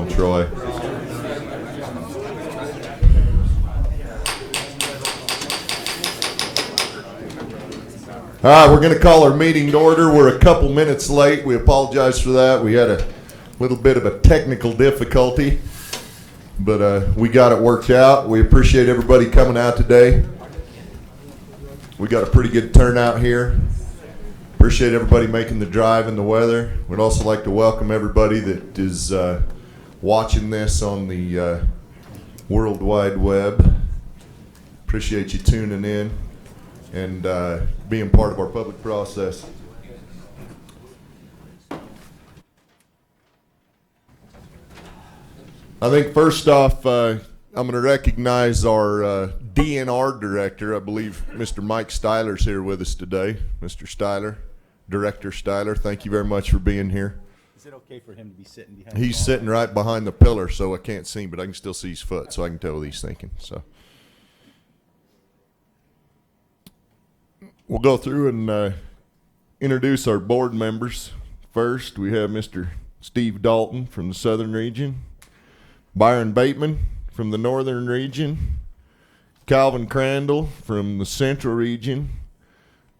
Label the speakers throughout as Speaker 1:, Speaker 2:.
Speaker 1: Troy. All right, we're going to call our meeting to order. We're a couple minutes late. We apologize for that. We had a little bit of a technical difficulty, but we got it worked out. We appreciate everybody coming out today. We got a pretty good turnout here. Appreciate everybody making the drive in the weather. We'd also like to welcome everybody that is watching this on the World Wide Web. Appreciate you tuning in and being part of our public process. I think first off, I'm going to recognize our DNR director. I believe Mr. Mike Styler's here with us today. Mr. Styler, Director Styler, thank you very much for being here.
Speaker 2: Is it okay for him to be sitting behind?
Speaker 1: He's sitting right behind the pillar, so I can't see him, but I can still see his foot, so I can tell what he's thinking. So we'll go through and introduce our board members. First, we have Mr. Steve Dalton from the Southern Region, Byron Bateman from the Northern Region, Calvin Crandall from the Central Region,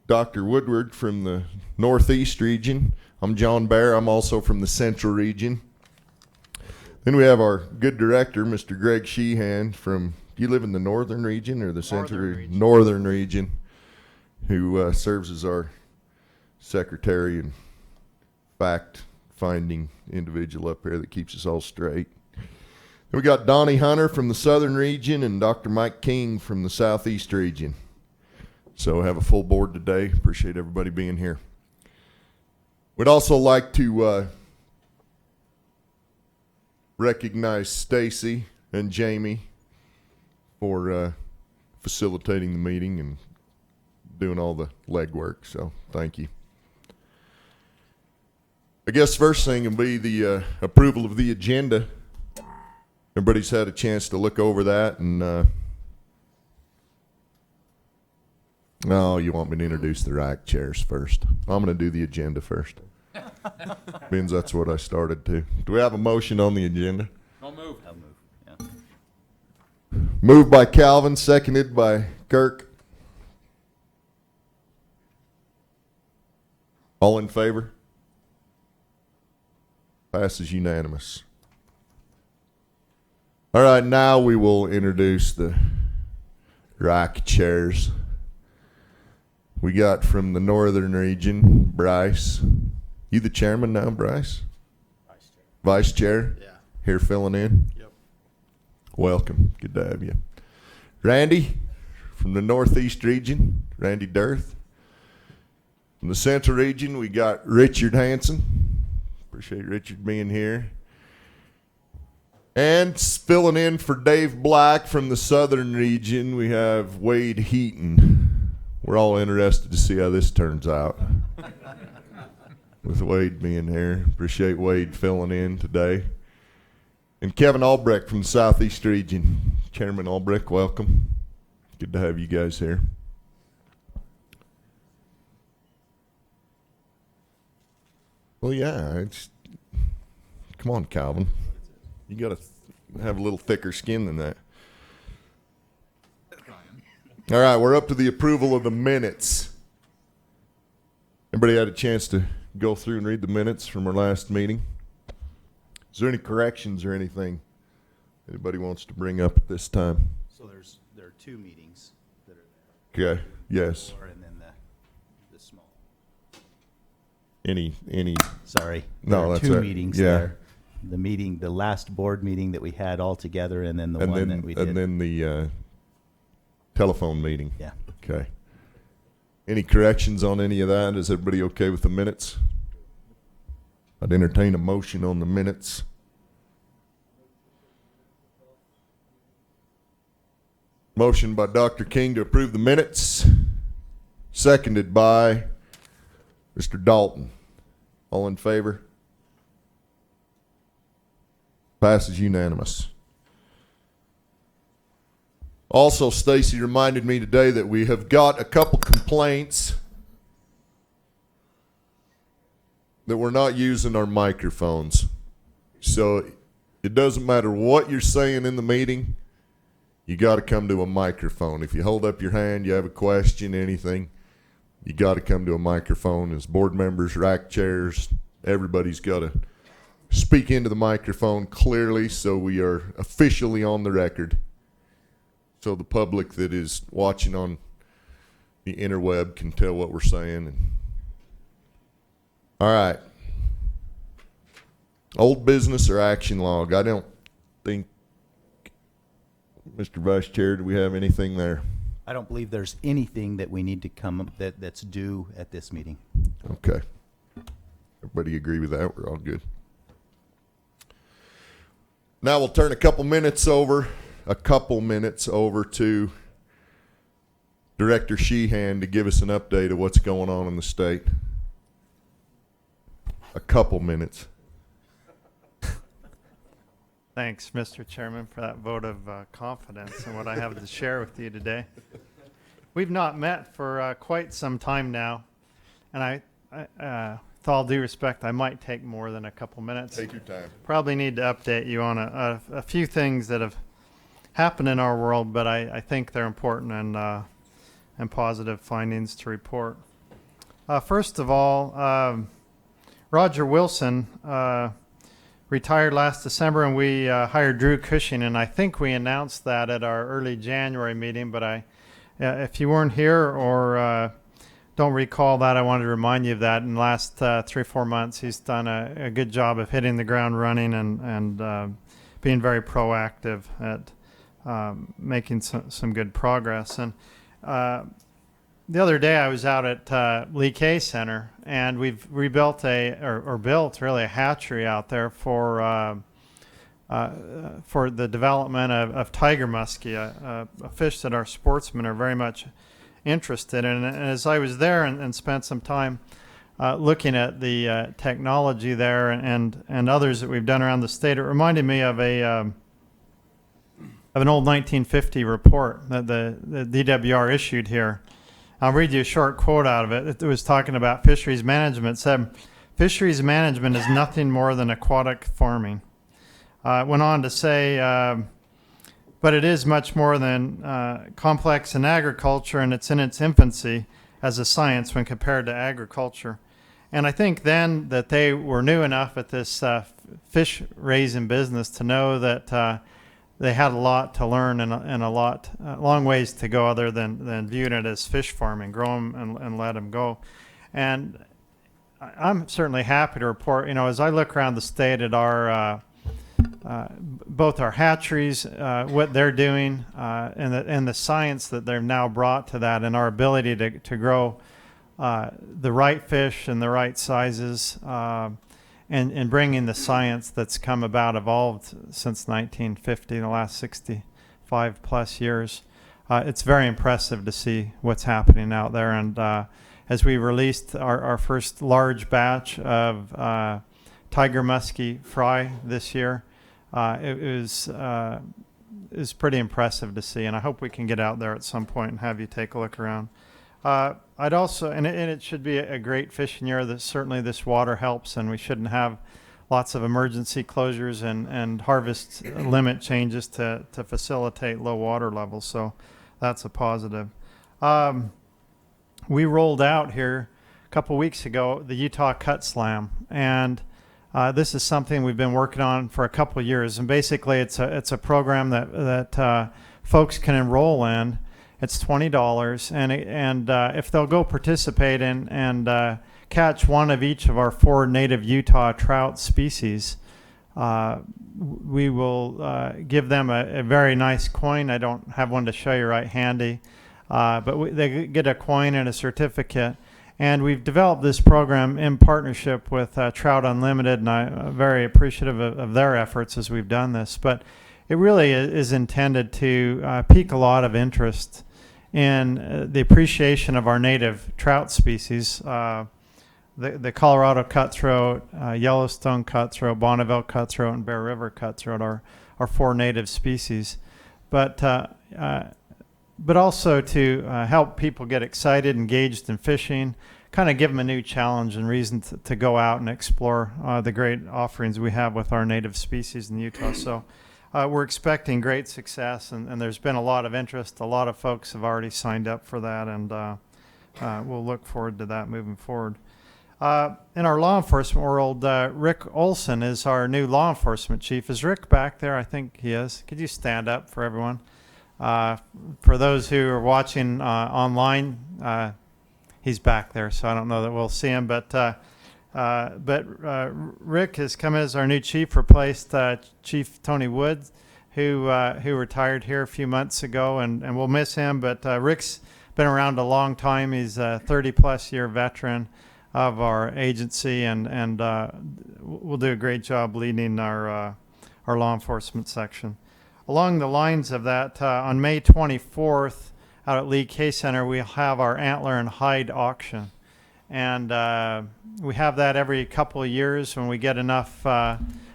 Speaker 1: Dr. Woodward from the Northeast Region. I'm John Bair. I'm also from the Central Region. Then we have our good director, Mr. Greg Sheehan from, do you live in the Northern Region or the Central Region? Northern Region, who serves as our secretary and fact-finding individual up here that keeps us all straight. Then we got Donnie Hunter from the Southern Region and Dr. Mike King from the Southeast Region. So we have a full board today. Appreciate everybody being here. We'd also like to recognize Stacy and Jamie for facilitating the meeting and doing all the legwork, so thank you. I guess first thing will be the approval of the agenda. Everybody's had a chance to look over that, and oh, you want me to introduce the rack chairs first? I'm going to do the agenda first. Means that's what I started to. Do we have a motion on the agenda?
Speaker 3: I'll move.
Speaker 2: Yeah.
Speaker 1: Moved by Calvin, seconded by Kirk. All in favor? Passes unanimous. All right, now we will introduce the rack chairs. We got from the Northern Region, Bryce. You the chairman now, Bryce?
Speaker 2: Vice Chair.
Speaker 1: Vice Chair?
Speaker 2: Yeah.
Speaker 1: Here filling in?
Speaker 2: Yep.
Speaker 1: Welcome. Good to have you. Randy from the Northeast Region, Randy Dirth. From the Central Region, we got Richard Hansen. Appreciate Richard being here. And filling in for Dave Black from the Southern Region, we have Wade Heaton. We're all interested to see how this turns out with Wade being here. Appreciate Wade filling in today. And Kevin Albrecht from the Southeast Region. Chairman Albrecht, welcome. Good to have you guys here. Well, yeah, come on, Calvin. You got to have a little thicker skin than that. All right, we're up to the approval of the minutes. Everybody had a chance to go through and read the minutes from our last meeting? Is there any corrections or anything anybody wants to bring up at this time?
Speaker 2: So there are two meetings that are there.
Speaker 1: Okay, yes.
Speaker 2: And then the small.
Speaker 1: Any?
Speaker 2: Sorry.
Speaker 1: No,
Speaker 2: there are
Speaker 1: that's
Speaker 2: two
Speaker 1: it.
Speaker 2: meetings
Speaker 1: Yeah.
Speaker 2: there. The last board meeting that we had all together, and then the one that we did.
Speaker 1: And then the telephone meeting.
Speaker 2: Yeah.
Speaker 1: Okay. Any corrections on any of that? Is everybody okay with the minutes? I'd entertain a motion on the minutes. Motion by Dr. King to approve the minutes. Seconded by Mr. Dalton. All in favor? Passes unanimous. Also, Stacy reminded me today that we have got a couple complaints that we're not using our microphones. So it doesn't matter what you're saying in the meeting, you got to come to a microphone. If you hold up your hand, you have a question, anything, you got to come to a microphone. As board members, rack chairs, everybody's got to speak into the microphone clearly so we are officially on the record, so the public that is watching on the interweb can tell what we're saying. All right. Old business or action log? I don't think, Mr. Vice Chair, do we have anything there?
Speaker 2: I don't believe there's anything that we need to come that's due at this meeting.
Speaker 1: Okay. Everybody agree with that? We're all good. Now we'll turn a couple minutes over to Director Sheehan to give us an update of what's going on in the state. A couple minutes.
Speaker 3: Thanks, Mr. Chairman, for that vote of confidence in what I have to share with you today. We've not met for quite some time now, and with all due respect, I might take more than a couple minutes.
Speaker 1: Take your time.
Speaker 3: Probably need to update you on a few things that have happened in our world, but I think they're important and positive findings to report. First of all, Roger Wilson retired last December, and we hired Drew Cushing, and I think we announced that at our early January meeting, but if you weren't here or don't recall that, I wanted to remind you of that. In the last 3 or 4 months, he's done a good job of hitting the ground running and being very proactive at making some good progress. And the other day I was out at Lee K Center, and we've rebuilt built a hatchery out there for the development of tiger muskie, a fish that our sportsmen are very much interested in. And as I was there and spent some time looking at the technology there and others that we've done around the state, it reminded me of an old 1950 report that the DWR issued here. I'll read you a short quote out of it. It was talking about fisheries management. It said, "Fisheries management is nothing more than aquatic farming." It went on to say, but it is much more than complex in agriculture, and it's in its infancy as a science when compared to agriculture. And I think then that they were new enough at this fish raising business to know that they had a lot to learn and a long ways to go other than viewing it as fish farming, grow them and let them go. And I'm certainly happy to report, as I look around the state at our both our hatcheries, what they're doing, and the science that they've now brought to that, and our ability to grow the right fish and the right sizes, and bringing the science that's come about, evolved since 1950, in the last 65 plus years. It's very impressive to see what's happening out there. And as we released our first large batch of tiger muskie fry this year, it was pretty impressive to see. And I hope we can get out there at some point and have you take a look around. I'd also, and it should be a great fishing year. That certainly this water helps, and we shouldn't have lots of emergency closures and harvest limit changes to facilitate low water levels. So that's a positive. We rolled out here a couple weeks ago the Utah Cut Slam, and this is something we've been working on for a couple years. And basically, it's a program that folks can enroll in. It's $20, and if they'll go participate and catch one of each of our 4 native Utah trout species, we will give them a very nice coin. I don't have one to show you right handy, but they get a coin and a certificate. And we've developed this program in partnership with Trout Unlimited, and I'm very appreciative of their efforts as we've done this. But it really is intended to pique a lot of interest in the appreciation of our native trout species, the Colorado cutthroat, Yellowstone cutthroat, Bonneville cutthroat, and Bear River cutthroat are 4 native species. But also to help people get excited, engaged in fishing, kind of give them a new challenge and reason to go out and explore the great offerings we have with our native species in Utah. So we're expecting great success, and there's been a lot of interest. A lot of folks have already signed up for that, and we'll look forward to that moving forward. In our law enforcement world, Rick Olson is our new law enforcement chief. Is Rick back there? I think he is. Could you stand up for everyone? For those who are watching online, he's back there, so I don't know that we'll see him. But Rick has come as our new chief, replaced Chief Tony Woods, who retired here a few months ago, and we'll miss him. But Rick's been around a long time. He's a 30-plus year veteran of our agency, and will do a great job leading our law enforcement section. Along the lines of that, on May 24th, out at Lee K Center, we'll have our antler and hide auction. And we have that every couple of years when we get enough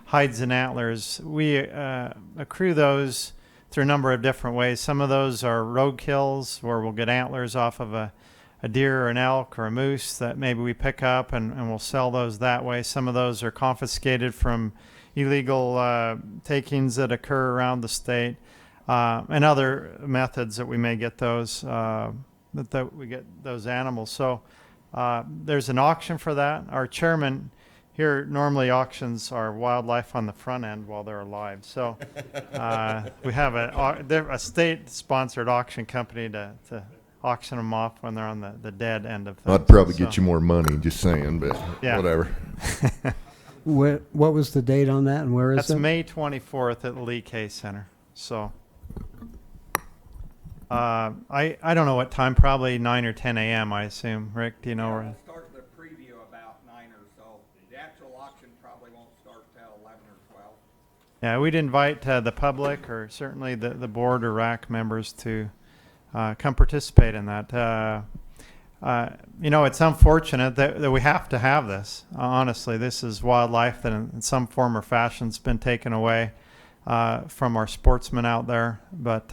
Speaker 3: hides and antlers. We accrue those through a number of different ways. Some of those are road kills, where we'll get antlers off of a deer or an elk or a moose that maybe we pick up, and we'll sell those that way. Some of those are confiscated from illegal takings that occur around the state, and other methods that we may get those that we get those animals. So there's an auction for that. Our chairman here normally auctions our wildlife on the front end while they're alive. So we have a state-sponsored auction company to auction them off when they're on the dead end of things.
Speaker 1: I'd probably get you more money, just saying, but
Speaker 3: yeah.
Speaker 1: Whatever.
Speaker 4: What was the date on that, and where is it?
Speaker 3: That's May 24th at the Lee K Center. So I don't know what time, probably 9 or 10 a.m., I assume. Rick, do you know?
Speaker 5: We'll start the preview about 9 or so. The actual auction probably won't start till 11 or 12.
Speaker 3: Yeah, we'd invite the public, or certainly the board or RAC members, to come participate in that. It's unfortunate that we have to have this. Honestly, this is wildlife that in some form or fashion has been taken away from our sportsmen out there. But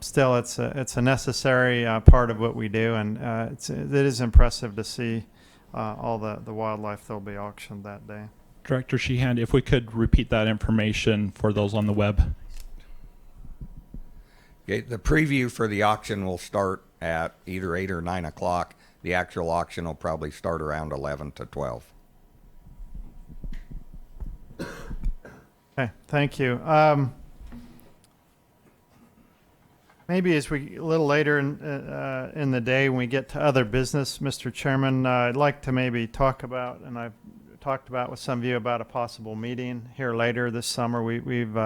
Speaker 3: still, it's a necessary part of what we do, and it is impressive to see all the wildlife that will be auctioned that day.
Speaker 6: Director Sheehan, if we could repeat that information for those on the web.
Speaker 5: Okay, the preview for the auction will start at either 8 or 9 o'clock. The actual auction will probably start around 11 to 12.
Speaker 3: Okay, thank you. Maybe as we a little later in the day, when we get to other business, Mr. Chairman, I'd like to maybe talk about, and I've talked about with some of you, about a possible meeting here later this summer. We've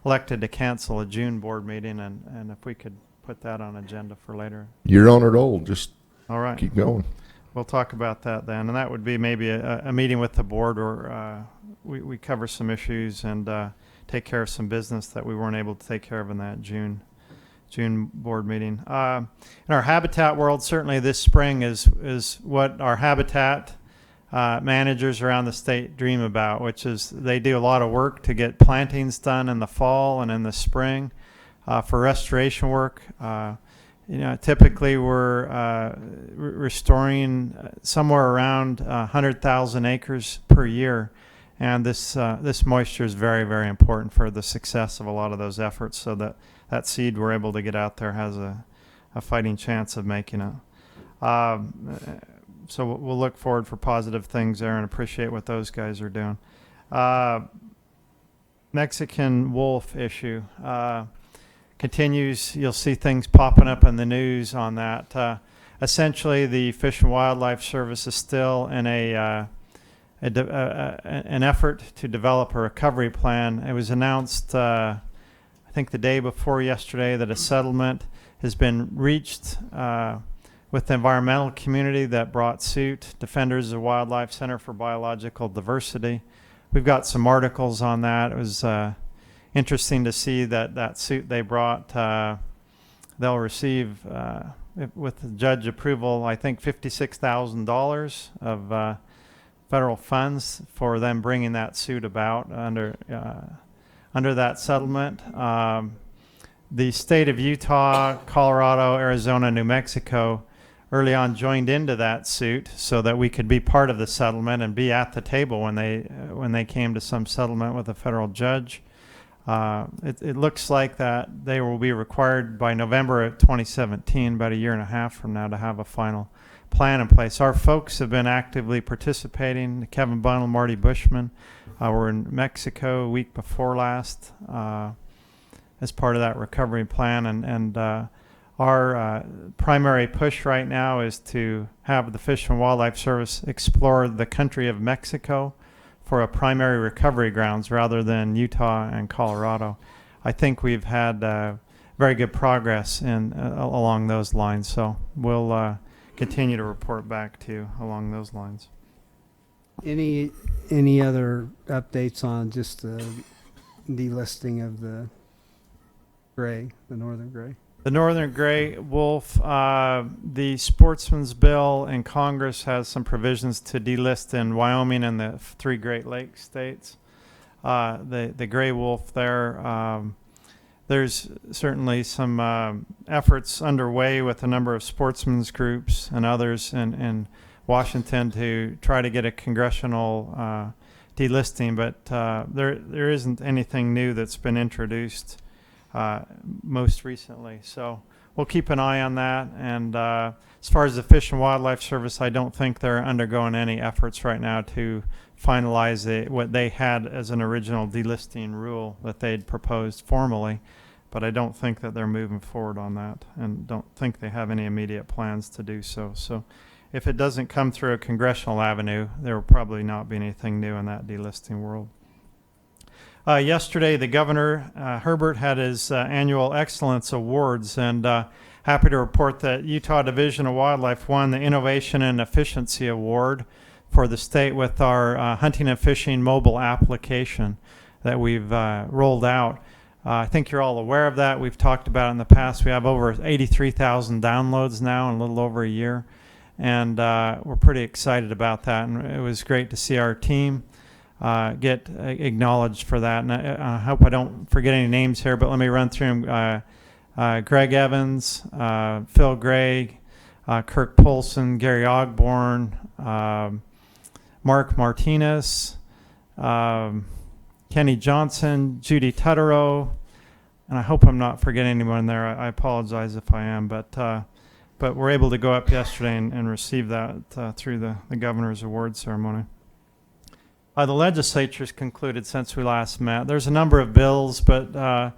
Speaker 3: elected to cancel a June board meeting, and if we could put that on agenda for later.
Speaker 1: You're on it old. Just
Speaker 3: all right.
Speaker 1: Keep going.
Speaker 3: We'll talk about that then, and that would be maybe a meeting with the board, or we cover some issues and take care of some business that we weren't able to take care of in that June board meeting. In our habitat world, certainly this spring is what our habitat managers around the state dream about, which is they do a lot of work to get plantings done in the fall and in the spring for restoration work. Typically we're restoring somewhere around 100,000 acres per year, and this moisture is very, very important for the success of a lot of those efforts, so that seed we're able to get out there has a fighting chance of making it. So we'll look forward for positive things there and appreciate what those guys are doing. Mexican wolf issue continues. You'll see things popping up in the news on that. Essentially, the Fish and Wildlife Service is still in an effort to develop a recovery plan. It was announced, I think the day before yesterday, that a settlement has been reached with the environmental community that brought suit, Defenders of Wildlife Center for Biological Diversity. We've got some articles on that. It was interesting to see that suit they brought. They'll receive, with the judge approval, I think $56,000 of federal funds for them bringing that suit about under that settlement. The state of Utah, Colorado, Arizona, New Mexico early on joined into that suit so that we could be part of the settlement and be at the table when they came to some settlement with a federal judge. It looks like that they will be required by November of 2017, about a year and a half from now, to have a final plan in place. Our folks have been actively participating. Kevin Bunnell, Marty Bushman were in Mexico a week before last as part of that recovery plan, and our primary push right now is to have the Fish and Wildlife Service explore the country of Mexico for a primary recovery grounds rather than Utah and Colorado. I think we've had very good progress along those lines, so we'll continue to report back to you along those lines.
Speaker 4: Any other updates on just the delisting of the northern gray?
Speaker 3: The northern gray wolf, the sportsman's bill in Congress has some provisions to delist in Wyoming and the 3 Great Lakes states. The gray wolf there, there's certainly some efforts underway with a number of sportsmen's groups and others in Washington to try to get a congressional delisting, but there isn't anything new that's been introduced most recently. So we'll keep an eye on that. And as far as the Fish and Wildlife Service, I don't think they're undergoing any efforts right now to finalize what they had as an original delisting rule that they'd proposed formally. But I don't think that they're moving forward on that, and don't think they have any immediate plans to do so. So if it doesn't come through a congressional avenue, there will probably not be anything new in that delisting world. Yesterday, the governor, Herbert, had his annual Excellence Awards, and happy to report that Utah Division of Wildlife won the Innovation and Efficiency Award for the state with our hunting and fishing mobile application that we've rolled out. I think you're all aware of that. We've talked about it in the past. We have over 83,000 downloads now in a little over a year, and we're pretty excited about that. And it was great to see our team get acknowledged for that. And I hope I don't forget any names here, but let me run through them. Greg Evans, Phil Gray, Kirk Polson, Gary Ogborn, Mark Martinez, Kenny Johnson, Judy Tutterow, and I hope I'm not forgetting anyone there. I apologize if I am, but we're able to go up yesterday and receive that through the governor's award ceremony. The legislature's concluded since we last met. There's a number of bills, but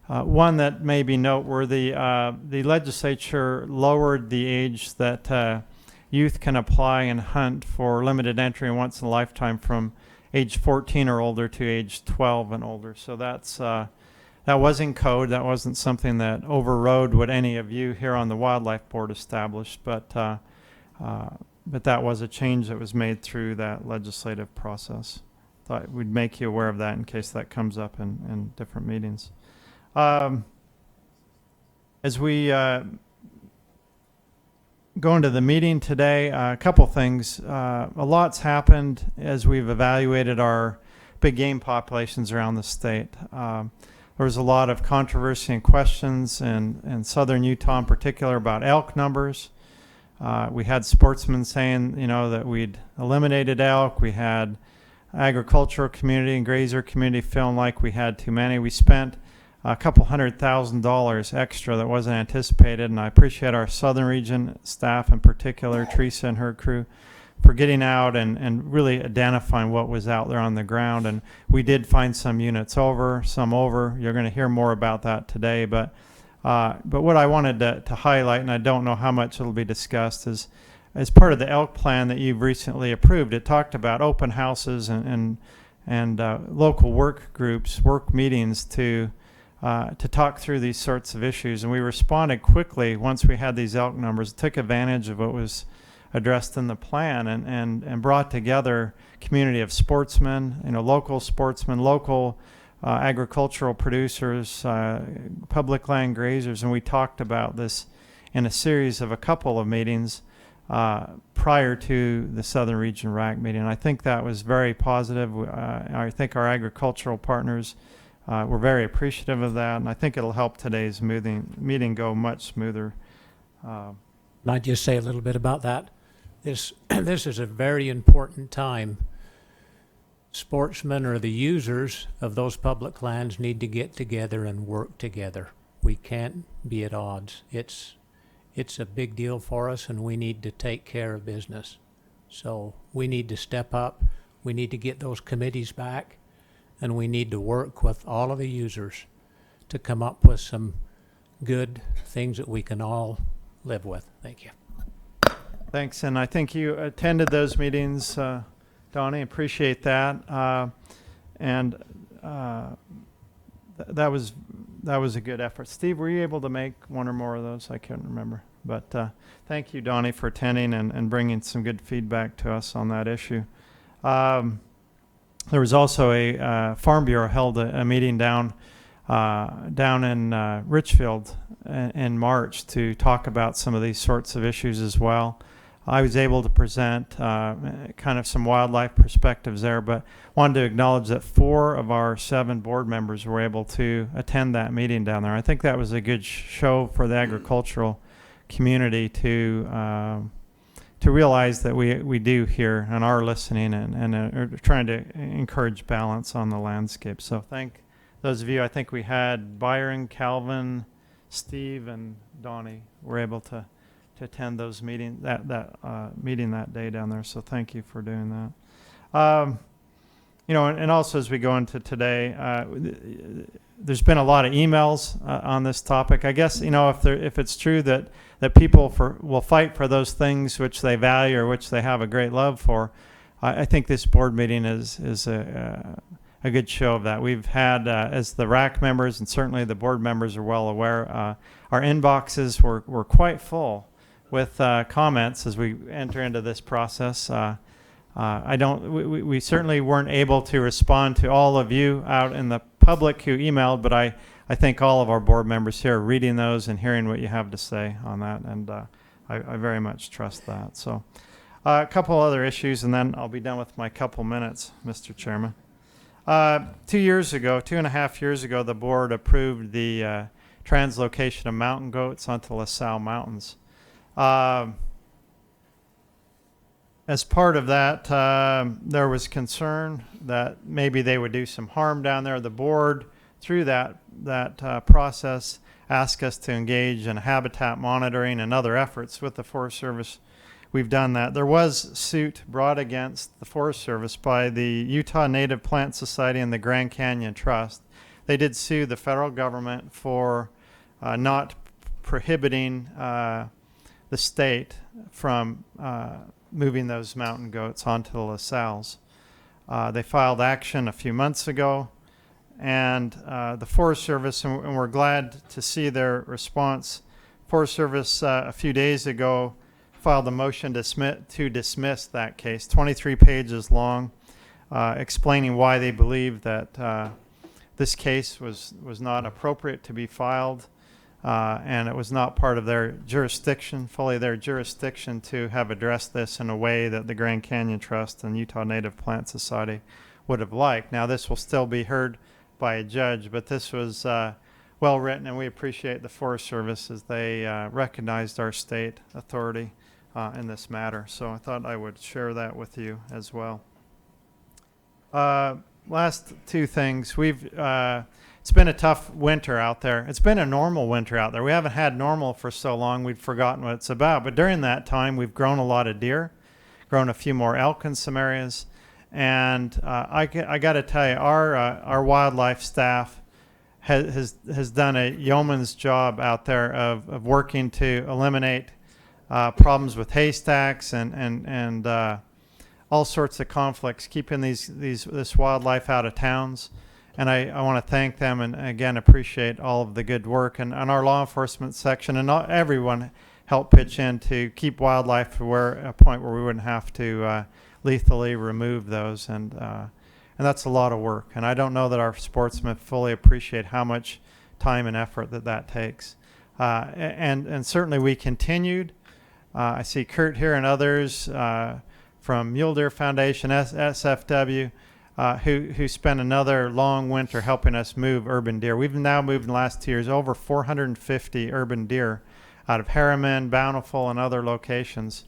Speaker 3: one that may be noteworthy, the legislature lowered the age that youth can apply and hunt for limited entry and once in a lifetime from age 14 or older to age 12 and older. So that was in code. That wasn't something that overrode what any of you here on the Wildlife Board established, but that was a change that was made through that legislative process. Thought we'd make you aware of that in case that comes up in different meetings. As we go into the meeting today, a couple things. A lot's happened as we've evaluated our big game populations around the state. There was a lot of controversy and questions in southern Utah in particular about elk numbers. We had sportsmen saying, that we'd eliminated elk. We had agricultural community and grazer community feeling like we had too many. We spent a couple $100,000 extra that wasn't anticipated, and I appreciate our southern region staff in particular, Teresa and her crew, for getting out and really identifying what was out there on the ground. And we did find some units over, some over. You're going to hear more about that today, but what I wanted to highlight, and I don't know how much it'll be discussed, is as part of the elk plan that you've recently approved, it talked about open houses and local work groups, work meetings to talk through these sorts of issues. And we responded quickly once we had these elk numbers, took advantage of what was addressed in the plan, and brought together community of sportsmen, local sportsmen, local agricultural producers, public land grazers, and we talked about this in a series of a couple of meetings prior to the Southern Region RAC meeting. And I think that was very positive. I think our agricultural partners were very appreciative of that, and I think it'll help today's meeting go much smoother
Speaker 7: And I just say a little bit about that. This is a very important time. Sportsmen or the users of those public lands need to get together and work together. We can't be at odds. It's a big deal for us, and we need to take care of business. So we need to step up. We need to get those committees back, and we need to work with all of the users to come up with some good things that we can all live with. Thank you.
Speaker 3: Thanks, and I think you attended those meetings, Donnie. Appreciate that, that was a good effort. Steve, were you able to make one or more of those? I can't remember, but thank you, Donnie, for attending and bringing some good feedback to us on that issue. There was also a Farm Bureau held a meeting down in Richfield in March to talk about some of these sorts of issues as well. I was able to present kind of some wildlife perspectives there, but wanted to acknowledge that 4 of our 7 board members were able to attend that meeting down there. I think that was a good show for the agricultural community to realize that we do hear and are listening and are trying to encourage balance on the landscape. So thank those of you. I think we had Byron, Calvin, Steve, and Donnie were able to attend those meeting that day down there. So thank you for doing that. And also as we go into today, there's been a lot of emails on this topic. I guess if it's true that people will fight for those things which they value or which they have a great love for, I think this board meeting is a good show of that. We've had, as the RAC members and certainly the board members are well aware, our inboxes were quite full with comments as we enter into this process. We certainly weren't able to respond to all of you out in the public who emailed, but I think all of our board members here are reading those and hearing what you have to say on that, and I very much trust that. So a couple other issues, and then I'll be done with my couple minutes, Mr. Chairman. 2.5 years ago, the board approved the translocation of mountain goats onto LaSalle Mountains. As part of that, there was concern that maybe they would do some harm down there. The board, through that process, asked us to engage in habitat monitoring and other efforts with the Forest Service. We've done that. There was suit brought against the Forest Service by the Utah Native Plant Society and the Grand Canyon Trust. They did sue the federal government for not prohibiting the state from moving those mountain goats onto the LaSalles. They filed action a few months ago, and the Forest Service, and we're glad to see their response. Forest Service a few days ago filed a motion to dismiss that case, 23 pages long, explaining why they believe that this case was not appropriate to be filed. And it was not part of their jurisdiction, fully their jurisdiction, to have addressed this in a way that the Grand Canyon Trust and Utah Native Plant Society would have liked. Now, this will still be heard by a judge, but this was well written, and we appreciate the Forest Service as they recognized our state authority in this matter. So I thought I would share that with you as well. Last 2 things. It's been a tough winter out there. It's been a normal winter out there. We haven't had normal for so long, we've forgotten what it's about. But during that time, we've grown a lot of deer, grown a few more elk in some areas. And I got to tell you, our wildlife staff has done a yeoman's job out there of working to eliminate problems with haystacks and all sorts of conflicts, keeping this wildlife out of towns. And I want to thank them and, again, appreciate all of the good work. And our law enforcement section and everyone helped pitch in to keep wildlife to a point where we wouldn't have to lethally remove those. And that's a lot of work. And I don't know that our sportsmen fully appreciate how much time and effort that takes. And certainly we continued. I see Kurt here and others from Mule Deer Foundation, SFW, who spent another long winter helping us move urban deer. We've now moved in the last 2 years over 450 urban deer out of Harriman, Bountiful, and other locations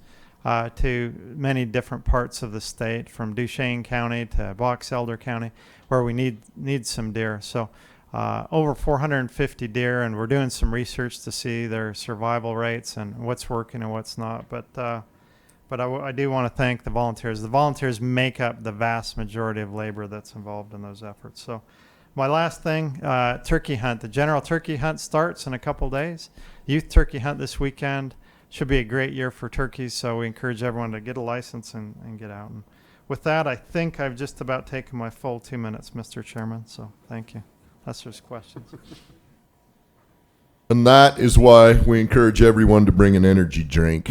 Speaker 3: to many different parts of the state, from Duchesne County to Box Elder County, where we need some deer. So over 450 deer, and we're doing some research to see their survival rates and what's working and what's not. But I do want to thank the volunteers. The volunteers make up the vast majority of labor that's involved in those efforts. So my last thing, turkey hunt. The general turkey hunt starts in a couple days. Youth turkey hunt this weekend. Should be a great year for turkeys, so we encourage everyone to get a license and get out. And with that, I think I've just about taken my full 2 minutes, Mr. Chairman, so thank you. Unless there's questions.
Speaker 1: And that is why we encourage everyone to bring an energy drink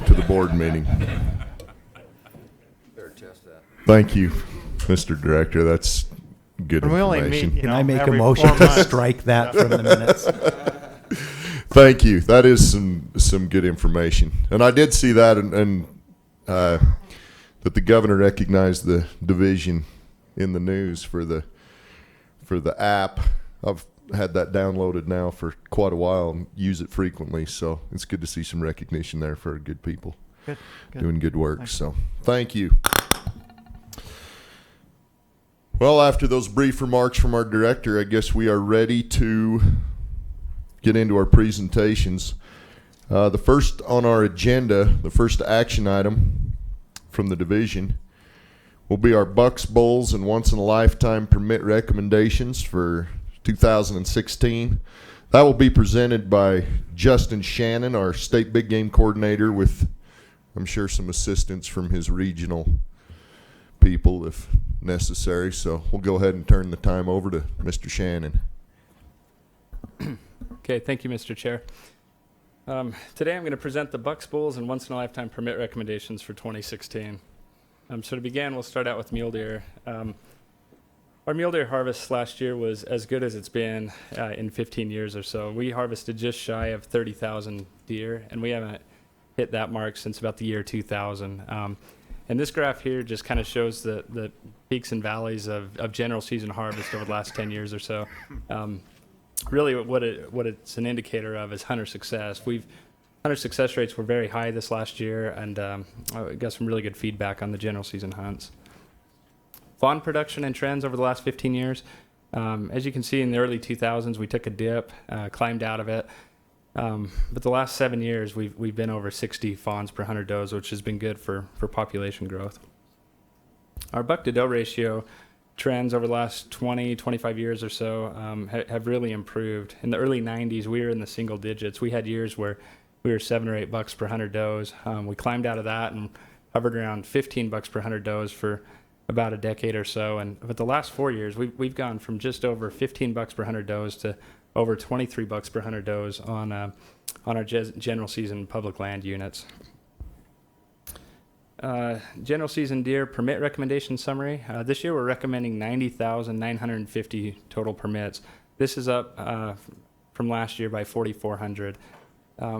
Speaker 1: to the board meeting. Thank you, Mr. Director. That's good
Speaker 3: And we only
Speaker 1: information.
Speaker 3: meet,
Speaker 2: Can I make a
Speaker 3: every
Speaker 2: motion
Speaker 3: 4
Speaker 2: to
Speaker 3: months.
Speaker 2: strike that from the minutes?
Speaker 1: Thank you. That is some good information. And I did see that, and that the governor recognized the division in the news for the app. I've had that downloaded now for quite a while and use it frequently. So it's good to see some recognition there for good people
Speaker 3: Good.
Speaker 1: doing good work.
Speaker 3: Thanks.
Speaker 1: So thank you. Well, after those brief remarks from our director, I guess we are ready to get into our presentations. The first on our agenda, the first action item from the division, will be our Bucks, Bulls, and once-in-a-lifetime permit recommendations for 2016. That will be presented by Justin Shannon, our state big game coordinator, with, I'm sure, some assistance from his regional people if necessary. So we'll go ahead and turn the time over to Mr. Shannon.
Speaker 8: Okay, thank you, Mr. Chair. Today I'm going to present the Bucks, Bulls, and once-in-a-lifetime permit recommendations for 2016. So to begin, we'll start out with mule deer. Our mule deer harvest last year was as good as it's been in 15 years or so. We harvested just shy of 30,000 deer, and we haven't hit that mark since about the year 2000. And this graph here just kind of shows the peaks and valleys of general season harvest over the last 10 years or so. Really what it's an indicator of is hunter success. Hunter success rates were very high this last year, and I got some really good feedback on the general season hunts. Fawn production and trends over the last 15 years. As you can see, in the early 2000s, we took a dip, climbed out of it. But the last 7 years, we've been over 60 fawns per 100 does, which has been good for population growth. Our buck-to-doe ratio trends over the last 20, 25 years or so have really improved. In the early 90s, we were in the single digits. We had years where we were 7 or 8 bucks per 100 does. We climbed out of that and hovered around 15 bucks per 100 does for about a decade or so. But the last 4 years, we've gone from just over 15 bucks per 100 does to over 23 bucks per 100 does on our general season public land units. General season deer permit recommendation summary. This year we're recommending 90,950 total permits. This is up from last year by 4,400.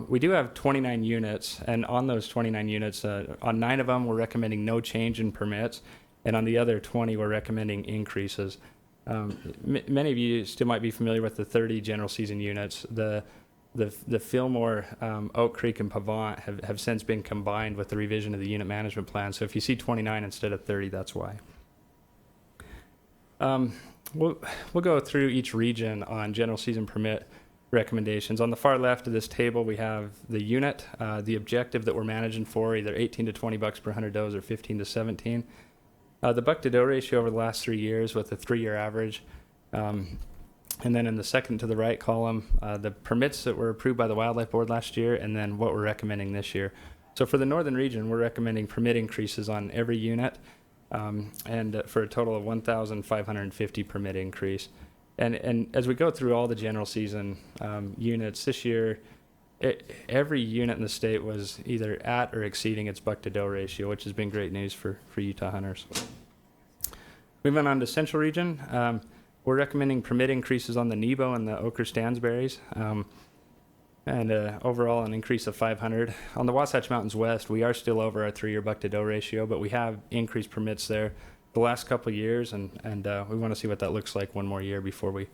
Speaker 8: We do have 29 units, and on those 29 units, on 9 of them we're recommending no change in permits, and on the other 20 we're recommending increases. Many of you still might be familiar with the 30 general season units. The Fillmore, Oak Creek, and Pavant have since been combined with the revision of the unit management plan. So if you see 29 instead of 30, that's why. We'll go through each region on general season permit recommendations. On the far left of this table, we have the unit, the objective that we're managing for, either 18 to 20 bucks per 100 does or 15 to 17. The buck-to-doe ratio over the last 3 years with a 3-year average. And then in the second to the right column, the permits that were approved by the Wildlife Board last year, and then what we're recommending this year. So for the northern region, we're recommending permit increases on every unit, and for a total of 1,550 permit increase. And as we go through all the general season units this year, every unit in the state was either at or exceeding its buck-to-doe ratio, which has been great news for Utah hunters. Moving on to central region. We're recommending permit increases on the Nebo and the Ochre Stansberries, and overall an increase of 500. On the Wasatch Mountains West, we are still over our 3-year buck-to-doe ratio, but we have increased permits there the last couple of years, and we want to see what that looks like one more year before we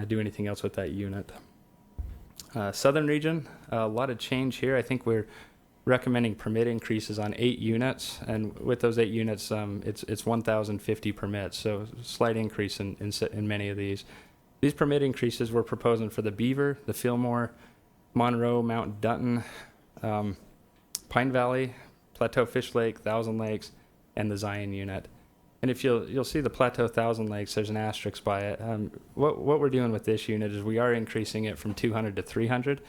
Speaker 8: do anything else with that unit. Southern region, a lot of change here. I think we're recommending permit increases on 8 units, and with those 8 units, it's 1,050 permits, so slight increase in many of these. These permit increases we're proposing for the Beaver, the Fillmore, Monroe, Mount Dutton, Pine Valley, Plateau Fish Lake, Thousand Lakes, and the Zion unit. And if you'll see the Plateau Thousand Lakes, there's an asterisk by it. What we're doing with this unit is we are increasing it from 200 to 300,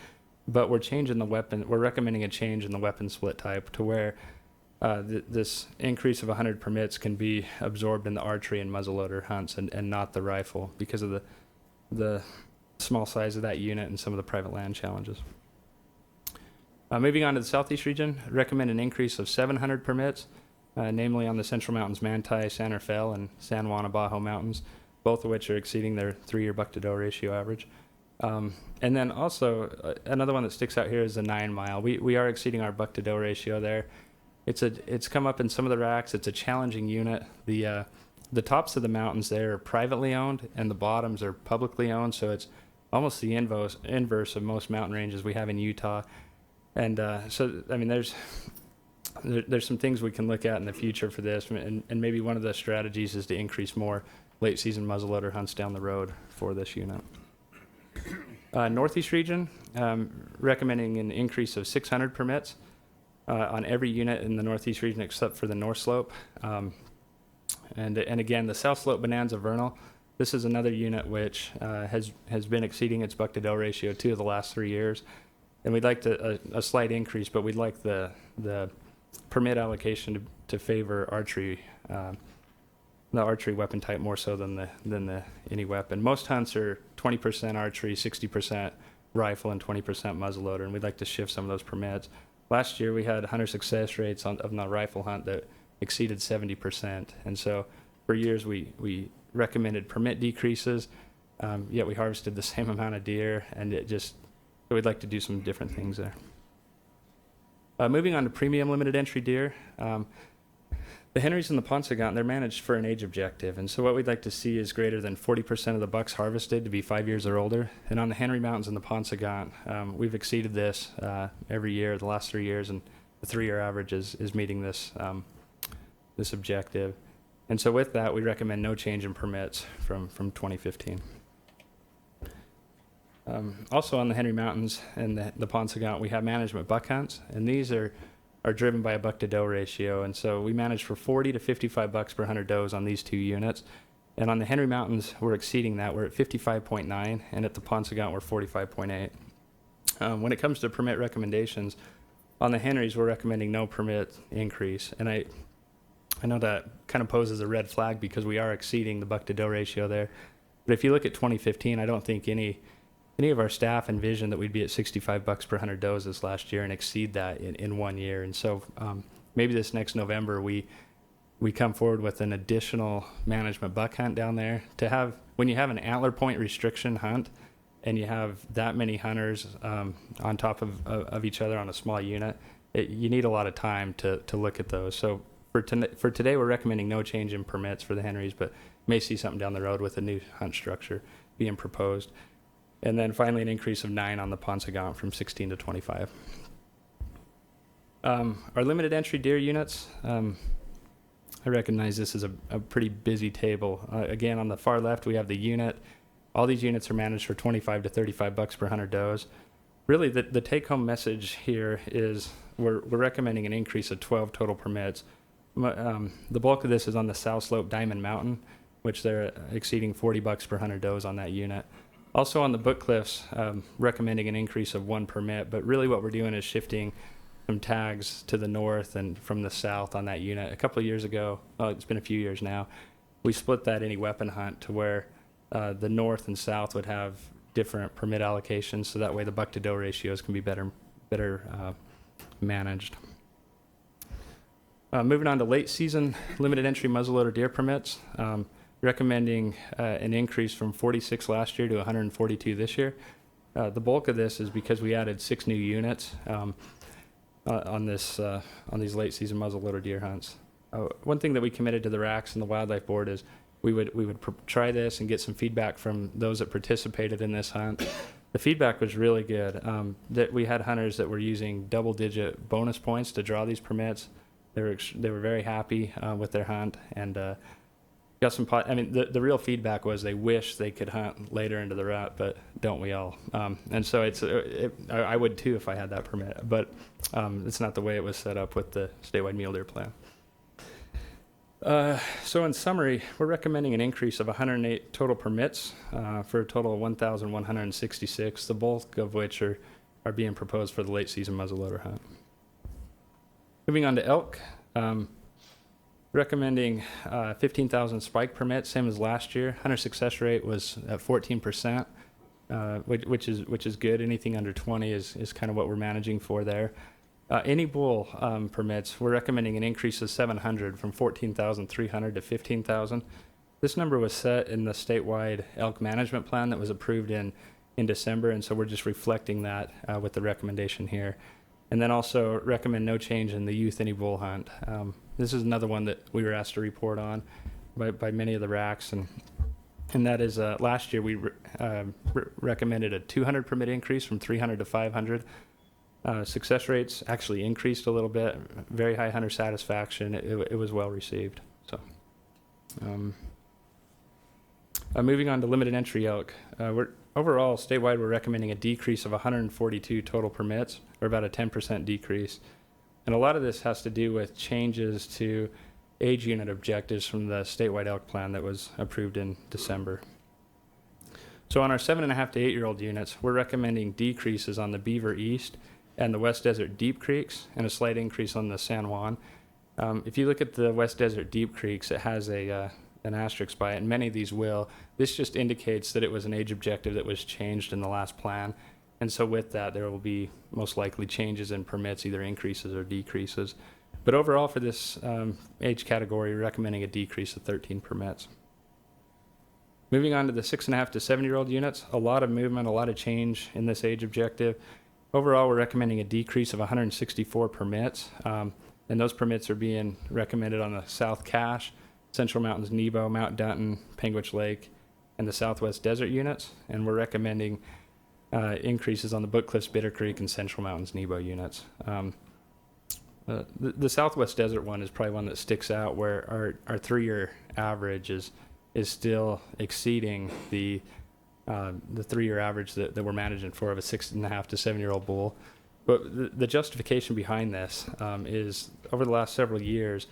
Speaker 8: but we're changing the weapon. We're recommending a change in the weapon split type to where this increase of 100 permits can be absorbed in the archery and muzzleloader hunts and not the rifle because of the small size of that unit and some of the private land challenges. Moving on to the Southeast region, recommend an increase of 700 permits. Namely on the Central Mountains Manti, San Rafael, and San Juan Abajo Mountains, both of which are exceeding their 3-year buck-to-doe ratio average. And then also, another one that sticks out here is the 9 Mile. We are exceeding our buck-to-doe ratio there. It's come up in some of the racks. It's a challenging unit. The tops of the mountains there are privately owned, and the bottoms are publicly owned, so it's almost the inverse of most mountain ranges we have in Utah. And so, I mean, there's some things we can look at in the future for this, and maybe one of the strategies is to increase more late season muzzleloader hunts down the road for this unit. Northeast region, recommending an increase of 600 permits on every unit in the Northeast region except for the North Slope. And again, the South Slope Bonanza Vernal, this is another unit which has been exceeding its buck-to-doe ratio 2 of the last 3 years. And we'd like a slight increase, but we'd like the permit allocation to favor archery, the archery weapon type more so than the any weapon. Most hunts are 20% archery, 60% rifle, and 20% muzzleloader, and we'd like to shift some of those permits. Last year we had hunter success rates of the rifle hunt that exceeded 70%, and so for years we recommended permit decreases, yet we harvested the same amount of deer, and we'd like to do some different things there. Moving on to premium limited entry deer, the Henrys and the Paunsaugunt, they're managed for an age objective, and so what we'd like to see is greater than 40% of the bucks harvested to be 5 years or older. And on the Henry Mountains and the Paunsaugunt, we've exceeded this every year, the last 3 years, and the 3-year average is meeting this this objective. And so with that, we recommend no change in permits from 2015. Also on the Henry Mountains and the Paunsaugunt, we have management buck hunts, and these are driven by a buck-to-doe ratio, and so we manage for 40 to 55 bucks per 100 does on these 2 units. And on the Henry Mountains, we're exceeding that. We're at 55.9, and at the Paunsaugunt, we're 45.8. When it comes to permit recommendations, on the Henrys, we're recommending no permit increase, and I know that kind of poses a red flag because we are exceeding the buck-to-doe ratio there. But if you look at 2015, I don't think any of our staff envisioned that we'd be at 65 bucks per 100 does this last year and exceed that in 1 year. And so maybe this next November we come forward with an additional management buck hunt down there to have, when you have an antler point restriction hunt and you have that many hunters on top of each other on a small unit, you need a lot of time to look at those. So for today, we're recommending no change in permits for the Henrys, but may see something down the road with a new hunt structure being proposed. And then finally, an increase of 9 on the Paunsaugunt from 16 to 25. Our limited entry deer units, I recognize this is a pretty busy table. Again, on the far left, we have the unit. All these units are managed for 25 to 35 bucks per 100 does. Really, the take-home message here is we're recommending an increase of 12 total permits. The bulk of this is on the South Slope Diamond Mountain, which they're exceeding 40 bucks per 100 does on that unit. Also on the Book Cliffs, recommending an increase of 1 permit, but really what we're doing is shifting some tags to the north and from the south on that unit. A couple of years ago, it's been a few years now, we split that any weapon hunt to where the north and south would have different permit allocations, so that way the buck-to-doe ratios can be better managed. Moving on to late season limited entry muzzleloader deer permits. Recommending an increase from 46 last year to 142 this year. The bulk of this is because we added 6 new units on these late season muzzleloader deer hunts. One thing that we committed to the RACs and the Wildlife Board is we would try this and get some feedback from those that participated in this hunt. The feedback was really good. That we had hunters that were using double-digit bonus points to draw these permits. They were very happy with their hunt, and got some. The real feedback was they wish they could hunt later into the rut, but don't we all? And so I would too if I had that permit, but it's not the way it was set up with the statewide mule deer plan. So in summary, we're recommending an increase of 108 total permits for a total of 1,166, the bulk of which are being proposed for the late season muzzleloader hunt. Moving on to elk, recommending 15,000 spike permits, same as last year. Hunter success rate was at 14%, which is good. Anything under 20 is kind of what we're managing for there. Any bull permits, we're recommending an increase of 700 from 14,300 to 15,000. This number was set in the statewide elk management plan that was approved in December, and so we're just reflecting that with the recommendation here. And then also recommend no change in the youth any bull hunt. This is another one that we were asked to report on by many of the racks, and that is last year we recommended a 200 permit increase from 300 to 500. Success rates actually increased a little bit. Very high hunter satisfaction. It was well received. So, moving on to limited entry elk. Overall statewide we're recommending a decrease of 142 total permits, or about a 10% decrease. And a lot of this has to do with changes to age unit objectives from the statewide elk plan that was approved in December. So on our 7.5 to 8-year-old units, we're recommending decreases on the Beaver East and the West Desert Deep Creeks, and a slight increase on the San Juan. If you look at the West Desert Deep Creeks, it has an asterisk by it, and many of these will. This just indicates that it was an age objective that was changed in the last plan, and so with that, there will be most likely changes in permits, either increases or decreases. But overall, for this age category, we're recommending a decrease of 13 permits. Moving on to the 6.5 to 7-year-old units, a lot of movement, a lot of change in this age objective. Overall, we're recommending a decrease of 164 permits, and those permits are being recommended on the South Cache, Central Mountains Nebo, Mount Dunton, Penguich Lake, and the Southwest Desert units, and we're recommending increases on the Book Cliffs, Bitter Creek, and Central Mountains Nebo units. The Southwest Desert one is probably one that sticks out, where our 3-year average is still exceeding the 3-year average that we're managing for of a 6.5 to 7-year-old bull. But the justification behind this is over the last several years,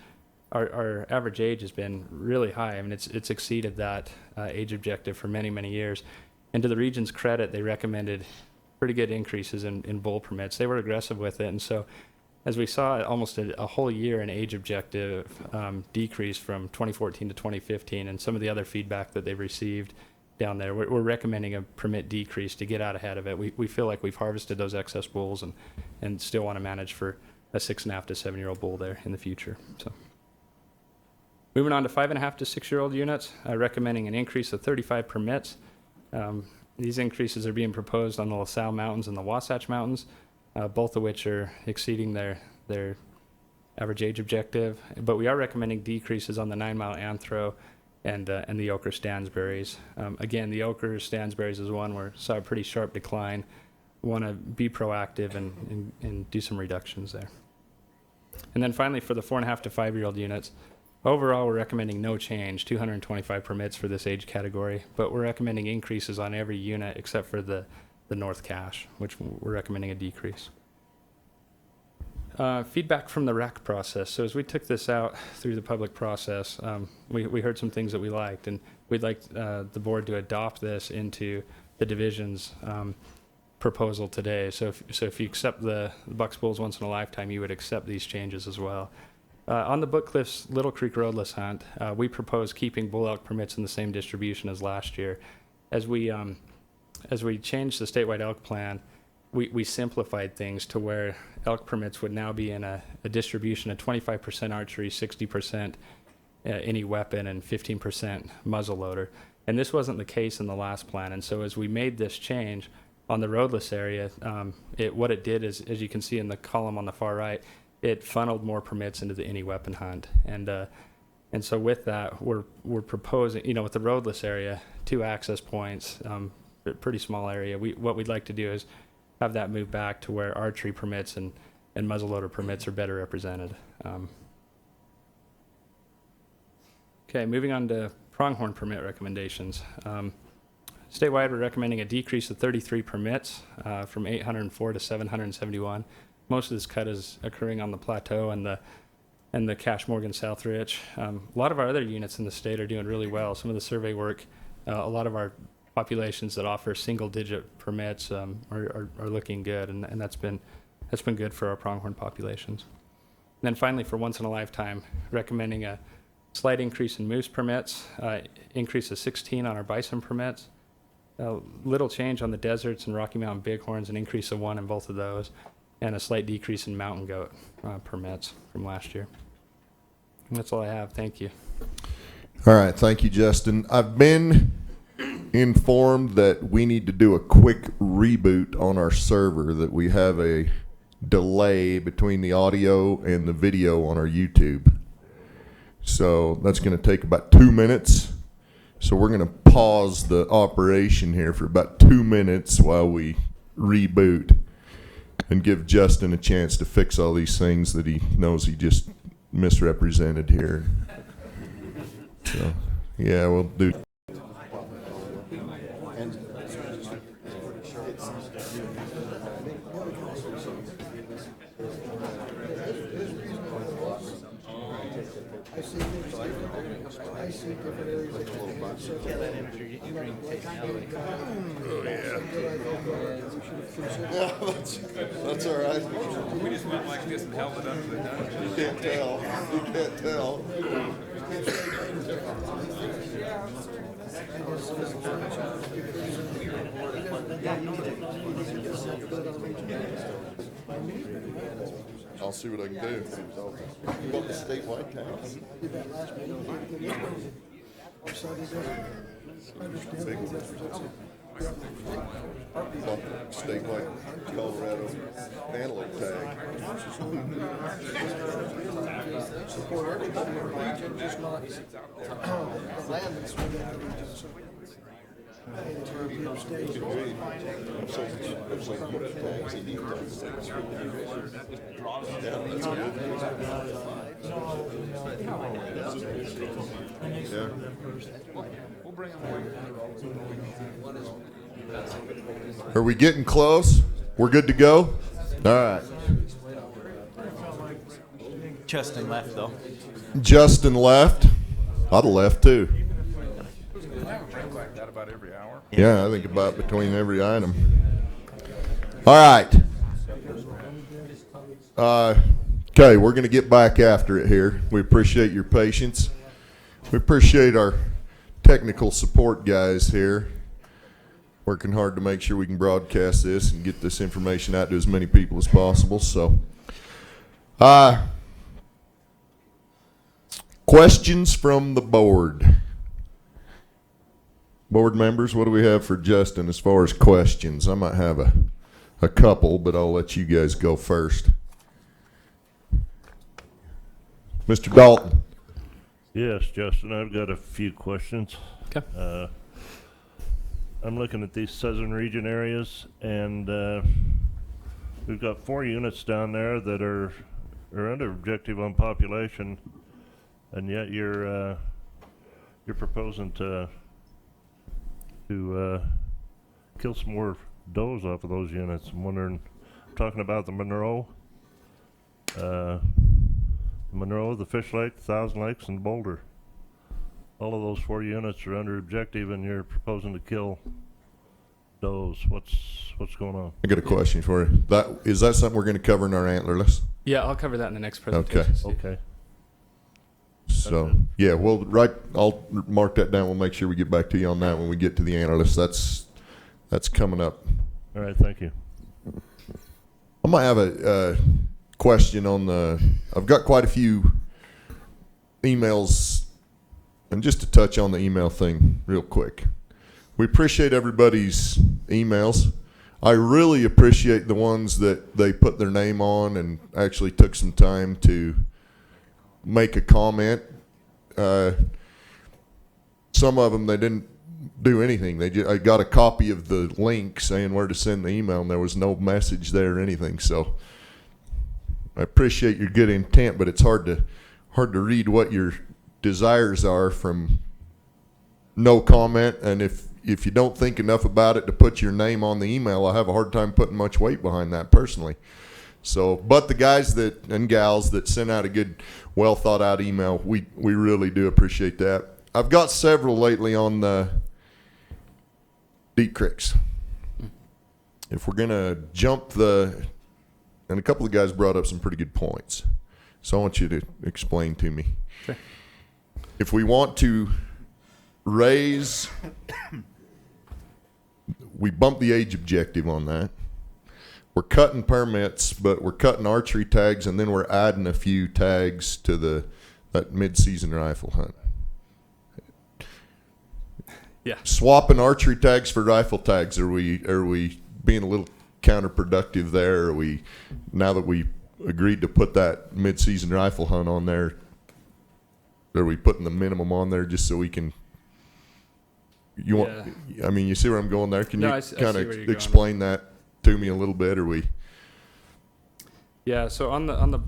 Speaker 8: our average age has been really high. I mean, it's exceeded that age objective for many, many years. And to the region's credit, they recommended pretty good increases in bull permits. They were aggressive with it. And so as we saw almost a whole year in age objective decrease from 2014 to 2015, and some of the other feedback that they've received down there, we're recommending a permit decrease to get out ahead of it. We feel like we've harvested those excess bulls and still want to manage for a 6.5 to 7-year-old bull there in the future. So, moving on to 5.5 to 6-year-old units, recommending an increase of 35 permits. These increases are being proposed on the LaSalle Mountains and the Wasatch Mountains, both of which are exceeding their average age objective. But we are recommending decreases on the 9-mile anthro and the ochre Stansberries. Again, the ochre Stansberries is one where saw a pretty sharp decline. Want to be proactive and do some reductions there. And then finally, for the 4.5 to 5-year-old units, overall we're recommending no change, 225 permits for this age category, but we're recommending increases on every unit except for the North Cache, which we're recommending a decrease. Feedback from the RAC process. So as we took this out through the public process, we heard some things that we liked, and we'd like the board to adopt this into the division's proposal today. So if you accept the Bucks Bulls once in a lifetime, you would accept these changes as well. On the Book Cliffs Little Creek Roadless hunt, we propose keeping bull elk permits in the same distribution as last year. As we changed the statewide elk plan, we simplified things to where elk permits would now be in a distribution of 25% archery, 60% any weapon, and 15% muzzleloader. And this wasn't the case in the last plan. And so as we made this change on the roadless area, what it did is, as you can see in the column on the far right, it funneled more permits into the any weapon hunt. And And so with that, we're proposing, with the roadless area, 2 access points, a pretty small area. What we'd like to do is have that move back to where archery permits and muzzleloader permits are better represented. Okay, moving on to pronghorn permit recommendations. Statewide, we're recommending a decrease of 33 permits from 804 to 771. Most of this cut is occurring on the plateau and the Cache Morgan South Ridge. A lot of our other units in the state are doing really well. Some of the survey work, a lot of our populations that offer single-digit permits are looking good, and that's been good for our pronghorn populations. And then finally, for once in a lifetime, recommending a slight increase in moose permits, increase of 16 on our bison permits. Little change on the deserts and Rocky Mountain bighorns, an increase of 1 in both of those, and a slight decrease in mountain goat permits from last year. And that's all I have. Thank you.
Speaker 1: All right, thank you, Justin. I've been informed that we need to do a quick reboot on our server, that we have a delay between the audio and the video on our YouTube. So that's going to take about 2 minutes. So we're going to pause the operation here for about 2 minutes while we reboot and give Justin a chance to fix all these things that he knows he just misrepresented here. So, yeah, we'll do. That's all right.
Speaker 9: We just went like this and held it up to the dungeon.
Speaker 1: You can't tell. You can't tell. I'll see what I can do. You want the statewide tax? Statewide Colorado antelope tag.
Speaker 10: Support everybody in the region, just not the land that's within the region.
Speaker 1: Are we getting close? We're good to go? All right.
Speaker 2: Justin left, though.
Speaker 1: Justin left. I'd have left too.
Speaker 9: Like that about every hour.
Speaker 1: Yeah, I think about between every item. All right. Okay, we're going to get back after it here. We appreciate your patience. We appreciate our technical support guys here, working hard to make sure we can broadcast this and get this information out to as many people as possible. So, questions from the board. Board members, what do we have for Justin as far as questions? I might have a couple, but I'll let you guys go first. Mr. Dalton.
Speaker 11: Yes, Justin, I've got a few questions.
Speaker 8: Okay.
Speaker 11: I'm looking at these southern region areas, and we've got 4 units down there that are under objective on population, and yet you're proposing to kill some more does off of those units. I'm wondering, I'm talking about the Monroe, the Fish Lake, Thousand Lakes, and Boulder. All of those 4 units are under objective, and you're proposing to kill does. What's going on?
Speaker 1: I got a question for you. Is that something we're going to cover in our Antlerless?
Speaker 8: Yeah, I'll cover that in the next presentation.
Speaker 1: Okay. So yeah, I'll mark that down. We'll make sure we get back to you on that when we get to the Antlerless. That's coming up.
Speaker 11: All right, thank you.
Speaker 1: I might have a question on I've got quite a few emails, and just to touch on the email thing real quick. We appreciate everybody's emails. I really appreciate the ones that they put their name on and actually took some time to make a comment. Some of them, they didn't do anything. I got a copy of the link saying where to send the email, and there was no message there or anything. So I appreciate your good intent, but it's hard to read what your desires are from no comment. And if you don't think enough about it to put your name on the email, I have a hard time putting much weight behind that personally. So, but the guys and gals that sent out a good, well thought out email, we really do appreciate that. I've got several lately on the deep creeks. If we're gonna jump and a couple of guys brought up some pretty good points, so I want you to explain to me.
Speaker 8: Sure.
Speaker 1: If we want to raise, we bump the age objective on that. We're cutting permits, but we're cutting archery tags, and then we're adding a few tags to that mid-season rifle hunt.
Speaker 8: Yeah.
Speaker 1: Swapping archery tags for rifle tags. Are we being a little counterproductive there? Are we, now that we agreed to put that mid-season rifle hunt on there, are we putting the minimum on there just so we can? I mean, you see where I'm going there? Can you kind of explain that to me a little bit? Or we?
Speaker 8: Yeah. So on the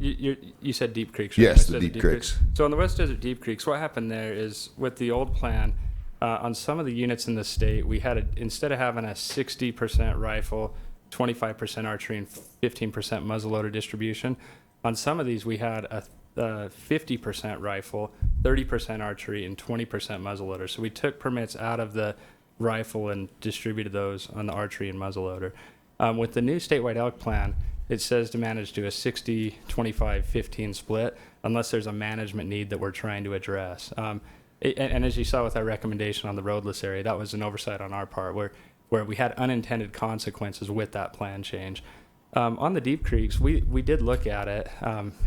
Speaker 8: you said Deep Creeks, right?
Speaker 1: Yes, the Deep Creeks.
Speaker 8: So on the West Desert Deep Creeks, what happened there is with the old plan, on some of the units in the state, we had instead of having a 60% rifle, 25% archery, and 15% muzzleloader distribution, on some of these we had a 50% rifle, 30% archery, and 20% muzzleloader. So we took permits out of the rifle and distributed those on the archery and muzzleloader. With the new statewide elk plan, it says to manage to a 60, 25, 15 split unless there's a management need that we're trying to address. And as you saw with our recommendation on the roadless area, that was an oversight on our part where we had unintended consequences with that plan change. On the Deep Creeks, we did look at it,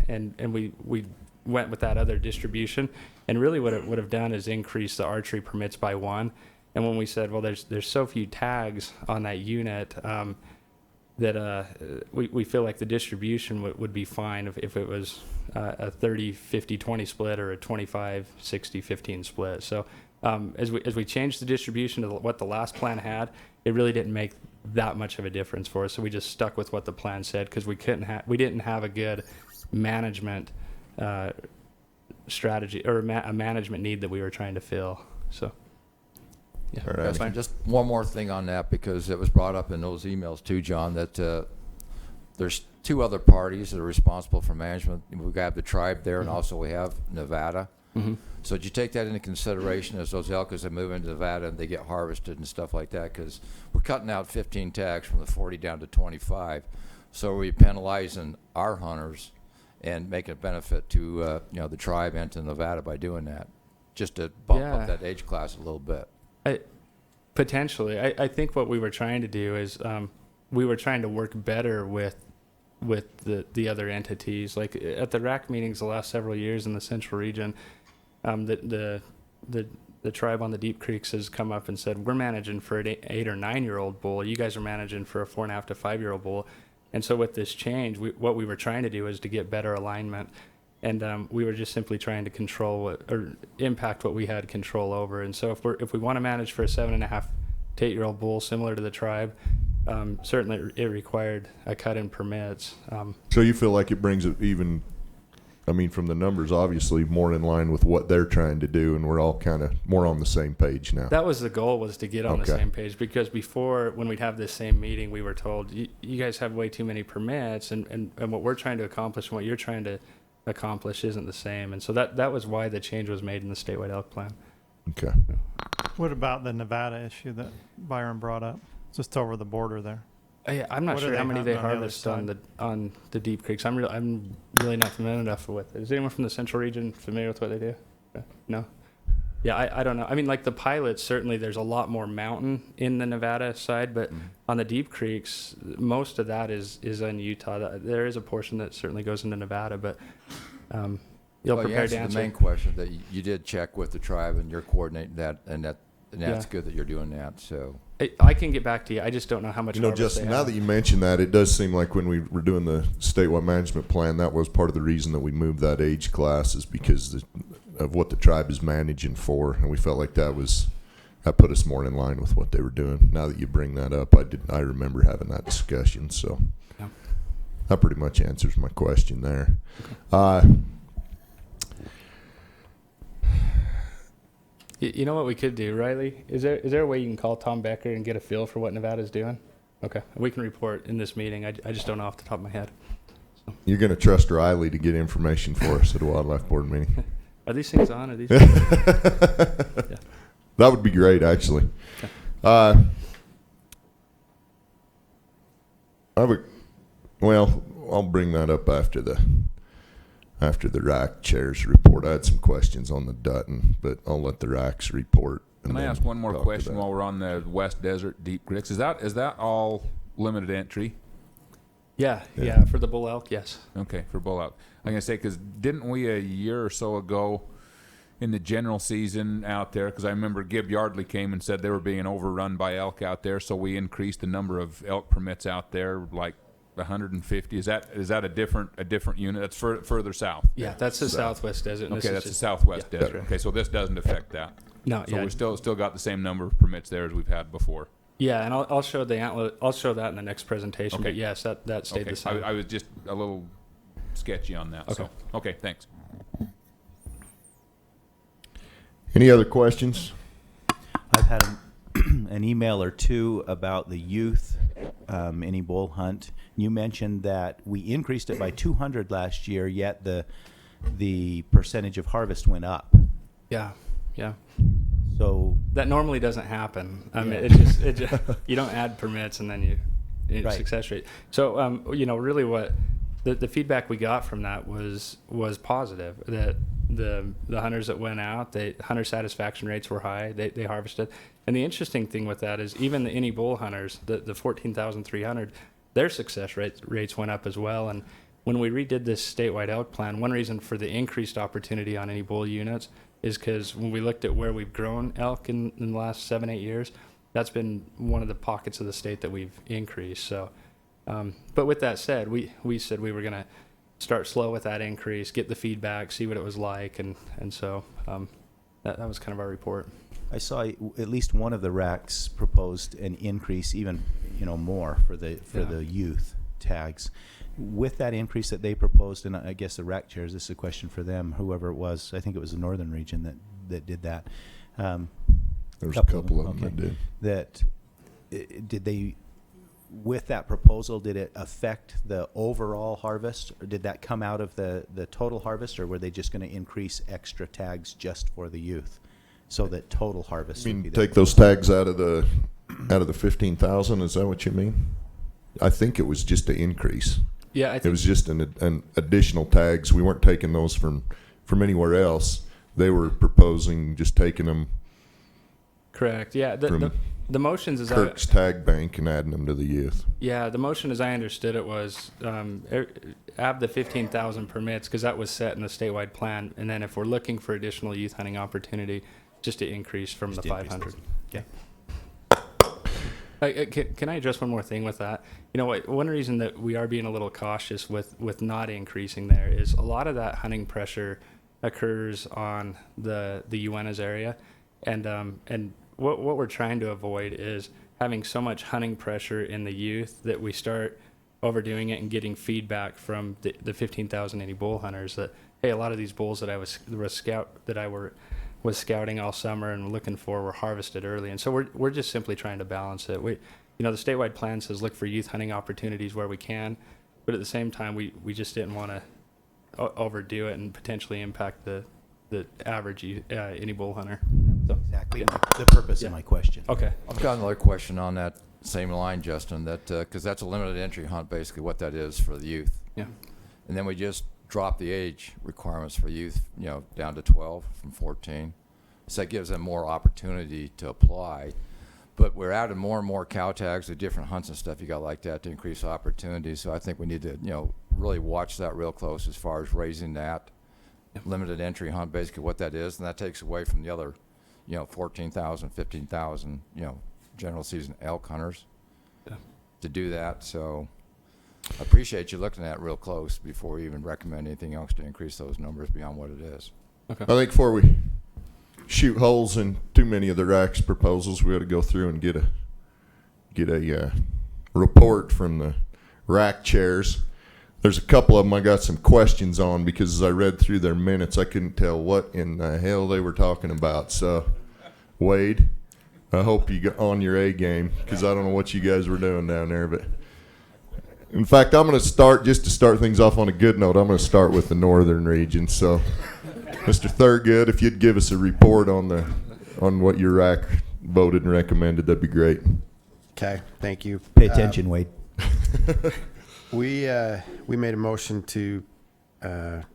Speaker 8: and we went with that other distribution. And really what it would have done is increase the archery permits by 1. And when we said, well, there's so few tags on that unit that we feel like the distribution would be fine if it was a 30, 50, 20 split or a 25, 60, 15 split. So as we changed the distribution to what the last plan had, it really didn't make that much of a difference for us. So we just stuck with what the plan said because we didn't have a good management strategy or a management need that we were trying to fill. So. Yeah,
Speaker 1: that's fine.
Speaker 12: Just one more thing on that, because it was brought up in those emails too, John, that there's 2 other parties that are responsible for management. We have the tribe there, and also we have Nevada.
Speaker 8: Mm-hmm.
Speaker 12: So did you take that into consideration as those elk, as they move into Nevada and they get harvested and stuff like that? Because we're cutting out 15 tags from the 40 down to 25. So are we penalizing our hunters and making a benefit to the tribe and to Nevada by doing that, just to bump up that age class a little bit?
Speaker 8: Potentially. I think what we were trying to do is we were trying to work better with the other entities. Like at the RAC meetings the last several years in the central region, the tribe on the Deep Creeks has come up and said, we're managing for an 8 or 9 year old bull. You guys are managing for a 4.5 to 5 year old bull. And so with this change, what we were trying to do is to get better alignment. And we were just simply trying to control or impact what we had control over. And so if we want to manage for a 7.5 to 8 year old bull similar to the tribe, certainly it required a cut in permits.
Speaker 1: So you feel like it brings it even, I mean, from the numbers, obviously more in line with what they're trying to do, and we're all kind of more on the same page now.
Speaker 8: That was the goal, was to get on the same page, because before, when we'd have this same meeting, we were told, you guys have way too many permits, and what we're trying to accomplish and what you're trying to accomplish isn't the same. And so that was why the change was made in the statewide elk plan.
Speaker 1: Okay.
Speaker 3: What about the Nevada issue that Byron brought up, just over the border there?
Speaker 8: I'm not
Speaker 3: What
Speaker 8: sure
Speaker 3: do
Speaker 8: how
Speaker 3: they
Speaker 8: many
Speaker 3: hunt
Speaker 8: they
Speaker 3: on the other
Speaker 8: harvest
Speaker 3: side?
Speaker 8: on the Deep Creeks. I'm really not familiar enough with it. Is anyone from the central region familiar with what they do? No. Yeah, I don't know. I mean, like the pilots, certainly there's a lot more mountain in the Nevada side, but on the Deep Creeks, most of that is in Utah. There is a portion that certainly goes into Nevada, but you'll prepare to answer
Speaker 12: the main question that you did check with the tribe, and you're coordinating that, and that and that's good that you're doing that. So
Speaker 8: I can get back to you. I just don't know how much.
Speaker 1: You know,
Speaker 8: harvest
Speaker 1: Justin,
Speaker 8: they
Speaker 1: now
Speaker 8: have.
Speaker 1: that you mention that, it does seem like when we were doing the statewide management plan, that was part of the reason that we moved that age class is because of what the tribe is managing for, and we felt like that put us more in line with what they were doing. Now that you bring that up, I remember having that discussion, so
Speaker 8: Yeah.
Speaker 1: that pretty much answers my question there.
Speaker 8: You know what we could do, Riley? Is there a way you can call Tom Becker and get a feel for what Nevada's doing? Okay, we can report in this meeting. I just don't know off the top of my head.
Speaker 1: You're going to trust Riley to get information for us at a wildlife board meeting.
Speaker 8: Are these things on? Are these?
Speaker 1: Yeah. That would be great, actually.
Speaker 8: Okay.
Speaker 1: I'll bring that up after the RAC chair's report. I had some questions on the Dutton, but I'll let the RAC's report.
Speaker 9: Can I ask one more question while we're on the West Desert Deep Creeks? Is that all limited entry?
Speaker 8: Yeah, for the bull elk, yes.
Speaker 9: Okay, for bull elk. I'm gonna say, because didn't we a year or so ago in the general season out there? Because I remember Gib Yardley came and said they were being overrun by elk out there, so we increased the number of elk permits out there, like 150. Is that a different unit? That's further south.
Speaker 8: Yeah, that's the Southwest Desert.
Speaker 9: Okay, that's the Southwest Desert. Okay, so this doesn't affect that.
Speaker 8: No,
Speaker 9: so
Speaker 8: yeah.
Speaker 9: we still got the same number of permits there as we've had before.
Speaker 8: Yeah, and I'll show the antler. I'll show that in the next presentation.
Speaker 9: Okay.
Speaker 8: But yes, that stayed the same.
Speaker 9: I was just a little sketchy on that.
Speaker 8: Okay.
Speaker 9: So okay, thanks.
Speaker 1: Any other questions?
Speaker 2: I've had an email or two about the youth any bull hunt. You mentioned that we increased it by 200 last year, yet the percentage of harvest went up.
Speaker 8: Yeah.
Speaker 2: So
Speaker 8: that normally doesn't happen. I mean,
Speaker 2: Yeah.
Speaker 8: it just you don't add permits and then
Speaker 2: Right.
Speaker 8: success rate. So really what the feedback we got from that was positive. That the hunters that went out, hunter satisfaction rates were high. They harvested. And the interesting thing with that is even the any bull hunters, the 14,300, their success rates went up as well. And when we redid this statewide elk plan, one reason for the increased opportunity on any bull units is because when we looked at where we've grown elk in the last 7-8 years, that's been one of the pockets of the state that we've increased. So, but with that said, we said we were going to start slow with that increase, get the feedback, see what it was like, and so that was kind of our report.
Speaker 2: I saw at least one of the RACs proposed an increase, even more for the youth tags. With that increase that they proposed, and I guess the RAC chairs, this is a question for them, whoever it was. I think it was the northern region that did that.
Speaker 1: There's a couple of them that did.
Speaker 2: Did they, with that proposal, did it affect the overall harvest, or did that come out of the total harvest, or were they just going to increase extra tags just for the youth, so that total harvest?
Speaker 1: You mean
Speaker 2: would be
Speaker 1: take those tags out of the 15,000? Is that what you mean? I think it was just an increase.
Speaker 8: Yeah, I think
Speaker 1: it was just an additional tags. We weren't taking those from anywhere else. They were proposing just taking them.
Speaker 8: Correct. Yeah. The motions is
Speaker 1: Kirk's tag bank and adding them to the youth.
Speaker 8: Yeah, the motion, as I understood it, was add the 15,000 permits because that was set in the statewide plan, and then if we're looking for additional youth hunting opportunity, just to increase from the 500.
Speaker 2: Yeah.
Speaker 8: Can I address one more thing with that? You know what? One reason that we are being a little cautious with not increasing there is a lot of that hunting pressure occurs on the Uenas area, and what we're trying to avoid is having so much hunting pressure in the youth that we start overdoing it and getting feedback from the 15,000 any bull hunters that, hey, a lot of these bulls that I was scouting all summer and looking for were harvested early. And so we're just simply trying to balance it. The statewide plan says look for youth hunting opportunities where we can, but at the same time, we just didn't want to overdo it and potentially impact the average any bull hunter. So,
Speaker 2: exactly the purpose of my question.
Speaker 8: Okay.
Speaker 12: I've got another question on that same line, Justin, that because that's a limited entry hunt, basically what that is for the youth.
Speaker 8: Yeah.
Speaker 12: And then we just dropped the age requirements for youth, down to 12 from 14. So that gives them more opportunity to apply. But we're adding more and more cow tags to different hunts and stuff you got like that to increase opportunities. So I think we need to, really watch that real close as far as raising that limited entry hunt, basically what that is. And that takes away from the other, 14,000, 15,000, general season elk hunters to do that. So I appreciate you looking at it real close before you even recommend anything else to increase those numbers beyond what it is.
Speaker 1: I think before we shoot holes in too many of the RAC's proposals, we ought to go through and get a report from the RAC chairs. There's a couple of them I got some questions on because as I read through their minutes, I couldn't tell what in the hell they were talking about. So, Wade, I hope you got on your A game because I don't know what you guys were doing down there. But in fact, I'm going to start, just to start things off on a good note, I'm going to start with the northern region. So, Mr. Thurgood, if you'd give us a report on what your RAC voted and recommended, that'd be great.
Speaker 13: Okay, thank you.
Speaker 2: Pay attention, Wade.
Speaker 13: We made a motion to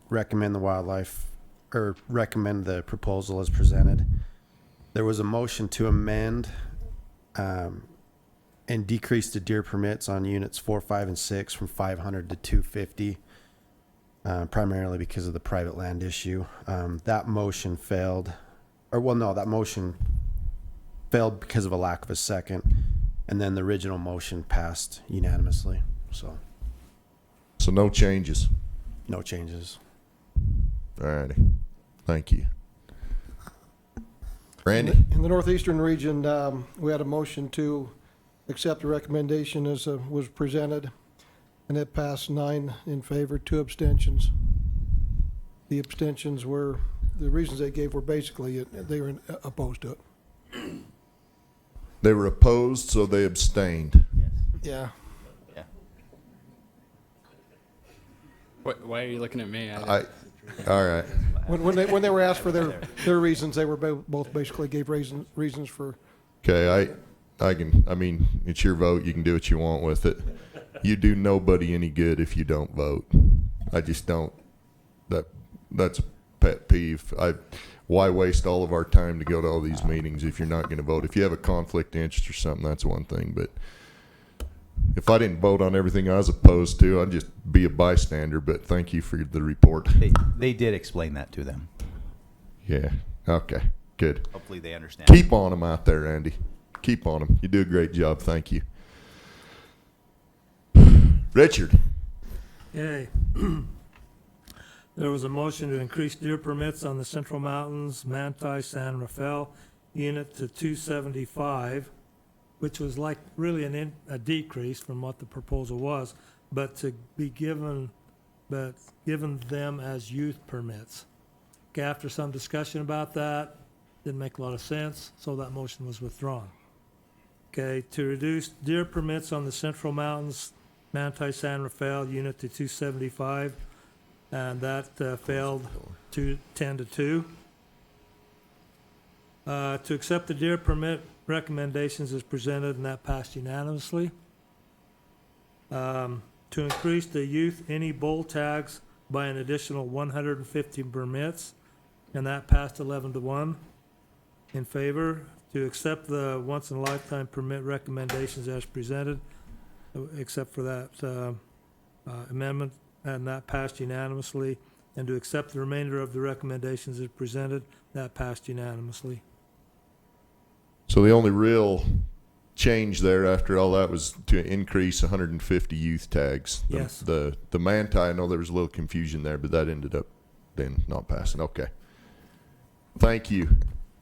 Speaker 13: recommend recommend the proposal as presented. There was a motion to amend and decrease the deer permits on units 4, 5, and 6 from 500 to 250, primarily because of the private land issue. That motion failed, that motion failed because of a lack of a second, and then the original motion passed unanimously. So
Speaker 1: no changes.
Speaker 13: no changes.
Speaker 1: All righty. Thank you. Randy?
Speaker 10: In the northeastern region, we had a motion to accept the recommendation as was presented, and it passed 9 in favor, 2 abstentions. The abstentions were, the reasons they gave were basically they were opposed to it.
Speaker 1: They were opposed, so they abstained.
Speaker 10: Yeah.
Speaker 8: Why are you looking at me?
Speaker 1: All right.
Speaker 10: When they were asked for their reasons, they were both basically gave reasons for.
Speaker 1: Okay, I mean, it's your vote. You can do what you want with it. You do nobody any good if you don't vote. I just don't. That's a pet peeve. Why waste all of our time to go to all these meetings if you're not going to vote? If you have a conflict of interest or something, that's one thing. But if I didn't vote on everything I was opposed to, I'd just be a bystander. But thank you for the report.
Speaker 2: They did explain that to them.
Speaker 1: Yeah. Okay. Good.
Speaker 2: Hopefully they understand.
Speaker 1: Keep on them out there, Andy. Keep on them. You do a great job. Thank you. Richard.
Speaker 14: Yay. There was a motion to increase deer permits on the Central Mountains, Manti, San Rafael unit to 275, which was like really a decrease from what the proposal was, but to be given them as youth permits. Okay, after some discussion about that, didn't make a lot of sense, so that motion was withdrawn. Okay, to reduce deer permits on the Central Mountains, Manti, San Rafael unit to 275, and that failed to 10-2. To accept the deer permit recommendations as presented, and that passed unanimously. To increase the youth any bull tags by an additional 150 permits, and that passed 11-1 in favor. To accept the once in a lifetime permit recommendations as presented, except for that amendment, and that passed unanimously. And to accept the remainder of the recommendations as presented, that passed unanimously.
Speaker 1: So the only real change there after all that was to increase 150 youth tags.
Speaker 14: Yes.
Speaker 1: The Manti, I know there was a little confusion there, but that ended up then not passing. Okay. Thank you.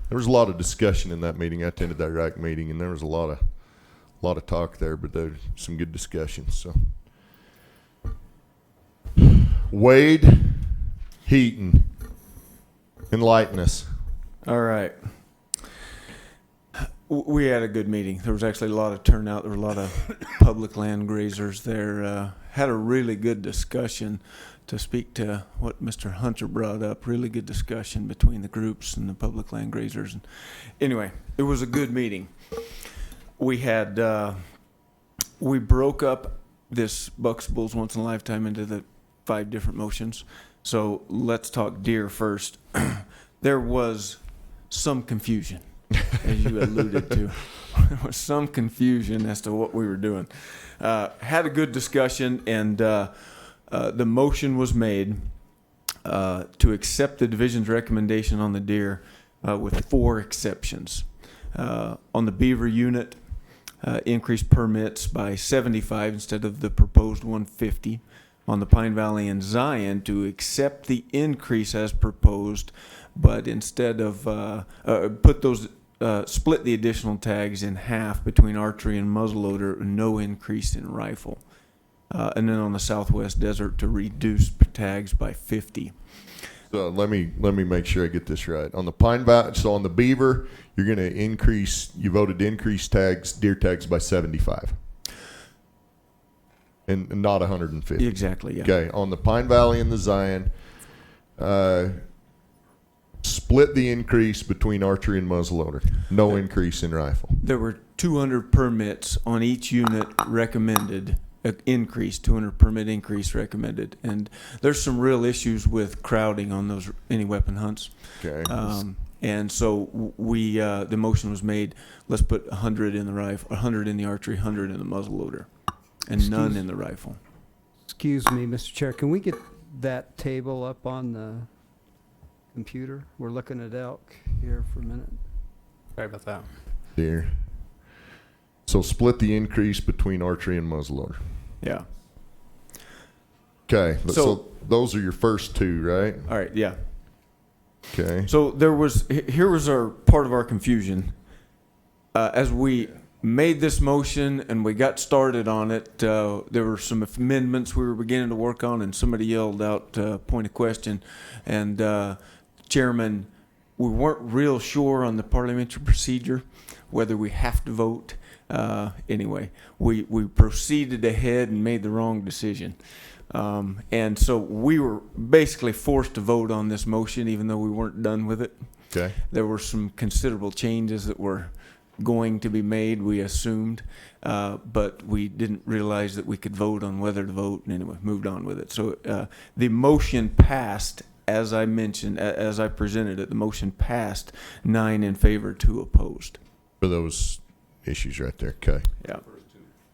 Speaker 1: There was a lot of discussion in that meeting. I attended that RAC meeting, and there was a lot of talk there, but there was some good discussions. So, Wade Heaton, enlighten us.
Speaker 15: All right. We had a good meeting. There was actually a lot of turnout. There were a lot of public land grazers there. Had a really good discussion. To speak to what Mr. Hunter brought up, really good discussion between the groups and the public land grazers. And anyway, it was a good meeting. We had we broke up this Bucks Bulls Once in a Lifetime into the 5 different motions. So let's talk deer first. There was some confusion, as you alluded to. There was some confusion as to what we were doing. Had a good discussion, and the motion was made to accept the division's recommendation on the deer with 4 exceptions. On the Beaver unit, increased permits by 75 instead of the proposed 150. On the Pine Valley and Zion, to accept the increase as proposed, but instead of split the additional tags in half between archery and muzzleloader, no increase in rifle. And then on the Southwest Desert, to reduce tags by 50.
Speaker 1: So let me make sure I get this right. On the Pine Valley, so on the Beaver, you're going to increase. You voted to increase deer tags by 75, and not 150.
Speaker 15: Exactly. Yeah.
Speaker 1: Okay. On the Pine Valley and the Zion, split the increase between archery and muzzleloader. No increase in rifle.
Speaker 15: There were 200 permits on each unit recommended. Increase, 200 permit increase recommended, and there's some real issues with crowding on those any weapon hunts.
Speaker 1: Okay.
Speaker 15: And so we the motion was made. Let's put 100 in the rifle, 100 in the archery, 100 in the muzzleloader, and none in the rifle.
Speaker 4: Excuse me, Mr. Chair, can we get that table up on the computer? We're looking at elk here for a minute.
Speaker 8: Sorry about that.
Speaker 1: Deer. So split the increase between archery and muzzleloader.
Speaker 15: Yeah.
Speaker 1: Okay. So those are your first 2, right?
Speaker 15: All right. Yeah.
Speaker 1: Okay.
Speaker 15: So here was our part of our confusion. As we made this motion and we got started on it, there were some amendments we were beginning to work on, and somebody yelled out, point of question. And Chairman, we weren't real sure on the parliamentary procedure, whether we have to vote. Anyway, we proceeded ahead and made the wrong decision. And so we were basically forced to vote on this motion, even though we weren't done with it.
Speaker 1: Okay.
Speaker 15: There were some considerable changes that were going to be made, we assumed, but we didn't realize that we could vote on whether to vote, and anyway, moved on with it. So the motion passed, as I mentioned, as I presented it, the motion passed 9 in favor, 2 opposed.
Speaker 1: For those issues right there. Okay.
Speaker 15: Yeah.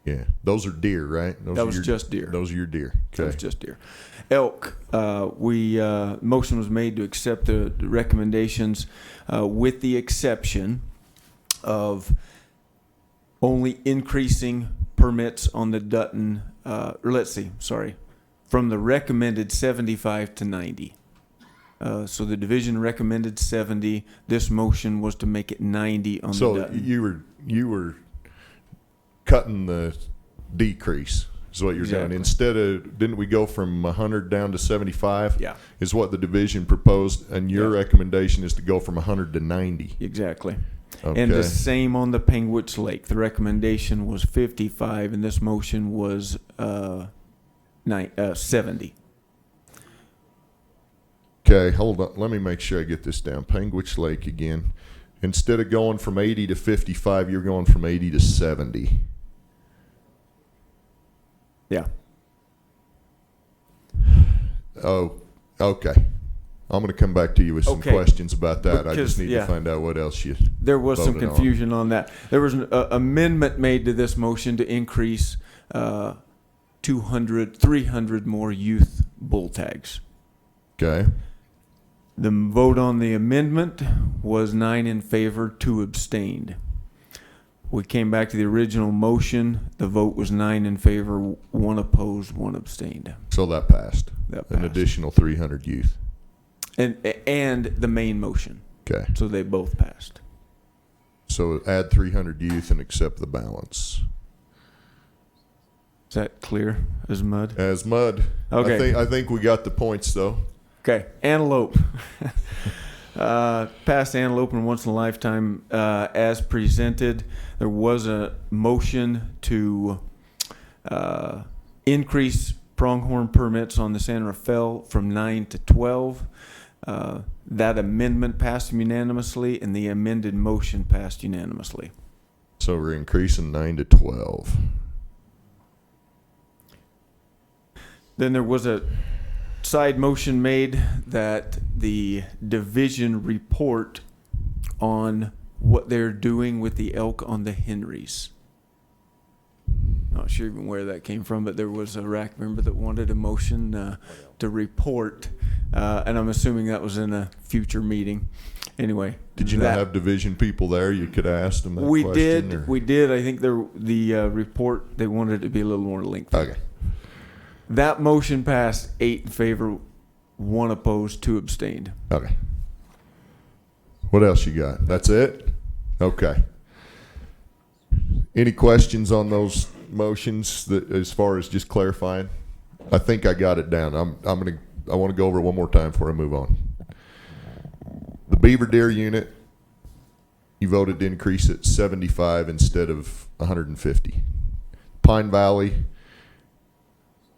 Speaker 1: Yeah. Those are deer, right?
Speaker 15: That was just deer.
Speaker 1: Those are your deer. Okay.
Speaker 15: That was just deer. Elk, motion was made to accept the recommendations with the exception of only increasing permits on the Dutton, from the recommended 75 to 90. So the division recommended 70. This motion was to make it 90 on the Dutton.
Speaker 1: So you were cutting the decrease is what you're doing. Instead of, didn't we go from 100 down to 75?
Speaker 15: Yeah.
Speaker 1: Is what the division proposed, and your recommendation is to go from 100 to 90.
Speaker 15: Exactly.
Speaker 1: Okay.
Speaker 15: And the same on the Penguich Lake. The recommendation was 55, and this motion was 70.
Speaker 1: Okay, hold on. Let me make sure I get this down. Penguich Lake again. Instead of going from 80 to 55, you're going from 80 to 70.
Speaker 15: Yeah.
Speaker 1: Oh, okay. I'm going to come back to you with some questions about that. I just need to find out what else you
Speaker 15: There was some
Speaker 1: voted
Speaker 15: confusion on that. There was an amendment made to this motion to increase 300 more youth bull tags.
Speaker 1: Okay.
Speaker 15: The vote on the amendment was 9 in favor, 2 abstained. We came back to the original motion. The vote was 9 in favor, 1 opposed, 1 abstained.
Speaker 1: So that passed.
Speaker 15: That
Speaker 1: An
Speaker 15: passed.
Speaker 1: additional 300 youth.
Speaker 15: And the main motion.
Speaker 1: Okay.
Speaker 15: So they both passed.
Speaker 1: So add 300 youth and accept the balance.
Speaker 15: Is that clear as mud?
Speaker 1: As mud.
Speaker 15: Okay.
Speaker 1: I think we got the points though.
Speaker 15: Okay. Antelope. Passed Antelope in once in a lifetime as presented. There was a motion to increase pronghorn permits on the San Rafael from 9 to 12. That amendment passed unanimously, and the amended motion passed unanimously.
Speaker 1: So we're increasing 9 to 12.
Speaker 15: Then there was a side motion made that the division report on what they're doing with the elk on the Henrys. Not sure even where that came from, but there was a RAC member that wanted a motion to report And I'm assuming that was in a future meeting. Anyway.
Speaker 1: Did you not have division people there? You could ask them that
Speaker 15: We
Speaker 1: question?
Speaker 15: did. We did. I think the report, they wanted it to be a little more lengthy.
Speaker 1: Okay.
Speaker 15: That motion passed 8 in favor, 1 opposed, 2 abstained.
Speaker 1: Okay. What else you got? That's it? Okay. Any questions on those motions that, as far as just clarifying? I think I got it down. I want to go over it one more time before I move on. The Beaver Deer unit, you voted to increase it 75 instead of 150. Pine Valley,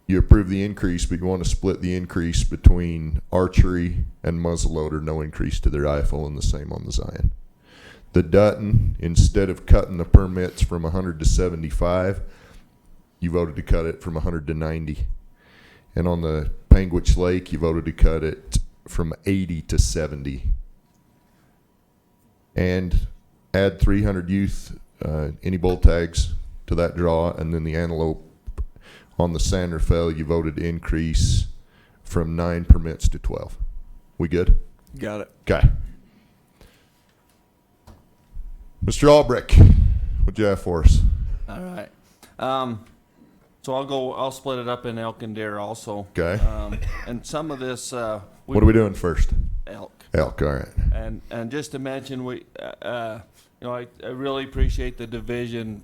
Speaker 1: you approved the increase, but you want to split the increase between archery and muzzleloader, no increase to their rifle, and the same on the Zion. The Dutton, instead of cutting the permits from 100 to 75, you voted to cut it from 100 to 90. And on the Panguitch Lake, you voted to cut it from 80 to 70. And add 300 youth, any bull tags to that draw, and then the Antelope on the San Rafael, you voted to increase from 9 permits to 12. We good?
Speaker 15: Got it.
Speaker 1: Okay. Mr. Albrecht, what'd you have for us?
Speaker 16: All right. So I'll split it up in elk and deer also.
Speaker 1: Okay.
Speaker 16: And some of this.
Speaker 1: What are we doing first?
Speaker 16: Elk.
Speaker 1: Elk, all right.
Speaker 16: And just to mention, I really appreciate the division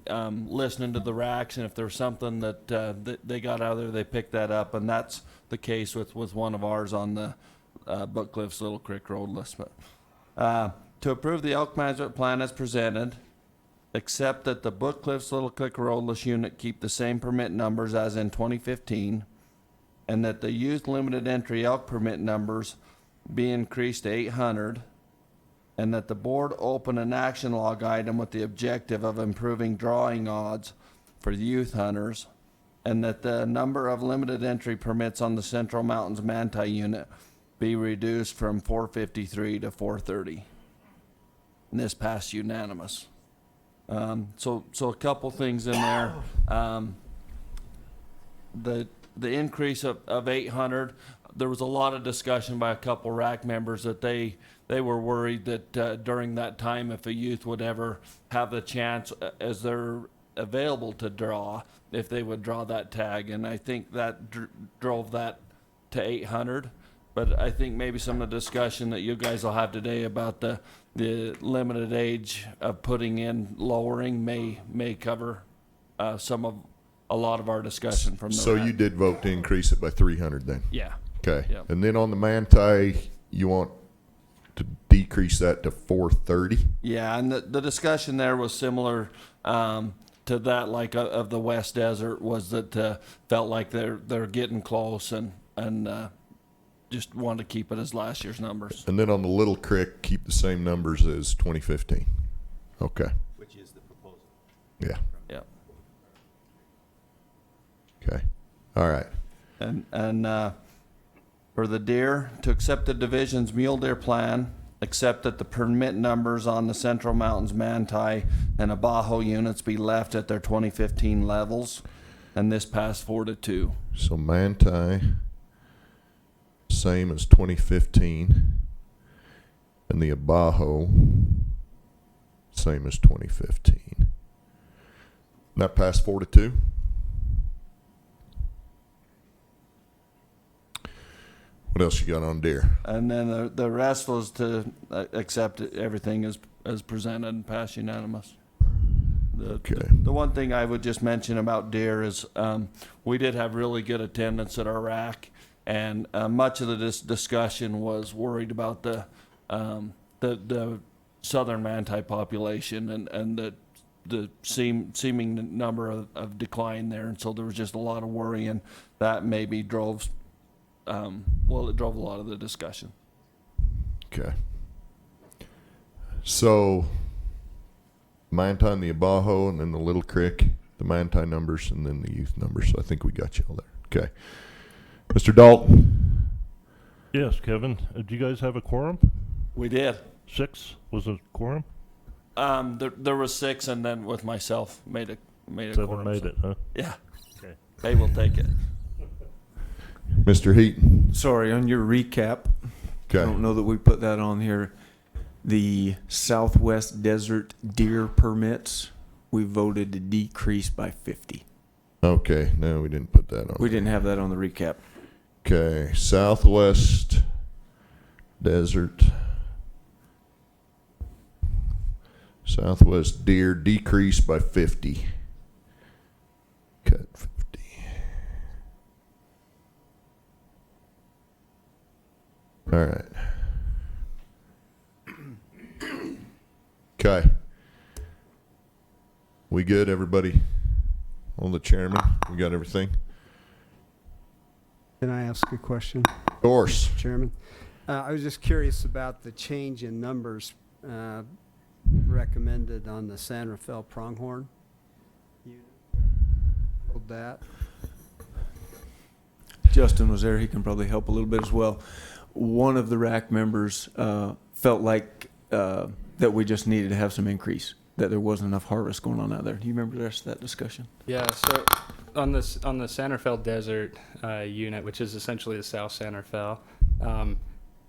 Speaker 16: listening to the racks, and if there's something that they got out of there, they picked that up, and that's the case with one of ours on the Buck Cliffs Little Creek Roadless. But to approve the elk management plan as presented, except that the Buck Cliffs Little Creek Roadless unit keep the same permit numbers as in 2015, and that the youth limited entry elk permit numbers be increased to 800, and that the board open an action log item with the objective of improving drawing odds for youth hunters, and that the number of limited entry permits on the Central Mountains Manti unit be reduced from 453 to 430. And this passed unanimous. So a couple things in there. The increase of 800, there was a lot of discussion by a couple RAC members that they were worried that during that time, if a youth would ever have the chance, as they're available to draw, if they would draw that tag. And I think that drove that to 800. But I think maybe some of the discussion that you guys will have today about the limited age of putting in lowering may cover a lot of our discussion from the
Speaker 1: So you did vote to increase it by 300 then?
Speaker 16: Yeah.
Speaker 1: Okay.
Speaker 16: Yep.
Speaker 1: And then on the Manti, you want to decrease that to 430?
Speaker 16: Yeah, and the discussion there was similar to that, like of the West Desert, was that felt like they're getting close and just wanted to keep it as last year's numbers.
Speaker 1: And then on the Little Creek, keep the same numbers as 2015. Okay.
Speaker 2: Which is the proposal.
Speaker 1: Yeah.
Speaker 16: Yeah.
Speaker 1: Okay. All right.
Speaker 16: And for the deer, to accept the division's mule deer plan, except that the permit numbers on the Central Mountains Manti and Abajo units be left at their 2015 levels, and this passed 4-2.
Speaker 1: So Manti, same as 2015, and the Abajo, same as 2015. That passed 4-2. What else you got on deer?
Speaker 16: And then the rest was to accept everything as presented and pass unanimous. The one thing I would just mention about deer is we did have really good attendance at our rack, and much of the discussion was worried about the southern Manti population and the seeming number of decline there, and so there was just a lot of worry, and that maybe drove it drove a lot of the discussion.
Speaker 1: Okay. So Manti and the Abajo, and then the Little Creek, the Manti numbers, and then the youth numbers. So I think we got you all there. Okay. Mr. Dalton?
Speaker 11: Yes, Kevin. Did you guys have a quorum?
Speaker 16: We did.
Speaker 11: 6 was a quorum?
Speaker 16: There was 6, and then with myself made a
Speaker 11: 7
Speaker 16: quorum,
Speaker 11: made
Speaker 16: so.
Speaker 11: it, huh?
Speaker 16: Yeah.
Speaker 11: Okay.
Speaker 16: They will take it.
Speaker 1: Mr. Heaton.
Speaker 15: Sorry, on your recap, I
Speaker 1: Okay.
Speaker 15: don't know that we put that on here. The Southwest Desert deer permits, we voted to decrease by 50.
Speaker 1: Okay, no, we didn't put that on.
Speaker 15: We didn't have that on the recap.
Speaker 1: Okay, Southwest Desert. Southwest deer decreased by 50. Cut 50. All right. Okay. We good, everybody? On the chairman, we got everything?
Speaker 4: Can I ask a question,
Speaker 1: Of course.
Speaker 4: Chairman? I was just curious about the change in numbers recommended on the San Rafael pronghorn. You told that.
Speaker 15: Justin was there. He can probably help a little bit as well. One of the RAC members felt like that we just needed to have some increase, that there wasn't enough harvest going on out there. Do you remember the rest of that discussion?
Speaker 8: Yeah, so on the San Rafael Desert unit, which is essentially the South San Rafael,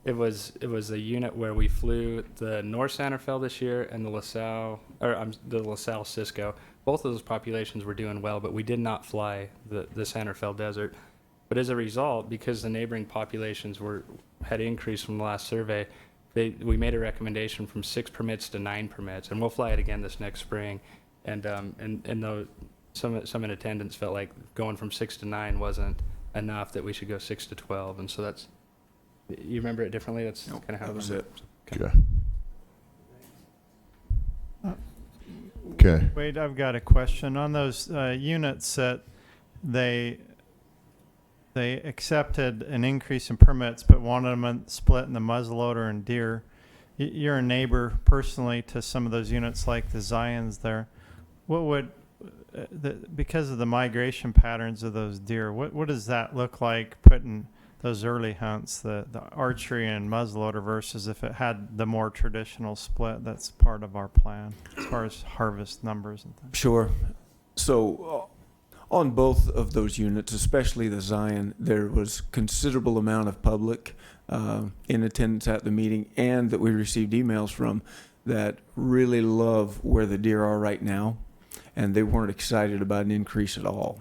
Speaker 8: it was a unit where we flew the North San Rafael this year and the the LaSalle Cisco. Both of those populations were doing well, but we did not fly the San Rafael Desert. But as a result, because the neighboring populations had increased from the last survey, we made a recommendation from 6 permits to 9 permits, and we'll fly it again this next spring. And though some in attendance felt like going from 6 to 9 wasn't enough, that we should go 6 to 12, and so that's. You remember it differently? That's kind of how
Speaker 15: that was it.
Speaker 1: Okay. Okay.
Speaker 3: Wade, I've got a question on those units that they accepted an increase in permits, but wanted them split in the muzzleloader and deer. You're a neighbor personally to some of those units, like the Zions there. What would, because of the migration patterns of those deer, what does that look like putting those early hunts, the archery and muzzleloader versus if it had the more traditional split that's part of our plan as far as harvest numbers and things?
Speaker 15: Sure. So on both of those units, especially the Zion, there was considerable amount of public in attendance at the meeting, and that we received emails from that really love where the deer are right now, and they weren't excited about an increase at all.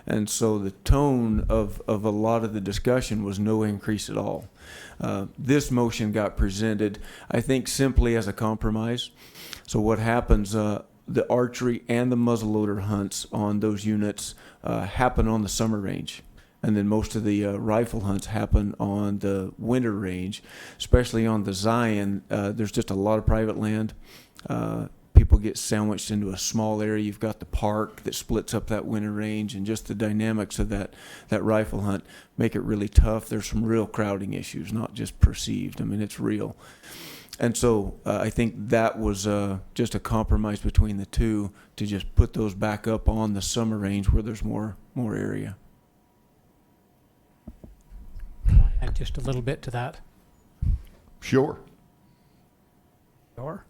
Speaker 15: And so the tone of a lot of the discussion was no increase at all. This motion got presented, I think, simply as a compromise. So what happens, the archery and the muzzleloader hunts on those units happen on the summer range. And then most of the rifle hunts happen on the winter range, especially on the Zion. There's just a lot of private land. People get sandwiched into a small area. You've got the park that splits up that winter range, and just the dynamics of that rifle hunt make it really tough. There's some real crowding issues, not just perceived. I mean, it's real. And so I think that was just a compromise between the two to just put those back up on the summer range where there's more area.
Speaker 7: Can I add just a little bit to that?
Speaker 1: Sure.
Speaker 7: Sure.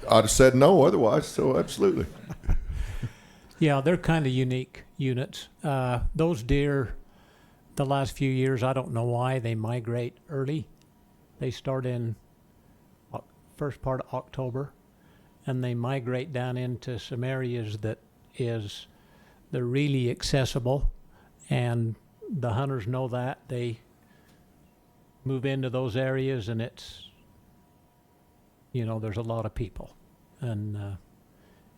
Speaker 1: I'd have said no otherwise, so absolutely.
Speaker 7: Yeah, they're kind of unique units. Those deer, the last few years, I don't know why, they migrate early. They start in first part of October, and they migrate down into some areas they're really accessible, and the hunters know that. They move into those areas, and it's, there's a lot of people. And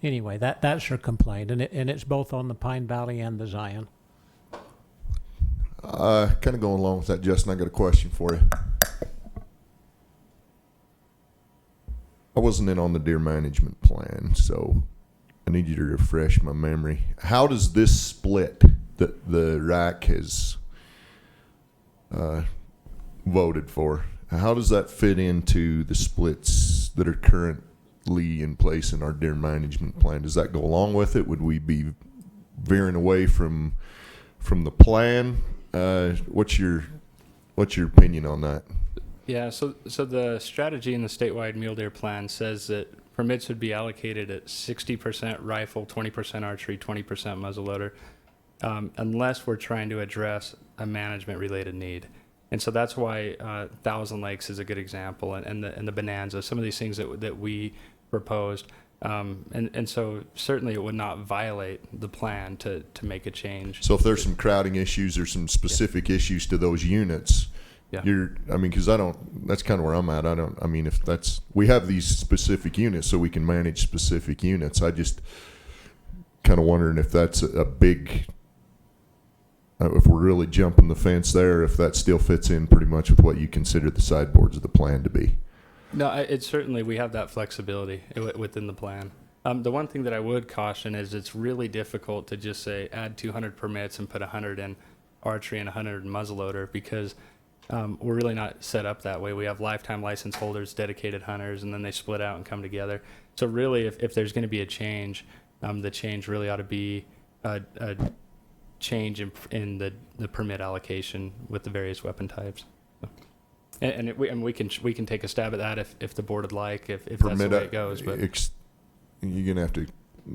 Speaker 7: anyway, that's her complaint, and it's both on the Pine Valley and the Zion.
Speaker 1: Kind of going along with that, Justin, I got a question for you. I wasn't in on the deer management plan, so I need you to refresh my memory. How does this split that the RAC has voted for, how does that fit into the splits that are currently in place in our deer management plan? Does that go along with it? Would we be veering away from the plan? What's your opinion on that?
Speaker 8: Yeah, so the strategy in the statewide mule deer plan says that permits would be allocated at 60% rifle, 20% archery, 20% muzzleloader, unless we're trying to address a management related need. And so that's why Thousand Lakes is a good example, and the Bonanza, some of these things that we proposed. And so certainly it would not violate the plan to make a change.
Speaker 1: So if there's some crowding issues or some specific issues to those units, because that's kind of where I'm at. We have these specific units so we can manage specific units. I just kind of wondering if that's a big, if we're really jumping the fence there, if that still fits in pretty much with what you consider the sideboards of the plan to be.
Speaker 8: No, it's certainly, we have that flexibility within the plan. The one thing that I would caution is it's really difficult to just say add 200 permits and put 100 in archery and 100 in muzzleloader, because we're really not set up that way. We have lifetime license holders, dedicated hunters, and then they split out and come together. So really, if there's going to be a change, the change really ought to be a change in the permit allocation with the various weapon types. And we can take a stab at that if the board would like, if that's the way it goes. But
Speaker 1: you're gonna have to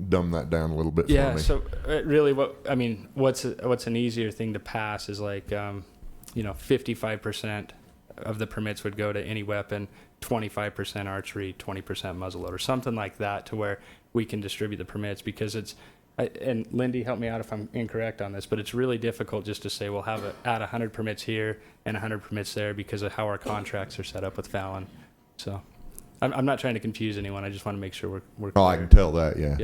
Speaker 1: dumb that down a little bit.
Speaker 8: Yeah.
Speaker 1: For me.
Speaker 8: So really, what's an easier thing to pass is 55% of the permits would go to any weapon, 25% archery, 20% muzzleloader, something like that, to where we can distribute the permits, because it's. And Lindy, help me out if I'm incorrect on this, but it's really difficult just to say we'll add 100 permits here and 100 permits there because of how our contracts are set up with Fallon. So I'm not trying to confuse anyone. I just want to make sure we're clear.
Speaker 1: Oh, I can tell that, yeah.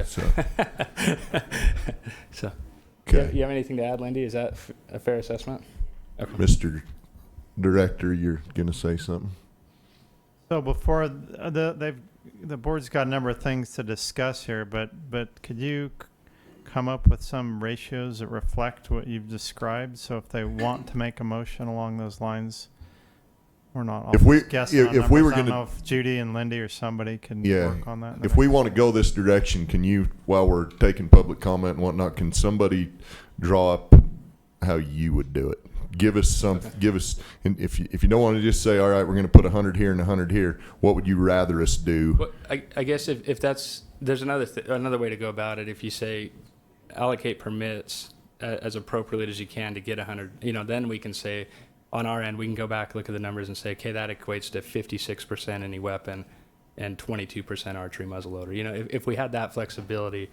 Speaker 8: So,
Speaker 1: okay.
Speaker 8: You have anything to add, Lindy? Is that a fair assessment? Okay.
Speaker 1: Mr. Director, you're going to say something?
Speaker 3: So before the board's got a number of things to discuss here, but could you come up with some ratios that reflect what you've described? So if they want to make a motion along those lines, we're not all guessing on numbers.
Speaker 1: We were
Speaker 3: I don't
Speaker 1: gonna,
Speaker 3: know if Judy and Lindy or somebody can work on that.
Speaker 1: If we want to go this direction, can you, while we're taking public comment and whatnot, can somebody draw up how you would do it? Give us and if you don't want to just say, all right, we're going to put 100 here and 100 here, what would you rather us do?
Speaker 8: Well, I guess if there's another way to go about it. If you say allocate permits as appropriately as you can to get 100, then we can say on our end, we can go back, look at the numbers and say, okay, that equates to 56% any weapon and 22% archery muzzleloader. If we had that flexibility,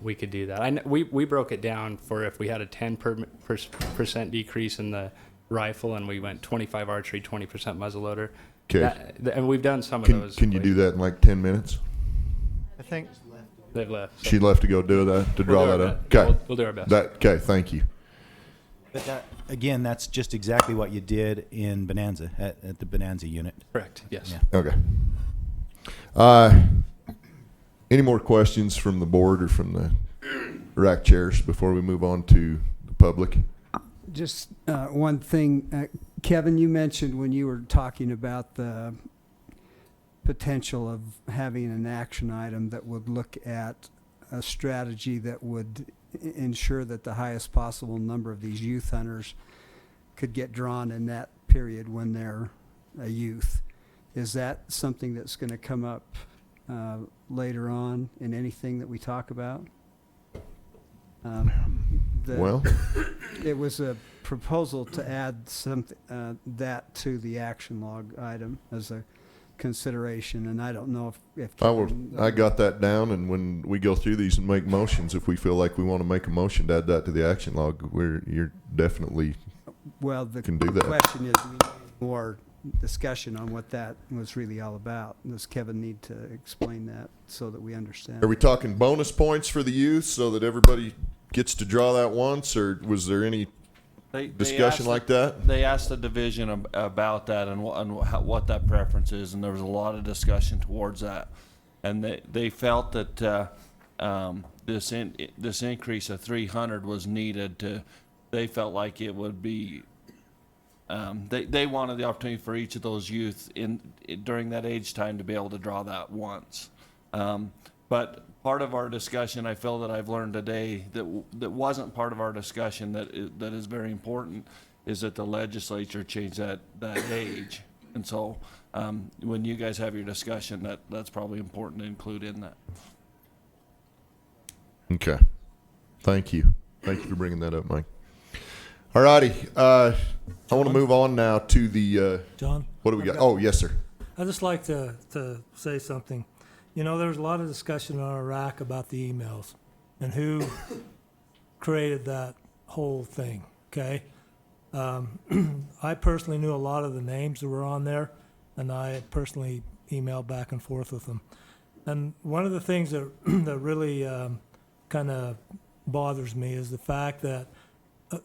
Speaker 8: we could do that. We broke it down for if we had a 10% decrease in the rifle and we went 25 archery, 20% muzzleloader.
Speaker 1: Okay.
Speaker 8: And we've done some of those.
Speaker 1: Can you do that in like 10 minutes?
Speaker 3: I think
Speaker 8: they've left.
Speaker 1: She left to go do that, to draw that up? Okay.
Speaker 8: We'll do our best.
Speaker 1: Okay, thank you.
Speaker 2: But again, that's just exactly what you did in Bonanza, at the Bonanza unit.
Speaker 8: Correct, yes.
Speaker 2: Yeah.
Speaker 1: Okay. Any more questions from the board or from the rack chairs before we move on to the public?
Speaker 4: Just one thing, Kevin, you mentioned when you were talking about the potential of having an action item that would look at a strategy that would ensure that the highest possible number of these youth hunters could get drawn in that period when they're a youth. Is that something that's going to come up later on in anything that we talk about?
Speaker 1: Well,
Speaker 4: it was a proposal to add something that to the action log item as a consideration, and I don't know if
Speaker 1: I got that down, and when we go through these and make motions, if we feel like we want to make a motion to add that to the action log, you're definitely can do that.
Speaker 4: The question is, we need more discussion on what that was really all about. Does Kevin need to explain that so that we understand?
Speaker 1: Are we talking bonus points for the youth so that everybody gets to draw that once, or was there any discussion like that?
Speaker 16: They asked the division about that and what that preference is, and there was a lot of discussion towards that. And they felt that this increase of 300 was needed they felt like it would be. They wanted the opportunity for each of those youth during that age time to be able to draw that once. But part of our discussion, I feel that I've learned today that wasn't part of our discussion that is very important, is that the legislature changed that age. And so when you guys have your discussion, that's probably important to include in that.
Speaker 1: Okay. Thank you. Thank you for bringing that up, Mike. All righty. I want to move on now to the.
Speaker 14: John?
Speaker 1: What do we got? Oh, yes, sir.
Speaker 14: I'd just like to say something. You know, there's a lot of discussion on Iraq about the emails and who created that whole thing, okay? I personally knew a lot of the names that were on there, and I personally emailed back and forth with them. And one of the things that, that really kind of bothers me is the fact that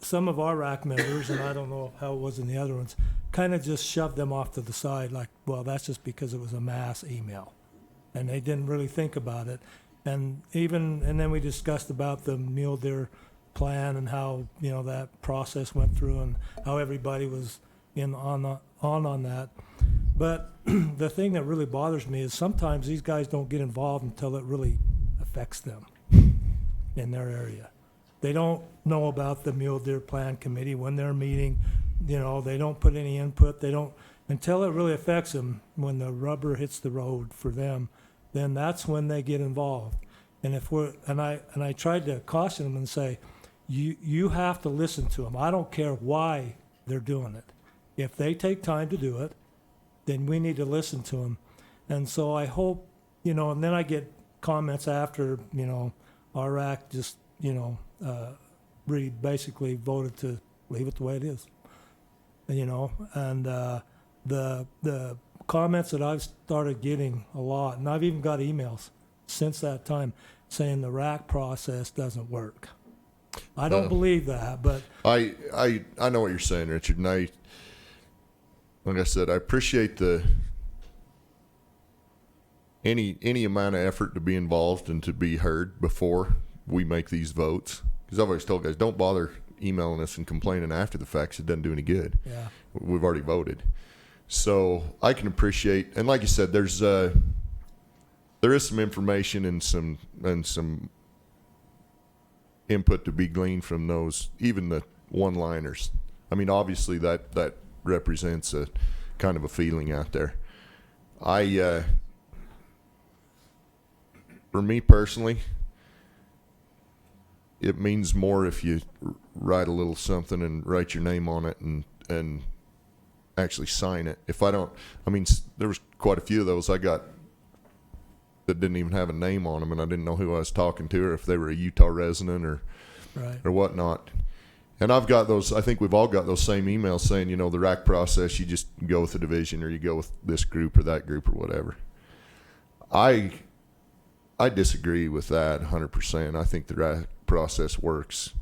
Speaker 14: some of our RAC members, and I don't know how it was in the other ones, kind of just shoved them off to the side like, well, that's just because it was a mass email. And they didn't really think about it. And then we discussed about the mule deer plan and how, you know, that process went through and how everybody was on that. But the thing that really bothers me is sometimes these guys don't get involved until it really affects them in their area. They don't know about the mule deer plan committee when they're meeting. You know, they don't put any input. They don't until it really affects them. When the rubber hits the road for them, then that's when they get involved. And I tried to caution them and say, you have to listen to them. I don't care why they're doing it. If they take time to do it, then we need to listen to them. And so I hope, you know, and then I get comments after, you know, Iraq just, you know, really basically voted to leave it the way it is, you know, and the comments that I've started getting a lot, and I've even got emails since that time saying the RAC process doesn't work. I don't believe that, but
Speaker 1: I know what you're saying, Richard, and like I said, I appreciate any amount of effort to be involved and to be heard before we make these votes. Because I've always told guys, don't bother emailing us and complaining after the facts. It doesn't do any good.
Speaker 14: Yeah.
Speaker 1: We've already voted. So I can appreciate, and like you said, there is some information and some input to be gleaned from those, even the one-liners. I mean, obviously that represents a kind of a feeling out there. For me personally, it means more if you write a little something and write your name on it and actually sign it. If I don't, I mean, there was quite a few of those I got that didn't even have a name on them, and I didn't know who I was talking to or if they were a Utah resident or whatnot. And I've got those, I think we've all got those same emails saying, you know, the RAC process, you just go with the division or you go with this group or that group or whatever. I disagree with that 100%. I think the RAC process works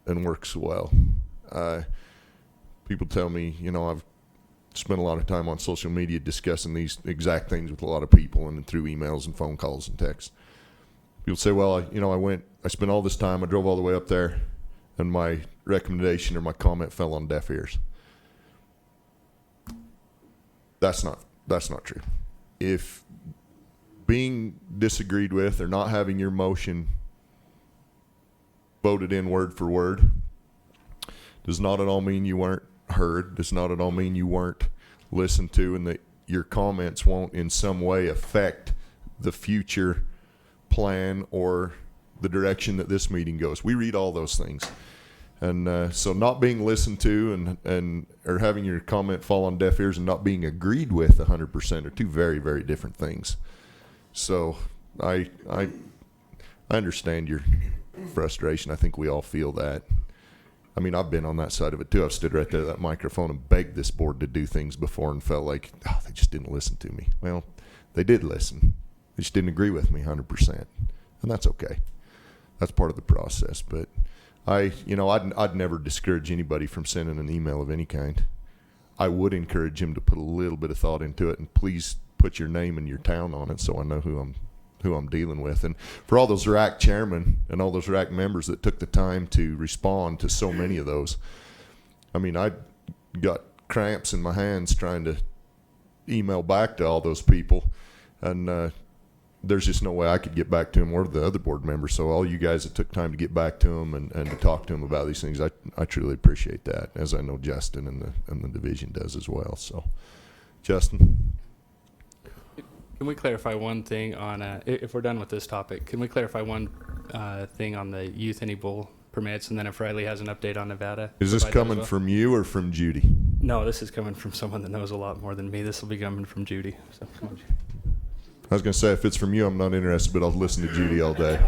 Speaker 1: and works well. People tell me, you know, I've spent a lot of time on social media discussing these exact things with a lot of people and through emails and phone calls and texts. People say, well, I spent all this time, I drove all the way up there, and my recommendation or my comment fell on deaf ears. That's not true. If being disagreed with or not having your motion voted in word for word does not at all mean you weren't heard, does not at all mean you weren't listened to, and that your comments won't in some way affect the future plan or the direction that this meeting goes. We read all those things. And so not being listened to and or having your comment fall on deaf ears and not being agreed with 100% are two very, very different things. So I understand your frustration. I think we all feel that. I mean, I've been on that side of it too. I've stood right there at that microphone and begged this board to do things before and felt like, they just didn't listen to me. Well, they did listen. They just didn't agree with me 100%. And that's okay. That's part of the process. But I'd never discourage anybody from sending an email of any kind. I would encourage him to put a little bit of thought into it, and please put your name and your town on it so I know who I'm dealing with. And for all those RAC chairmen and all those RAC members that took the time to respond to so many of those, I mean, I got cramps in my hands trying to email back to all those people, and there's just no way I could get back to them or the other board members. So all you guys that took time to get back to them and to talk to them about these things, I truly appreciate that, as I know Justin and the division does as well. So, Justin?
Speaker 8: Can we clarify one thing on, if we're done with this topic, can we clarify one thing on the Youth Any Bull permits, and then if Riley has an update on Nevada.
Speaker 1: Is this
Speaker 8: provide that as
Speaker 1: coming
Speaker 8: well.
Speaker 1: from you or from Judy?
Speaker 8: No, this is coming from someone that knows a lot more than me. This will be coming from Judy. So, come on, Judy.
Speaker 1: I was going to say, if it's from you, I'm not interested, but I'll listen to Judy all day.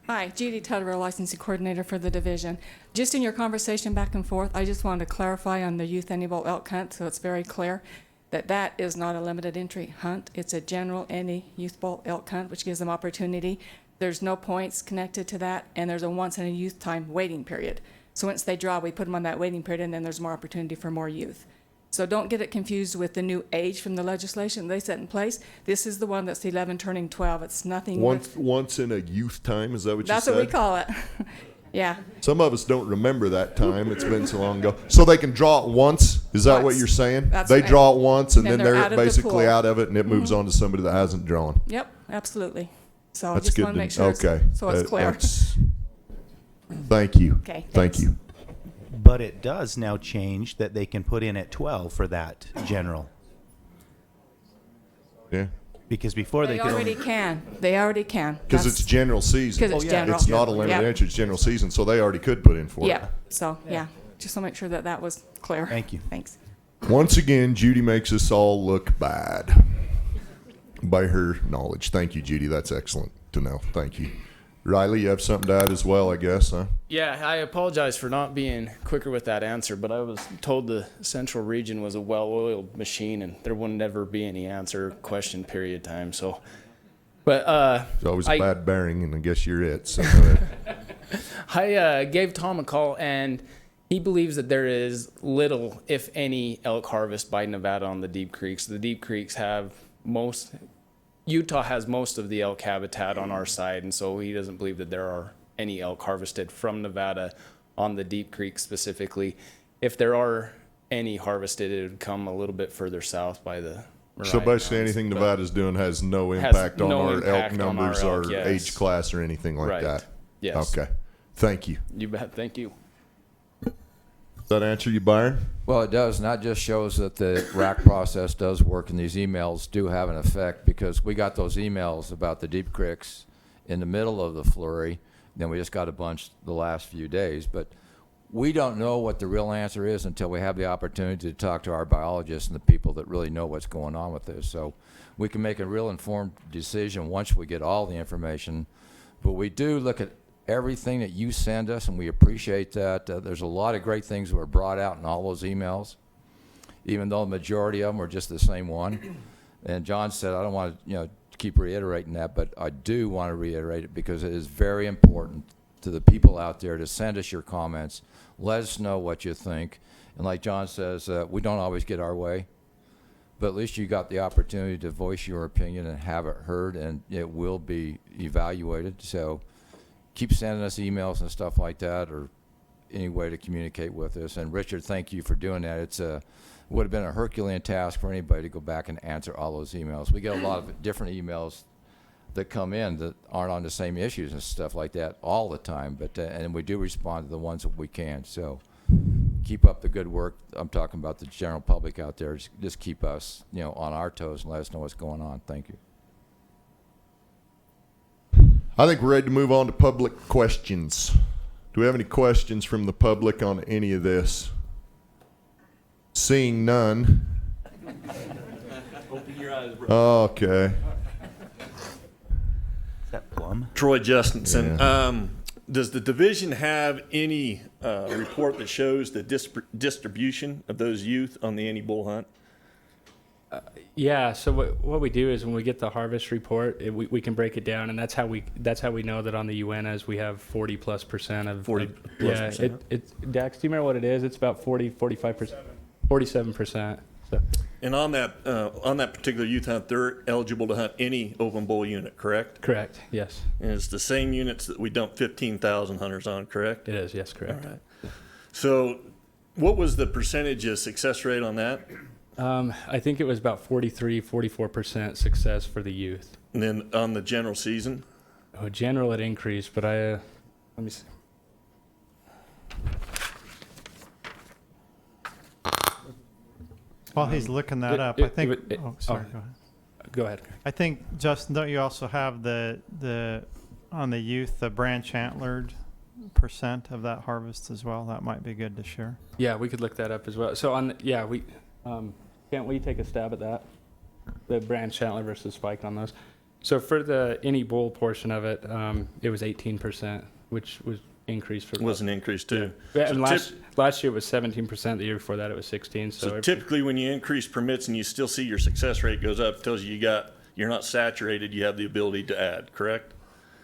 Speaker 17: Hi, Judy Tutterer, licensing coordinator for the division. Just in your conversation back and forth, I just wanted to clarify on the youth any bull elk hunt, so it's very clear that that is not a limited entry hunt. It's a general any youth bull elk hunt, which gives them opportunity. There's no points connected to that, and there's a once in a youth time waiting period. So once they draw, we put them on that waiting period, and then there's more opportunity for more youth. So don't get it confused with the new age from the legislation they set in place. This is the one that's 11 turning 12. It's nothing
Speaker 1: Once in a youth time, is that what you said?
Speaker 17: That's what we call it. Yeah.
Speaker 1: Some of us don't remember that time. It's been so long ago. So they can draw it once? Is that what
Speaker 17: Once.
Speaker 1: you're saying?
Speaker 17: That's
Speaker 1: They
Speaker 17: right.
Speaker 1: draw it once, and
Speaker 17: Then
Speaker 1: then
Speaker 17: they're
Speaker 1: they're
Speaker 17: out of the
Speaker 1: basically
Speaker 17: pool.
Speaker 1: out of it, and it moves on to somebody that hasn't drawn.
Speaker 17: Yep, absolutely. So I
Speaker 1: That's
Speaker 17: just
Speaker 1: good.
Speaker 17: want to make sure
Speaker 1: Okay.
Speaker 17: so it's clear.
Speaker 1: Thank you.
Speaker 17: Okay,
Speaker 1: Thank
Speaker 17: thanks.
Speaker 1: you.
Speaker 2: But it does now change that they can put in at 12 for that general.
Speaker 1: Yeah.
Speaker 2: Because before
Speaker 17: They
Speaker 2: they could
Speaker 17: already
Speaker 2: only,
Speaker 17: can. They already can.
Speaker 1: Because it's general season.
Speaker 17: 'Cause it's general.
Speaker 1: It's not a limited
Speaker 17: Yep.
Speaker 1: entry. It's general season, so they already could put in for
Speaker 17: Yeah. So, yeah. Just want to make sure that that was clear.
Speaker 2: Thank you.
Speaker 17: Thanks.
Speaker 1: it. Once again, Judy makes us all look bad by her knowledge. Thank you, Judy. That's excellent to know. Thank you. Riley, you have something to add as well, I guess, huh?
Speaker 18: Yeah, I apologize for not being quicker with that answer, but I was told the central region was a well-oiled machine and there wouldn't ever be any answer question period time. So, but
Speaker 1: It's always a
Speaker 18: I-
Speaker 1: bad bearing, and I guess you're it. So go ahead.
Speaker 18: I gave Tom a call, and he believes that there is little, if any, elk harvest by Nevada on the Deep Creeks. The Deep Creeks have Utah has most of the elk habitat on our side, and so he doesn't believe that there are any elk harvested from Nevada on the Deep Creek specifically. If there are any harvested, it would come a little bit further south by the
Speaker 1: So
Speaker 18: Mariah
Speaker 1: basically,
Speaker 18: Mountains,
Speaker 1: anything
Speaker 18: but-
Speaker 1: Nevada's doing has no
Speaker 18: Has
Speaker 1: impact on
Speaker 18: no
Speaker 1: our elk
Speaker 18: impact on our
Speaker 1: numbers
Speaker 18: elk,
Speaker 1: or
Speaker 18: yes.
Speaker 1: age class or anything like
Speaker 18: Right.
Speaker 1: that.
Speaker 18: Yes.
Speaker 1: Okay. Thank you.
Speaker 18: You bet. Thank you.
Speaker 1: Does that answer you, Byron?
Speaker 12: Well, it does, and that just shows that the rack process does work, and these emails do have an effect, because we got those emails about the Deep Creeks in the middle of the flurry, then we just got a bunch the last few days, but we don't know what the real answer is until we have the opportunity to talk to our biologists and the people that really know what's going on with this. So we can make a real informed decision once we get all the information, but we do look at everything that you send us, and we appreciate that. There's a lot of great things that were brought out in all those emails, even though the majority of them were just the same one. And John said, I don't want to, keep reiterating that, but I do want to reiterate it because it is very important to the people out there to send us your comments. Let us know what you think. And like John says, we don't always get our way, but at least you got the opportunity to voice your opinion and have it heard, and it will be evaluated. So keep sending us emails and stuff like that, or any way to communicate with us. And Richard, thank you for doing that. It's would have been a Herculean task for anybody to go back and answer all those emails. We get a lot of different emails that come in that aren't on the same issues and stuff like that all the time, but and we do respond to the ones that we can. So keep up the good work. I'm talking about the general public out there. Just keep us, on our toes and let us know what's going on. Thank you.
Speaker 1: I think we're ready to move on to public questions. Do we have any questions from the public on any of this? Seeing none.
Speaker 16: Open your eyes, bro.
Speaker 1: Okay.
Speaker 2: Is that Plum?
Speaker 19: Troy Justinson.
Speaker 1: Yeah.
Speaker 19: Does the division have any report that shows the distribution of those youth on the any bull hunt?
Speaker 8: Yeah. So what we do is when we get the harvest report, we can break it down, and that's how we know that on the UNAs we have 40+% of
Speaker 19: 40+%.
Speaker 8: Yeah. It's Dax. Do you remember what it is? It's about 45%, 47%. So.
Speaker 19: And on that particular youth hunt, they're eligible to hunt any open bull unit, correct?
Speaker 8: Correct. Yes.
Speaker 19: And it's the same units that we dump 15,000 hunters on, correct?
Speaker 8: It is. Yes. Correct.
Speaker 19: All right. So, what was the percentage of success rate on that?
Speaker 8: I think it was about 44% success for the youth.
Speaker 19: And then on the general season?
Speaker 8: Oh, general it increased, but let me see.
Speaker 3: While he's looking that up, I think. Sorry. Go ahead.
Speaker 8: Go ahead.
Speaker 3: I think, Justin, don't you also have the on the youth, the branch antlered percent of that harvest as well? That might be good to share.
Speaker 8: Yeah, we could look that up as well. So we can't we take a stab at that? The branch antler versus spike on those. So for the any bull portion of it, it was 18%, which was increased for.
Speaker 19: Was an increase too.
Speaker 8: Yeah,
Speaker 19: So
Speaker 8: and last year it was 17%. The year before that it was 16.
Speaker 19: So typically when you increase permits and you still see your success rate goes up, it tells you you're not saturated, you have the ability to add, correct?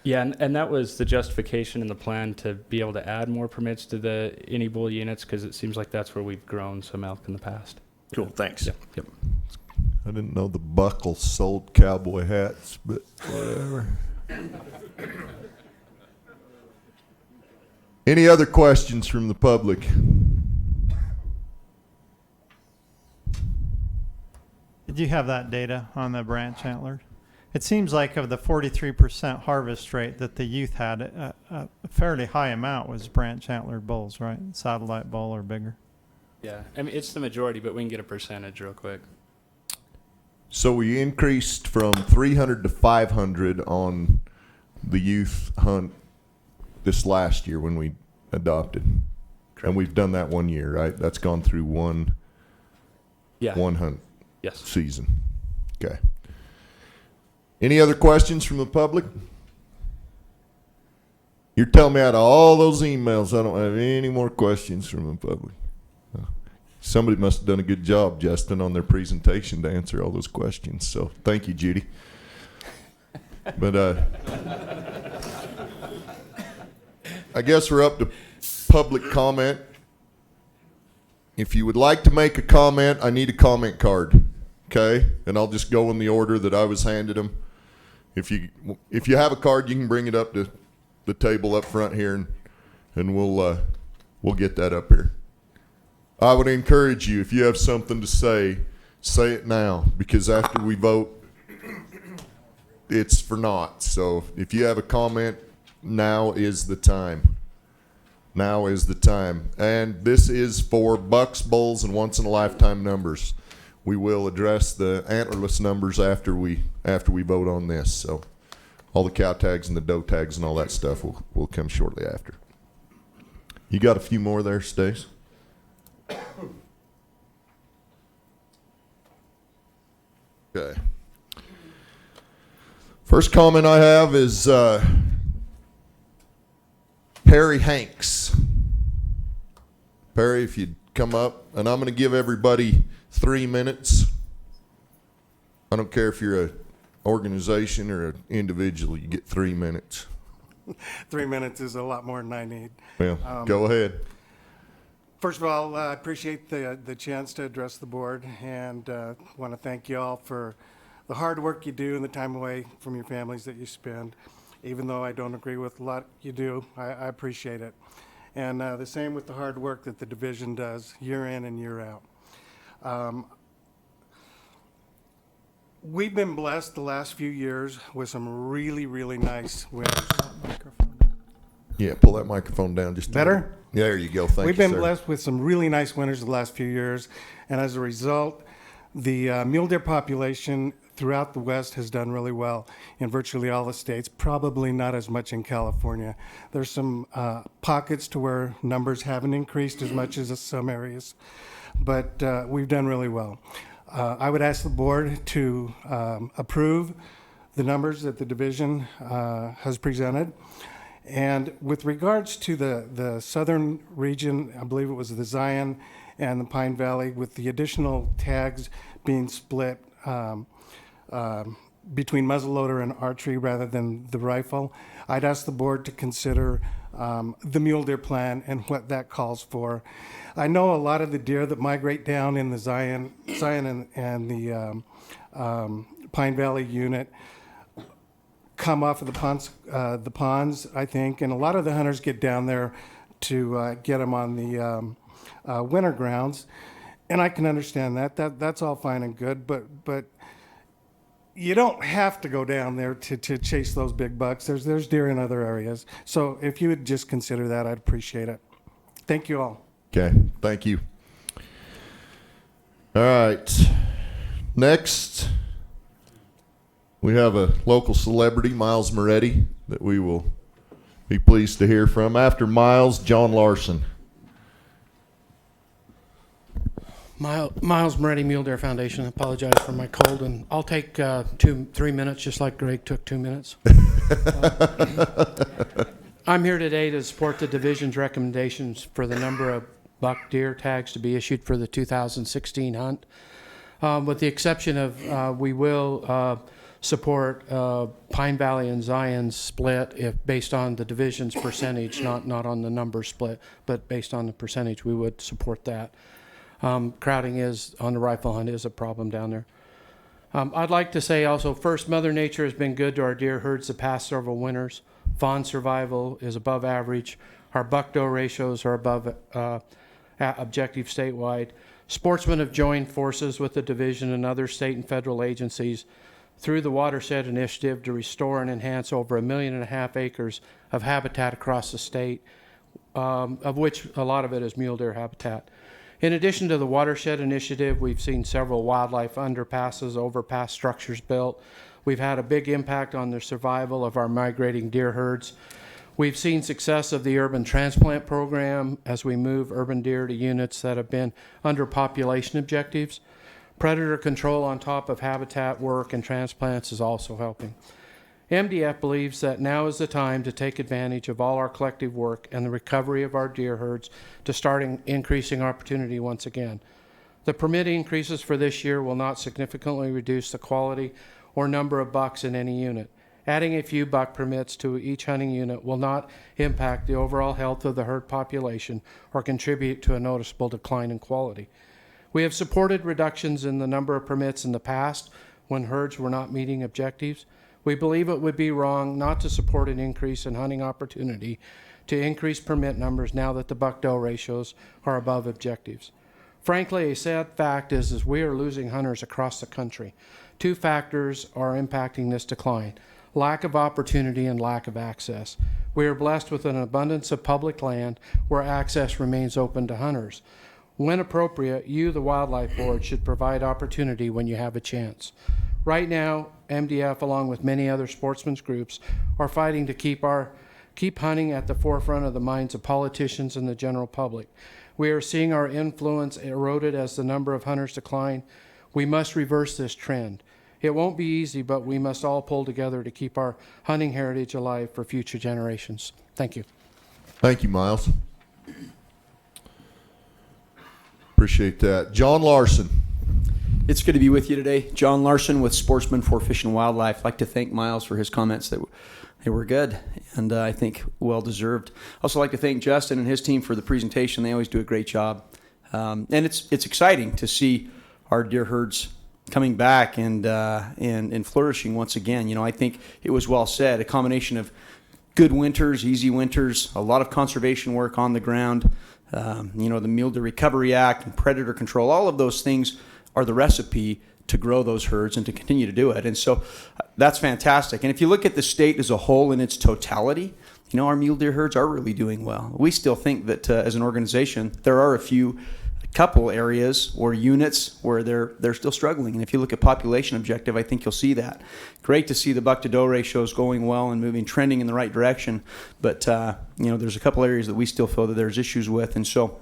Speaker 8: Yeah, and that was the justification in the plan to be able to add more permits to the any bull units, because it seems like that's where we've grown some elk in the past.
Speaker 19: Cool, thanks.
Speaker 8: Yep.
Speaker 1: I didn't know the Buckle sold cowboy hats, but whatever. Any other questions from the public?
Speaker 3: Did you have that data on the branch antler? It seems like of the 43% harvest rate that the youth had, a fairly high amount was branch antlered bulls, right? Satellite bull or bigger.
Speaker 8: Yeah, I mean it's the majority, but we can get a percentage real quick.
Speaker 1: So we increased from 300 to 500 on the youth hunt this last year when we adopted. Correct. And we've done that 1 year, right? That's gone through one hunt season. Okay. Any other questions from the public? You're telling me out of all those emails, I don't have any more questions from the public. Somebody must have done a good job, Justin, on their presentation to answer all those questions. So thank you, Judy. But I guess we're up to public comment. If you would like to make a comment, I need a comment card, okay? And I'll just go in the order that I was handed them. If you have a card, you can bring it up to the table up front here, and we'll get that up here. I would encourage you, if you have something to say it now, because after we vote, it's for naught. So if you have a comment, now is the time. Now is the time. And this is for bucks, bulls, and once-in-a-lifetime numbers. We will address the antlerless numbers after we vote on this. So all the cow tags and the doe tags and all that stuff will come shortly after. You got a few more there, Stace? Okay. First comment I have is Perry Hanks. Perry, if you'd come up, and I'm going to give everybody 3 minutes. I don't care if you're an organization or an individual, you get 3 minutes.
Speaker 20: 3 minutes is a lot more than I need.
Speaker 1: Well, go ahead.
Speaker 20: First of all, I appreciate the chance to address the board, and want to thank you all for the hard work you do and the time away from your families that you spend. Even though I don't agree with a lot you do, I appreciate it. And the same with the hard work that the division does year in and year out. We've been blessed the last few years with some really, really nice winners.
Speaker 1: Yeah, pull that microphone down just a
Speaker 20: better.
Speaker 1: Minute. Yeah, there you go. Thank you,
Speaker 20: We've been
Speaker 1: sir.
Speaker 20: blessed with some really nice winners the last few years, and as a result, the mule deer population throughout the West has done really well in virtually all the states, probably not as much in California. There's some pockets to where numbers haven't increased as much as some areas, but we've done really well. I would ask the board to approve the numbers that the division has presented. And with regards to the southern region, I believe it was the Zion and the Pine Valley, with the additional tags being split between muzzleloader and archery rather than the rifle, I'd ask the board to consider the mule deer plan and what that calls for. I know a lot of the deer that migrate down in the Zion and the Pine Valley unit come off of the ponds, I think, and a lot of the hunters get down there to get them on the winter grounds, and I can understand that. That's all fine and good, but you don't have to go down there to chase those big bucks. There's deer in other areas, so if you would just consider that, I'd appreciate it. Thank you all.
Speaker 1: Okay, thank you. All right, next. We have a local celebrity, Miles Moretti, that we will be pleased to hear from. After Miles, John Larson.
Speaker 21: Miles Moretti, Mule Deer Foundation. I apologize for my cold, and I'll take 3 minutes, just like Greg took 2 minutes. I'm here today to support the division's recommendations for the number of buck deer tags to be issued for the 2016 hunt. With the exception of we will support Pine Valley and Zion's split if based on the division's percentage, not on the number split, but based on the percentage, we would support that. Crowding is on the rifle hunt is a problem down there. I'd like to say also, first, Mother Nature has been good to our deer herds the past several winters. Fawn survival is above average. Our buck-doe ratios are above objective statewide. Sportsmen have joined forces with the division and other state and federal agencies through the Watershed Initiative to restore and enhance over 1.5 million acres of habitat across the state, of which a lot of it is mule deer habitat. In addition to the Watershed Initiative, we've seen several wildlife underpasses, overpass structures built. We've had a big impact on the survival of our migrating deer herds. We've seen success of the urban transplant program as we move urban deer to units that have been under population objectives. Predator control on top of habitat work and transplants is also helping. MDF believes that now is the time to take advantage of all our collective work and the recovery of our deer herds to start increasing opportunity once again. The permit increases for this year will not significantly reduce the quality or number of bucks in any unit. Adding a few buck permits to each hunting unit will not impact the overall health of the herd population or contribute to a noticeable decline in quality. We have supported reductions in the number of permits in the past when herds were not meeting objectives. We believe it would be wrong not to support an increase in hunting opportunity to increase permit numbers now that the buck-doe ratios are above objectives. Frankly, a sad fact is we are losing hunters across the country. Two factors are impacting this decline: lack of opportunity and lack of access. We are blessed with an abundance of public land where access remains open to hunters. When appropriate, you, the Wildlife Board, should provide opportunity when you have a chance. Right now, MDF, along with many other sportsmen's groups, are fighting to keep hunting at the forefront of the minds of politicians and the general public. We are seeing our influence eroded as the number of hunters decline. We must reverse this trend. It won't be easy, but we must all pull together to keep our hunting heritage alive for future generations. Thank you.
Speaker 1: Thank you, Miles. Appreciate that. John Larson.
Speaker 22: It's good to be with you today. John Larson with Sportsmen for Fish and Wildlife. I'd like to thank Miles for his comments. They were good and I think well-deserved. Also like to thank Justin and his team for the presentation. They always do a great job. And it's exciting to see our deer herds coming back and flourishing once again. You know, I think it was well said, a combination of good winters, easy winters, a lot of conservation work on the ground, you know, the Mule Deer Recovery Act and predator control, all of those things are the recipe to grow those herds and to continue to do it. And so that's fantastic. And if you look at the state as a whole in its totality, you know, our mule deer herds are really doing well. We still think that as an organization, there are a couple areas or units where they're still struggling. And if you look at population objective, I think you'll see that. Great to see the buck to doe ratios going well and trending in the right direction. But, you know, there's a couple areas that we still feel that there's issues with. And so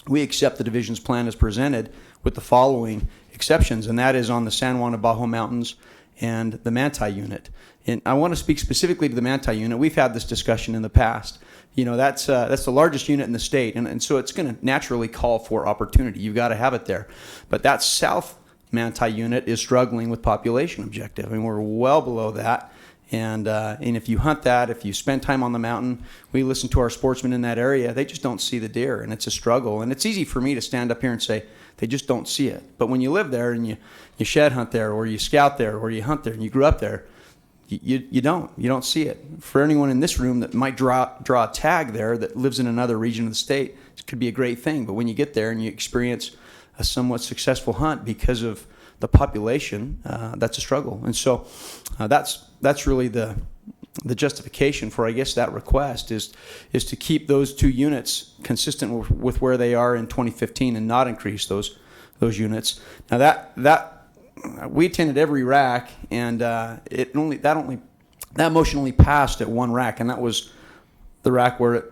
Speaker 22: we accept the division's plan as presented with the following exceptions, and that is on the San Juan Abajo Mountains and the Manti unit. And I want to speak specifically to the Manti unit. We've had this discussion in the past. You know, that's the largest unit in the state, and so it's going to naturally call for opportunity. You've got to have it there. But that South Manti unit is struggling with population objective. I mean, we're well below that. And if you hunt that, if you spend time on the mountain, we listen to our sportsmen in that area, they just don't see the deer, and it's a struggle. And it's easy for me to stand up here and say, they just don't see it. But when you live there and you shed hunt there, or you scout there, or you hunt there and you grew up there, you don't see it. For anyone in this room that might draw a tag there that lives in another region of the state, it could be a great thing. But when you get there and you experience a somewhat successful hunt because of the population, that's a struggle. And so that's really the justification for, I guess, that request is to keep those two units consistent with where they are in 2015 and not increase those units. Now that we attended every rack, and that only That motion only passed at one rack, and that was the rack where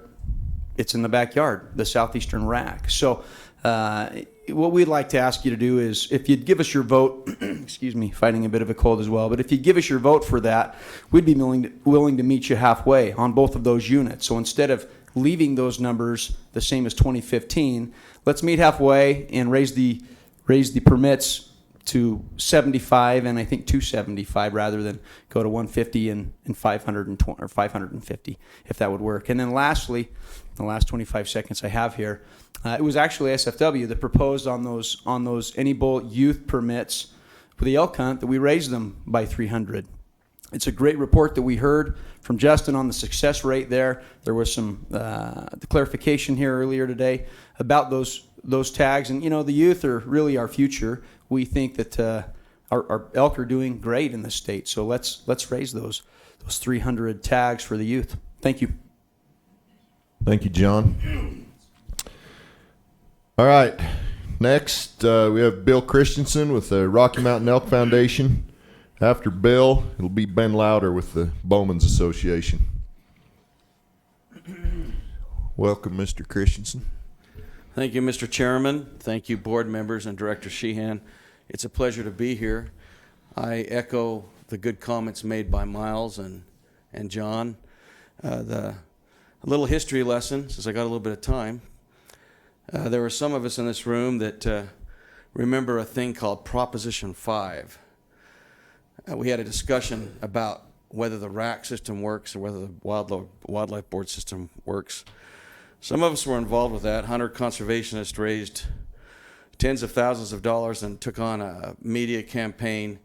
Speaker 22: it's in the backyard, the southeastern rack. So what we'd like to ask you to do is, if you'd give us your vote, excuse me, fighting a bit of a cold as well, but if you'd give us your vote for that, we'd be willing to meet you halfway on both of those units. So instead of leaving those numbers the same as 2015, let's meet halfway and raise the permits to 75 and I think 275 rather than go to 150 and 520 or 550, if that would work. And then lastly, the last 25 seconds I have here, it was actually SFW that proposed on those any bull youth permits for the elk hunt that we raised them by 300. It's a great report that we heard from Justin on the success rate there. There was some clarification here earlier today about those tags, and the youth are really our future. We think that our elk are doing great in the state, so let's raise those 300 tags for the youth. Thank you.
Speaker 1: Thank you, John. All right, next we have Bill Christensen with the Rocky Mountain Elk Foundation. After Bill, it'll be Ben Louder with the Bowman's Association. Welcome, Mr. Christensen.
Speaker 5: Thank you, Mr. Chairman. Thank you, board members and Director Sheehan. It's a pleasure to be here. I echo the good comments made by Miles and John. A little history lesson, since I got a little bit of time. There were some of us in this room that remember a thing called Proposition 5. We had a discussion about whether the RAC system works or whether the Wildlife Board system works. Some of us were involved with that. Hunter conservationists raised tens of thousands of dollars and took on a media campaign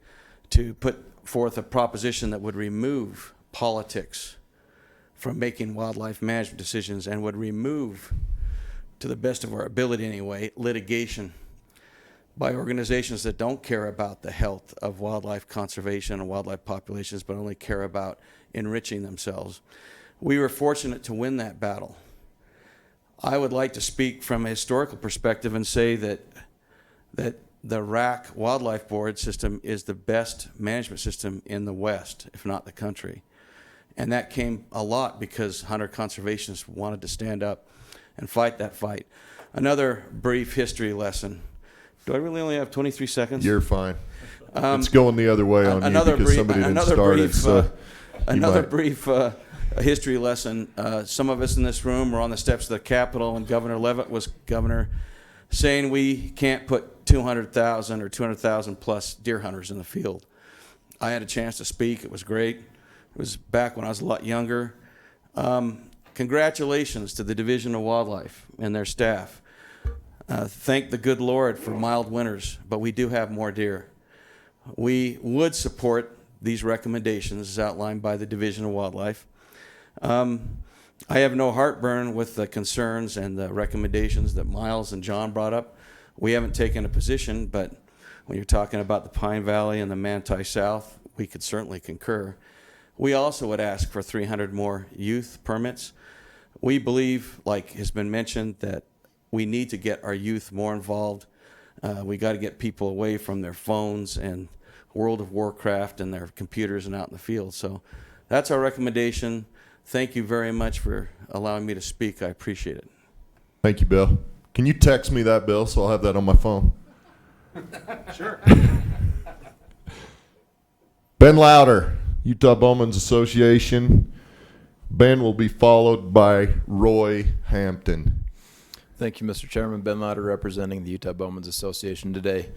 Speaker 5: to put forth a proposition that would remove politics from making wildlife management decisions and would remove, to the best of our ability anyway, litigation by organizations that don't care about the health of wildlife conservation and wildlife populations, but only care about enriching themselves. We were fortunate to win that battle. I would like to speak from a historical perspective and say that the RAC Wildlife Board system is the best management system in the West, if not the country. And that came a lot because hunter conservationists wanted to stand up and fight that fight. Another brief history lesson. Do I really only have 23 seconds?
Speaker 1: You're fine. It's going the other way on you because somebody didn't start it. So
Speaker 5: another brief history lesson. Some of us in this room were on the steps of the Capitol when Governor Leavitt was governor, saying we can't put 200,000 or 200,000 plus deer hunters in the field. I had a chance to speak. It was great. It was back when I was a lot younger. Congratulations to the Division of Wildlife and their staff. Thank the good Lord for mild winters, but we do have more deer. We would support these recommendations as outlined by the Division of Wildlife. I have no heartburn with the concerns and the recommendations that Miles and John brought up. We haven't taken a position, but when you're talking about the Pine Valley and the Manti South, we could certainly concur. We also would ask for 300 more youth permits. We believe, like has been mentioned, that we need to get our youth more involved. We got to get people away from their phones and World of Warcraft and their computers and out in the field. So that's our recommendation. Thank you very much for allowing me to speak. I appreciate it.
Speaker 1: Thank you, Bill. Can you text me that, Bill, so I'll have that on my phone?
Speaker 5: Sure.
Speaker 1: Ben Louder, Utah Bowman's Association. Ben will be followed by Roy Hampton.
Speaker 6: Thank you, Mr. Chairman. Ben Louder representing the Utah Bowman's Association today.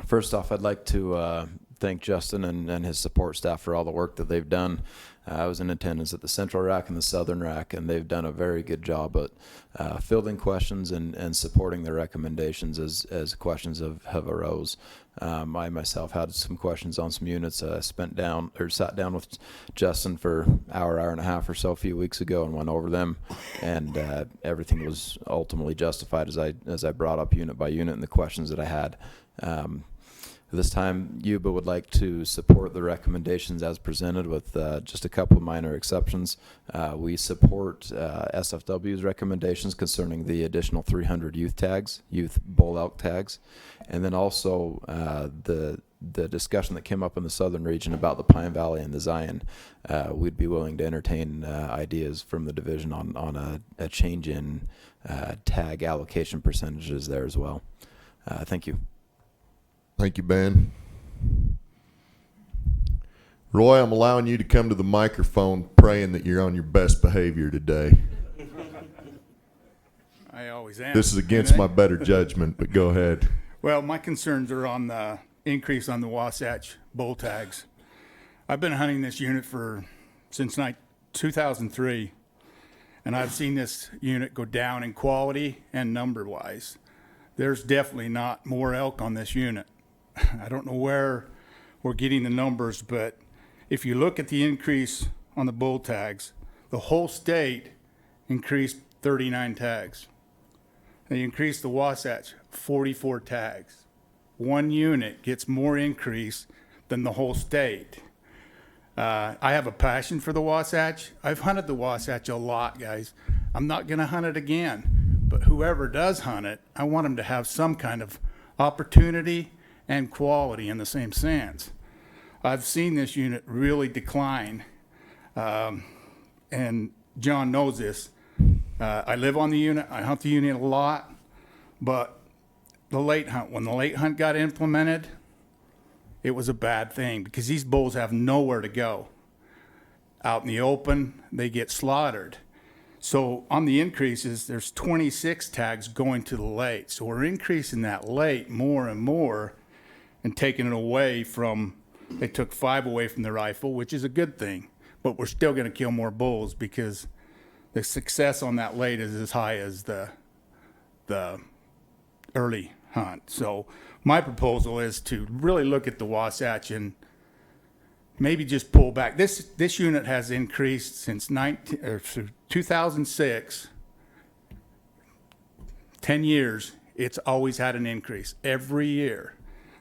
Speaker 6: First off, I'd like to thank Justin and his support staff for all the work that they've done. I was in attendance at the Central Rack and the Southern Rack, and they've done a very good job at fielding questions and supporting the recommendations as questions have arose. I myself had some questions on some units. I sat down with Justin for an hour and a half or so a few weeks ago and went over them, and everything was ultimately justified as I brought up unit by unit and the questions that I had. This time, UBA would like to support the recommendations as presented with just a couple of minor exceptions. We support SFW's recommendations concerning the additional 300 youth bull elk tags, and then also the discussion that came up in the southern region about the Pine Valley and the Zion, we'd be willing to entertain ideas from the division on a change in tag allocation percentages there as well. Thank you.
Speaker 1: Thank you, Ben. Roy, I'm allowing you to come to the microphone praying that you're on your best behavior today.
Speaker 9: I always am.
Speaker 1: This is against my better judgment, but go ahead.
Speaker 9: Well, my concerns are on the increase on the Wasatch bull tags. I've been hunting this unit since 2003, and I've seen this unit go down in quality and number-wise. There's definitely not more elk on this unit. I don't know where we're getting the numbers, but if you look at the increase on the bull tags, the whole state increased 39 tags. They increased the Wasatch 44 tags. One unit gets more increase than the whole state. I have a passion for the Wasatch. I've hunted the Wasatch a lot, guys. I'm not going to hunt it again, but whoever does hunt it, I want them to have some kind of opportunity and quality in the same sense. I've seen this unit really decline, and John knows this. I live on the unit. I hunt the unit a lot, but the late hunt, when the late hunt got implemented, it was a bad thing because these bulls have nowhere to go. Out in the open, they get slaughtered. So on the increases, there's 26 tags going to the late. So we're increasing that late more and more and taking it away from, they took 5 away from the rifle, which is a good thing, but we're still going to kill more bulls because the success on that late is as high as the early hunt. So my proposal is to really look at the Wasatch and maybe just pull back. This unit has increased since 2006, 10 years. It's always had an increase every year.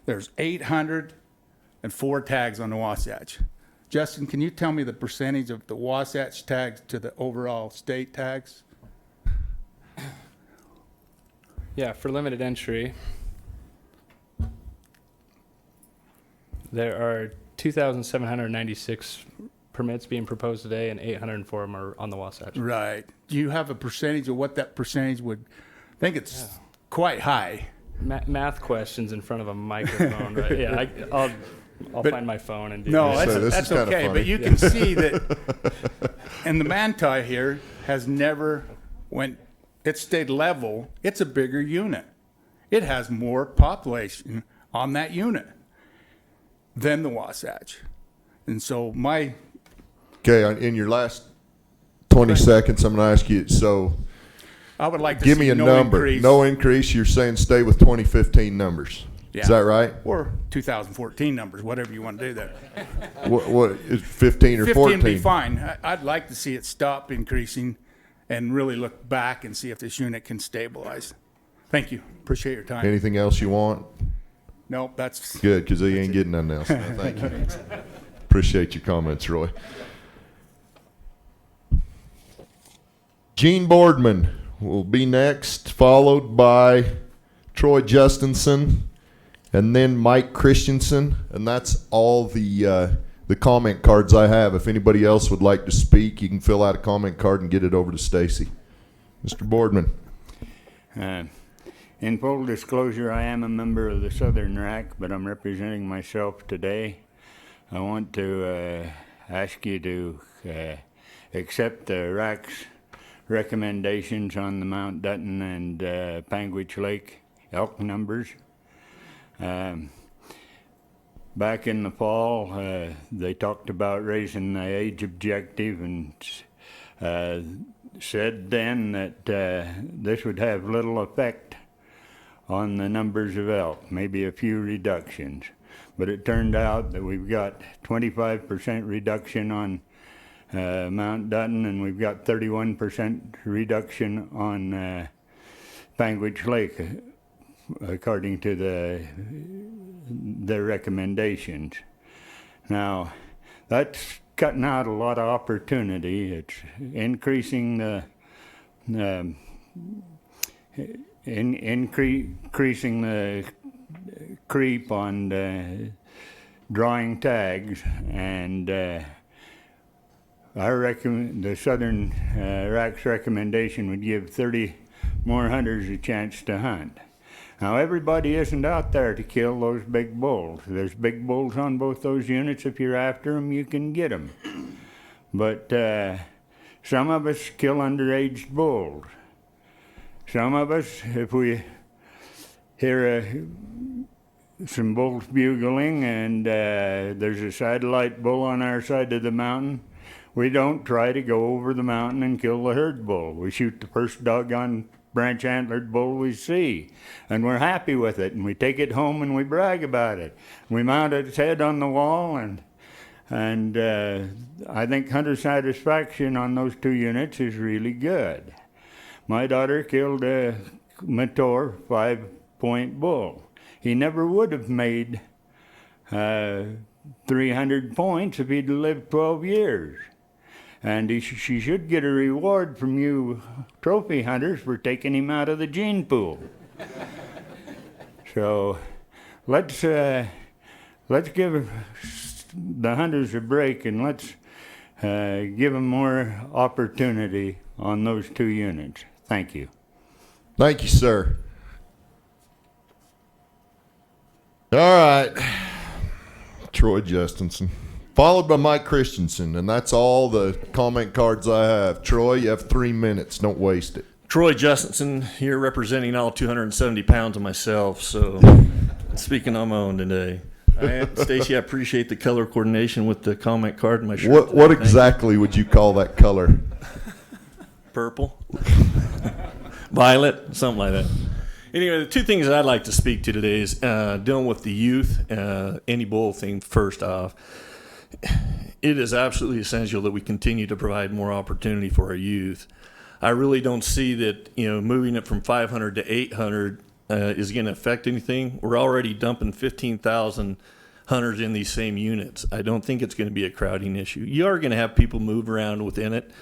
Speaker 9: There's 804 tags on the Wasatch. Justin, can you tell me the percentage of the Wasatch tags to the overall state tags?
Speaker 8: Yeah, for limited entry, there are 2,796 permits being proposed today, and 804 of them are on the Wasatch.
Speaker 9: Right. Do you have a percentage of what that percentage would? I think it's quite high.
Speaker 8: Math questions in front of a microphone, right? Yeah, I'll find my phone and do
Speaker 9: no,
Speaker 8: this.
Speaker 9: That's okay. But you can see that, and the Manti here has never went. It stayed level. It's a bigger unit. It has more population on that unit than the Wasatch, and so my.
Speaker 1: Okay, in your last 20 seconds, I'm going to ask you. So,
Speaker 9: I would like to
Speaker 1: give
Speaker 9: see
Speaker 1: me a
Speaker 9: no
Speaker 1: number.
Speaker 9: Increase.
Speaker 1: No increase. You're saying stay with 2015 numbers.
Speaker 9: Yeah.
Speaker 1: Is that right?
Speaker 9: Or 2014 numbers, whatever you want to do there.
Speaker 1: What is 15 or 14?
Speaker 9: 15 would be fine. I'd like to see it stop increasing and really look back and see if this unit can stabilize. Thank you. Appreciate your time.
Speaker 1: Anything else you want?
Speaker 9: Nope, that's
Speaker 1: good because he ain't getting nothing else. No, thank you. Appreciate your comments, Roy. Gene Boardman will be next, followed by Troy Justinson, and then Mike Christensen, and that's all the comment cards I have. If anybody else would like to speak, you can fill out a comment card and get it over to Stacy. Mr. Boardman.
Speaker 13: In full disclosure, I am a member of the Southern RAC, but I'm representing myself today. I want to ask you to accept the RAC's recommendations on the Mount Dutton and Panguitch Lake elk numbers. Back in the fall, they talked about raising the age objective and said then that this would have little effect on the numbers of elk, maybe a few reductions. But it turned out that we've got 25% reduction on Mount Dutton, and we've got 31% reduction on Panguitch Lake, according to their recommendations. Now, that's cutting out a lot of opportunity. It's increasing the increasing the creep on drawing tags, and the Southern RAC's recommendation would give 30 more hunters a chance to hunt. Now, everybody isn't out there to kill those big bulls. There's big bulls on both those units. If you're after them, you can get them. But some of us kill underaged bulls. Some of us, if we hear some bulls bugling and there's a satellite bull on our side of the mountain, we don't try to go over the mountain and kill the herd bull. We shoot the first doggone branch antlered bull we see, and we're happy with it, and we take it home and we brag about it. We mount its head on the wall, and I think hunter satisfaction on those 2 units is really good. My daughter killed a mature 5-point bull. He never would have made 300 points if he'd lived 12 years. And she should get a reward from you trophy hunters for taking him out of the gene pool. So let's give the hunters a break, and let's give them more opportunity on those 2 units. Thank you.
Speaker 1: Thank you, sir. All right. Troy Justinson. Followed by Mike Christensen, and that's all the comment cards I have. Troy, you have 3 minutes. Don't waste it.
Speaker 19: Troy Justinson here, representing all 270 pounds of myself, so speaking on my own today. Stacy, I appreciate the color coordination with the comment card in my shirt.
Speaker 1: What exactly would you call that color?
Speaker 19: Purple? Violet? Something like that. Anyway, the 2 things that I'd like to speak to today is dealing with the youth, any bull thing first off. It is absolutely essential that we continue to provide more opportunity for our youth. I really don't see that, moving it from 500 to 800 is going to affect anything. We're already dumping 15,000 hunters in these same units. I don't think it's going to be a crowding issue. You are going to have people move around within it.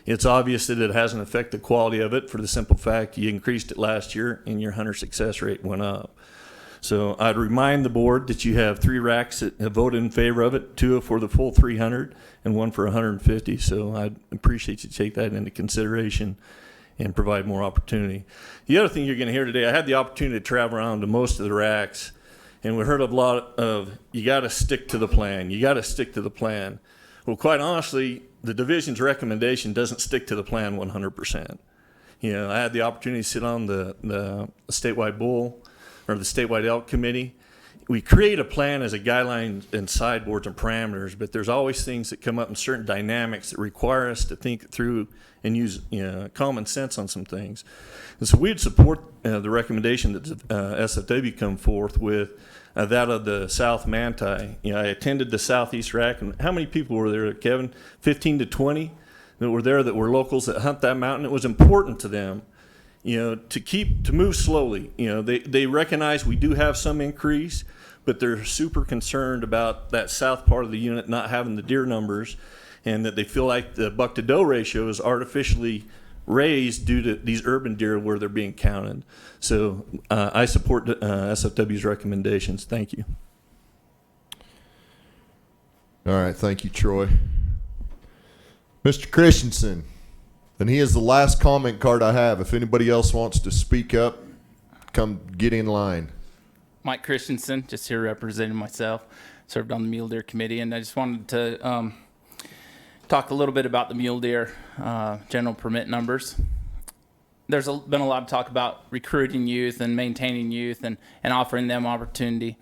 Speaker 19: It's obvious that it hasn't affected the quality of it for the simple fact you increased it last year and your hunter success rate went up. So I'd remind the board that you have 3 racks that have voted in favor of it, 2 for the full 300 and 1 for 150. So I'd appreciate you to take that into consideration and provide more opportunity. The other thing you're going to hear today, I had the opportunity to travel around to most of the racks, and we heard a lot of, you got to stick to the plan. You got to stick to the plan. Well, quite honestly, the division's recommendation doesn't stick to the plan 100%. I had the opportunity to sit on the statewide bull or the statewide elk committee. We create a plan as a guideline and sideboards and parameters, but there's always things that come up in certain dynamics that require us to think through and use common sense on some things. And so we'd support the recommendation that SFW come forth with, that of the South Manti. I attended the Southeast Rack, and how many people were there, Kevin? 15 to 20 that were there that were locals that hunt that mountain. It was important to them to move slowly. They recognize we do have some increase, but they're super concerned about that south part of the unit not having the deer numbers, and that they feel like the buck to doe ratio is artificially raised due to these urban deer where they're being counted. So I support SFW's recommendations. Thank you.
Speaker 1: All right. Thank you, Troy. Mr. Christensen. And he is the last comment card I have. If anybody else wants to speak up, come get in line.
Speaker 10: Mike Christensen, just here representing myself. Served on the mule deer committee, and I just wanted to talk a little bit about the mule deer general permit numbers. There's been a lot of talk about recruiting youth and maintaining youth and offering them opportunity.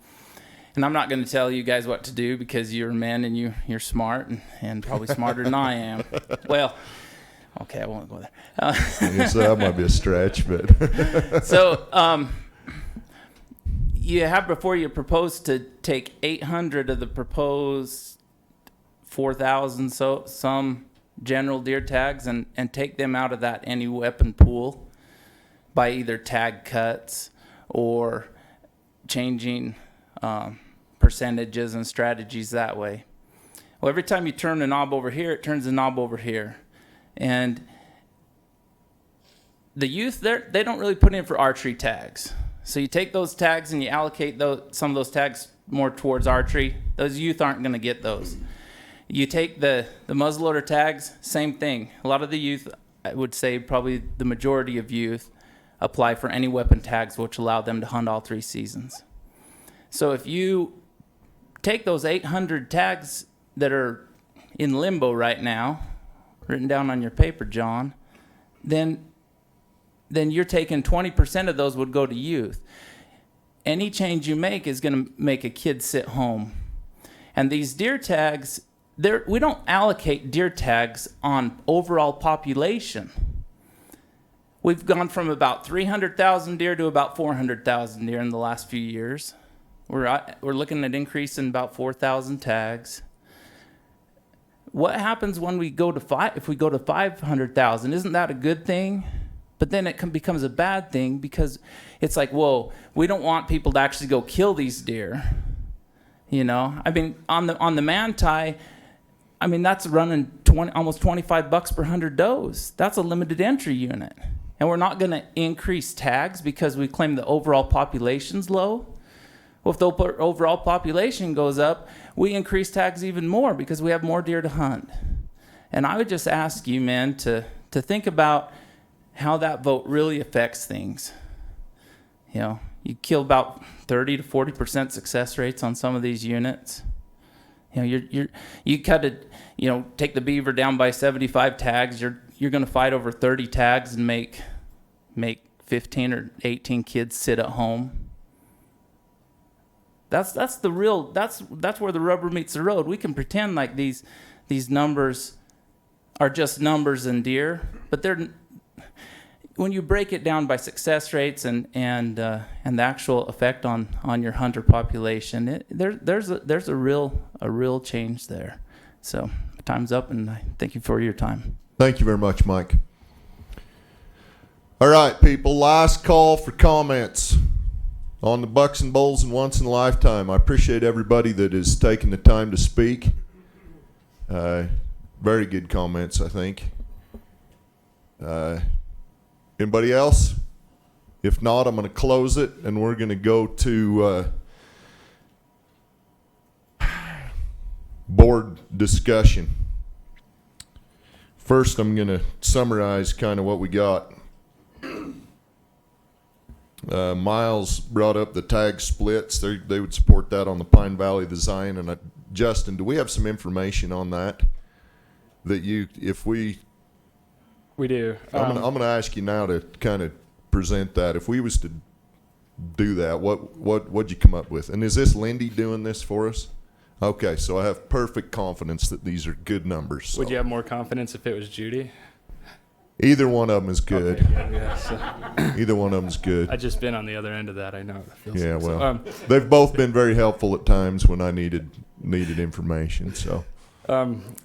Speaker 10: And I'm not going to tell you guys what to do because you're men and you're smart and probably smarter than I am. Well, okay, I won't go there.
Speaker 1: Yes, that might be a stretch, but
Speaker 10: so you have before you propose to take 800 of the proposed 4,000 some general deer tags and take them out of that any weapon pool by either tag cuts or changing percentages and strategies that way. Well, every time you turn the knob over here, it turns the knob over here. And the youth, they don't really put in for archery tags. So you take those tags and you allocate some of those tags more towards archery, those youth aren't going to get those. You take the muzzleloader tags, same thing. A lot of the youth, I would say probably the majority of youth, apply for any weapon tags which allow them to hunt all 3 seasons. So if you take those 800 tags that are in limbo right now, written down on your paper, John, then you're taking 20% of those would go to youth. Any change you make is going to make a kid sit home. And these deer tags, we don't allocate deer tags on overall population. We've gone from about 300,000 deer to about 400,000 deer in the last few years. We're looking at increasing about 4,000 tags. What happens when we go to if we go to 500,000? Isn't that a good thing? But then it becomes a bad thing because it's like, whoa, we don't want people to actually go kill these deer. You know, I mean, on the Manti, I mean, that's running almost $25 per 100 does. That's a limited entry unit. And we're not going to increase tags because we claim the overall population's low. Well, if the overall population goes up, we increase tags even more because we have more deer to hunt. And I would just ask you, men, to think about how that vote really affects things. You know, you kill about 30 to 40% success rates on some of these units. You know, you cut it, you know, take the beaver down by 75 tags, you're going to fight over 30 tags and make 15 or 18 kids sit at home. That's where the rubber meets the road. We can pretend like these numbers are just numbers in deer, but when you break it down by success rates and the actual effect on your hunter population, there's a real change there. So time's up, and I thank you for your time.
Speaker 1: Thank you very much, Mike. All right, people, last call for comments on the Bucks and Bulls and Once in a Lifetime. I appreciate everybody that has taken the time to speak. Very good comments, I think. Anybody else? If not, I'm going to close it, and we're going to go to board discussion. First, I'm going to summarize kind of what we got. Miles brought up the tag splits. They would support that on the Pine Valley design. And Justin, do we have some information on that? We
Speaker 8: do.
Speaker 1: I'm going to ask you now to kind of present that. If we was to do that, what'd you come up with? And is this Lindy doing this for us? Okay, so I have perfect confidence that these are good numbers. So.
Speaker 8: Would you have more confidence if it was Judy?
Speaker 1: Either one of them is good.
Speaker 8: Okay, yeah, so.
Speaker 1: Either one of them is good.
Speaker 8: I've just been on the other end of that. I know.
Speaker 1: Yeah, well, they've both been very helpful at times when I needed information. So.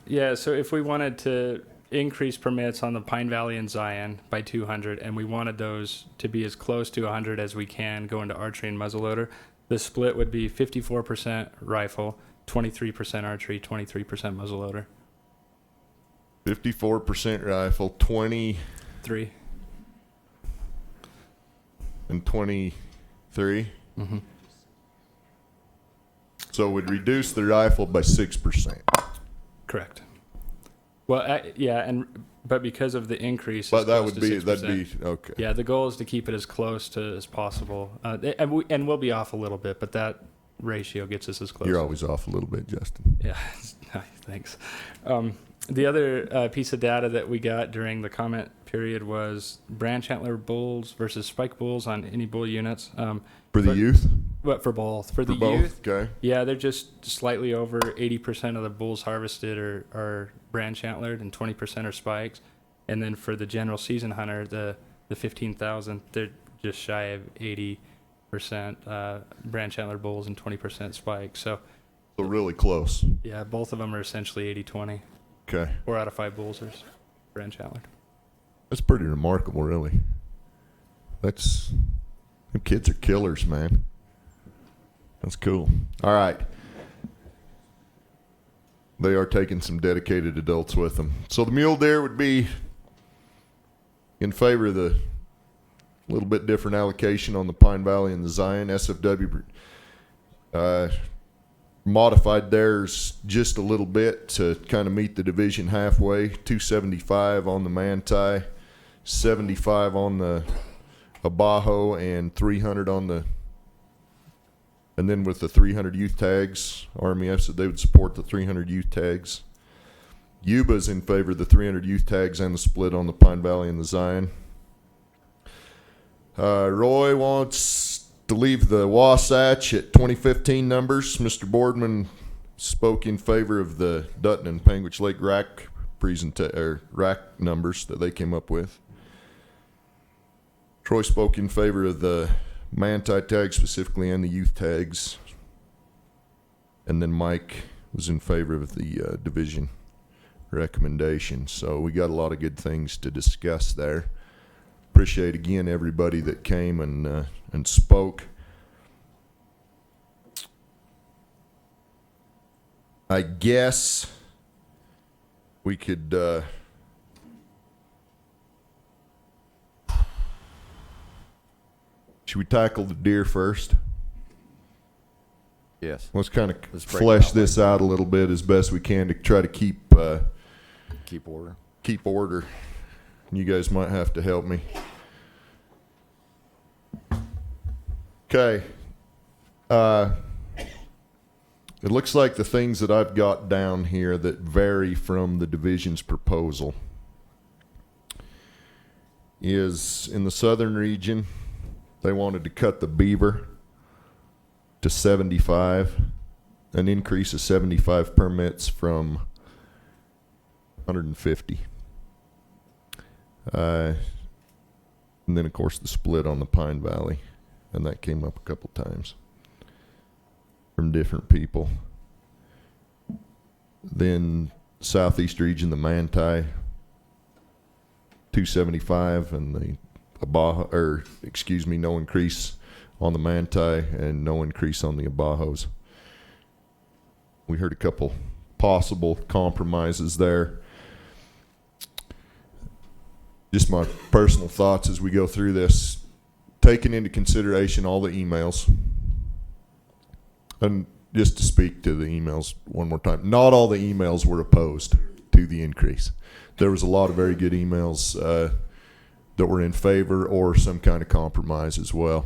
Speaker 8: Yeah, so if we wanted to increase permits on the Pine Valley and Zion by 200, and we wanted those to be as close to 100 as we can go into archery and muzzleloader, the split would be 54% rifle, 23% archery, 23% muzzleloader.
Speaker 1: 54% rifle, 23 and 23.
Speaker 8: Mm-hmm.
Speaker 1: So it would reduce the rifle by 6%.
Speaker 8: Correct. Well, yeah, but because of the increase,
Speaker 1: but that'd be okay.
Speaker 8: Yeah, the goal is to keep it as close to as possible, and we'll be off a little bit, but that ratio gets us as close.
Speaker 1: You're always off a little bit, Justin.
Speaker 8: Yeah, thanks. The other piece of data that we got during the comment period was branch antler bulls versus spike bulls on any bull units.
Speaker 1: For the youth?
Speaker 8: But for both. For the
Speaker 1: both?
Speaker 8: youth,
Speaker 1: okay.
Speaker 8: Yeah, they're just slightly over 80% of the bulls harvested are branch antlered and 20% are spikes. And then for the general season hunter, the 15,000, they're just shy of 80% branch antler bulls and 20% spikes. So
Speaker 1: really close.
Speaker 8: Yeah, both of them are essentially 80-20.
Speaker 1: Okay.
Speaker 8: 4 out of 5 bulls are branch antlered.
Speaker 1: That's pretty remarkable, really. Them kids are killers, man. That's cool. All right. They are taking some dedicated adults with them. So the mule deer would be in favor of the little bit different allocation on the Pine Valley and the Zion. SFW Modified theirs just a little bit to kind of meet the division halfway. 275 on the Manti, 75 on the Abajo, and 300 on the. And then with the 300 youth tags, RMEF said they would support the 300 youth tags. Yuba's in favor of the 300 youth tags and the split on the Pine Valley and the Zion. Roy wants to leave the Wasatch at 2015 numbers. Mr. Boardman spoke in favor of the Dutton and Panguitch Lake rack rack numbers that they came up with. Troy spoke in favor of the Manti tags specifically and the youth tags. And then Mike was in favor of the division recommendation. So we got a lot of good things to discuss there. Appreciate again everybody that came and spoke. I guess we could should we tackle the deer first?
Speaker 12: Yes.
Speaker 1: Let's kind of
Speaker 12: Let's break
Speaker 1: flesh
Speaker 12: it out
Speaker 1: this out a little bit as best we can to try to keep
Speaker 12: order.
Speaker 1: Keep order. You guys might have to help me. Okay. It looks like the things that I've got down here that vary from the division's proposal is in the southern region, they wanted to cut the beaver to 75, an increase of 75 permits from 150. And then, of course, the split on the Pine Valley, and that came up a couple times from different people. Then southeast region, the Manti, 275, and the Abajo, no increase on the Manti and no increase on the Abajos. We heard a couple possible compromises there. Just my personal thoughts as we go through this, taking into consideration all the emails, and just to speak to the emails one more time, not all the emails were opposed to the increase. There was a lot of very good emails that were in favor or some kind of compromise as well.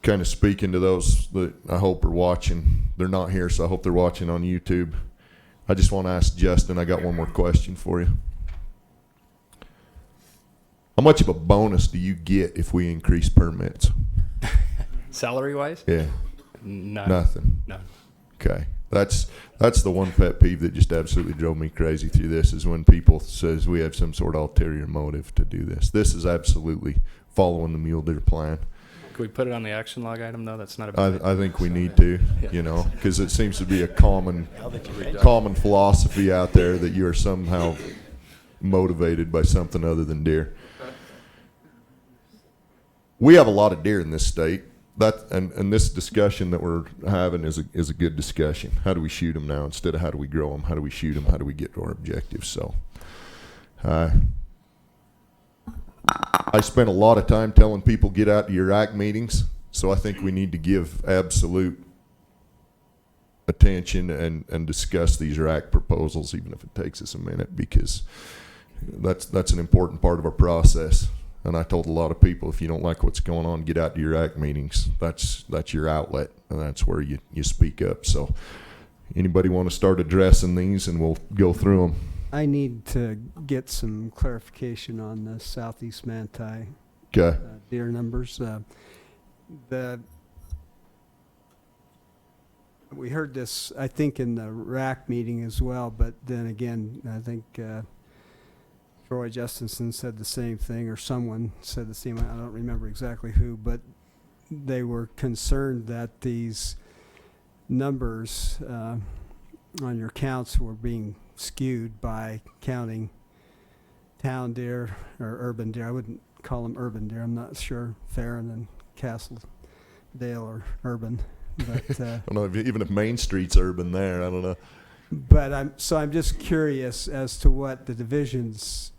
Speaker 1: Kind of speaking to those that I hope are watching. They're not here, so I hope they're watching on YouTube. I just want to ask Justin, I got one more question for you. How much of a bonus do you get if we increase permits?
Speaker 8: Salary-wise?
Speaker 1: Yeah.
Speaker 8: None.
Speaker 1: Nothing.
Speaker 8: None.
Speaker 1: Okay. That's the one pet peeve that just absolutely drove me crazy through this, is when people says we have some sort of ulterior motive to do this. This is absolutely following the mule deer plan.
Speaker 8: Can we put it on the action log item, though? That's not a bad
Speaker 1: I think we need to, because it seems to be a common philosophy out there that you are somehow motivated by something other than deer. We have a lot of deer in this state. And this discussion that we're having is a good discussion. How do we shoot them now instead of how do we grow them? How do we shoot them? How do we get to our objectives? So, I spent a lot of time telling people get out to your ACT meetings. So I think we need to give absolute attention and discuss these RAC proposals, even if it takes us a minute, because that's an important part of our process. And I told a lot of people, if you don't like what's going on, get out to your ACT meetings. That's your outlet, and that's where you speak up. So anybody want to start addressing these, and we'll go through them.
Speaker 4: I need to get some clarification on the Southeast Manti deer numbers. We heard this, I think, in the RAC meeting as well, but then again, I think Troy Justinson said the same thing, or someone said the same. I don't remember exactly who, but they were concerned that these numbers on your counts were being skewed by counting town deer or urban deer. I wouldn't call them urban deer. I'm not sure Farron and Castledale are urban, but
Speaker 1: I don't know even if Main Street's urban there. I don't know.
Speaker 4: But I'm just curious as to what the division's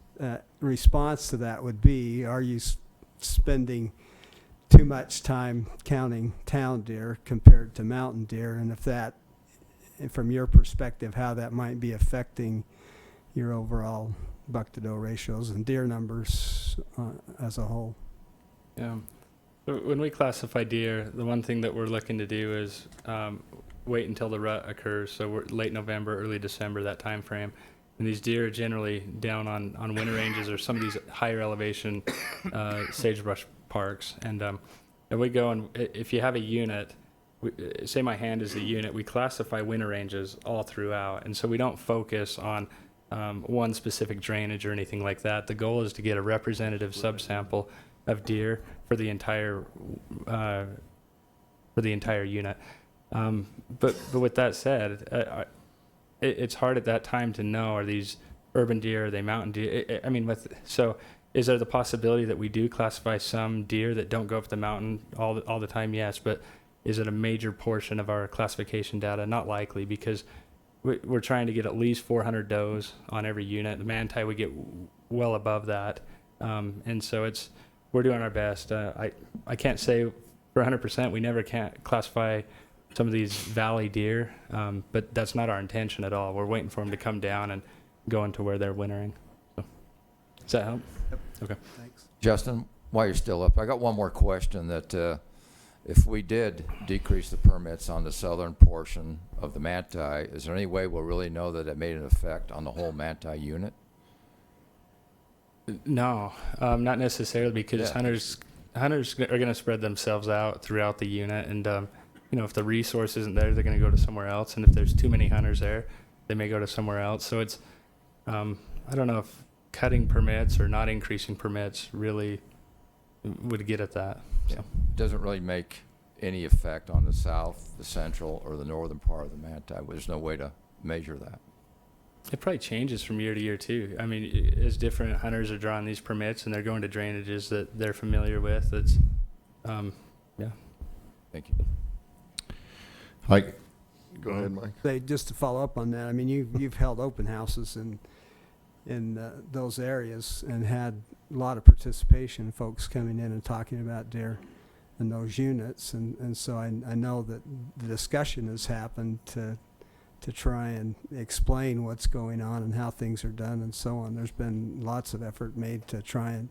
Speaker 4: response to that would be, are you spending too much time counting town deer compared to mountain deer? And if that, from your perspective, how that might be affecting your overall buck-to-doe ratios and deer numbers as a whole.
Speaker 8: Yeah. When we classify deer, the one thing that we're looking to do is wait until the rut occurs. So we're late November, early December, that time frame. And these deer are generally down on winter ranges or some of these higher elevation sagebrush parks. And we go, and if you have a unit, say my hand is the unit, we classify winter ranges all throughout. And so we don't focus on one specific drainage or anything like that. The goal is to get a representative subsample of deer for the entire unit. But with that said, it's hard at that time to know, are these urban deer, are they mountain deer? So is there the possibility that we do classify some deer that don't go up the mountain all the time? Yes, but is it a major portion of our classification data? Not likely, because we're trying to get at least 400 does on every unit. The manti, we get well above that. And so we're doing our best. I can't say for 100% we never can't classify some of these valley deer, but that's not our intention at all. We're waiting for them to come down and go into where they're wintering. So, does that help?
Speaker 4: Yep.
Speaker 8: Okay.
Speaker 4: Thanks.
Speaker 12: Justin, while you're still up, I got one more question that if we did decrease the permits on the southern portion of the manti, is there any way we'll really know that it made an effect on the whole manti unit?
Speaker 8: No, not necessarily, because
Speaker 12: Yeah.
Speaker 8: hunters are going to spread themselves out throughout the unit, and if the resource isn't there, they're going to go to somewhere else, and if there's too many hunters there, they may go to somewhere else. So it's I don't know if cutting permits or not increasing permits really would get at that. So.
Speaker 12: Yeah. Doesn't really make any effect on the south, the central, or the northern part of the manti. There's no way to measure that.
Speaker 8: It probably changes from year to year too. I mean, as different hunters are drawing these permits and they're going to drainages that they're familiar with, it's, yeah.
Speaker 12: Thank you.
Speaker 1: Go ahead, Mike.
Speaker 4: Just to follow up on that, I mean, you've held open houses in those areas and had a lot of participation, folks coming in and talking about deer in those units, and so I know that the discussion has happened to try and explain what's going on and how things are done and so on. There's been lots of effort made to try and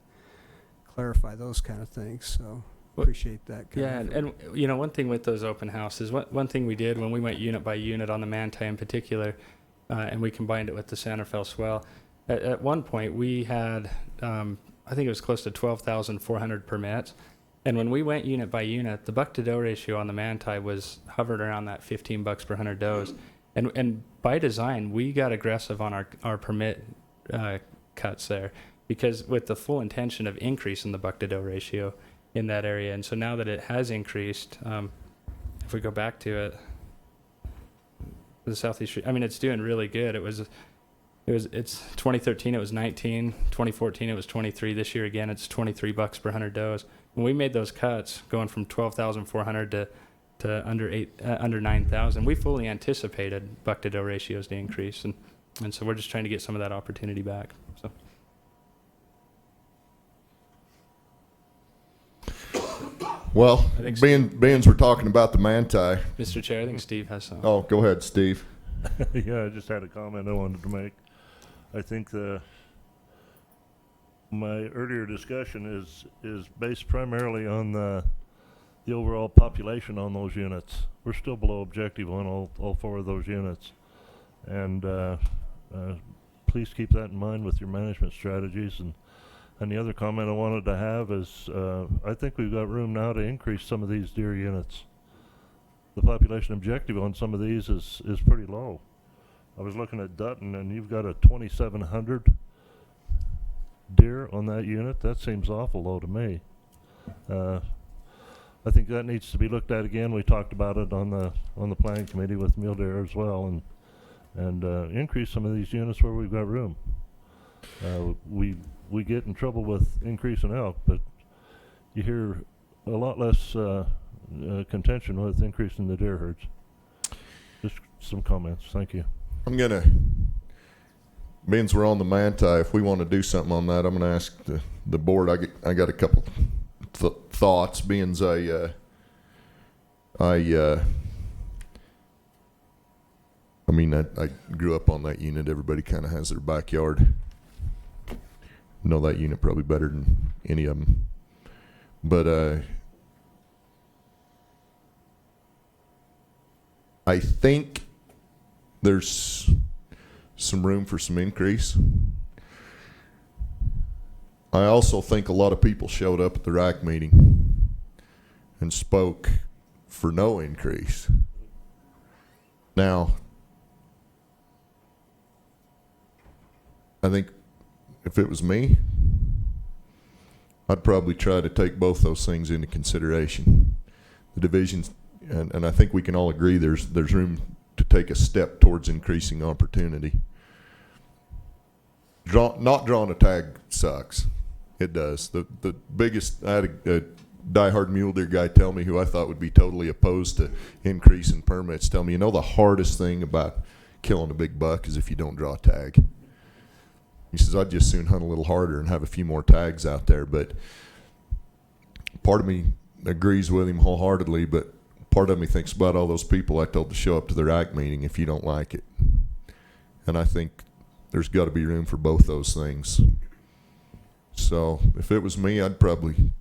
Speaker 4: clarify those kind of things, so appreciate that.
Speaker 8: Yeah, and one thing with those open houses, one thing we did when we went unit by unit on the manti in particular, and we combined it with the Santa Fe swell, at one point we had, I think it was close to 12,400 permits. And when we went unit by unit, the buck-to-doe ratio on the manti was hovered around that 15 bucks per 100 does. And by design, we got aggressive on our permit cuts there, because with the full intention of increasing the buck-to-doe ratio in that area. And so now that it has increased, if we go back to it, the southeast, I mean, it's doing really good. It's 2013, it was 19, 2014, it was 23. This year, again, it's 23 bucks per 100 does. When we made those cuts, going from 12,400 to under 9,000, we fully anticipated buck-to-doe ratios to increase, and so we're just trying to get some of that opportunity back. So.
Speaker 1: Well, being we're talking about the manti.
Speaker 8: Mr. Chair, I think Steve has some.
Speaker 1: Oh, go ahead, Steve.
Speaker 11: Yeah, I just had a comment I wanted to make. I think my earlier discussion is based primarily on the overall population on those units. We're still below objective on all four of those units, and please keep that in mind with your management strategies. And the other comment I wanted to have is I think we've got room now to increase some of these deer units. The population objective on some of these is pretty low. I was looking at Dutton, and you've got a 2,700 deer on that unit. That seems awful low to me. I think that needs to be looked at again. We talked about it on the planning committee with mule deer as well, and increase some of these units where we've got room. We get in trouble with increasing elk, but you hear a lot less contention with increasing the deer herds. Just some comments. Thank you.
Speaker 1: I'm gonna being we're on the Manti, if we want to do something on that, I'm going to ask the board. I got a couple thoughts. Being I mean, I grew up on that unit. Everybody kind of has their backyard. Know that unit probably better than any of them. But I think there's some room for some increase. I also think a lot of people showed up at the RAC meeting and spoke for no increase. Now, I think if it was me, I'd probably try to take both those things into consideration. The divisions, and I think we can all agree there's room to take a step towards increasing opportunity. Not drawing a tag sucks. It does. The biggest, I had a diehard mule deer guy tell me, who I thought would be totally opposed to increasing permits, tell me, the hardest thing about killing a big buck is if you don't draw a tag. He says, I'd just soon hunt a little harder and have a few more tags out there. But part of me agrees with him wholeheartedly, but part of me thinks about all those people I told to show up to the RAC meeting if you don't like it. And I think there's got to be room for both those things. So if it was me, I'd probably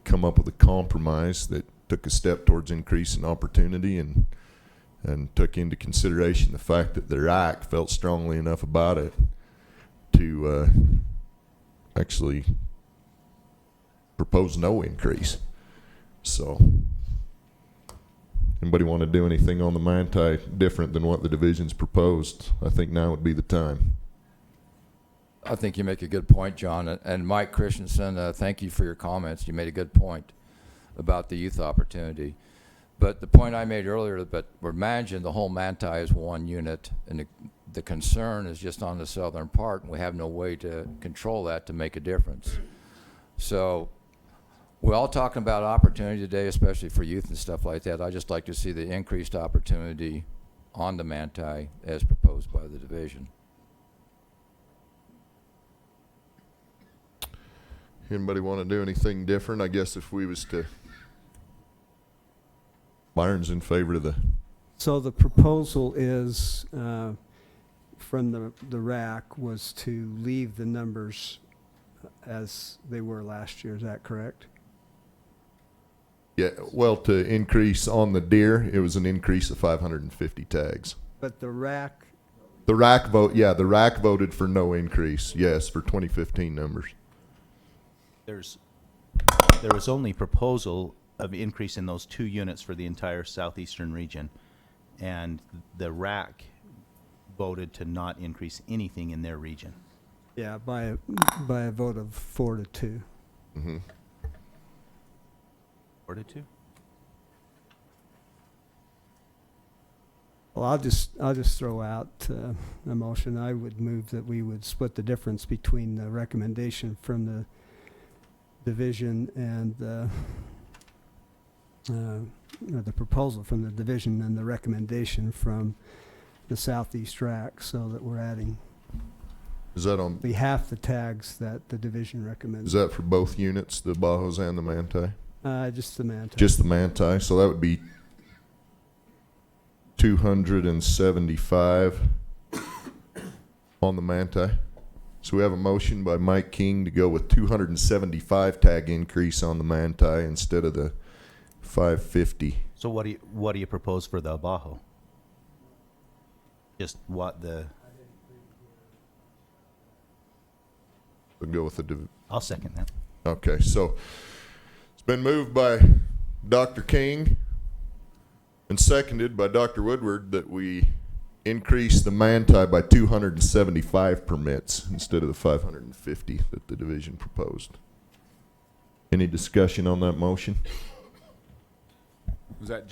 Speaker 1: come up with a compromise that took a step towards increasing opportunity and took into consideration the fact that the RAC felt strongly enough about it to actually propose no increase. So, anybody want to do anything on the Manti different than what the division's proposed? I think now would be the time.
Speaker 12: I think you make a good point, John. And Mike Christensen, thank you for your comments. You made a good point about the youth opportunity. But the point I made earlier, that we're managing the whole Manti as one unit, and the concern is just on the southern part, and we have no way to control that to make a difference. So we're all talking about opportunity today, especially for youth and stuff like that. I just like to see the increased opportunity on the Manti as proposed by the division.
Speaker 1: Anybody want to do anything different? I guess if we was to, Byron's in favor of the.
Speaker 4: So the proposal is from the RAC was to leave the numbers as they were last year. Is that correct?
Speaker 1: Yeah, well, to increase on the deer, it was an increase of 550 tags.
Speaker 4: But the RAC.
Speaker 1: The RAC vote, yeah, the RAC voted for no increase. Yes, for 2015 numbers.
Speaker 2: There was only proposal of increase in those 2 units for the entire southeastern region, and the RAC voted to not increase anything in their region.
Speaker 4: Yeah, by a vote of 4-2.
Speaker 1: Mm-hmm.
Speaker 2: 4-2.
Speaker 4: Well, I'll just throw out a motion. I would move that we would split the difference between the recommendation from the division and the proposal from the division and the recommendation from the Southeast RAC, so that we're adding.
Speaker 1: Is that on?
Speaker 4: Half the tags that the division recommends.
Speaker 1: Is that for both units, the Bajos and the Manti?
Speaker 4: Just the Manti.
Speaker 1: Just the Manti. So that would be 275 on the Manti. So we have a motion by Mike King to go with 275 tag increase on the Manti instead of the 550.
Speaker 2: So what do you propose for the Bajo? Just what the?
Speaker 1: We'll go with the.
Speaker 2: I'll second that.
Speaker 1: Okay, so it's been moved by Dr. King and seconded by Dr. Woodward that we increase the Manti by 275 permits instead of the 550 that the division proposed. Any discussion on that motion?
Speaker 7: Was that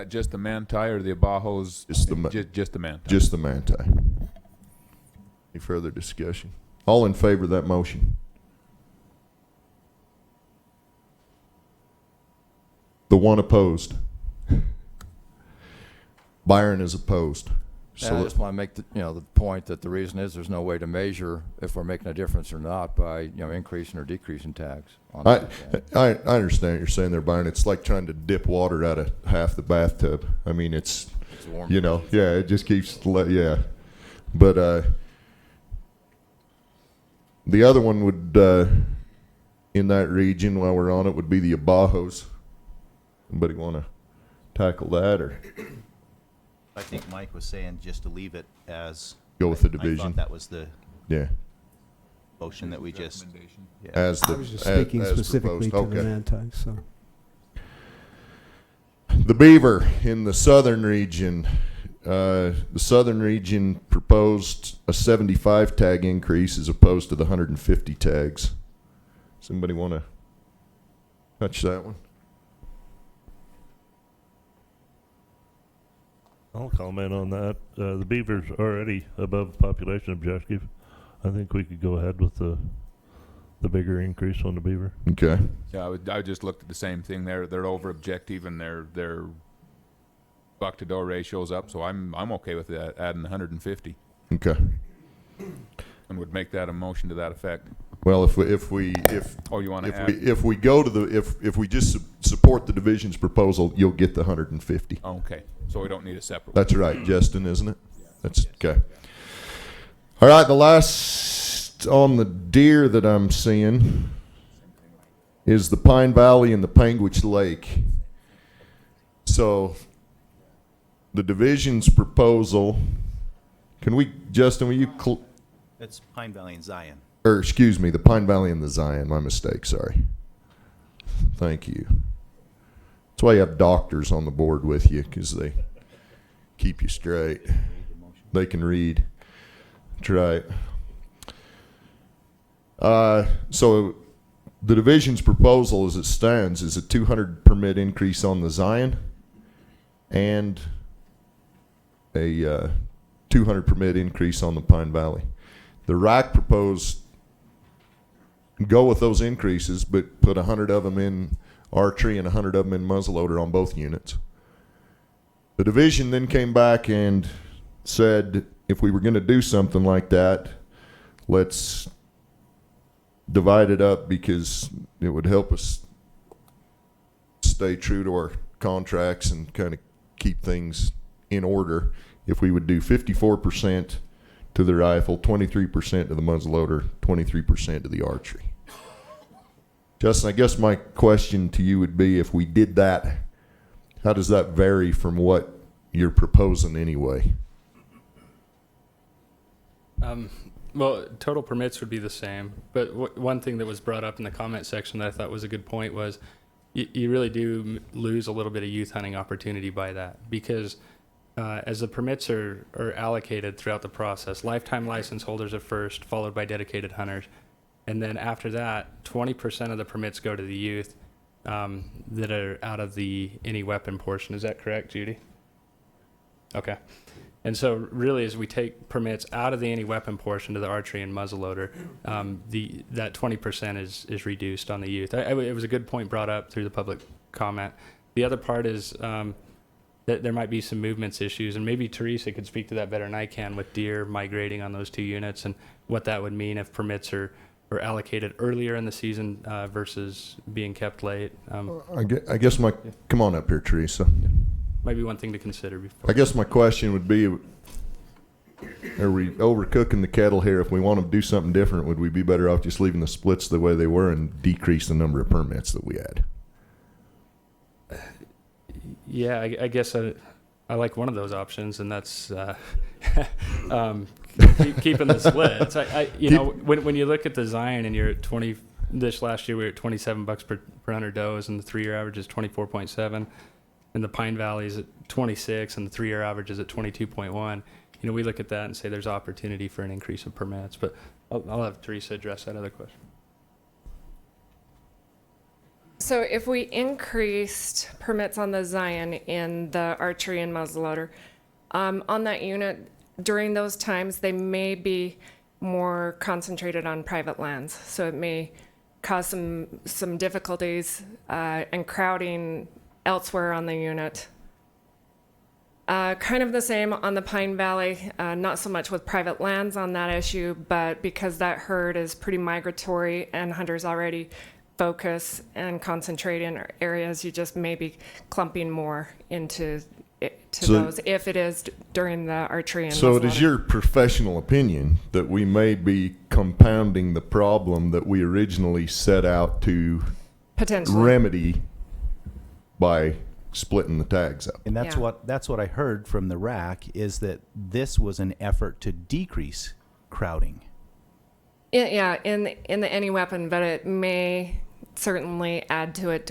Speaker 7: just the Manti or the Bajos? Just the Manti.
Speaker 1: Just the Manti. Any further discussion? All in favor of that motion? The one opposed. Byron is opposed.
Speaker 12: So I just want to make the point that the reason is there's no way to measure if we're making a difference or not by increasing or decreasing tags.
Speaker 1: I understand what you're saying there, Byron. It's like trying to dip water out of half the bathtub. I mean, it's
Speaker 12: warm.
Speaker 1: It just keeps But the other one would in that region while we're on it would be the Abajos. Anybody want to tackle that or?
Speaker 2: I think Mike was saying just to leave it as
Speaker 1: Go with the
Speaker 2: I
Speaker 1: division.
Speaker 2: thought that was the motion that we just. Yeah.
Speaker 1: As the
Speaker 4: I was just speaking
Speaker 1: as
Speaker 4: specifically
Speaker 1: proposed.
Speaker 4: to the
Speaker 1: Okay.
Speaker 4: Manti, so.
Speaker 1: The beaver in the southern region. The southern region proposed a 75 tag increase as opposed to the 150 tags. Somebody want to touch that one?
Speaker 11: I'll comment on that. The beaver's already above population objective. I think we could go ahead with the bigger increase on the beaver.
Speaker 1: Okay.
Speaker 7: Yeah, I just looked at the same thing. They're over objective and their buck to door ratio's up, so I'm okay with that, adding 150.
Speaker 1: Okay.
Speaker 7: And would make that a motion to that effect.
Speaker 1: Well, if we go to if we just support the division's proposal, you'll get the 150.
Speaker 7: Okay, so we don't need a separate.
Speaker 1: That's right, Justin, isn't it? That's okay. All right, the last on the deer that I'm seeing is the Pine Valley and the Panguitch Lake. So the division's proposal. Can we, Justin? Will you?
Speaker 2: It's Pine Valley and Zion.
Speaker 1: Or excuse me, the Pine Valley and the Zion. My mistake. Sorry. Thank you. That's why you have doctors on the board with you, because they keep you straight. They can read. That's right. So the division's proposal as it stands is a 200 permit increase on the Zion and a 200 permit increase on the Pine Valley. The RAC proposed go with those increases, but put 100 of them in archery and 100 of them in muzzleloader on both units. The division then came back and said, if we were going to do something like that, let's divide it up because it would help us stay true to our contracts and kind of keep things in order if we would do 54% to the rifle, 23% to the muzzleloader, 23% to the archery. Justin, I guess my question to you would be, if we did that, how does that vary from what you're proposing anyway?
Speaker 8: Well, total permits would be the same, but one thing that was brought up in the comment section that I thought was a good point was you really do lose a little bit of youth hunting opportunity by that, because as the permits are allocated throughout the process, lifetime license holders are first, followed by dedicated hunters. And then after that, 20% of the permits go to the youth that are out of the any weapon portion. Is that correct, Judy? Okay. And so really, as we take permits out of the any weapon portion to the archery and muzzleloader, that 20% is reduced on the youth. It was a good point brought up through the public comment. The other part is that there might be some movements issues, and maybe Teresa could speak to that better than I can with deer migrating on those two units and what that would mean if permits are allocated earlier in the season versus being kept late.
Speaker 1: I guess come on up here, Teresa.
Speaker 8: Might be one thing to consider before.
Speaker 1: I guess my question would be, are we overcooking the kettle here? If we want to do something different, would we be better off just leaving the splits the way they were and decrease the number of permits that we had?
Speaker 8: Yeah, I guess I like one of those options, and that's keeping the splits. When you look at the Zion and you're at 20, this last year we were at $27 per 100 does, and the 3-year average is 24.7, and the Pine Valley is at 26, and the 3-year average is at 22.1. We look at that and say there's opportunity for an increase of permits, but I'll have Teresa address that other question.
Speaker 14: So if we increased permits on the Zion in the archery and muzzleloader, on that unit, during those times, they may be more concentrated on private lands. So it may cause some difficulties and crowding elsewhere on the unit. Kind of the same on the Pine Valley, not so much with private lands on that issue, but because that herd is pretty migratory and hunters already focus and concentrate in areas, you just may be clumping more into those if it is during the archery and
Speaker 1: so it is your professional opinion that we may be compounding the problem that we originally set out to
Speaker 14: potentially
Speaker 1: remedy by splitting the tags up.
Speaker 2: And that's what I heard from the RAC, is that this was an effort to decrease crowding.
Speaker 14: in the any weapon, but it may certainly add to it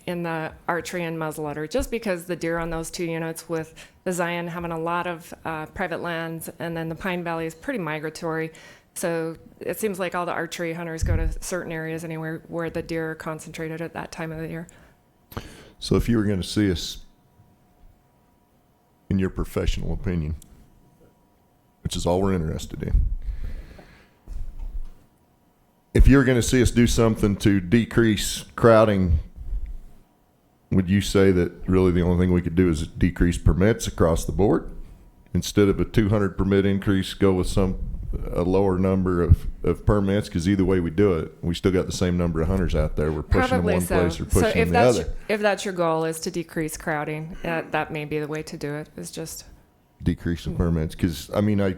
Speaker 14: in the archery and muzzleloader, just because the deer on those two units, with the Zion having a lot of private lands, and then the Pine Valley is pretty migratory. So it seems like all the archery hunters go to certain areas anywhere where the deer are concentrated at that time of the year.
Speaker 1: So if you were going to see us, in your professional opinion, which is all we're interested in, if you were going to see us do something to decrease crowding, would you say that really the only thing we could do is decrease permits across the board? Instead of a 200 permit increase, go with a lower number of permits, because either way we do it, we still got the same number of hunters out there. We're pushing
Speaker 14: Probably
Speaker 1: them one
Speaker 14: so.
Speaker 1: place or pushing them the other.
Speaker 14: If that's your goal, is to decrease crowding, that may be the way to do it. Is just
Speaker 1: Decrease the permits, because I mean,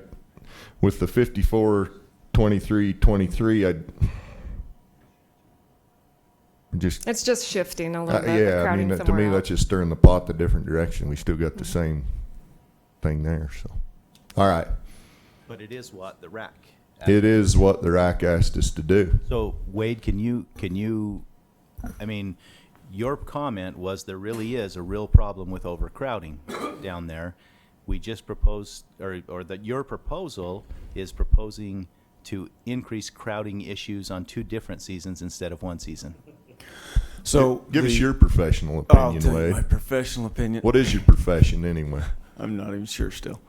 Speaker 1: with the 54, 23, 23,
Speaker 14: it's just shifting a little bit.
Speaker 1: yeah, I mean, to me,
Speaker 14: else.
Speaker 1: that's just stirring the pot the different direction. We still got the same thing there. So, all right.
Speaker 2: But it is what the RAC.
Speaker 1: It is what the RAC asked us to do.
Speaker 2: So Wade, can you? I mean, your comment was there really is a real problem with overcrowding down there. We just proposed, or that your proposal is proposing to increase crowding issues on 2 different seasons instead of 1 season.
Speaker 6: So
Speaker 1: give us your professional opinion,
Speaker 6: I'll tell
Speaker 1: Wade.
Speaker 6: you my professional opinion.
Speaker 1: What is your profession anyway?
Speaker 6: I'm not even sure still.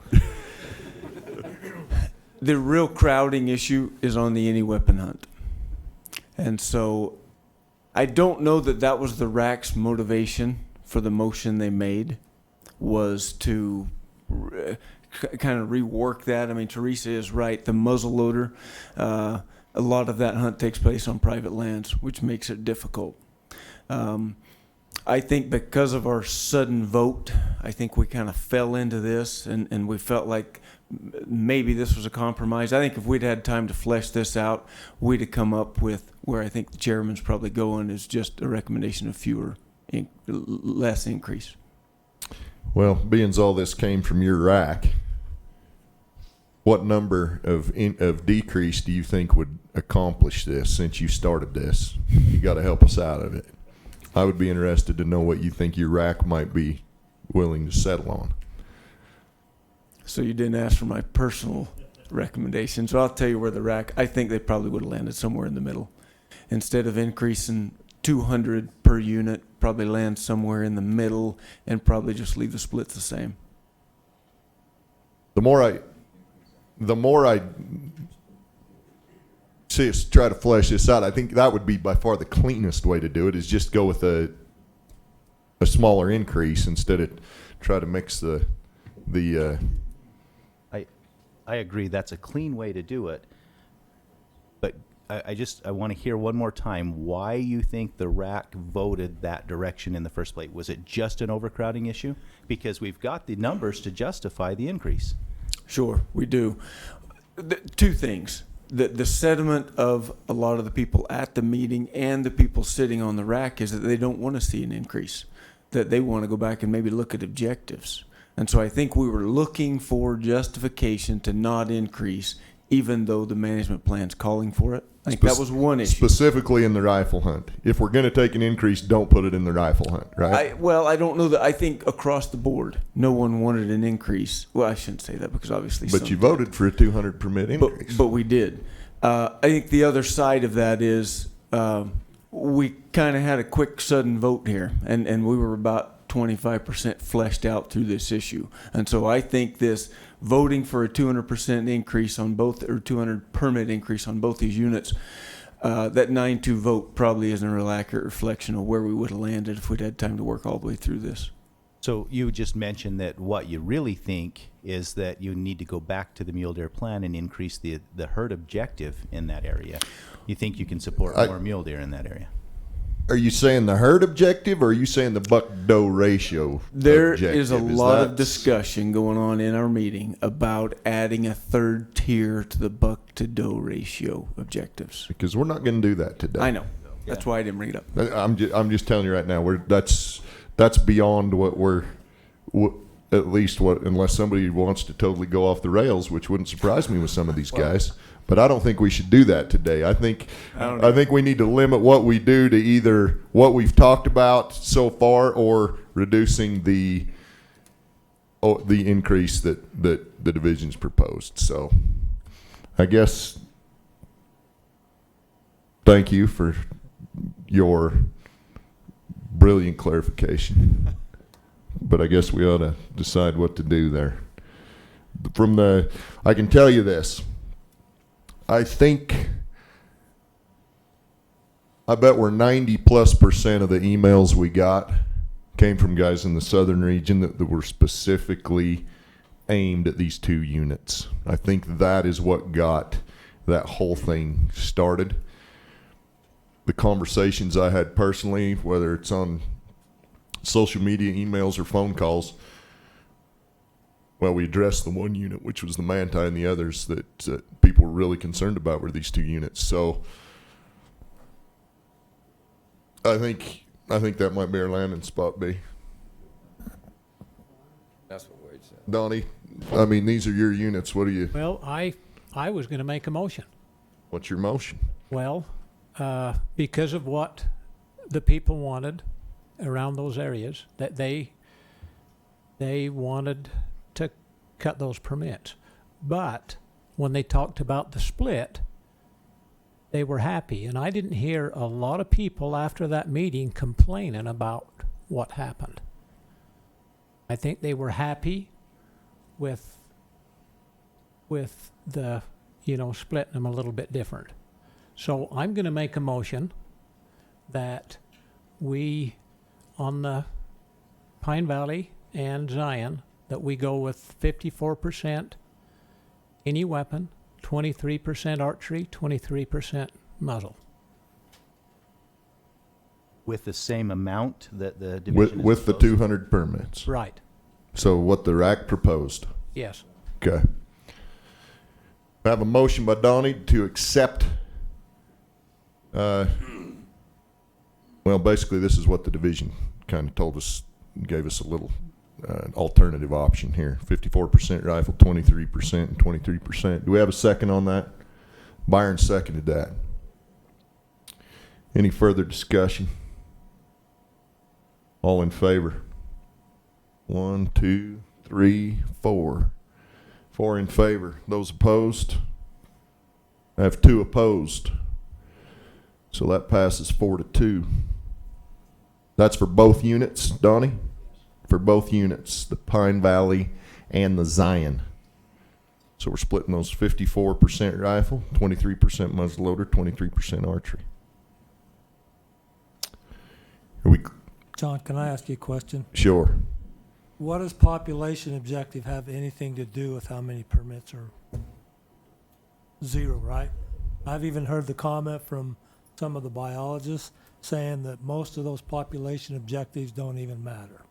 Speaker 6: The real crowding issue is on the any weapon hunt. And so I don't know that was the RAC's motivation for the motion they made, was to kind of rework that. I mean, Teresa is right. The muzzleloader, a lot of that hunt takes place on private lands, which makes it difficult. I think because of our sudden vote, I think we kind of fell into this, and we felt like maybe this was a compromise. I think if we'd had time to flesh this out, we'd have come up with where I think the chairman's probably going, is just a recommendation of less increase.
Speaker 1: Well, being all this came from your RAC, what number of decrease do you think would accomplish this since you started this? You got to help us out of it. I would be interested to know what you think your RAC might be willing to settle on.
Speaker 6: So you didn't ask for my personal recommendation, so I'll tell you where the RAC, I think they probably would have landed somewhere in the middle. Instead of increasing 200 per unit, probably land somewhere in the middle and probably just leave the splits the same.
Speaker 1: The more I see us try to flesh this out, I think that would be by far the cleanest way to do it, is just go with a smaller increase instead of try to mix the
Speaker 2: I agree, that's a clean way to do it. But I want to hear one more time why you think the RAC voted that direction in the first place. Was it just an overcrowding issue? Because we've got the numbers to justify the increase.
Speaker 6: Sure, we do. 2 things. The sentiment of a lot of the people at the meeting and the people sitting on the RAC is that they don't want to see an increase, that they want to go back and maybe look at objectives. And so I think we were looking for justification to not increase, even though the management plan's calling for it. I think that was one issue.
Speaker 1: Specifically in the rifle hunt. If we're going to take an increase, don't put it in the rifle hunt, right?
Speaker 6: I don't know that. I think across the board, no one wanted an increase. Well, I shouldn't say that, because obviously
Speaker 1: But you voted for a 200 permit increase.
Speaker 6: But we did. I think the other side of that is we kind of had a quick, sudden vote here, and we were about 25% fleshed out through this issue. And so I think this voting for a 200% increase on both, or 200 permit increase on both these units, that 9-2 vote probably isn't a real accurate reflection of where we would have landed if we'd had time to work all the way through this.
Speaker 2: So you just mentioned that what you really think is that you need to go back to the mule deer plan and increase the herd objective in that area. You think you can support more mule deer in that area?
Speaker 1: Are you saying the herd objective, or are you saying the buck-doe ratio
Speaker 16: There
Speaker 1: objective?
Speaker 16: is a lot of discussion going on in our meeting about adding a third tier to the buck-to-doe ratio objectives.
Speaker 1: Because we're not going to do that today.
Speaker 16: I know. That's why I didn't bring it up.
Speaker 1: I'm just telling you right now. That's beyond what we're at least what, unless somebody wants to totally go off the rails, which wouldn't surprise me with some of these guys. But I don't think we should do that today. I think we need to limit what we do to either what we've talked about so far or reducing the increase that the division's proposed. So I guess thank you for your brilliant clarification. But I guess we ought to decide what to do there. I can tell you this. I bet we're 90+% of the emails we got came from guys in the southern region that were specifically aimed at these two units. I think that is what got that whole thing started. The conversations I had personally, whether it's on social media, emails, or phone calls, well, we addressed the one unit, which was the Manti, and the others that people were really concerned about were these two units. So I think that might be our landing spot, B.
Speaker 12: That's what Wade said.
Speaker 1: Donnie, I mean, these are your units. What do you?
Speaker 15: Well, I was going to make a motion.
Speaker 1: What's your motion?
Speaker 15: Well, because of what the people wanted around those areas, that they wanted to cut those permits. But when they talked about the split, they were happy. And I didn't hear a lot of people after that meeting complaining about what happened. I think they were happy with the, splitting them a little bit different. So I'm going to make a motion that we, on the Pine Valley and Zion, that we go with 54% any weapon, 23% archery, 23% muzzle.
Speaker 2: With the same amount that the division
Speaker 1: With the 200 permits.
Speaker 15: Right.
Speaker 1: So what the RAC proposed.
Speaker 15: Yes.
Speaker 1: Okay. I have a motion by Donnie to accept. Well, basically, this is what the division kind of told us, gave us a little alternative option here. 54% rifle, 23%, and 23%. Do we have a second on that? Byron seconded that. Any further discussion? All in favor? 1, 2, 3, 4. 4 in favor. Those opposed? I have 2 opposed. So that passes 4-2. That's for both units, Donnie? For both units, the Pine Valley and the Zion. So we're splitting those 54% rifle, 23% muzzleloader, 23% archery. Are we?
Speaker 17: John, can I ask you a question?
Speaker 1: Sure.
Speaker 17: What does population objective have anything to do with how many permits are? 0, right? I've even heard the comment from some of the biologists saying that most of those population objectives don't even matter.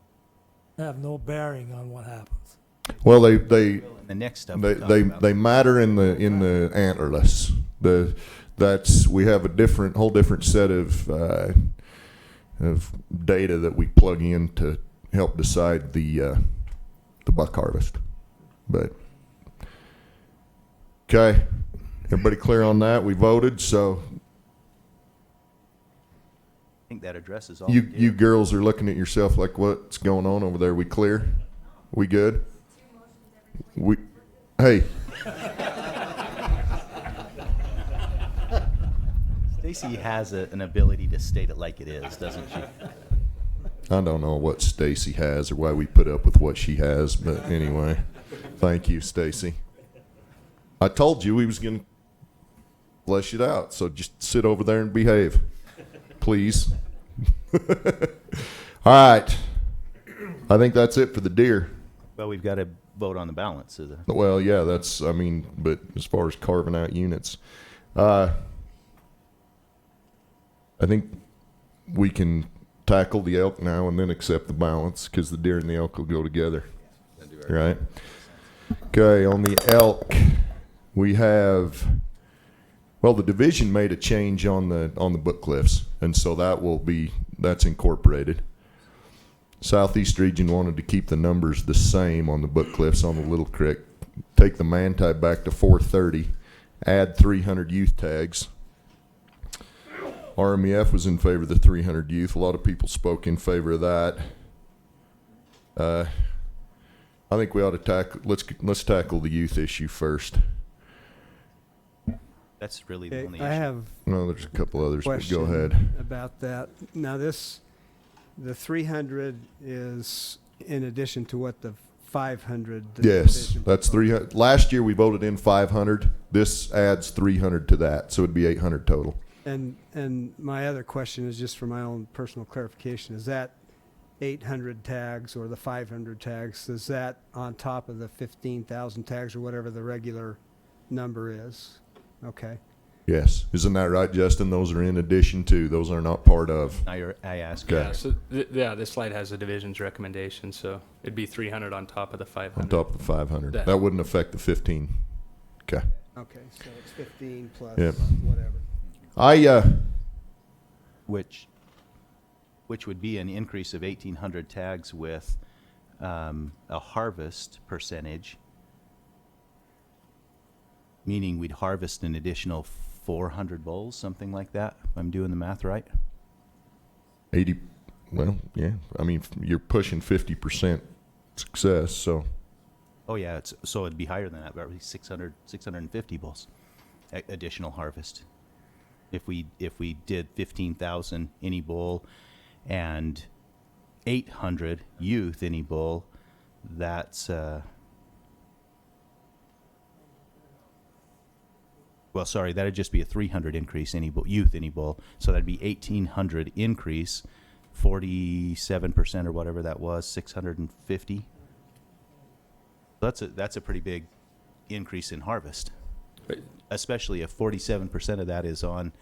Speaker 17: They have no bearing on what happens.
Speaker 1: Well, they
Speaker 2: the next stuff
Speaker 1: they matter in the antlerless. We have a whole different set of data that we plug in to help decide the buck harvest. But okay, everybody clear on that? We voted, so
Speaker 2: I think that addresses all.
Speaker 1: you girls are looking at yourself like, what's going on over there? We clear? We good? Hey.
Speaker 2: Stacy has an ability to state it like it is, doesn't she?
Speaker 1: I don't know what Stacy has or why we put up with what she has, but anyway, thank you, Stacy. I told you we was going to flesh it out, so just sit over there and behave, please. All right. I think that's it for the deer.
Speaker 2: Well, we've got to vote on the balance of the.
Speaker 1: Well, yeah, that's, I mean, but as far as carving out units, I think we can tackle the elk now and then accept the balance, because the deer and the elk will go together. Right? Okay, on the elk, we have, well, the division made a change on the Book Cliffs, and so that's incorporated. Southeast region wanted to keep the numbers the same on the Book Cliffs on the Little Creek, take the Manti back to 430, add 300 youth tags. RMEF was in favor of the 300 youth. A lot of people spoke in favor of that. I think we ought to tackle. Let's tackle the youth issue first.
Speaker 2: That's really the only
Speaker 4: I
Speaker 2: issue.
Speaker 4: have.
Speaker 1: No, there's a couple others, but go ahead.
Speaker 4: About that. Now the 300 is in addition to what the 500.
Speaker 1: Yes, that's 300. Last year we voted in 500. This adds 300 to that, so it'd be 800 total.
Speaker 4: And my other question is just for my own personal clarification. Is that 800 tags or the 500 tags, is that on top of the 15,000 tags or whatever the regular number is? Okay.
Speaker 1: Yes. Isn't that right, Justin? Those are in addition to. Those are not part of.
Speaker 2: I asked.
Speaker 1: Okay.
Speaker 8: Yeah, so this slide has the division's recommendation, so it'd be 300 on top of the 500.
Speaker 1: On top of the 500.
Speaker 8: That-
Speaker 1: That wouldn't affect the 15. Okay.
Speaker 4: Okay, so it's 15 plus
Speaker 1: Yeah.
Speaker 4: whatever.
Speaker 2: Which would be an increase of 1,800 tags with a harvest percentage, meaning we'd harvest an additional 400 bulls, something like that, if I'm doing the math right?
Speaker 1: 80, well, yeah. I mean, you're pushing 50% success, so.
Speaker 2: Oh, yeah, so it'd be higher than that, probably 650 bulls additional harvest. If we did 15,000 any bull and 800 youth any bull, that's well, sorry, that'd just be a 300 increase any bull, youth any bull, so that'd be 1,800 increase, 47% or whatever that was, 650. That's a pretty big increase in harvest, especially if 47% of that is on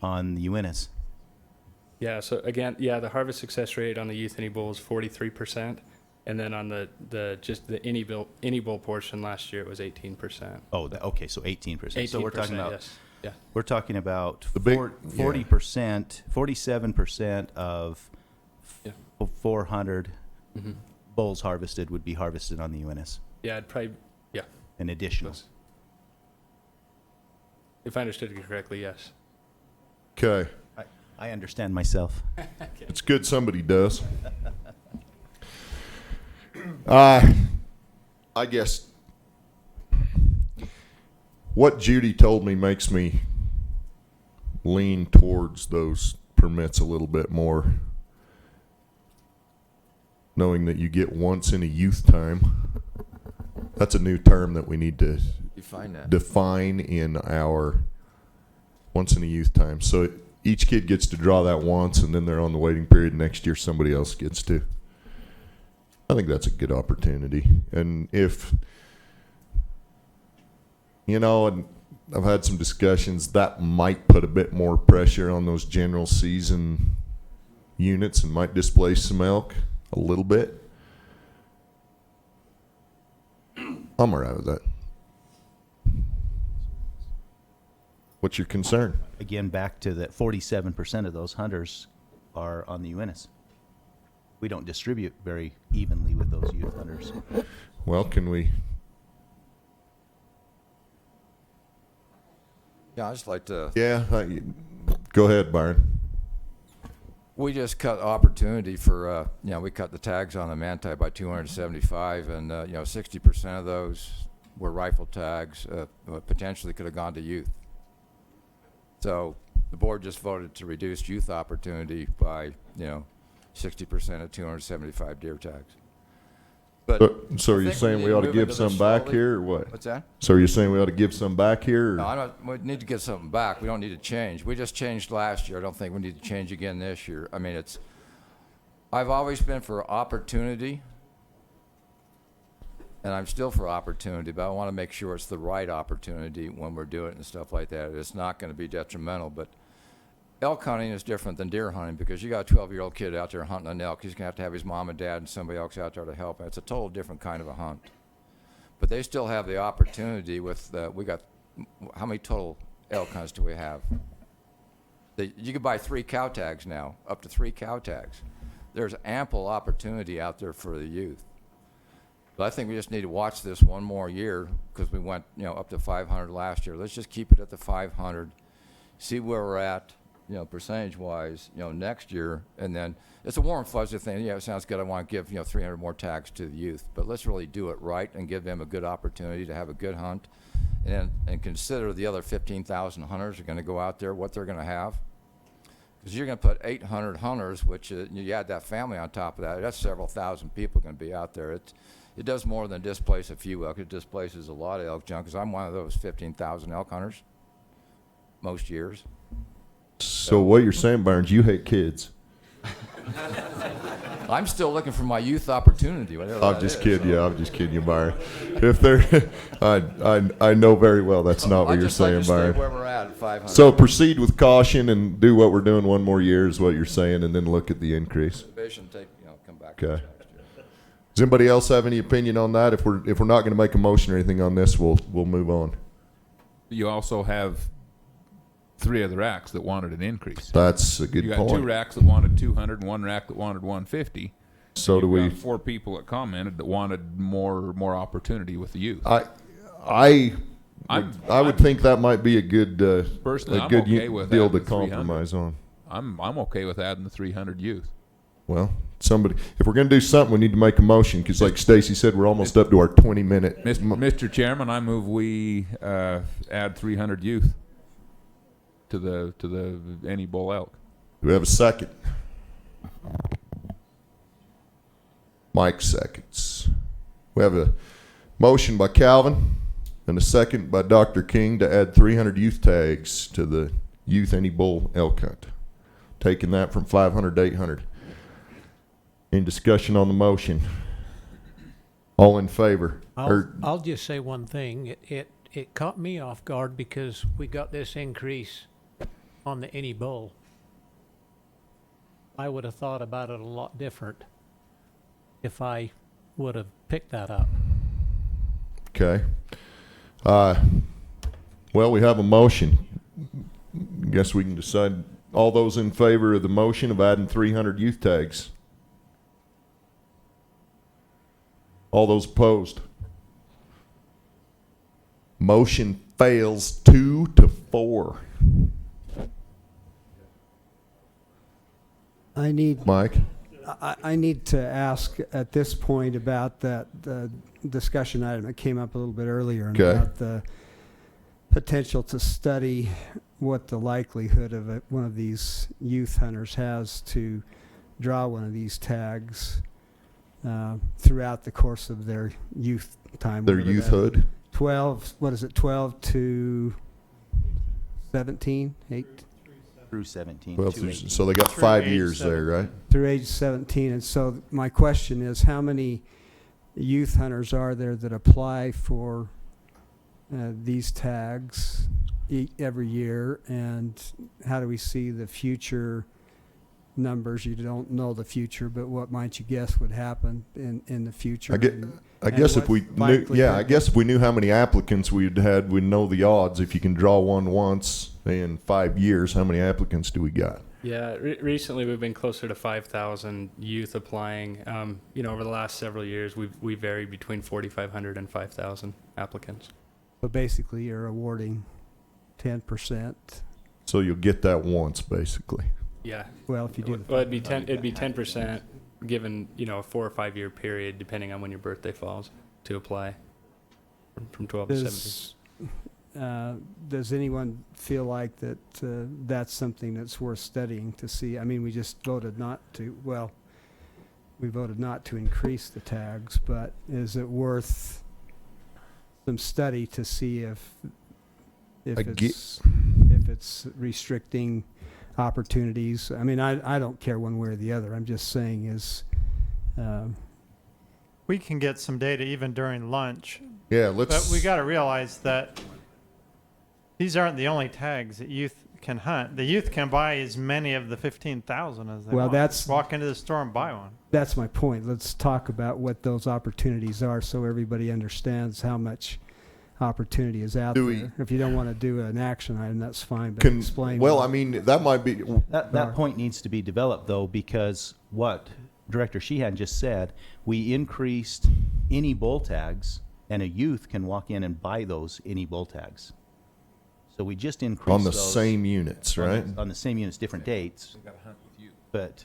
Speaker 2: the Uintas.
Speaker 8: Yeah, so again, the harvest success rate on the youth any bull is 43%, and then on the any bull portion last year it was 18%.
Speaker 2: Oh, okay, so 18%. So we're talking about
Speaker 8: yes. Yeah.
Speaker 2: We're talking about
Speaker 1: The big-
Speaker 2: 40%, 47% of 400 bulls harvested would be harvested on the Uintas.
Speaker 8: Yeah, it'd probably
Speaker 2: An additional.
Speaker 8: If I understood you correctly, yes.
Speaker 1: Okay.
Speaker 2: I understand myself.
Speaker 1: It's good somebody does. I guess what Judy told me makes me lean towards those permits a little bit more, knowing that you get once in a youth time. That's a new term that we need to define in our once in a youth time. So each kid gets to draw that once, and then they're on the waiting period. Next year, somebody else gets to. I think that's a good opportunity. And if, and I've had some discussions, that might put a bit more pressure on those general season units and might displace some elk a little bit. I'm all right with that. What's your concern?
Speaker 2: Again, back to that 47% of those hunters are on the Uintas. We don't distribute very evenly with those youth hunters.
Speaker 1: Well, can we?
Speaker 12: Yeah, I'd just like to.
Speaker 1: Yeah, go ahead, Byron.
Speaker 12: We just cut opportunity for, we cut the tags on the Manti by 275, and 60% of those were rifle tags, potentially could have gone to youth. So the board just voted to reduce youth opportunity by, 60% of 275 deer tags. But
Speaker 1: So are you saying we ought to give some back here, or what?
Speaker 12: What's that?
Speaker 1: So you're saying we ought to give some back here? Or?
Speaker 12: No, we need to get something back. We don't need to change. We just changed last year. I don't think we need to change again this year. I mean, I've always been for opportunity, and I'm still for opportunity, but I want to make sure it's the right opportunity when we're doing it and stuff like that. It's not going to be detrimental, but elk hunting is different than deer hunting because you got a 12-year-old kid out there hunting an elk. He's going to have his mom and dad and somebody else out there to help him. It's a total different kind of a hunt. But they still have the opportunity with, we got, how many total elk hunts do we have? You can buy 3 cow tags now, up to 3 cow tags. There's ample opportunity out there for the youth. But I think we just need to watch this one more year because we went, up to 500 last year. Let's just keep it at the 500, see where we're at, percentage-wise, next year. And then it's a warm, fuzzy thing. Yeah, it sounds good. I want to give, 300 more tags to the youth. But let's really do it right and give them a good opportunity to have a good hunt. And consider the other 15,000 hunters are going to go out there, what they're going to have. Because you're going to put 800 hunters, which you add that family on top of that, that's several thousand people going to be out there. It does more than displace a few elk. It displaces a lot of elk junk, because I'm one of those 15,000 elk hunters most years.
Speaker 1: So what you're saying, Barnes, you hate kids.
Speaker 12: I'm still looking for my youth opportunity.
Speaker 1: I'm just kidding you. I'm just kidding you, Byron. If they're, I know very well that's not what you're saying, Byron.
Speaker 12: Where we're at 500.
Speaker 1: So proceed with caution and do what we're doing one more year is what you're saying, and then look at the increase.
Speaker 12: Come back.
Speaker 1: Okay. Does anybody else have any opinion on that? If we're not going to make a motion or anything on this, we'll move on.
Speaker 7: You also have 3 other racks that wanted an increase.
Speaker 1: That's a good point.
Speaker 7: You got 2 racks that wanted 200 and 1 rack that wanted 150.
Speaker 1: So do we?
Speaker 7: 4 people that commented that wanted more opportunity with the youth.
Speaker 1: I would think that might be a good
Speaker 7: personally,
Speaker 1: a good
Speaker 7: I'm okay with
Speaker 1: deal
Speaker 7: adding
Speaker 1: to
Speaker 7: the 300.
Speaker 1: compromise on.
Speaker 7: I'm okay with adding the 300 youth.
Speaker 1: Well, if we're going to do something, we need to make a motion because, like Stacy said, we're almost up to our 20-minute.
Speaker 7: Mr. Chairman, I move we add 300 youth to the any bull elk.
Speaker 1: Do we have a second? Mike seconds. We have a motion by Calvin and a second by Dr. King to add 300 youth tags to the youth any bull elk hunt, taking that from 500 to 800. Any discussion on the motion? All in favor?
Speaker 15: I'll just say one thing. It caught me off guard because we got this increase on the any bull. I would have thought about it a lot different if I would have picked that up.
Speaker 1: Okay. Well, we have a motion. Guess we can decide. All those in favor of the motion of adding 300 youth tags? All those opposed? Motion fails 2-4. Mike?
Speaker 4: I need to ask at this point about that discussion item that came up a little bit earlier about the potential to study what the likelihood of one of these youth hunters has to draw one of these tags throughout the course of their youth time.
Speaker 1: Their youthhood?
Speaker 4: 12 to 17? 8?
Speaker 2: Through 17.
Speaker 1: Well, so they got 5 years there, right?
Speaker 4: Through age 17. And so my question is, how many youth hunters are there that apply for these tags every year? And how do we see the future numbers? You don't know the future, but what might you guess would happen in the future?
Speaker 1: I guess if we knew how many applicants we'd had, we'd know the odds. If you can draw one once in 5 years, how many applicants do we got?
Speaker 8: Yeah, recently we've been closer to 5,000 youth applying. Over the last several years, we varied between 4,500 and 5,000 applicants.
Speaker 4: But basically, you're awarding 10%.
Speaker 1: So you'll get that once, basically.
Speaker 8: Yeah.
Speaker 4: Well, if you do.
Speaker 8: Well, it'd be 10%, given a 4 or 5 year period, depending on when your birthday falls, to apply from 12 to 17.
Speaker 4: Does anyone feel like that that's something that's worth studying to see? I mean, we just voted not to. Well, we voted not to increase the tags, but is it worth some study to see if it's restricting? opportunities. I mean, I don't care one way or the other. I'm just saying is,
Speaker 3: we can get some data even during lunch.
Speaker 1: Yeah,
Speaker 3: But we got to realize that these aren't the only tags that youth can hunt. The youth can buy as many of the 15,000 as they
Speaker 4: Well,
Speaker 3: want.
Speaker 4: that's-
Speaker 3: Walk into the store and buy one.
Speaker 4: that's my point. Let's talk about what those opportunities are so everybody understands how much opportunity is out
Speaker 1: Do we-
Speaker 4: there. If you don't want to do an action item, that's fine, but
Speaker 1: Can,
Speaker 4: explain.
Speaker 1: well,
Speaker 4: what-
Speaker 1: I mean, that might be,
Speaker 2: That point needs to be developed, though, because what Director Sheehan just said, we increased any bull tags, and a youth can walk in and buy those any bull tags. So we just increased
Speaker 1: on the
Speaker 2: those
Speaker 1: same units, right?
Speaker 2: on the same units, different dates. But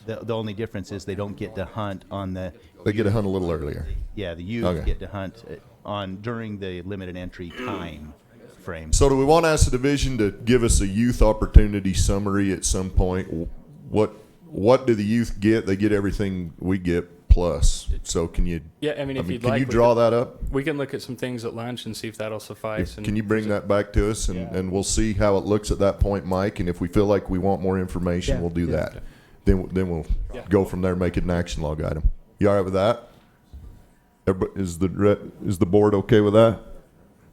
Speaker 2: the only difference is they don't get to hunt on the.
Speaker 1: They get to hunt a little earlier.
Speaker 2: Yeah, the youth
Speaker 1: Okay.
Speaker 2: get to hunt on during the limited entry time frame.
Speaker 1: So do we want to ask the division to give us a youth opportunity summary at some point? What do the youth get? They get everything we get plus. So can you?
Speaker 8: Yeah, I mean, if you'd
Speaker 1: can
Speaker 8: like,
Speaker 1: you
Speaker 8: we
Speaker 1: draw
Speaker 8: could-
Speaker 1: that up?
Speaker 8: We can look at some things at lunch and see if that'll suffice.
Speaker 1: Can you bring that back to us, and we'll see how it looks at that point, Mike. And if we feel like we want more information,
Speaker 4: Yeah,
Speaker 1: we'll do
Speaker 4: yeah.
Speaker 1: that. Then we'll go from there, and make it an action log item. You all right with that? Is the board okay with that?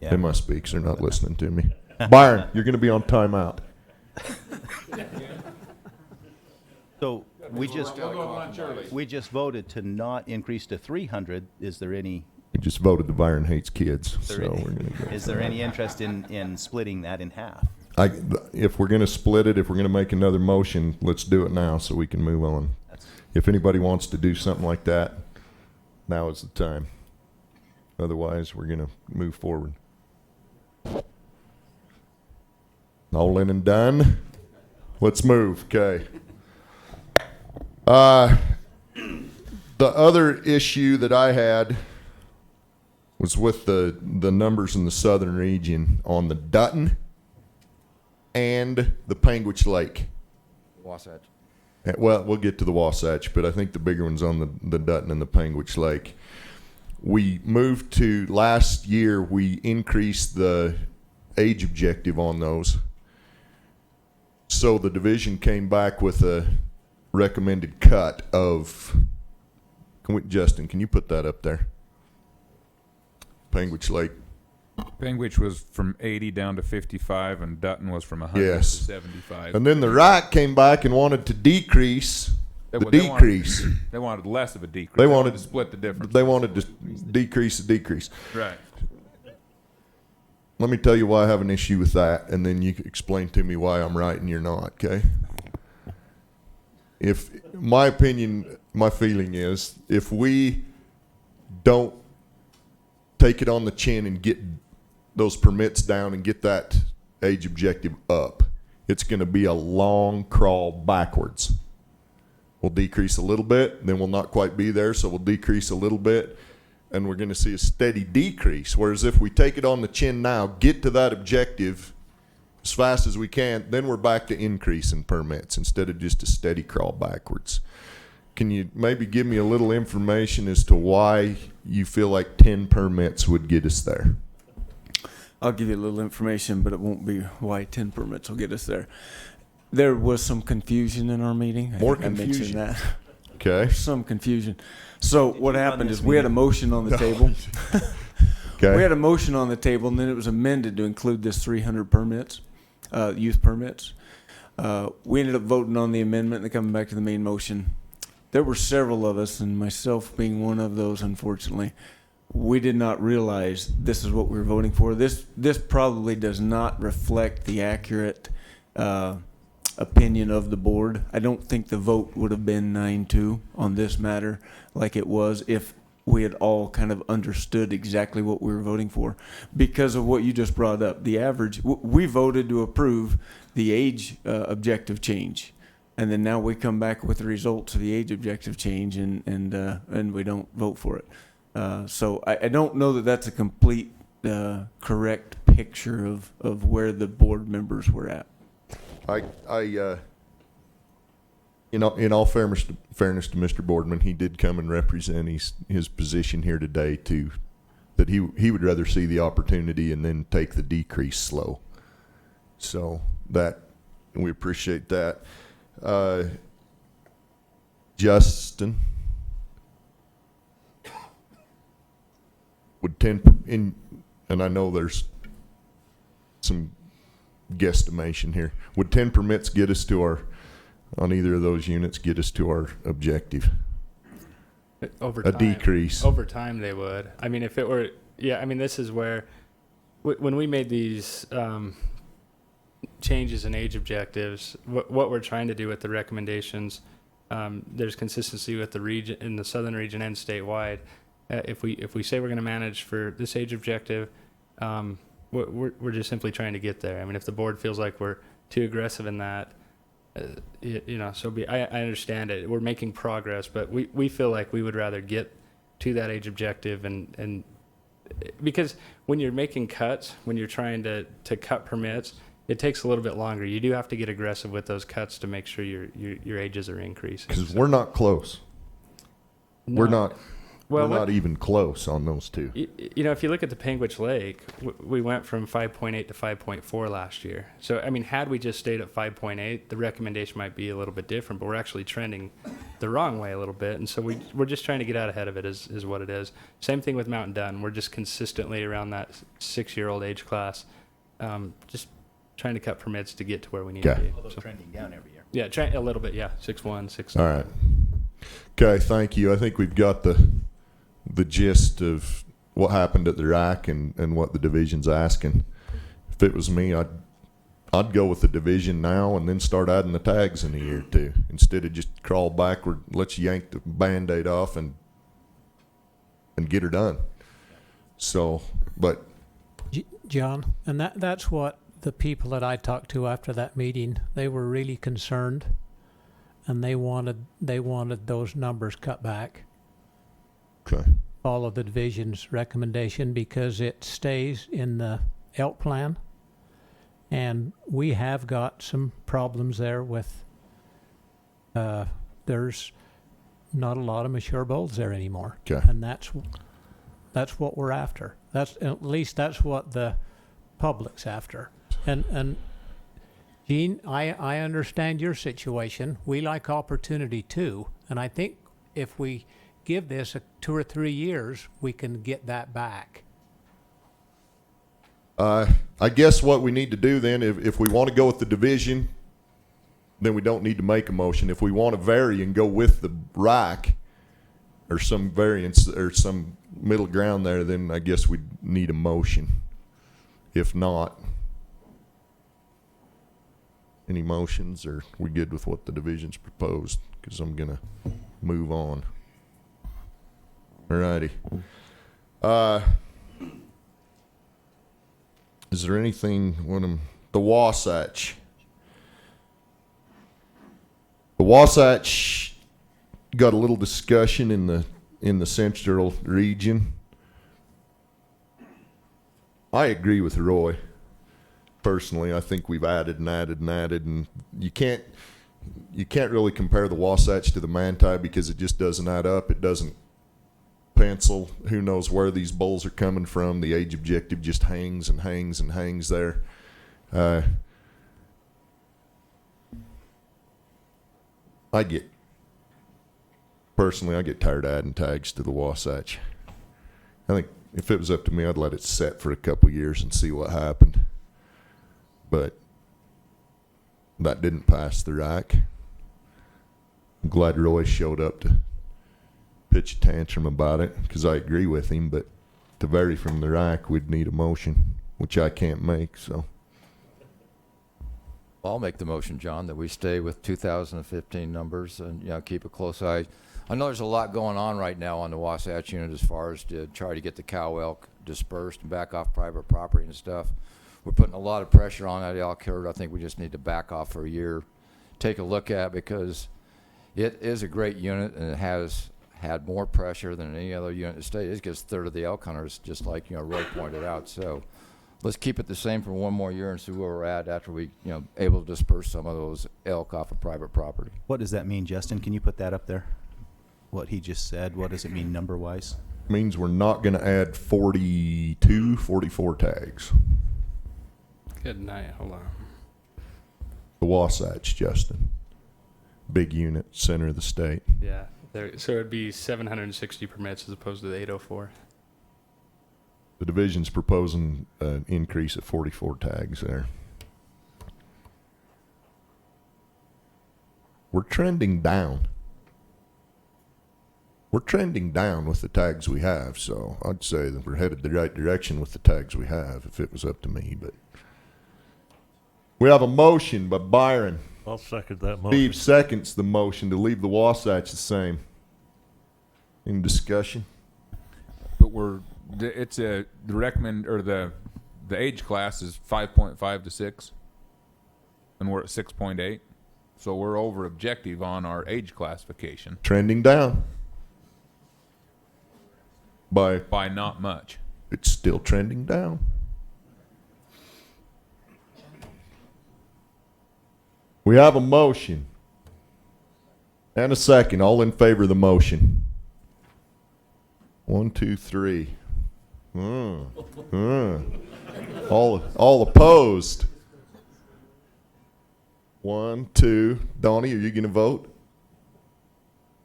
Speaker 2: Yeah.
Speaker 1: They must be, 'cause they're not listening to me. Byron, you're going to be on timeout.
Speaker 2: So we just voted to not increase to 300. Is there any?
Speaker 1: We just voted the Byron hates kids, so we're going to go.
Speaker 2: Is there any interest in splitting that in half?
Speaker 1: If we're going to split it, if we're going to make another motion, let's do it now so we can move on. If anybody wants to do something like that, now is the time. Otherwise, we're going to move forward. All in and done. Let's move. Okay. The other issue that I had was with the numbers in the southern region on the Dutton and the Panguitch Lake.
Speaker 12: Wasatch.
Speaker 1: Well, we'll get to the Wasatch, but I think the bigger one's on the Dutton and the Panguitch Lake. We moved to, last year, we increased the age objective on those. So the division came back with a recommended cut of, Justin, can you put that up there? Panguitch Lake.
Speaker 7: Panguitch was from 80 down to 55, and Dutton was from 100
Speaker 1: Yes.
Speaker 7: to 75.
Speaker 1: And then the RAC came back and wanted to decrease the
Speaker 7: They
Speaker 1: decrease.
Speaker 7: They wanted less of a decrease.
Speaker 1: They wanted
Speaker 7: to split the difference.
Speaker 1: They wanted to decrease the decrease.
Speaker 7: Right.
Speaker 1: Let me tell you why I have an issue with that, and then you can explain to me why I'm right and you're not, okay? If, my opinion, my feeling is, if we don't take it on the chin and get those permits down and get that age objective up, it's going to be a long crawl backwards. We'll decrease a little bit, then we'll not quite be there, so we'll decrease a little bit, and we're going to see a steady decrease. Whereas if we take it on the chin now, get to that objective as fast as we can, then we're back to increasing permits instead of just a steady crawl backwards. Can you maybe give me a little information as to why you feel like 10 permits would get us there?
Speaker 18: I'll give you a little information, but it won't be why 10 permits will get us there. There was some confusion in our meeting. I
Speaker 1: More
Speaker 18: think I
Speaker 1: confusion.
Speaker 18: mentioned that.
Speaker 1: Okay.
Speaker 18: Some confusion. So what happened is we had a motion on the table.
Speaker 1: Okay.
Speaker 18: We had a motion on the table, and then it was amended to include this 300 permits, youth permits. We ended up voting on the amendment and coming back to the main motion. There were several of us, and myself being one of those, unfortunately. We did not realize this is what we were voting for. This probably does not reflect the accurate opinion of the board. I don't think the vote would have been 9-2 on this matter like it was if we had all kind of understood exactly what we were voting for. Because of what you just brought up, the average, we voted to approve the age objective change. And then now we come back with the results of the age objective change and we don't vote for it. So I don't know that that's a complete correct picture of where the board members were at.
Speaker 1: In all fairness to Mr. Boardman, he did come and represent his position here today that he would rather see the opportunity and then take the decrease slow. So that and we appreciate that. Justin, would 10 and I know there's some guesstimation here. Would 10 permits get us to on either of those units, get us to our objective?
Speaker 8: Over
Speaker 1: a
Speaker 8: time,
Speaker 1: decrease.
Speaker 8: Over time, they would. I mean, if it were, yeah. I mean, this is where, when we made these changes in age objectives, what we're trying to do with the recommendations, there's consistency with the region, in the southern region and statewide. If we say we're going to manage for this age objective, we're just simply trying to get there. I mean, if the board feels like we're too aggressive in that, so I understand it. We're making progress, but we feel like we would rather get to that age objective, and because when you're making cuts, when you're trying to cut permits, it takes a little bit longer. You do have to get aggressive with those cuts to make sure your ages are increasing.
Speaker 1: Because we're not close.
Speaker 8: No.
Speaker 1: We're not.
Speaker 8: Well,
Speaker 1: we're not even close on those two.
Speaker 8: If you look at the Panguitch Lake, we went from 5.8 to 5.4 last year. So, I mean, had we just stayed at 5.8, the recommendation might be a little bit different, but we're actually trending the wrong way a little bit. And so we're just trying to get out ahead of it is what it is. Same thing with Mountain Dun. We're just consistently around that 6-year-old age class, just trying to cut permits to get to where we need to be.
Speaker 2: Although trending down every year.
Speaker 8: Yeah, a little bit, yeah. 6.1, 6.2.
Speaker 1: All right. Okay, thank you. I think we've got the gist of what happened at the rack and what the division's asking. If it was me, I'd go with the division now and then start adding the tags in a year or two instead of just crawl backward. Let's yank the Band-Aid off and get her done. So, but
Speaker 15: John, and that's what the people that I talked to after that meeting, they were really concerned, and they wanted those numbers cut back.
Speaker 1: Okay.
Speaker 15: Follow the division's recommendation because it stays in the elk plan, and we have got some problems there with there's not a lot of mature bulls there anymore.
Speaker 1: Okay.
Speaker 15: And that's what we're after. At least that's what the public's after. And Gene, I understand your situation. We like opportunity too, and I think if we give this 2 or 3 years, we can get that back.
Speaker 1: I guess what we need to do then, if we want to go with the division, then we don't need to make a motion. If we want to vary and go with the rack or some variance or some middle ground there, then I guess we need a motion. If not, any motions, or we good with what the division's proposed? Because I'm going to move on. Alrighty. Is there anything the Wasatch? The Wasatch got a little discussion in the central region. I agree with Roy. Personally, I think we've added, and you can't really compare the Wasatch to the Manti because it just doesn't add up. It doesn't pencil. Who knows where these bulls are coming from? The age objective just hangs and hangs and hangs there. I get tired of adding tags to the Wasatch. I think if it was up to me, I'd let it set for a couple years and see what happened. But that didn't pass the rack. I'm glad Roy showed up to pitch a tantrum about it, because I agree with him, but to vary from the rack, we'd need a motion, which I can't make, so.
Speaker 12: I'll make the motion, John, that we stay with 2015 numbers and keep a close eye. I know there's a lot going on right now on the Wasatch unit as far as to try to get the cow elk dispersed and back off private property and stuff. We're putting a lot of pressure on that elk herd. I think we just need to back off for a year, take a look at it, because it is a great unit and it has had more pressure than any other unit in the state. It gets a third of the elk hunters, just like Roy pointed out. So let's keep it the same for one more year and see where we're at after we able to disperse some of those elk off of private property.
Speaker 2: What does that mean, Justin? Can you put that up there? What he just said, what does it mean number-wise?
Speaker 1: Means we're not going to add 42, 44 tags.
Speaker 8: Good night. Hold on.
Speaker 1: The Wasatch, Justin. Big unit, center of the state.
Speaker 8: Yeah. So it'd be 760 permits as opposed to the 804.
Speaker 1: The division's proposing an increase of 44 tags there. We're trending down. We're trending down with the tags we have, so I'd say that we're headed the right direction with the tags we have, if it was up to me. But we have a motion by Byron.
Speaker 11: I'll second that motion.
Speaker 1: Steve seconds the motion to leave the Wasatch the same. Any discussion?
Speaker 7: But it's the age class is 5.5 to 6, and we're at 6.8, so we're over objective on our age classification.
Speaker 1: Trending down. By
Speaker 7: not much.
Speaker 1: It's still trending down. We have a motion and a second. All in favor of the motion? 1, 2, 3. All opposed. 1, 2. Donnie, are you going to vote?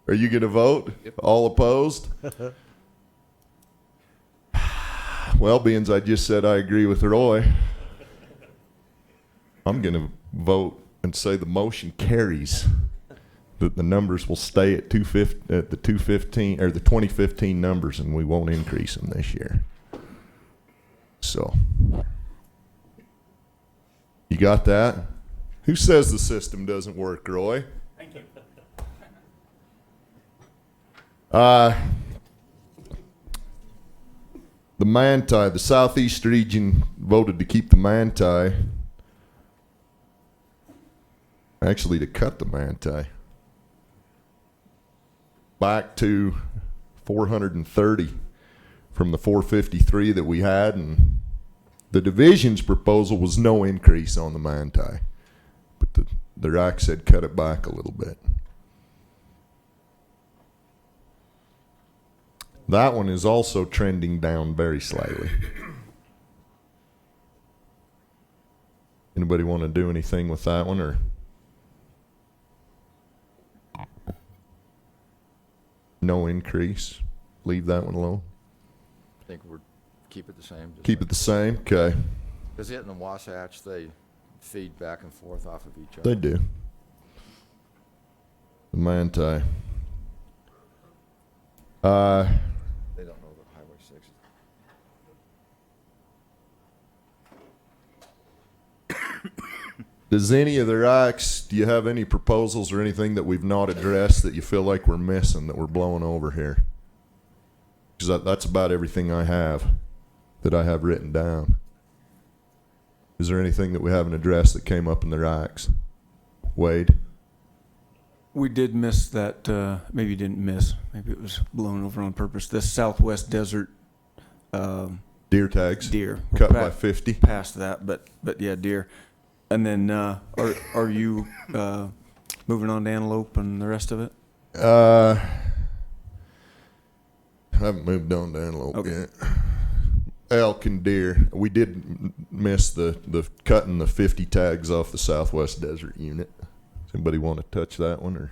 Speaker 1: Are you going to vote? Yep. All opposed? Well, being I just said I agree with Roy, I'm going to vote and say the motion carries. That the numbers will stay at 215 or the 2015 numbers, and we won't increase them this year. So, you got that? Who says the system doesn't work, Roy?
Speaker 8: Thank you.
Speaker 1: The Manti, the Southeast region voted to keep the Manti. Actually, to cut the Manti back to 430 from the 453 that we had, and the division's proposal was no increase on the Manti, but the RAC said cut it back a little bit. That one is also trending down very slightly. Anybody want to do anything with that one, or no increase? Leave that one alone?
Speaker 12: I think we're keep it the same.
Speaker 1: Keep it the same? Okay.
Speaker 12: Because it and the Wasatch, they feed back and forth off of each other.
Speaker 1: They do. The Manti.
Speaker 12: They don't know the Highway 6.
Speaker 1: Does any of the RACs, do you have any proposals or anything that we've not addressed that you feel like we're missing, that we're blowing over here? Because that's about everything I have that I have written down. Is there anything that we haven't addressed that came up in the RACs? Wade?
Speaker 18: We did miss that, maybe you didn't miss, maybe it was blown over on purpose, the Southwest Desert
Speaker 1: deer tags.
Speaker 18: Deer.
Speaker 1: Cut by 50.
Speaker 18: Past that, but yeah, deer. And then are you moving on to antelope and the rest of it?
Speaker 1: I haven't moved on to antelope yet. Elk and deer. We did miss the cutting the 50 tags off the Southwest Desert unit. Does anybody want to touch that one, or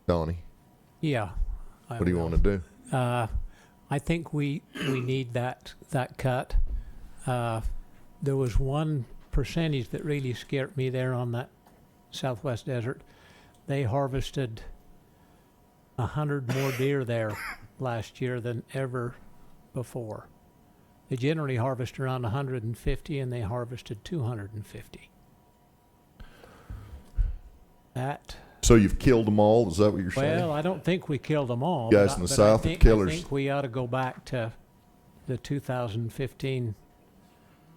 Speaker 1: Donnie?
Speaker 15: Yeah.
Speaker 1: What do you want to do?
Speaker 15: I think we need that cut. There was one percentage that really scared me there on that Southwest Desert. They harvested 100 more deer there last year than ever before. They generally harvest around 150, and they harvested 250.
Speaker 1: So you've killed them all? Is that what you're saying?
Speaker 15: Well, I don't think we killed them all.
Speaker 1: Guys in the South are killers.
Speaker 15: I think we ought to go back to the 2015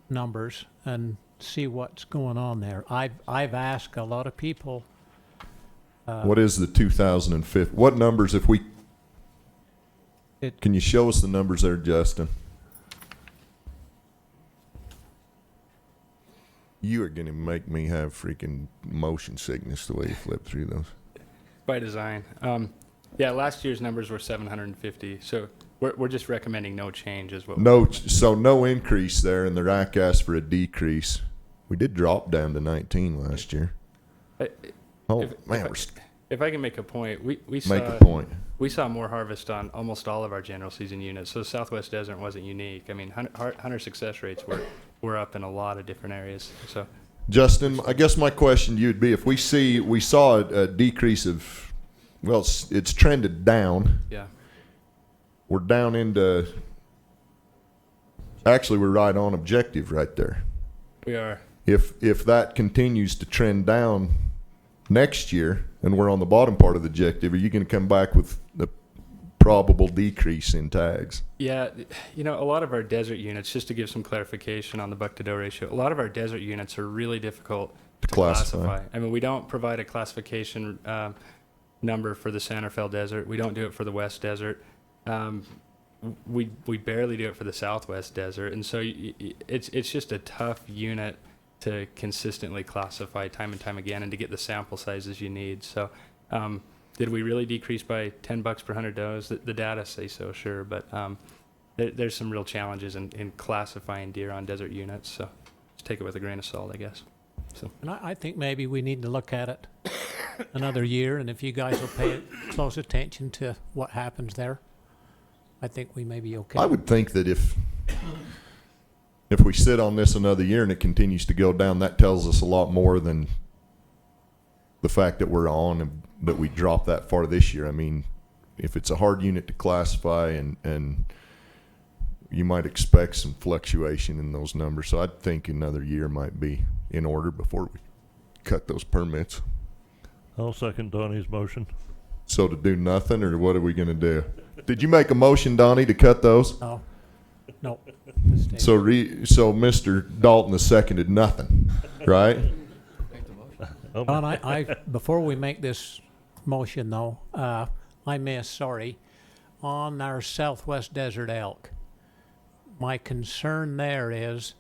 Speaker 15: numbers and see what's going on there. I've asked a lot of people.
Speaker 1: What is the 2005? What numbers, if we... Can you show us the numbers there, Justin? You are going to make me have freaking motion sickness the way you flip through those.
Speaker 8: By design. Yeah, last year's numbers were 750. So We're just recommending no change is what.
Speaker 1: So no increase there, and the RAC asked for a decrease. We did drop down to 19 last year.
Speaker 8: If I can make a point, we saw
Speaker 1: Make a point.
Speaker 8: We saw more harvest on almost all of our general season units. So Southwest Desert wasn't unique. I mean, hunter success rates were up in a lot of different areas. So,
Speaker 1: Justin, I guess my question to you would be: if we saw a decrease of, well, it's trended down.
Speaker 8: Yeah.
Speaker 1: We're down into. Actually, we're right on objective right there.
Speaker 8: We are.
Speaker 1: If that continues to trend down next year, and we're on the bottom part of the objective, are you going to come back with the probable decrease in tags?
Speaker 8: Yeah, a lot of our desert units, just to give some clarification on the buck-to-doe ratio, a lot of our desert units are really difficult to classify. I mean, we don't provide a classification number for the Santa Fe Desert. We don't do it for the West Desert. We barely do it for the Southwest Desert, and so it's just a tough unit to consistently classify time and time again and to get the sample sizes you need. So did we really decrease by $10 per 100 does? The data say so, sure, but there's some real challenges in classifying deer on desert units, so just take it with a grain of salt, I guess. So.
Speaker 15: And I think maybe we need to look at it another year, and if you guys will pay close attention to what happens there, I think we may be okay.
Speaker 1: I would think that if we sit on this another year and it continues to go down, that tells us a lot more than the fact that we're on and that we dropped that far this year. I mean, if it's a hard unit to classify and you might expect some fluctuation in those numbers. So I'd think another year might be in order before we cut those permits.
Speaker 11: I'll second Donnie's motion.
Speaker 1: So to do nothing, or what are we going to do? Did you make a motion, Donnie, to cut those?
Speaker 15: No. No.
Speaker 1: So Mr. Dalton has seconded nothing, right?
Speaker 15: Don, I before we make this motion though, I missed, on our Southwest Desert elk. My concern there is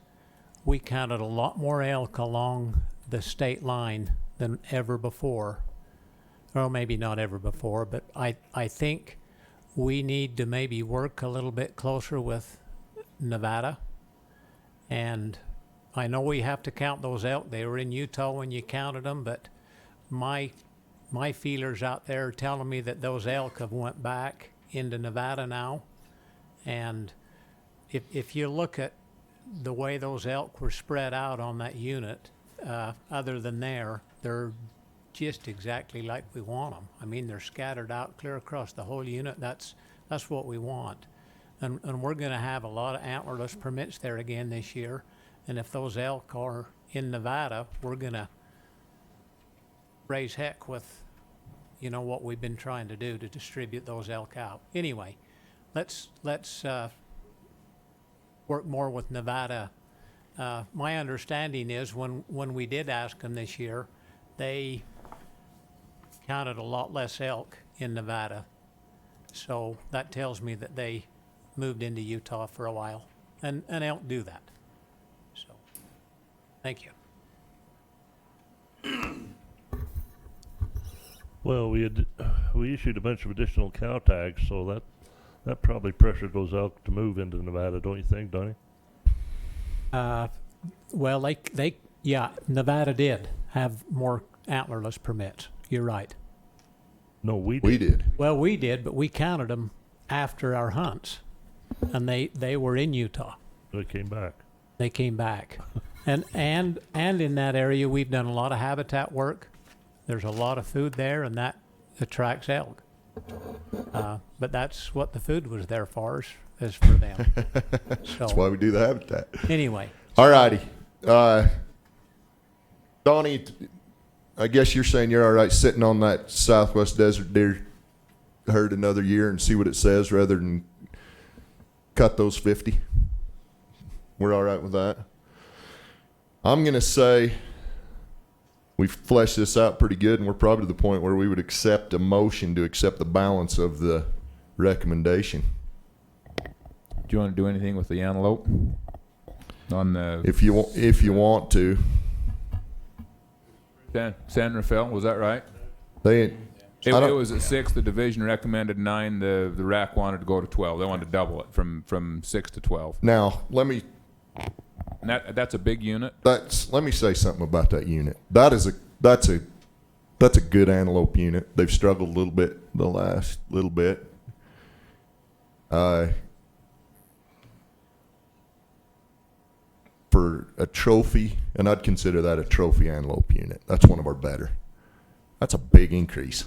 Speaker 15: we counted a lot more elk along the state line than ever before. Well, maybe not ever before, but I think we need to maybe work a little bit closer with Nevada. And I know we have to count those elk. They were in Utah when you counted them, but my feelers out there are telling me that those elk have went back into Nevada now. And if you look at the way those elk were spread out on that unit, other than they're just exactly like we want them. I mean, they're scattered out clear across the whole unit. That's what we want. And we're going to have a lot of antlerless permits there again this year. And if those elk are in Nevada, we're going to raise heck with, what we've been trying to do to distribute those elk out. Anyway, let's work more with Nevada. My understanding is when we did ask them this year, they counted a lot less elk in Nevada. So that tells me that they moved into Utah for a while, and elk do that. So, thank you.
Speaker 11: Well, we issued a bunch of additional cow tags, so that probably pressured those elk to move into Nevada, don't you think, Donnie?
Speaker 15: Well, Nevada did have more antlerless permits. You're right.
Speaker 11: No, we
Speaker 1: did.
Speaker 15: Well, we did, but we counted them after our hunts, and they were in Utah.
Speaker 11: They came back.
Speaker 15: They came back, and in that area we've done a lot of habitat work. There's a lot of food there, and that attracts elk. But that's what the food was there for, is for them.
Speaker 1: That's why we do the habitat.
Speaker 15: Anyway.
Speaker 1: All righty. Donnie, I guess you're saying you're all right sitting on that Southwest Desert deer herd another year and see what it says rather than cut those 50. We're all right with that. I'm going to say we've fleshed this out pretty good, and we're probably to the point where we would accept a motion to accept the balance of the recommendation.
Speaker 7: Do you want to do anything with the antelope? On the
Speaker 1: if you want to.
Speaker 7: San Rafael, was that right? It was at 6. The division recommended 9. The RAC wanted to go to 12. They wanted to double it from 6 to 12.
Speaker 1: Now, let me.
Speaker 7: And that's a big unit.
Speaker 1: Let me say something about that unit. That's a good Antelope unit. They've struggled a little bit the last little bit. For a trophy, and I'd consider that a trophy Antelope unit. That's one of our better. That's a big increase.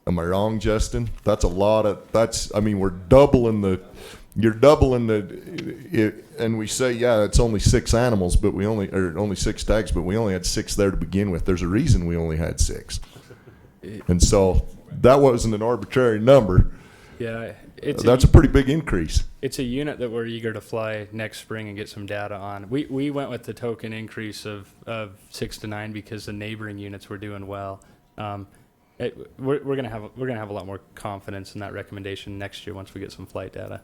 Speaker 1: Am I wrong, Justin? That's a lot of. I mean, we're doubling the. You're doubling and we say, yeah, it's only 6 animals, but only 6 tags, but we only had 6 there to begin with. There's a reason we only had 6, and so that wasn't an arbitrary number.
Speaker 8: Yeah,
Speaker 1: that's a pretty big increase.
Speaker 8: It's a unit that we're eager to fly next spring and get some data on. We went with the token increase of 6 to 9 because the neighboring units were doing well. We're gonna have a lot more confidence in that recommendation next year once we get some flight data.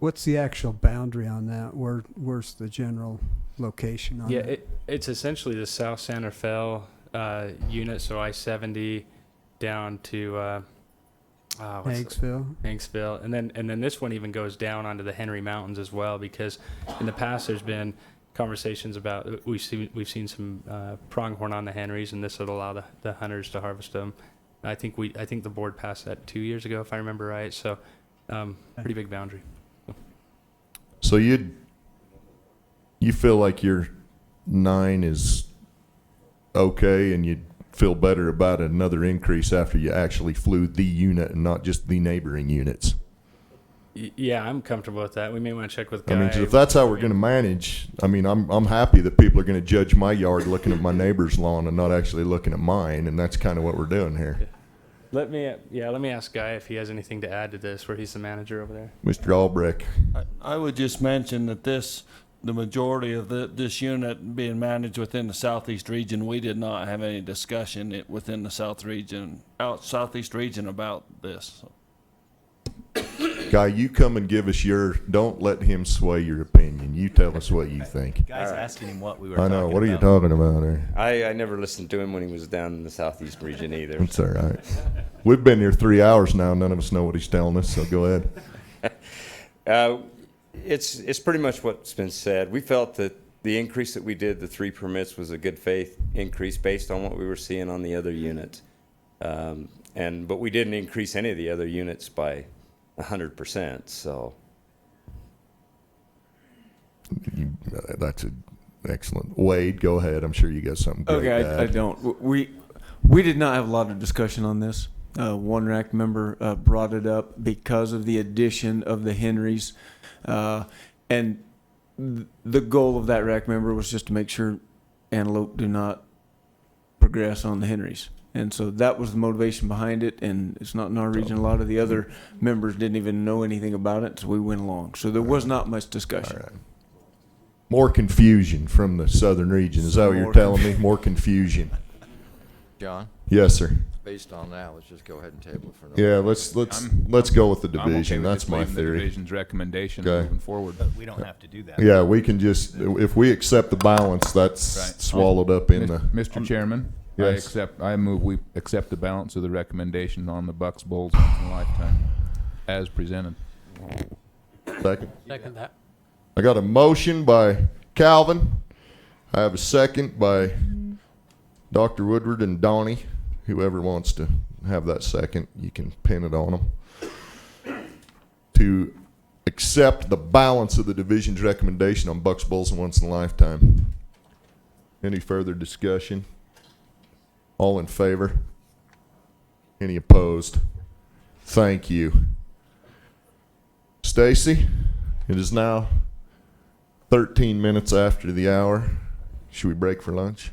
Speaker 4: What's the actual boundary on that? Where's the general location on that?
Speaker 8: Yeah, it's essentially the South Santa Fe unit, so I-70 down to Hanksville, and then this one even goes down onto the Henry Mountains as well, because in the past there's been conversations about we've seen some pronghorn on the Henrys, and this would allow the hunters to harvest them. I think the board passed that 2 years ago, if I remember right. So pretty big boundary.
Speaker 1: So you feel like your 9 is okay, and you'd feel better about another increase after you actually flew the unit and not just the neighboring units?
Speaker 8: Yeah, I'm comfortable with that. We may want to check with Guy.
Speaker 1: I mean, 'cause if that's how we're going to manage, I mean, I'm happy that people are going to judge my yard looking at my neighbor's lawn and not actually looking at mine, and that's kind of what we're doing here.
Speaker 8: Let me ask Guy if he has anything to add to this, where he's the manager over there.
Speaker 1: Mr. Albrecht.
Speaker 16: I would just mention that the majority of this unit being managed within the southeast region, we did not have any discussion within the southeast region about this.
Speaker 1: Guy, you come and give us don't let him sway your opinion. You tell us what you think.
Speaker 2: Guy's asking him what we were
Speaker 1: I know.
Speaker 2: talking
Speaker 1: What are you
Speaker 2: about.
Speaker 1: talking about there?
Speaker 20: I never listened to him when he was down in the southeast region either.
Speaker 1: It's all right. We've been here 3 hours now. None of us know what he's telling us, so go ahead.
Speaker 20: It's pretty much what's been said. We felt that the increase that we did, the 3 permits, was a good faith increase based on what we were seeing on the other units. But we didn't increase any of the other units by 100%. So
Speaker 1: that's excellent. Wade, go ahead. I'm sure you got something great
Speaker 18: Okay,
Speaker 1: to add.
Speaker 18: I don't. We did not have a lot of discussion on this. One RAC member brought it up because of the addition of the Henrys, and the goal of that RAC member was just to make sure antelope do not progress on the Henrys. And so that was the motivation behind it, and it's not in our region. A lot of the other members didn't even know anything about it, so we went along. So there was not much discussion.
Speaker 1: All right. More confusion from the southern region. Is that what you're telling me? More confusion.
Speaker 12: John?
Speaker 1: Yes, sir.
Speaker 12: Based on that, let's just go ahead and table it for
Speaker 1: Yeah, let's go with the
Speaker 7: I'm okay
Speaker 1: division.
Speaker 7: with
Speaker 1: That's
Speaker 7: just
Speaker 1: my
Speaker 7: leaving
Speaker 1: theory.
Speaker 7: The division's recommendation
Speaker 1: Okay.
Speaker 7: moving forward.
Speaker 2: But we don't have to do that.
Speaker 1: Yeah, we can just, if we accept the balance, that's
Speaker 7: Right.
Speaker 1: swallowed up in the.
Speaker 7: Mr. Chairman,
Speaker 1: Yes.
Speaker 7: I move we accept the balance of the recommendation on the Bucks Bulls once in a lifetime as presented.
Speaker 1: Second.
Speaker 15: Second that.
Speaker 1: I got a motion by Calvin. I have a second by Dr. Woodward and Donnie. Whoever wants to have that second, you can pin it on them. To accept the balance of the division's recommendation on Bucks Bulls and once in a lifetime. Any further discussion? All in favor? Any opposed? Thank you. Stacy, it is now 13 minutes after the hour. Should we break for lunch?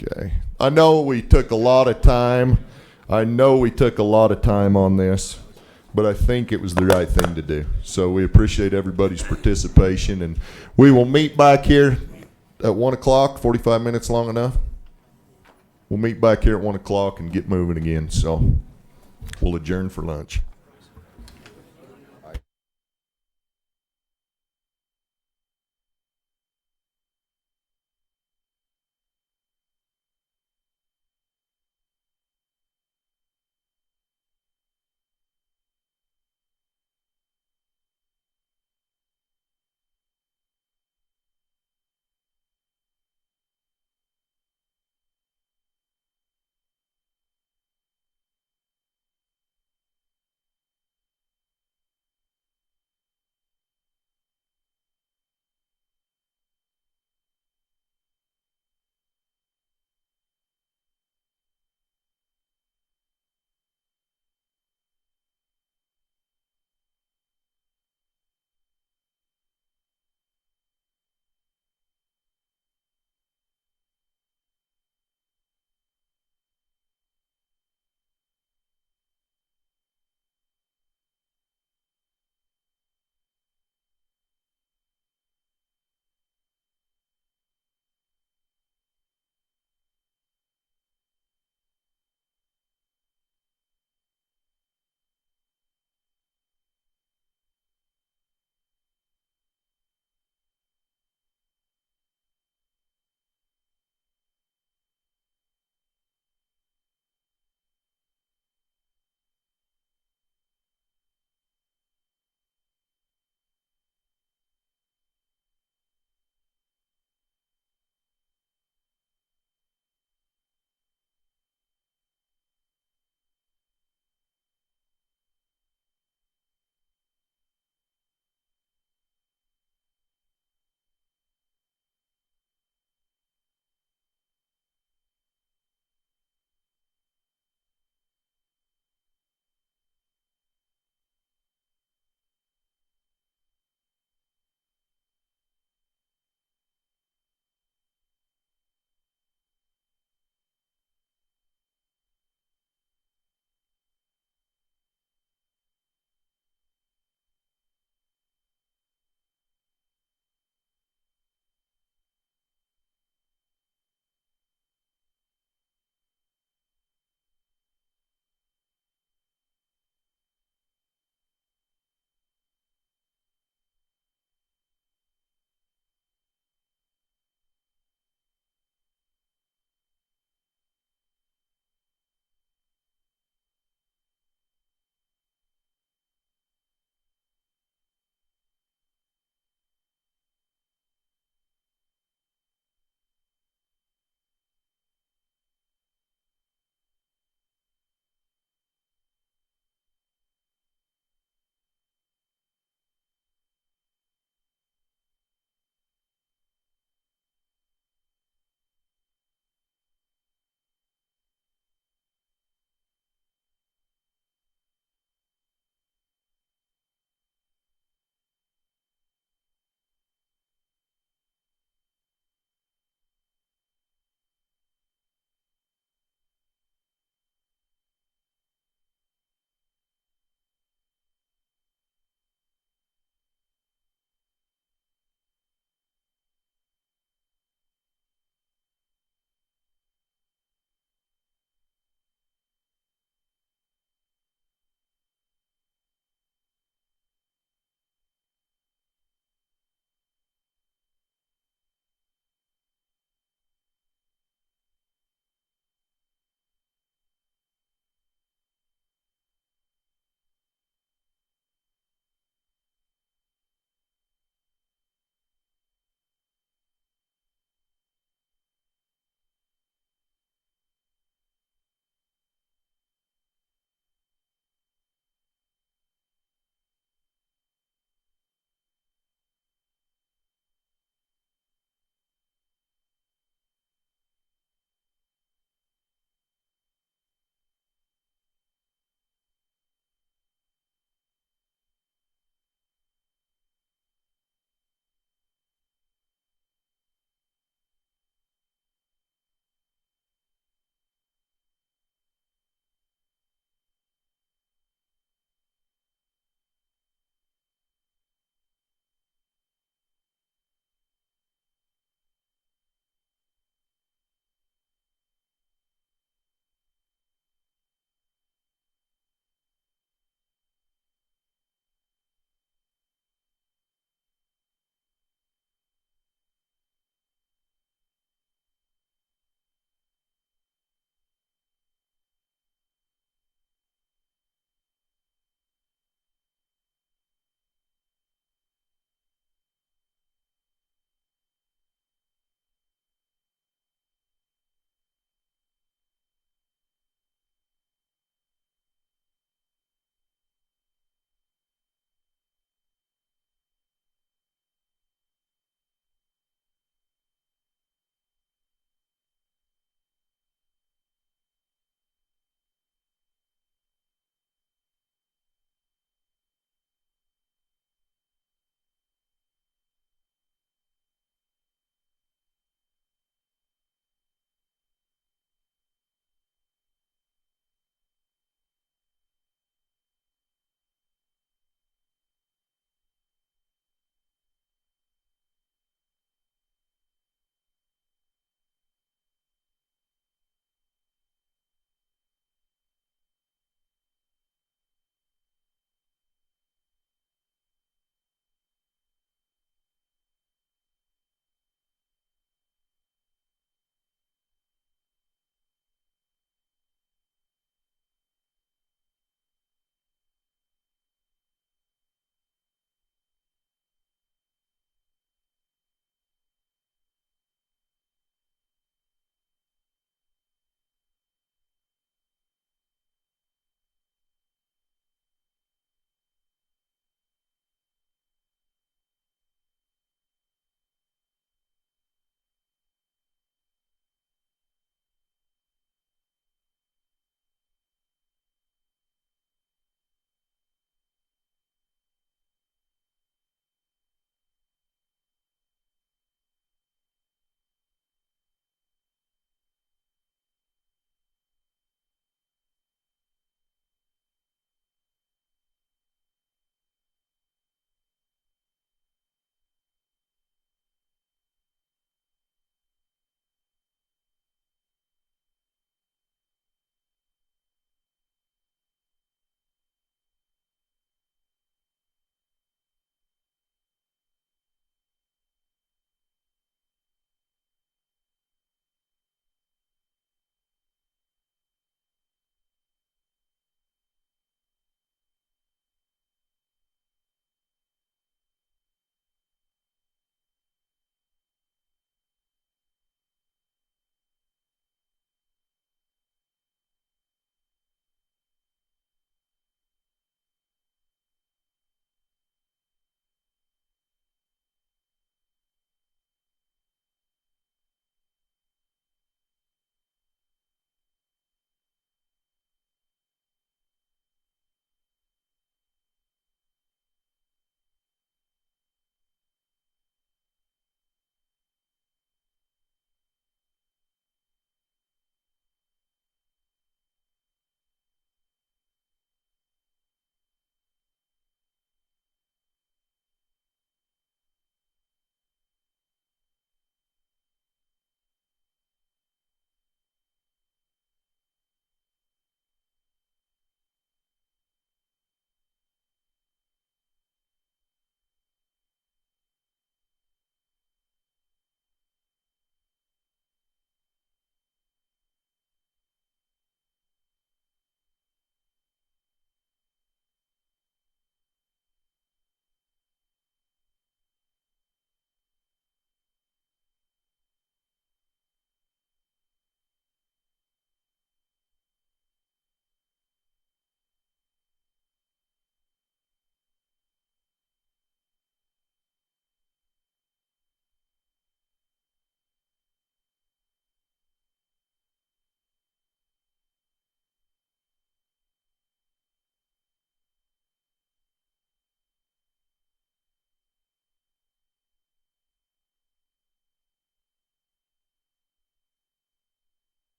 Speaker 1: Okay. I know we took a lot of time. On this, but I think it was the right thing to do. So we appreciate everybody's participation, and we will meet back here at 1 o'clock, 45 minutes long enough. We'll meet back here at 1 o'clock and get moving again. So we'll adjourn for lunch.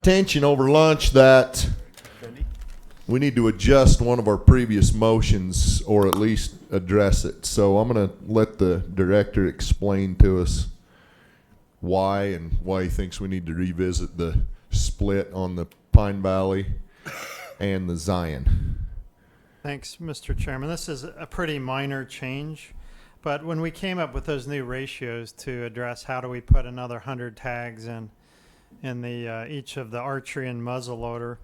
Speaker 1: attention over lunch that we need to adjust one of our previous motions or at least address it. So I'm going to let the director explain to us why and why he thinks we need to revisit the split on the Pine Valley and the Zion.
Speaker 3: Thanks, Mr. Chairman. This is a pretty minor change, but when we came up with those new ratios to address how do we put another 100 tags in the each of the archery and muzzleloader,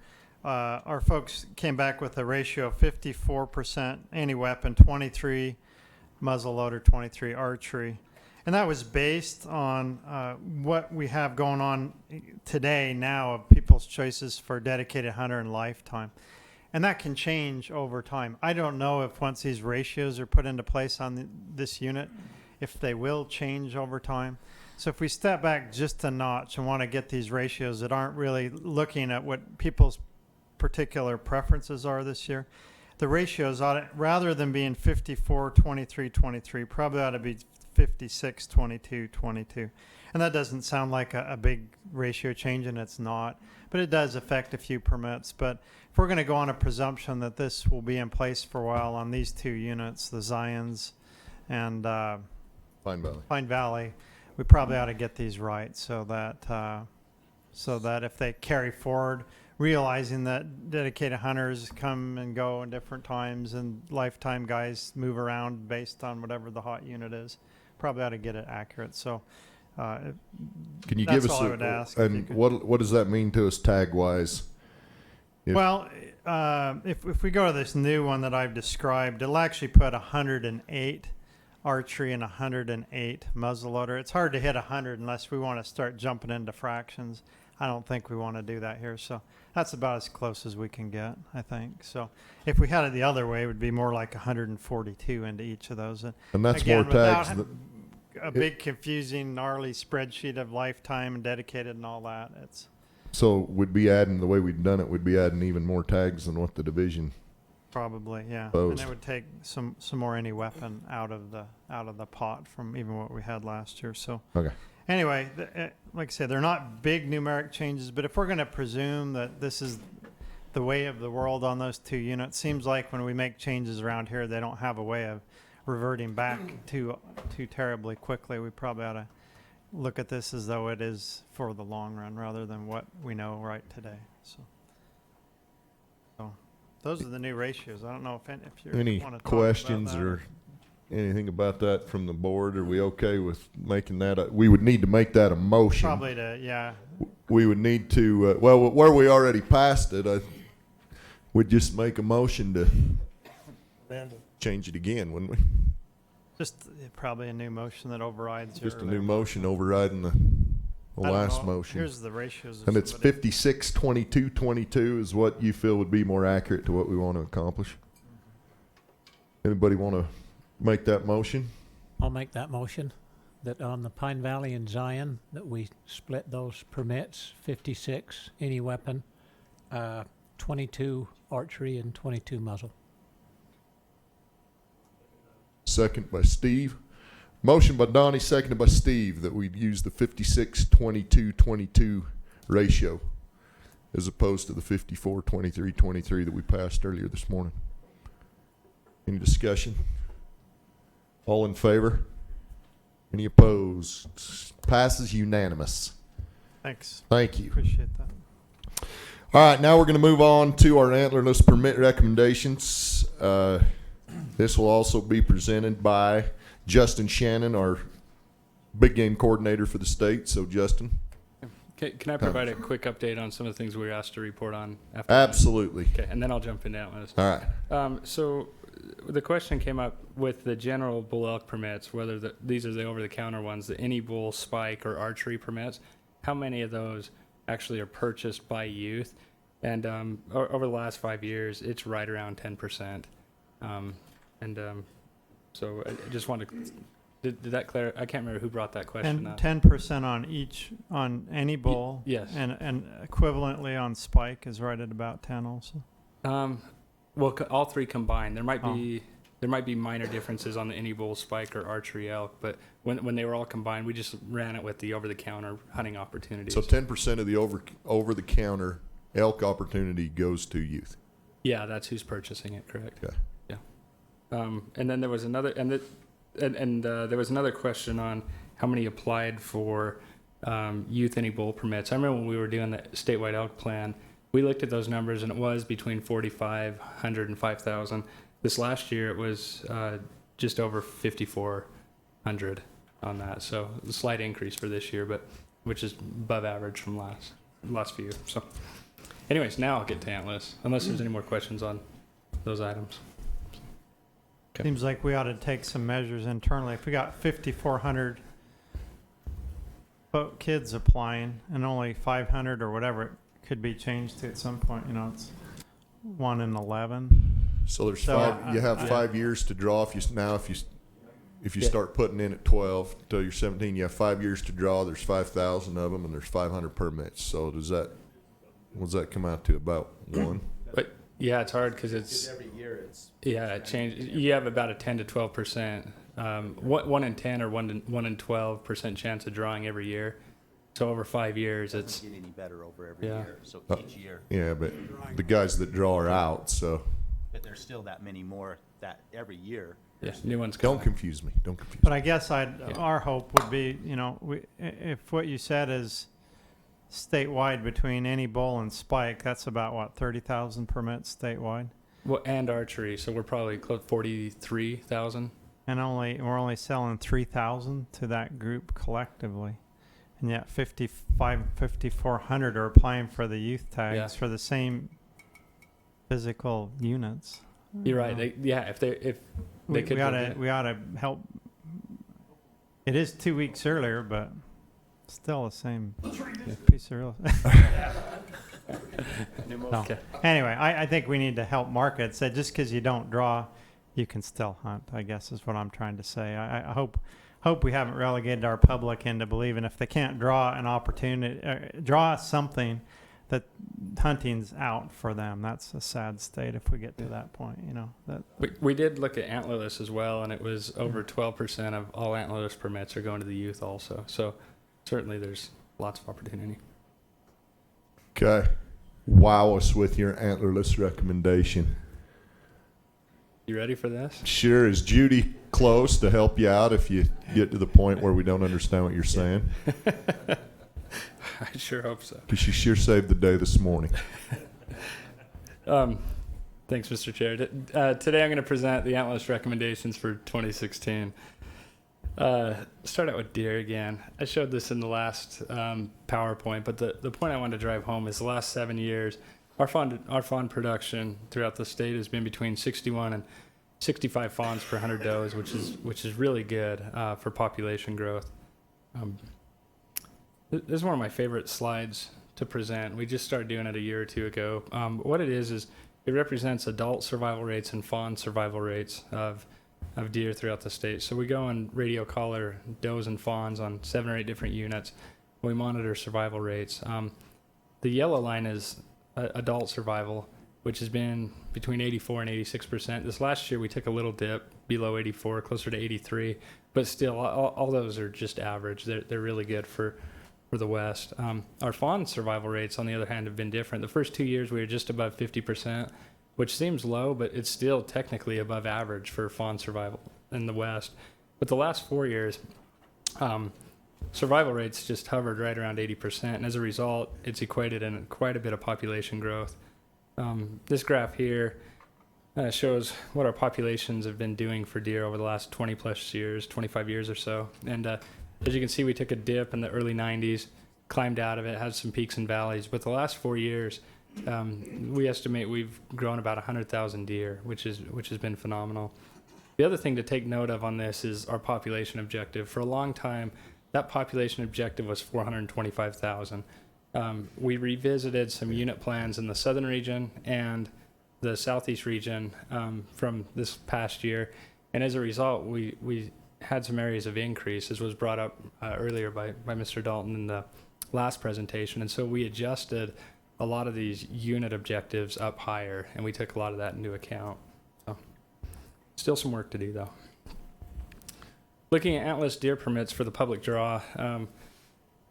Speaker 3: our folks came back with a ratio of 54% anti-weapon, 23 muzzleloader, 23 archery. And that was based on what we have going on today now of people's choices for dedicated hunter and lifetime. And that can change over time. I don't know if once these ratios are put into place on this unit, if they will change over time. So if we step back just a notch and want to get these ratios that aren't really looking at what people's particular preferences are this year, the ratios ought to, rather than being 54, 23, 23, probably ought to be 56, 22, 22. And that doesn't sound like a big ratio change, and it's not. But it does affect a few permits. But if we're going to go on a presumption that this will be in place for a while on these two units, the Zions and Pine Valley, we probably ought to get these right so that if they carry forward, realizing that dedicated hunters come and go in different times and lifetime guys move around based on whatever the hot unit is, probably ought to get it accurate. So
Speaker 1: can you give us
Speaker 3: all I would ask.
Speaker 1: And what does that mean to us tag wise?
Speaker 3: Well, if we go to this new one that I've described, it'll actually put 108 archery and 108 muzzleloader. It's hard to hit 100 unless we want to start jumping into fractions. I don't think we want to do that here. So that's about as close as we can get, I think. So if we had it the other way, it would be more like 142 into each of those.
Speaker 1: And that's
Speaker 3: again,
Speaker 1: more tags.
Speaker 3: A big, confusing, gnarly spreadsheet of lifetime and dedicated and all that.
Speaker 1: So we'd be adding, the way we've done it, we'd be adding even more tags than what the division
Speaker 3: probably, yeah.
Speaker 1: proposed.
Speaker 3: And it would take some more any weapon out of the pot from even what we had last year. So
Speaker 1: okay.
Speaker 3: Anyway, like I said, they're not big numeric changes, but if we're going to presume that this is the way of the world on those two units, seems like when we make changes around here, they don't have a way of reverting back too terribly quickly. We probably ought to look at this as though it is for the long run rather than what we know right today. So those are the new ratios. I don't know if you
Speaker 1: any
Speaker 3: want to
Speaker 1: questions
Speaker 3: talk about that
Speaker 1: or anything about that from the board. Are we okay with making that we would need to make that a motion?
Speaker 3: Probably yeah.
Speaker 1: We would need to, well, where we already passed it, we'd just make a motion to change it again, wouldn't we?
Speaker 3: Just probably a new motion that overrides
Speaker 1: Just a
Speaker 3: your
Speaker 1: new motion overriding the last motion.
Speaker 3: Here's the ratios.
Speaker 1: And it's 56, 22, 22 is what you feel would be more accurate to what we want to accomplish. Anybody want to make that motion?
Speaker 15: I'll make that motion that on the Pine Valley and Zion that we split those permits, 56 any weapon, 22 archery and 22 muzzle.
Speaker 1: Second by Steve. Motion by Donnie, seconded by Steve, that we use the 56, 22, 22 ratio as opposed to the 54, 23, 23 that we passed earlier this morning. Any discussion? All in favor? Any opposed? Passes unanimous.
Speaker 3: Thanks.
Speaker 1: Thank you.
Speaker 3: Appreciate that.
Speaker 1: All right, now we're going to move on to our antlerless permit recommendations. This will also be presented by Justin Shannon, our big game coordinator for the state. So, Justin.
Speaker 8: Can I provide a quick update on some of the things we were asked to report on? After
Speaker 1: Absolutely.
Speaker 8: that? Okay, and then I'll jump in that one.
Speaker 1: All right.
Speaker 8: So the question came up with the general bull elk permits, whether these are the over-the-counter ones, the any bull, spike, or archery permits. How many of those actually are purchased by youth? And over the last 5 years, it's right around 10%. So I just wanted to, did that clarify? I can't remember who brought that question up.
Speaker 3: 10% on any bull.
Speaker 8: Yes.
Speaker 3: And equivalently on spike is right at about 10 also.
Speaker 8: Well, all three combined. There might be there might be minor differences on the any bull, spike, or archery elk, but when they were all combined, we just ran it with the over-the-counter hunting opportunities.
Speaker 1: So 10% of the over-the-counter elk opportunity goes to youth.
Speaker 8: Yeah, that's who's purchasing it, correct?
Speaker 1: Okay.
Speaker 8: Yeah. And then there was another, there was another question on how many applied for youth any bull permits. I remember when we were doing the statewide elk plan, we looked at those numbers and it was between 4,500 and 5,000. This last year it was just over 5,400 on that. So a slight increase for this year, but which is above average from last few years. So anyways, now I'll get to Antlerless, unless there's any more questions on those items. Okay.
Speaker 3: Seems like we ought to take some measures internally. If we got 5,400 kids applying and only 500 or whatever it could be changed to at some point, you know, it's 1 in 11.
Speaker 1: So there's five. You have 5 years to draw. If you start putting in at 12 until you're 17, you have 5 years to draw. There's 5,000 of them, and there's 500 permits. So what does that come out to? About one?
Speaker 8: But yeah, it's hard because it's
Speaker 2: every year it's
Speaker 8: it changes. You have about a 10 to 12%, 1 in 10 or 1 in 12% chance of drawing every year. So over 5 years,
Speaker 2: it
Speaker 8: it's
Speaker 2: doesn't get any better over every year. So each year.
Speaker 1: Yeah, but the guys that draw are out. So.
Speaker 2: But there's still that many more that every year.
Speaker 8: Yeah, new ones.
Speaker 1: Don't confuse me. Don't confuse.
Speaker 3: But I guess our hope would be, you know, if what you said is statewide between any bull and spike, that's about what, 30,000 permits statewide.
Speaker 8: Well, and archery, so we're probably close 43,000.
Speaker 3: And we're only selling 3,000 to that group collectively, and yet 5,400 are applying for the youth tags for the same physical units.
Speaker 8: You're right. If they could,
Speaker 3: we ought to help. It is 2 weeks earlier, but still the same piece of real estate. No.
Speaker 8: Okay.
Speaker 3: Anyway, I think we need to help market. So just because you don't draw, you can still hunt, I guess is what I'm trying to say. I hope we haven't relegated our public into believing if they can't draw an opportunity, draw something, that hunting's out for them. That's a sad state if we get to that point, you know. That
Speaker 8: we did look at Antlerless as well, and it was over 12% of all Antlerless permits are going to the youth also. So certainly there's lots of opportunity.
Speaker 1: Okay. Wow us with your Antlerless recommendation.
Speaker 8: You ready for this?
Speaker 1: Sure. Is Judy close to help you out if you get to the point where we don't understand what you're saying?
Speaker 8: I sure hope so.
Speaker 1: Because she sure saved the day this morning.
Speaker 8: Thanks, Mr. Chair. Today I'm going to present the Antlerless recommendations for 2016. Start out with deer again. I showed this in the last PowerPoint, but the point I wanted to drive home is the last 7 years, our fawn production throughout the state has been between 61 and 65 fawns per 100 does, which is really good for population growth. This is one of my favorite slides to present. We just started doing it a year or two ago. What it is it represents adult survival rates and fawn survival rates of deer throughout the state. So we go and radio collar does and fawns on 7 or 8 different units. We monitor survival rates. The yellow line is adult survival, which has been between 84 and 86%. This last year we took a little dip below 84, closer to 83, but still all those are just average. They're really good for the West. Our fawn survival rates, on the other hand, have been different. The first 2 years we were just above 50%, which seems low, but it's still technically above average for fawn survival in the West. But the last 4 years, survival rates just hovered right around 80%, and as a result, it's equated in quite a bit of population growth. This graph here shows what our populations have been doing for deer over the last 20 plus years, 25 years or so. And as you can see, we took a dip in the early 90s, climbed out of it, had some peaks and valleys. But the last 4 years, we estimate we've grown about 100,000 deer, which has been phenomenal. The other thing to take note of on this is our population objective. For a long time, that population objective was 425,000. We revisited some unit plans in the southern region and the southeast region from this past year, and as a result, we had some areas of increase, as was brought up earlier by Mr. Dalton in the last presentation, and so we adjusted a lot of these unit objectives up higher, and we took a lot of that into account. So, Still some work to do, though. Looking at Antlerless deer permits for the public draw,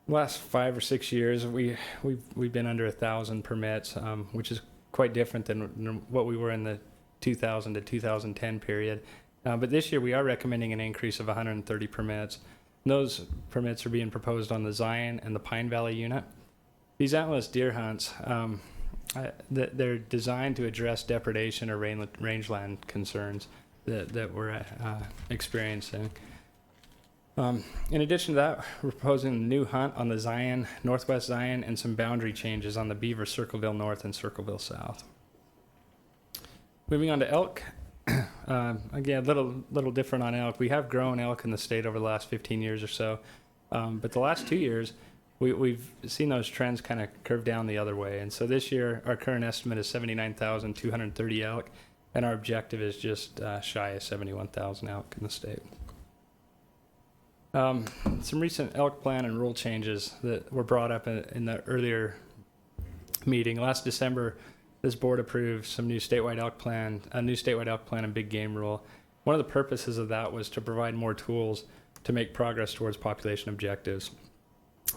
Speaker 8: last 5 or 6 years, we've been under 1,000 permits, which is quite different than what we were in the 2000 to 2010 period. But this year we are recommending an increase of 130 permits. Those permits are being proposed on the Zion and the Pine Valley unit. These Antlerless deer hunts, they're designed to address depredation or rangeland concerns that we're experiencing. In addition to that, we're proposing a new hunt on the Zion, Northwest Zion, and some boundary changes on the Beaver Circleville North and Circleville South. Moving on to elk. Again, a little different on elk. We have grown elk in the state over the last 15 years or so, but the last 2 years, we've seen those trends kind of curve down the other way. And so this year, our current estimate is 79,230 elk, and our objective is just shy of 71,000 elk in the state. Some recent elk plan and rule changes that were brought up in the earlier meeting. Last December, this board approved some new statewide elk plan, a new statewide elk plan and big game rule. One of the purposes of that was to provide more tools to make progress towards population objectives.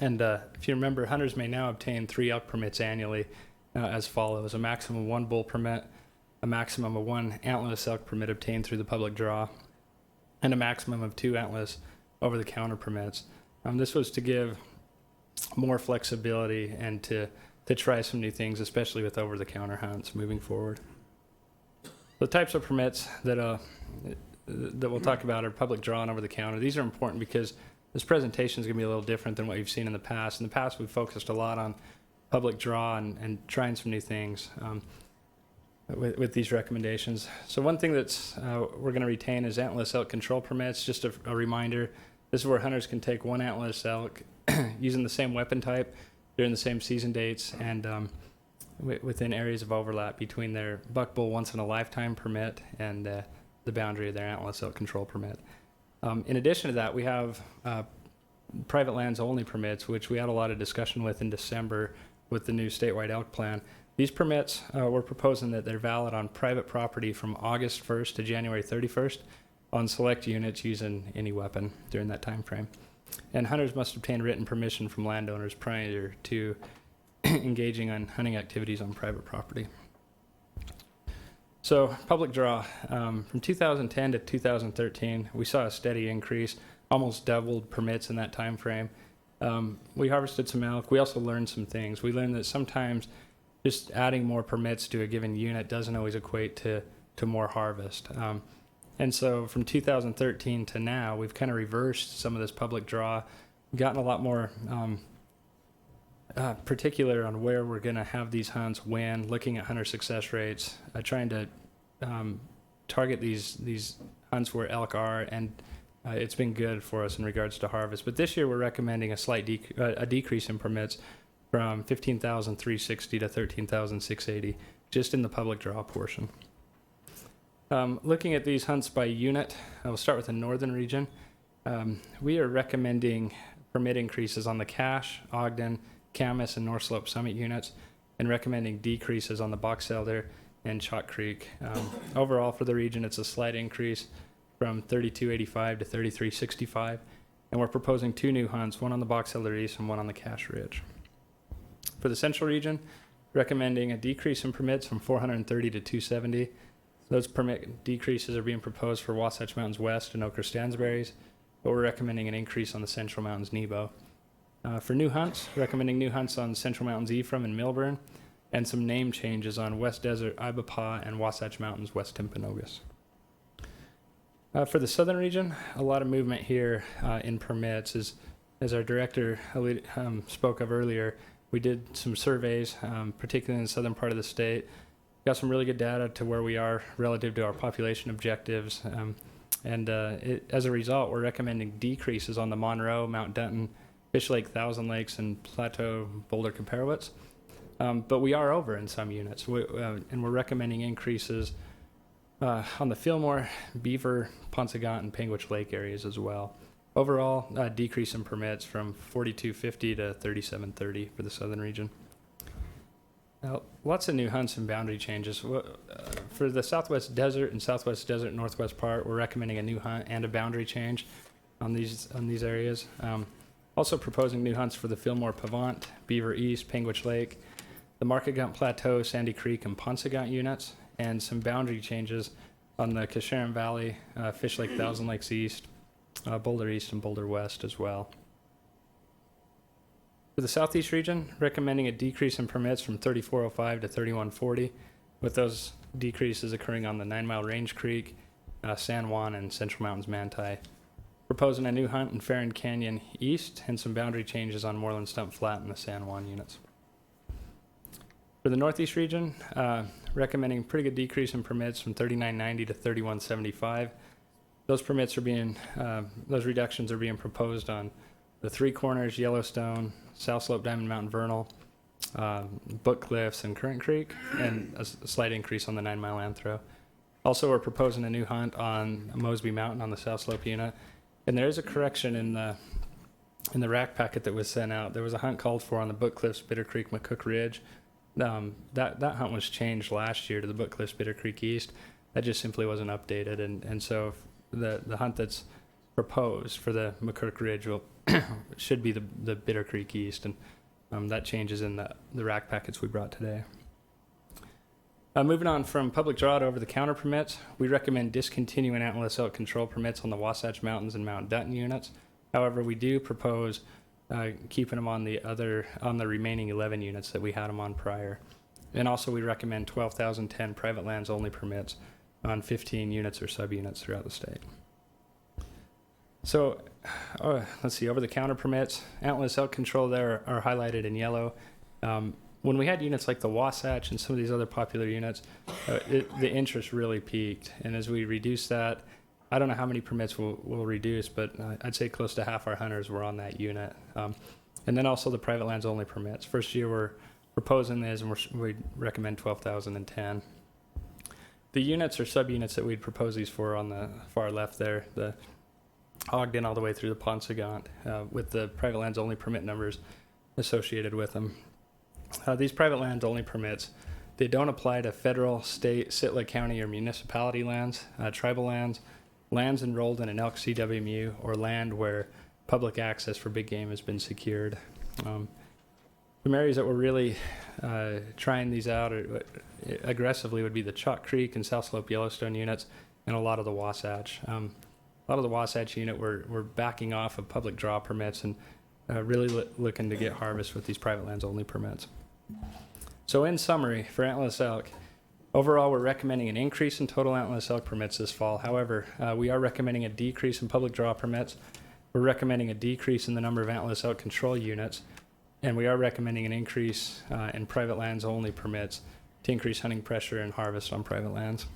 Speaker 8: And if you remember, hunters may now obtain 3 elk permits annually as follows: a maximum of 1 bull permit, a maximum of 1 antlerless elk permit obtained through the public draw, and a maximum of 2 antlerless over-the-counter permits. This was to give more flexibility and to try some new things, especially with over-the-counter hunts moving forward. The types of permits that we'll talk about are public draw and over-the-counter. These are important because this presentation is going to be a little different than what you've seen in the past. In the past, we've focused a lot on public draw and trying some new things with these recommendations. So one thing that's we're going to retain is antlerless elk control permits. Just a reminder, this is where hunters can take 1 antlerless elk using the same weapon type during the same season dates and within areas of overlap between their buck bull once in a lifetime permit and the boundary of their antlerless elk control permit. In addition to that, we have private lands only permits, which we had a lot of discussion with in December with the new statewide elk plan. These permits, we're proposing that they're valid on private property from August 1st to January 31st on select units using any weapon during that time frame. And hunters must obtain written permission from landowners prior to engaging on hunting activities on private property. So, public draw. From 2010 to 2013, we saw a steady increase, almost doubled permits in that time frame. We harvested some elk. We also learned some things. We learned that sometimes just adding more permits to a given unit doesn't always equate to more harvest. And so from 2013 to now, we've kind of reversed some of this public draw, gotten a lot more particular on where we're going to have these hunts, when, looking at hunter success rates, trying to target these hunts where elk are, and it's been good for us in regards to harvest. But this year we're recommending a slight decrease in permits from 15,360 to 13,680, just in the public draw portion. Looking at these hunts by unit, I will start with the northern region. We are recommending permit increases on the Cache, Ogden, Camas, and North Slope Summit units, and recommending decreases on the Box Elder and Chalk Creek. Overall for the region, it's a slight increase from 3285 to 3365, and we're proposing 2 new hunts, one on the Box Elder East and one on the Cache Ridge. For the central region, recommending a decrease in permits from 430 to 270. Those permit decreases are being proposed for Wasatch Mountains West and Ochre Stansberries, but we're recommending an increase on the Central Mountains Nebo. For new hunts, recommending new hunts on Central Mountains Ephraim and Milburn, and some name changes on West Desert Ibapaw and Wasatch Mountains West Timpanogos. For the southern region, a lot of movement here in permits. As our director spoke of earlier, we did some surveys, particularly in the southern part of the state. Got some really good data to where we are relative to our population objectives. As a result, we're recommending decreases on the Monroe, Mount Denton, Fish Lake, Thousand Lakes, and Plateau, Boulder, Comparowitz. But we are over in some units, and we're recommending increases on the Fillmore, Beaver, Paunsaugunt, and Panguitch Lake areas as well. Overall, decrease in permits from 4,250 to 3,730 for the southern region. Lots of new hunts and boundary changes. For the Southwest Desert and Southwest Desert Northwest part, we're recommending a new hunt and a boundary change on these areas. Also proposing new hunts for the Fillmore Pavant, Beaver East, Penguich Lake, the Market Gaunt Plateau, Sandy Creek, and Paunsaugunt units, and some boundary changes on the Casharon Valley, Fish Lake, Thousand Lakes East, Boulder East, and Boulder West as well. For the Southeast region, recommending a decrease in permits from 3405 to 3140, with those decreases occurring on the 9 Mile Range Creek, San Juan, and Central Mountains Manti. Proposing a new hunt in Farron Canyon East and some boundary changes on Moreland Stump Flat and the San Juan units. For the Northeast region, recommending pretty good decrease in permits from 3990 to 3175. Those permits are being, those reductions are being proposed on the Three Corners, Yellowstone, South Slope, Diamond Mountain, Vernal, Book Cliffs, and Current Creek, and a slight increase on the 9 Mile Anthro. Also, we're proposing a new hunt on Mosby Mountain on the South Slope unit. And there is a correction in the rack packet that was sent out. There was a hunt called for on the Book Cliffs, Bitter Creek, McCook Ridge. That hunt was changed last year to the Book Cliffs, Bitter Creek East. That just simply wasn't updated. And so the hunt that's proposed for the McCook Ridge should be the Bitter Creek East. And that changes in the rack packets we brought today. Moving on from public draw to over-the-counter permits, we recommend discontinuing antlerless elk control permits on the Wasatch Mountains and Mount Dutton units. However, we do propose keeping them on the remaining 11 units that we had them on prior. And also, we recommend 12,010 private lands only permits on 15 units or subunits throughout the state. So, let's see, over-the-counter permits, antlerless elk control there are highlighted in yellow. When we had units like the Wasatch and some of these other popular units, the interest really peaked. And as we reduce that, I don't know how many permits we'll reduce, but I'd say close to half our hunters were on that unit. And then also the private lands only permits. First year we're proposing this, and we recommend 12,010. The units or subunits that we'd propose these for on the far left there, the Ogden all the way through the Paunsaugunt, with the private lands only permit numbers associated with them. These private lands only permits, they don't apply to federal, state, Sitka County, or municipality lands, tribal lands, lands enrolled in an elk CWMU, or land where public access for big game has been secured. Some areas that we're really trying these out aggressively would be the Chalk Creek and South Slope Yellowstone units, and a lot of the Wasatch. A lot of the Wasatch unit, we're backing off of public draw permits and really looking to get harvest with these private lands only permits. So in summary, for antlerless elk, overall we're recommending an increase in total antlerless elk permits this fall. However, we are recommending a decrease in public draw permits. We're recommending a decrease in the number of antlerless elk control units, and we are recommending an increase in private lands only permits to increase hunting pressure and harvest on private lands.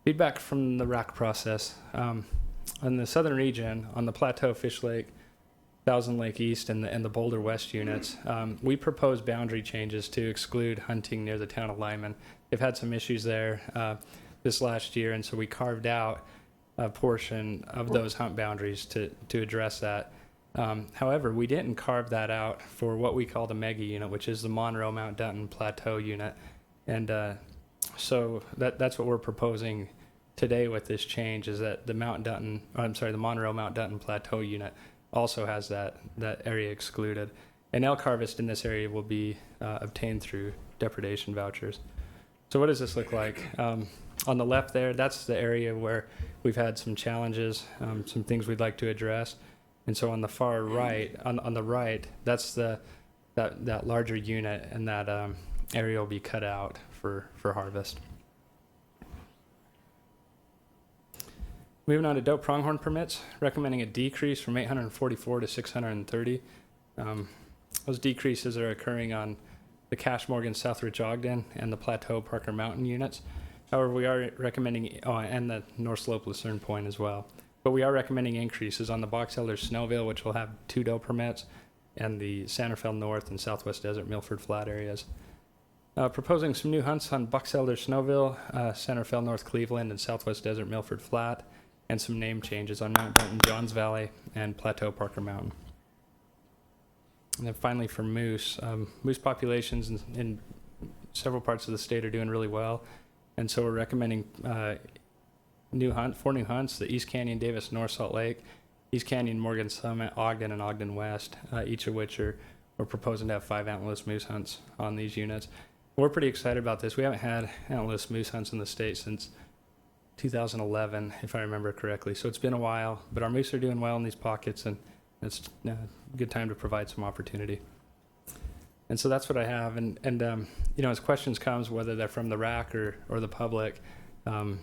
Speaker 8: Feedback from the rack process. On the southern region, on the Plateau, Fish Lake, Thousand Lake East, and the Boulder West units, we propose boundary changes to exclude hunting near the town of Lyman. They've had some issues there this last year, and so we carved out a portion of those hunt boundaries to address that. However, we didn't carve that out for what we call the mega unit, which is the Monroe Mount Dutton Plateau unit. And so that's what we're proposing today with this change, is that the Monroe Mount Dutton Plateau unit also has that area excluded. And elk harvest in this area will be obtained through depredation vouchers. So what does this look like? On the left there, that's the area where we've had some challenges, some things we'd like to address. And so on the far right, on the right, that's that larger unit, and that area will be cut out for harvest. Moving on to doe pronghorn permits, recommending a decrease from 844 to 630. Those decreases are occurring on the Cache Morgan Southridge Ogden and the Plateau Parker Mountain units. However, we are recommending, and the North Slope Lucerne Point as well. But we are recommending increases on the Box Elder Snowville, which will have 2 doe permits, and the Santa Fe North and Southwest Desert Milford Flat areas. Proposing some new hunts on Box Elder Snowville, Santa Fe North Cleveland, and Southwest Desert Milford Flat, and some name changes on Mount Denton, Johns Valley, and Plateau Parker Mountain. and then finally for moose, moose populations in several parts of the state are doing really well, and so we're recommending 4 new hunts: the East Canyon, Davis, North Salt Lake, East Canyon, Morgan Summit, Ogden, and Ogden West, each of which we're proposing to have 5 antlerless moose hunts on these units. We're pretty excited about this. We haven't had antlerless moose hunts in the state since 2011, if I remember correctly. So it's been a while, but our moose are doing well in these pockets, and it's a good time to provide some opportunity. And so that's what I have. And as questions comes, whether they're from the RAC or the public, I'm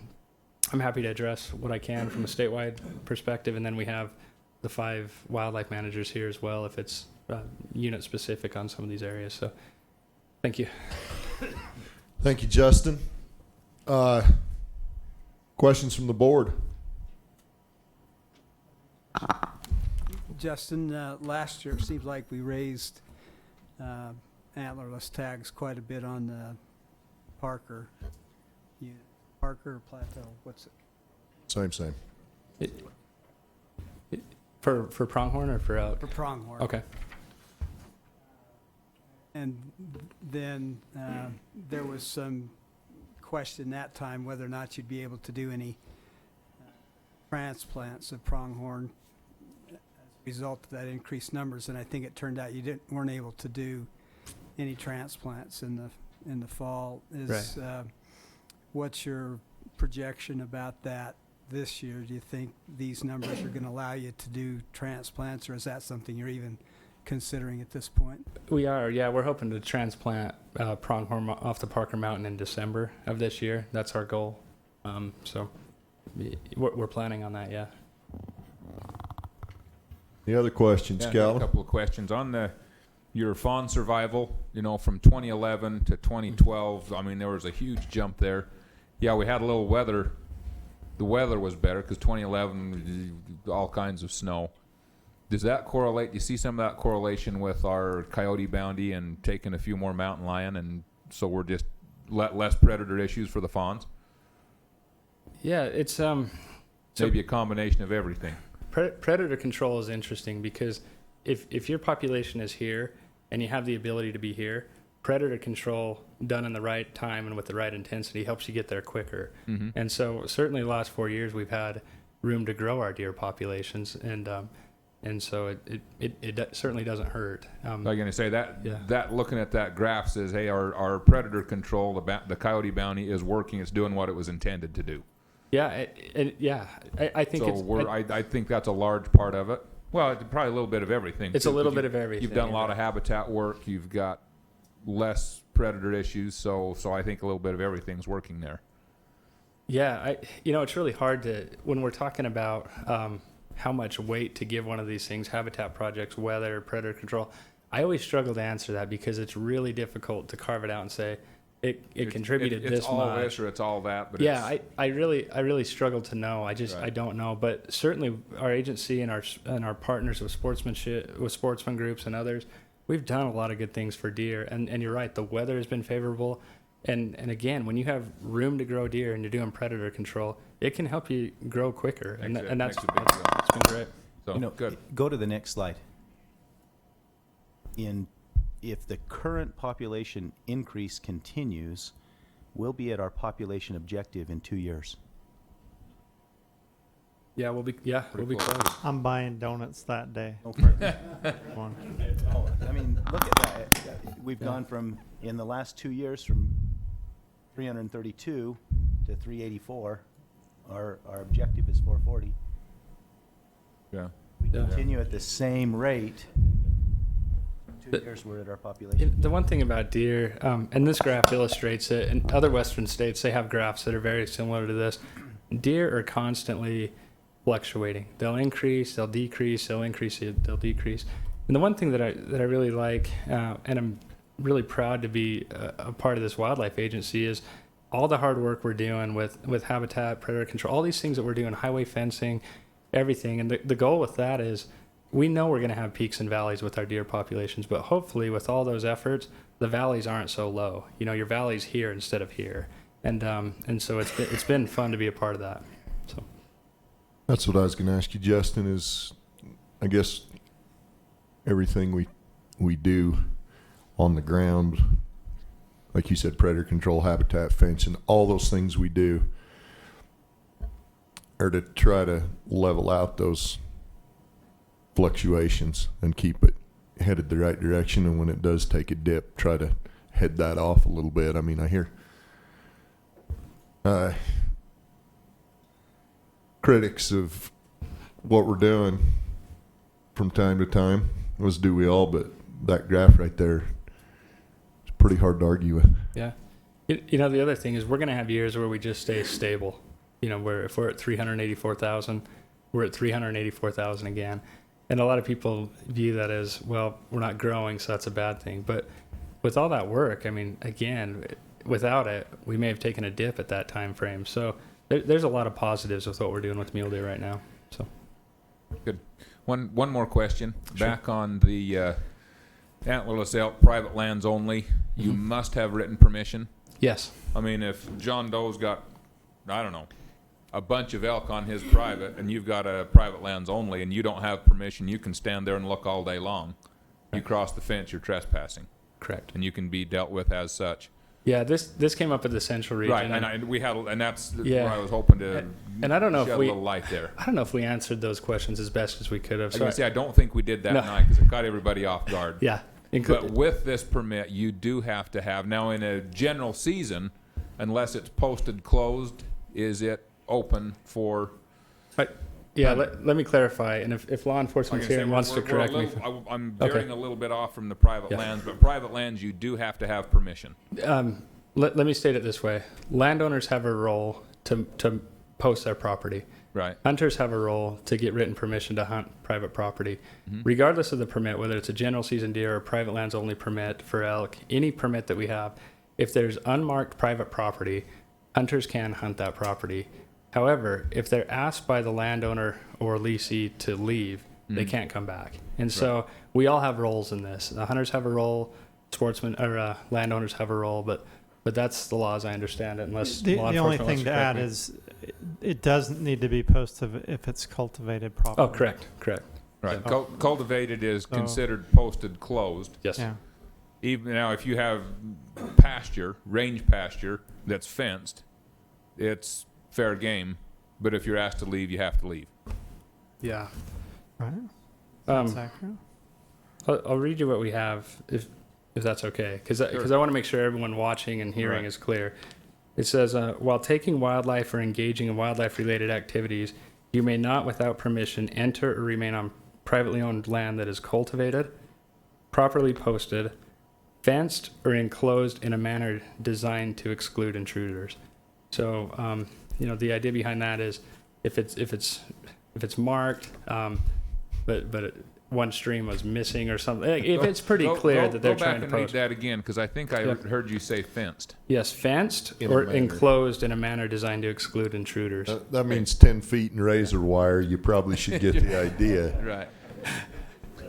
Speaker 8: happy to address what I can from a statewide perspective. And then we have the 5 wildlife managers here as well, if it's unit specific on some of these areas. So thank you.
Speaker 1: Thank you, Justin. Questions from the board?
Speaker 4: Justin, last year it seems like we raised antlerless tags quite a bit on the Parker unit. Parker or Plateau? What's it?
Speaker 1: Same.
Speaker 8: For pronghorn or for elk?
Speaker 4: For pronghorn.
Speaker 8: Okay.
Speaker 4: And then there was some question that time whether or not you'd be able to do any transplants of pronghorn as a result of that increased numbers, and I think it turned out you weren't able to do any transplants in the fall. What's your projection about that this year? Do you think these numbers are going to allow you to do transplants, or is that something you're even considering at this point?
Speaker 8: We are, yeah. We're hoping to transplant pronghorn off the Parker Mountain in December of this year. That's our goal. So we're planning on that, yeah.
Speaker 1: Any other questions,
Speaker 7: Yeah,
Speaker 1: Cal?
Speaker 7: a couple of questions on your fawn survival. From 2011 to 2012. I mean, there was a huge jump there. Yeah, we had a little weather. The weather was better because 2011, all kinds of snow. Does that correlate? Do you see some of that correlation with our coyote bounty and taking a few more mountain lion, and so we're just less predator issues for the fawns?
Speaker 8: Yeah, it's
Speaker 7: maybe a combination of everything.
Speaker 8: Predator control is interesting because if your population is here and you have the ability to be here, predator control done in the right time and with the right intensity helps you get there quicker.
Speaker 7: Mm-hmm.
Speaker 8: And so certainly the last 4 years we've had room to grow our deer populations, and so it certainly doesn't hurt.
Speaker 7: I'm going to say that
Speaker 8: Yeah.
Speaker 7: that looking at that graph says, hey, our predator control, the coyote bounty is working. It's doing what it was intended to do.
Speaker 8: Yeah, I think
Speaker 7: so. I think that's a large part of it. Well, it's probably a little bit of everything.
Speaker 8: It's
Speaker 7: too,
Speaker 8: a little
Speaker 7: 'cause
Speaker 8: bit of everything.
Speaker 7: You've done a lot of habitat work. You've got less predator issues. So I think a little bit of everything's working there.
Speaker 8: Yeah, it's really hard when we're talking about how much weight to give one of these things, habitat projects, weather, predator control. I always struggle to answer that because it's really difficult to carve it out and say it contributed this much.
Speaker 7: It's all this or it's all that. But
Speaker 8: yeah, I really struggle to know. I don't know. But certainly our agency and our partners with sportsman groups and others, we've done a lot of good things for deer. And you're right, the weather has been favorable. And again, when you have room to grow deer and you're doing predator control, it can help you grow quicker. And that's been great.
Speaker 7: So good.
Speaker 2: Go to the next slide. If the current population increase continues, we'll be at our population objective in 2 years.
Speaker 8: Yeah, we'll be close.
Speaker 3: I'm buying donuts that day.
Speaker 2: I mean, look at that. We've gone from, in the last 2 years, from 332 to 384. Our objective is 440.
Speaker 7: Yeah.
Speaker 2: We continue at the same rate. 2 years, we're at our population.
Speaker 8: The one thing about deer, and this graph illustrates it, in other western states, they have graphs that are very similar to this. Deer are constantly fluctuating. They'll increase, they'll decrease, they'll increase, they'll decrease. And the one thing that I really like, and I'm really proud to be a part of this wildlife agency, is all the hard work we're doing with habitat, predator control, all these things that we're doing, highway fencing, everything. And the goal with that is we know we're going to have peaks and valleys with our deer populations, but hopefully with all those efforts, the valleys aren't so low. Your valley's here instead of here. And so it's been fun to be a part of that. So
Speaker 1: That's what I was going to ask you, Justin, is I guess everything we we do on the ground, like you said, predator control, habitat fencing, all those things we do are to try to level out those fluctuations and keep it headed the right direction. And when it does take a dip, try to head that off a little bit. I mean, I hear critics of what we're doing from time to time, as do we all, but that graph right there is pretty hard to argue with.
Speaker 8: Yeah. You know, the other thing is we're going to have years where we just stay stable. You know, where if we're at 384,000, we're at 384,000 again. And a lot of people view that as, well, we're not growing, so that's a bad thing. But with all that work, I mean, again, without it, we may have taken a dip at that time frame. So there's a lot of positives with what we're doing with mule deer right now. So
Speaker 7: Good. One more question.
Speaker 8: Sure.
Speaker 7: Back on the antlerless elk, private lands only, you must have written permission?
Speaker 8: Yes.
Speaker 7: I mean, if John Doe's got, I don't know, a bunch of elk on his private, and you've got a private lands only, and you don't have permission, you can stand there and look all day long. You cross the fence, you're trespassing.
Speaker 8: Correct.
Speaker 7: And you can be dealt with as such.
Speaker 8: Yeah, this came up at the Central Region.
Speaker 7: Right, and that's
Speaker 8: Yeah.
Speaker 7: where I was hoping to
Speaker 8: and I don't know
Speaker 7: shed
Speaker 8: if
Speaker 7: a little light there.
Speaker 8: I don't know if we answered those questions as best as we could have.
Speaker 7: I was going to say, I don't think we did that night because it caught everybody off guard.
Speaker 8: Yeah.
Speaker 7: But with this permit, you do have to have, now in a general season, unless it's posted closed, is it open for?
Speaker 8: Yeah, let me clarify, and if law enforcement's here and wants to correct me.
Speaker 7: I'm veering a little bit off from the private lands, but private lands, you do have to have permission.
Speaker 8: Let me state it this way. Landowners have a role to post their property.
Speaker 7: Right.
Speaker 8: Hunters have a role to get written permission to hunt private property. Regardless of the permit, whether it's a general season deer or a private lands only permit for elk, any permit that we have, if there's unmarked private property, hunters can hunt that property. However, if they're asked by the landowner or leasee to leave, they can't come back. And so we all have roles in this. The hunters have a role, sportsmen or landowners have a role, but that's the law as I understand it. Unless
Speaker 3: the
Speaker 8: law
Speaker 3: only
Speaker 8: enforcement
Speaker 3: thing to add is it doesn't need to be posted if it's cultivated properly.
Speaker 8: Oh, correct.
Speaker 7: Right.
Speaker 8: So-
Speaker 7: Cultivated is considered posted closed.
Speaker 8: Yes.
Speaker 3: Yeah.
Speaker 7: Even now, if you have pasture, range pasture that's fenced, it's fair game. But if you're asked to leave, you have to leave.
Speaker 8: Yeah.
Speaker 3: Right. That's accurate.
Speaker 8: I'll read you what we have, if that's okay, because I want to make sure everyone watching and hearing is clear. It says, while taking wildlife or engaging in wildlife-related activities, you may not, without permission, enter or remain on privately owned land that is cultivated, properly posted, fenced, or enclosed in a manner designed to exclude intruders. So, the idea behind that is if it's marked, but one stream was missing or something. If it's pretty clear that they're trying to
Speaker 7: go back and
Speaker 8: post.
Speaker 7: read that again, because I think I heard you say fenced.
Speaker 8: Yes, fenced or enclosed in a manner designed to exclude intruders.
Speaker 1: That means 10 feet in razor wire. You probably should get the idea.
Speaker 7: Right.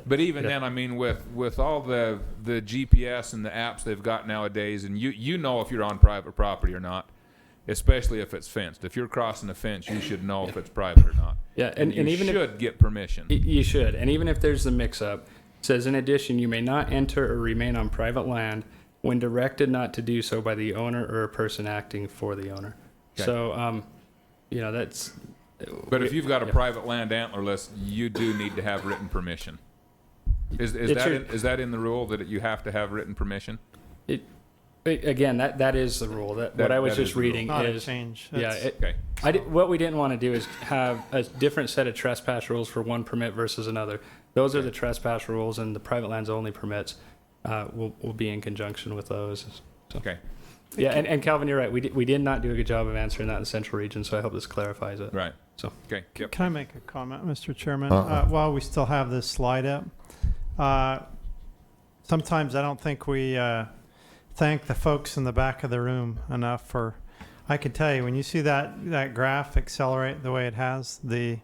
Speaker 7: But even then, I mean, with all the GPS and the apps they've got nowadays, and you know if you're on private property or not, especially if it's fenced. If you're crossing a fence, you should know if it's private or not.
Speaker 8: Yeah, and
Speaker 7: you
Speaker 8: even
Speaker 7: should get permission.
Speaker 8: You should, and even if there's a mix-up, it says in addition, you may not enter or remain on private land when directed not to do so by the owner or a person acting for the owner.
Speaker 7: Okay.
Speaker 8: So, that's.
Speaker 7: But if you've got a private land antlerless, you do need to have written permission. Is that in the rule that you have to have written permission?
Speaker 8: Again, that is the rule. What I was just reading
Speaker 3: Not
Speaker 8: is
Speaker 3: a change.
Speaker 7: Okay.
Speaker 8: What we didn't want to do is have a different set of trespass rules for one permit versus another. Those are the trespass rules, and the private lands only permits will be in conjunction with those. So.
Speaker 7: Okay.
Speaker 8: Yeah, and Calvin, you're right. We did not do a good job of answering that in the Central Region, so I hope this clarifies it.
Speaker 7: Right.
Speaker 8: So.
Speaker 7: Okay. Yep.
Speaker 3: Can I make a comment, Mr. Chairman? While we still have this slide up, sometimes I don't think we thank the folks in the back of the room enough for. I can tell you when you see that graph accelerate the way it has, the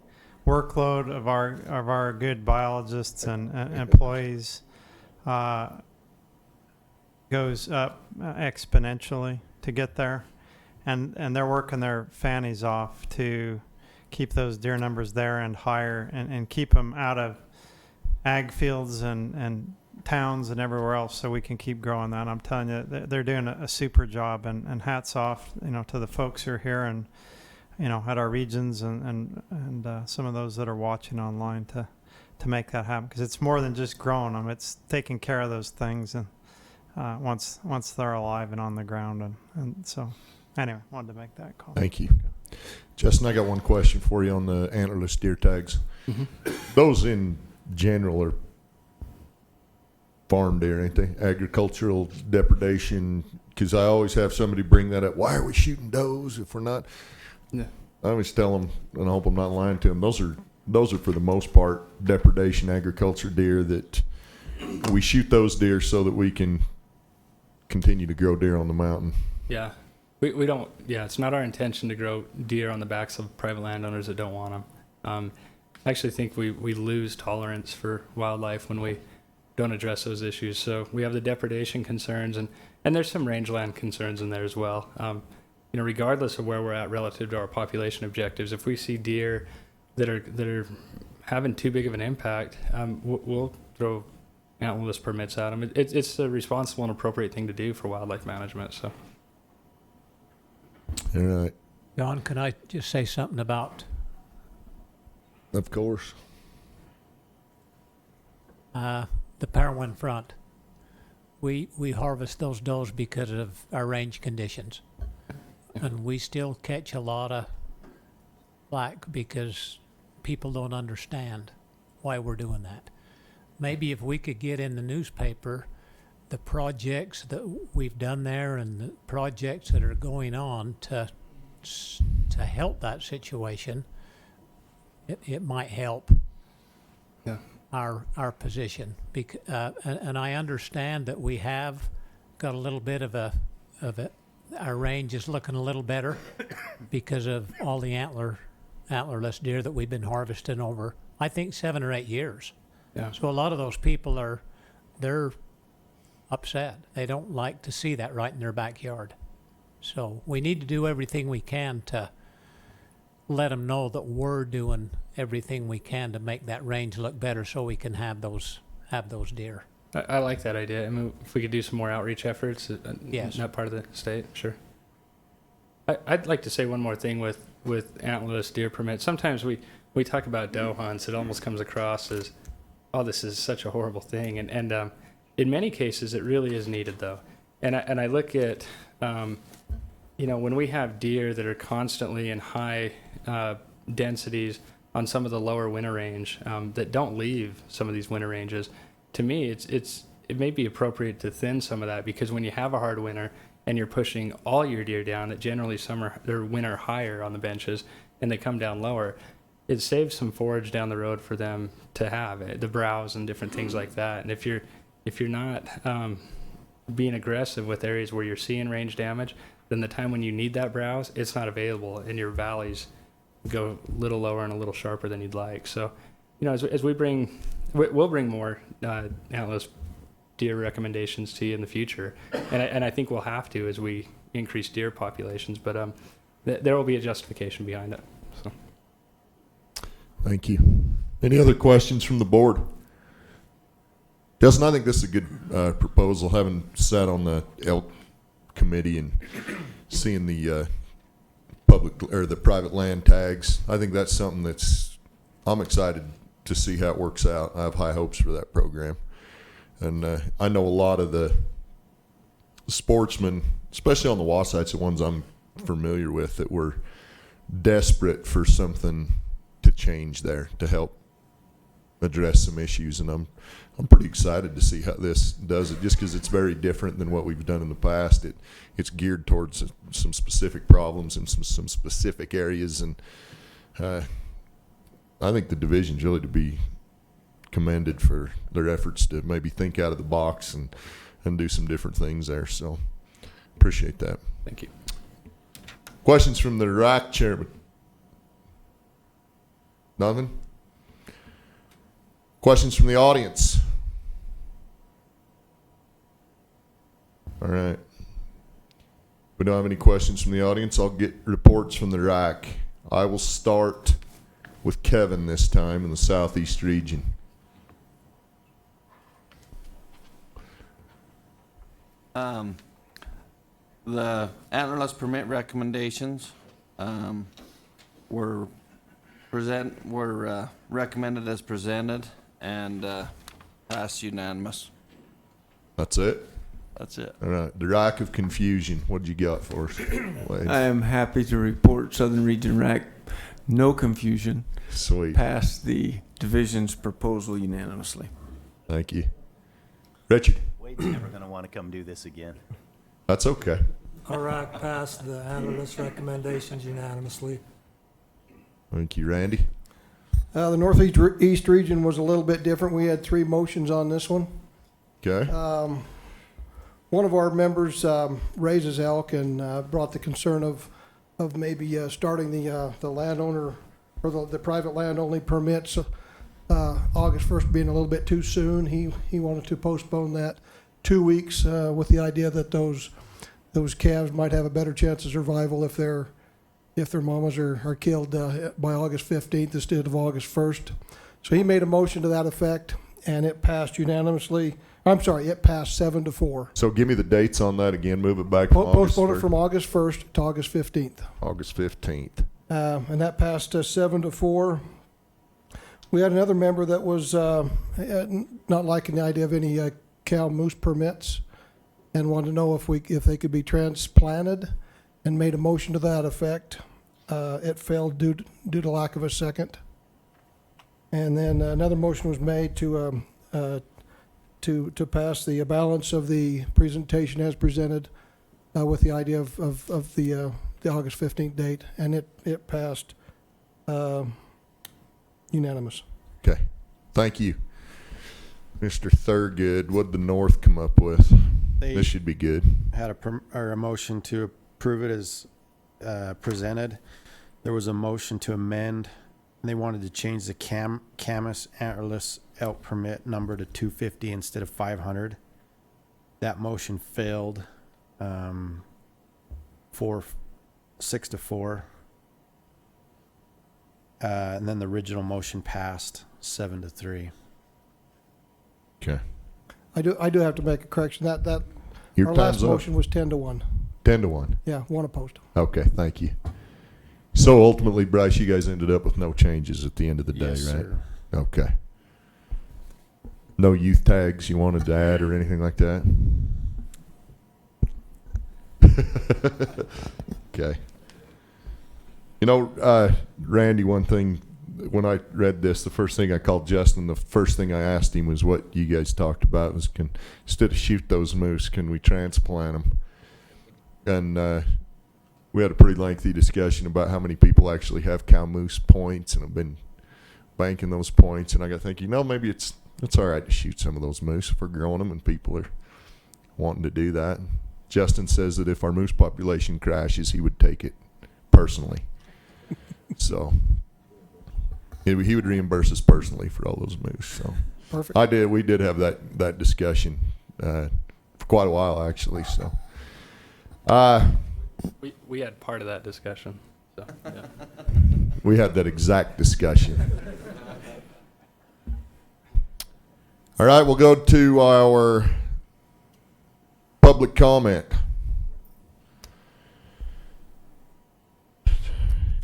Speaker 3: workload of our good biologists and employees goes up exponentially to get there, and they're working their fannies off to keep those deer numbers there and higher, and keep them out of ag fields and towns and everywhere else so we can keep growing that. I'm telling you, they're doing a super job, and hats off, to the folks who are here and, at our regions and some of those that are watching online to make that happen, because it's more than just growing them. It's taking care of those things and once they're alive and on the ground. And so anyway, wanted to make that call.
Speaker 1: Thank you. Justin, I got one question for you on the antlerless deer tags.
Speaker 8: Mm-hmm.
Speaker 1: Those in general are farm deer, ain't they? Agricultural depredation, because I always have somebody bring that up. Why are we shooting does if we're not?
Speaker 8: Yeah.
Speaker 1: I always tell them, and I hope I'm not lying to them, those are for the most part depredation agriculture deer that we shoot those deer so that we can continue to grow deer on the mountain.
Speaker 8: Yeah. We don't, it's not our intention to grow deer on the backs of private landowners that don't want them. I actually think we lose tolerance for wildlife when we don't address those issues. So we have the depredation concerns, and there's some rangeland concerns in there as well. Regardless of where we're at relative to our population objectives, if we see deer that are having too big of an impact, we'll throw antlerless permits at them. It's a responsible and appropriate thing to do for wildlife management. So.
Speaker 1: All right.
Speaker 15: John, can I just say something about?
Speaker 1: Of course.
Speaker 15: The Parowan front. We harvest those does because of our range conditions. And we still catch a lot of flack because people don't understand why we're doing that. Maybe if we could get in the newspaper the projects that we've done there and the projects that are going on to help that situation, it might help our position. And I understand that we have got a little bit of our range is looking a little better because of all the antlerless deer that we've been harvesting over, I think, 7 or 8 years.
Speaker 8: Yeah.
Speaker 15: So a lot of those people they're upset. They don't like to see that right in their backyard. So we need to do everything we can to let them know that we're doing everything we can to make that range look better so we can have those deer.
Speaker 8: I like that idea. I mean, if we could do some more outreach efforts
Speaker 15: Yes.
Speaker 8: in that part of the state, sure. I'd like to say one more thing with antlerless deer permits. Sometimes we talk about doe hunts. It almost comes across as, oh, this is such a horrible thing. And in many cases, it really is needed, though. And I look at, when we have deer that are constantly in high densities on some of the lower winter range that don't leave some of these winter ranges, to me, it may be appropriate to thin some of that, because when you have a hard winter and you're pushing all your deer down, that generally their winter higher on the benches and they come down lower, it saves some forage down the road for them to have, the browse and different things like that. And if you're not being aggressive with areas where you're seeing range damage, then the time when you need that browse, it's not available, and your valleys go a little lower and a little sharper than you'd like. So, as we'll bring more antlerless deer recommendations to you in the future, and I think we'll have to as we increase deer populations. But there will be a justification behind it. So.
Speaker 1: Thank you. Any other questions from the board? Justin, I think this is a good proposal. Having sat on the elk committee and seeing the public or the private land tags, I think that's something I'm excited to see how it works out. I have high hopes for that program. And I know a lot of the sportsmen, especially on the Wasatch, the ones I'm familiar with, that were desperate for something to change there to help address some issues. And I'm pretty excited to see how this does it, just because it's very different than what we've done in the past. It's geared towards some specific problems in some specific areas. And I think the division's really to be commended for their efforts to maybe think out of the box and do some different things there. So appreciate that.
Speaker 8: Thank you.
Speaker 1: Questions from the RAC chairman? Nothing? Questions from the audience? All right. We don't have any questions from the audience. I'll get reports from the RAC. I will start with Kevin this time in the Southeast region.
Speaker 16: The Antlerless permit recommendations were recommended as presented and passed unanimous.
Speaker 1: That's it?
Speaker 16: That's it.
Speaker 1: All right. The rack of confusion. What you got for us, Wade?
Speaker 18: I am happy to report Southern Region RAC, no confusion.
Speaker 1: Sweet.
Speaker 18: Passed the division's proposal unanimously.
Speaker 1: Thank you. Richard?
Speaker 2: Wade's never going to want to come do this again.
Speaker 1: That's okay.
Speaker 17: Our RAC passed the Antlerless recommendations unanimously.
Speaker 1: Thank you, Randy.
Speaker 21: The Northeast East region was a little bit different. We had 3 motions on this one.
Speaker 1: Okay.
Speaker 21: One of our members raises elk and brought the concern of maybe starting the landowner or the private land only permits August 1st being a little bit too soon. He wanted to postpone that 2 weeks with the idea that those calves might have a better chance of survival if their mamas are killed by August 15th instead of August 1st. So he made a motion to that effect, and it passed unanimously. I'm sorry, it passed 7-4.
Speaker 1: So give me the dates on that again. Move it back from
Speaker 21: Postpone it from August 1st to August 15th.
Speaker 1: August 15th.
Speaker 21: And that passed 7-4. We had another member that was not liking the idea of any cow moose permits and wanted to know if they could be transplanted, and made a motion to that effect. It failed due to lack of a second. And then another motion was made to pass the balance of the presentation as presented with the idea of the August 15th date, and it passed unanimous.
Speaker 1: Okay. Thank you. Mr. Thurgood, what did the North come up with? This should be good.
Speaker 22: Had a motion to approve it as presented. There was a motion to amend, and they wanted to change the Camas Antlerless elk permit number to 250 instead of 500. That motion failed 6-4. And then the original motion passed 7-3.
Speaker 1: Okay.
Speaker 21: I do have to make a correction. That
Speaker 1: Your
Speaker 21: our last
Speaker 1: time's up.
Speaker 21: motion was 10-1.
Speaker 1: 10-1.
Speaker 21: Yeah, 1 opposed.
Speaker 1: Okay, thank you. So ultimately, Bryce, you guys ended up with no changes at the end of the day,
Speaker 22: Yes,
Speaker 1: right?
Speaker 22: sir.
Speaker 1: Okay. No youth tags you wanted to add or anything like that? Okay. You know, Randy, one thing, when I read this, the first thing I called Justin, the first thing I asked him was what you guys talked about was, instead of shoot those moose, can we transplant them? And we had a pretty lengthy discussion about how many people actually have cow moose points and have been banking those points. And I got thinking, maybe it's all right to shoot some of those moose if we're growing them and people are wanting to do that. And Justin says that if our moose population crashes, he would take it personally. So he would reimburse us personally for all those moose. So
Speaker 21: Perfect.
Speaker 1: we did have that discussion for quite a while actually. So
Speaker 8: We had part of that discussion. So, yeah.
Speaker 1: we had that exact discussion. All right, we'll go to our public comment.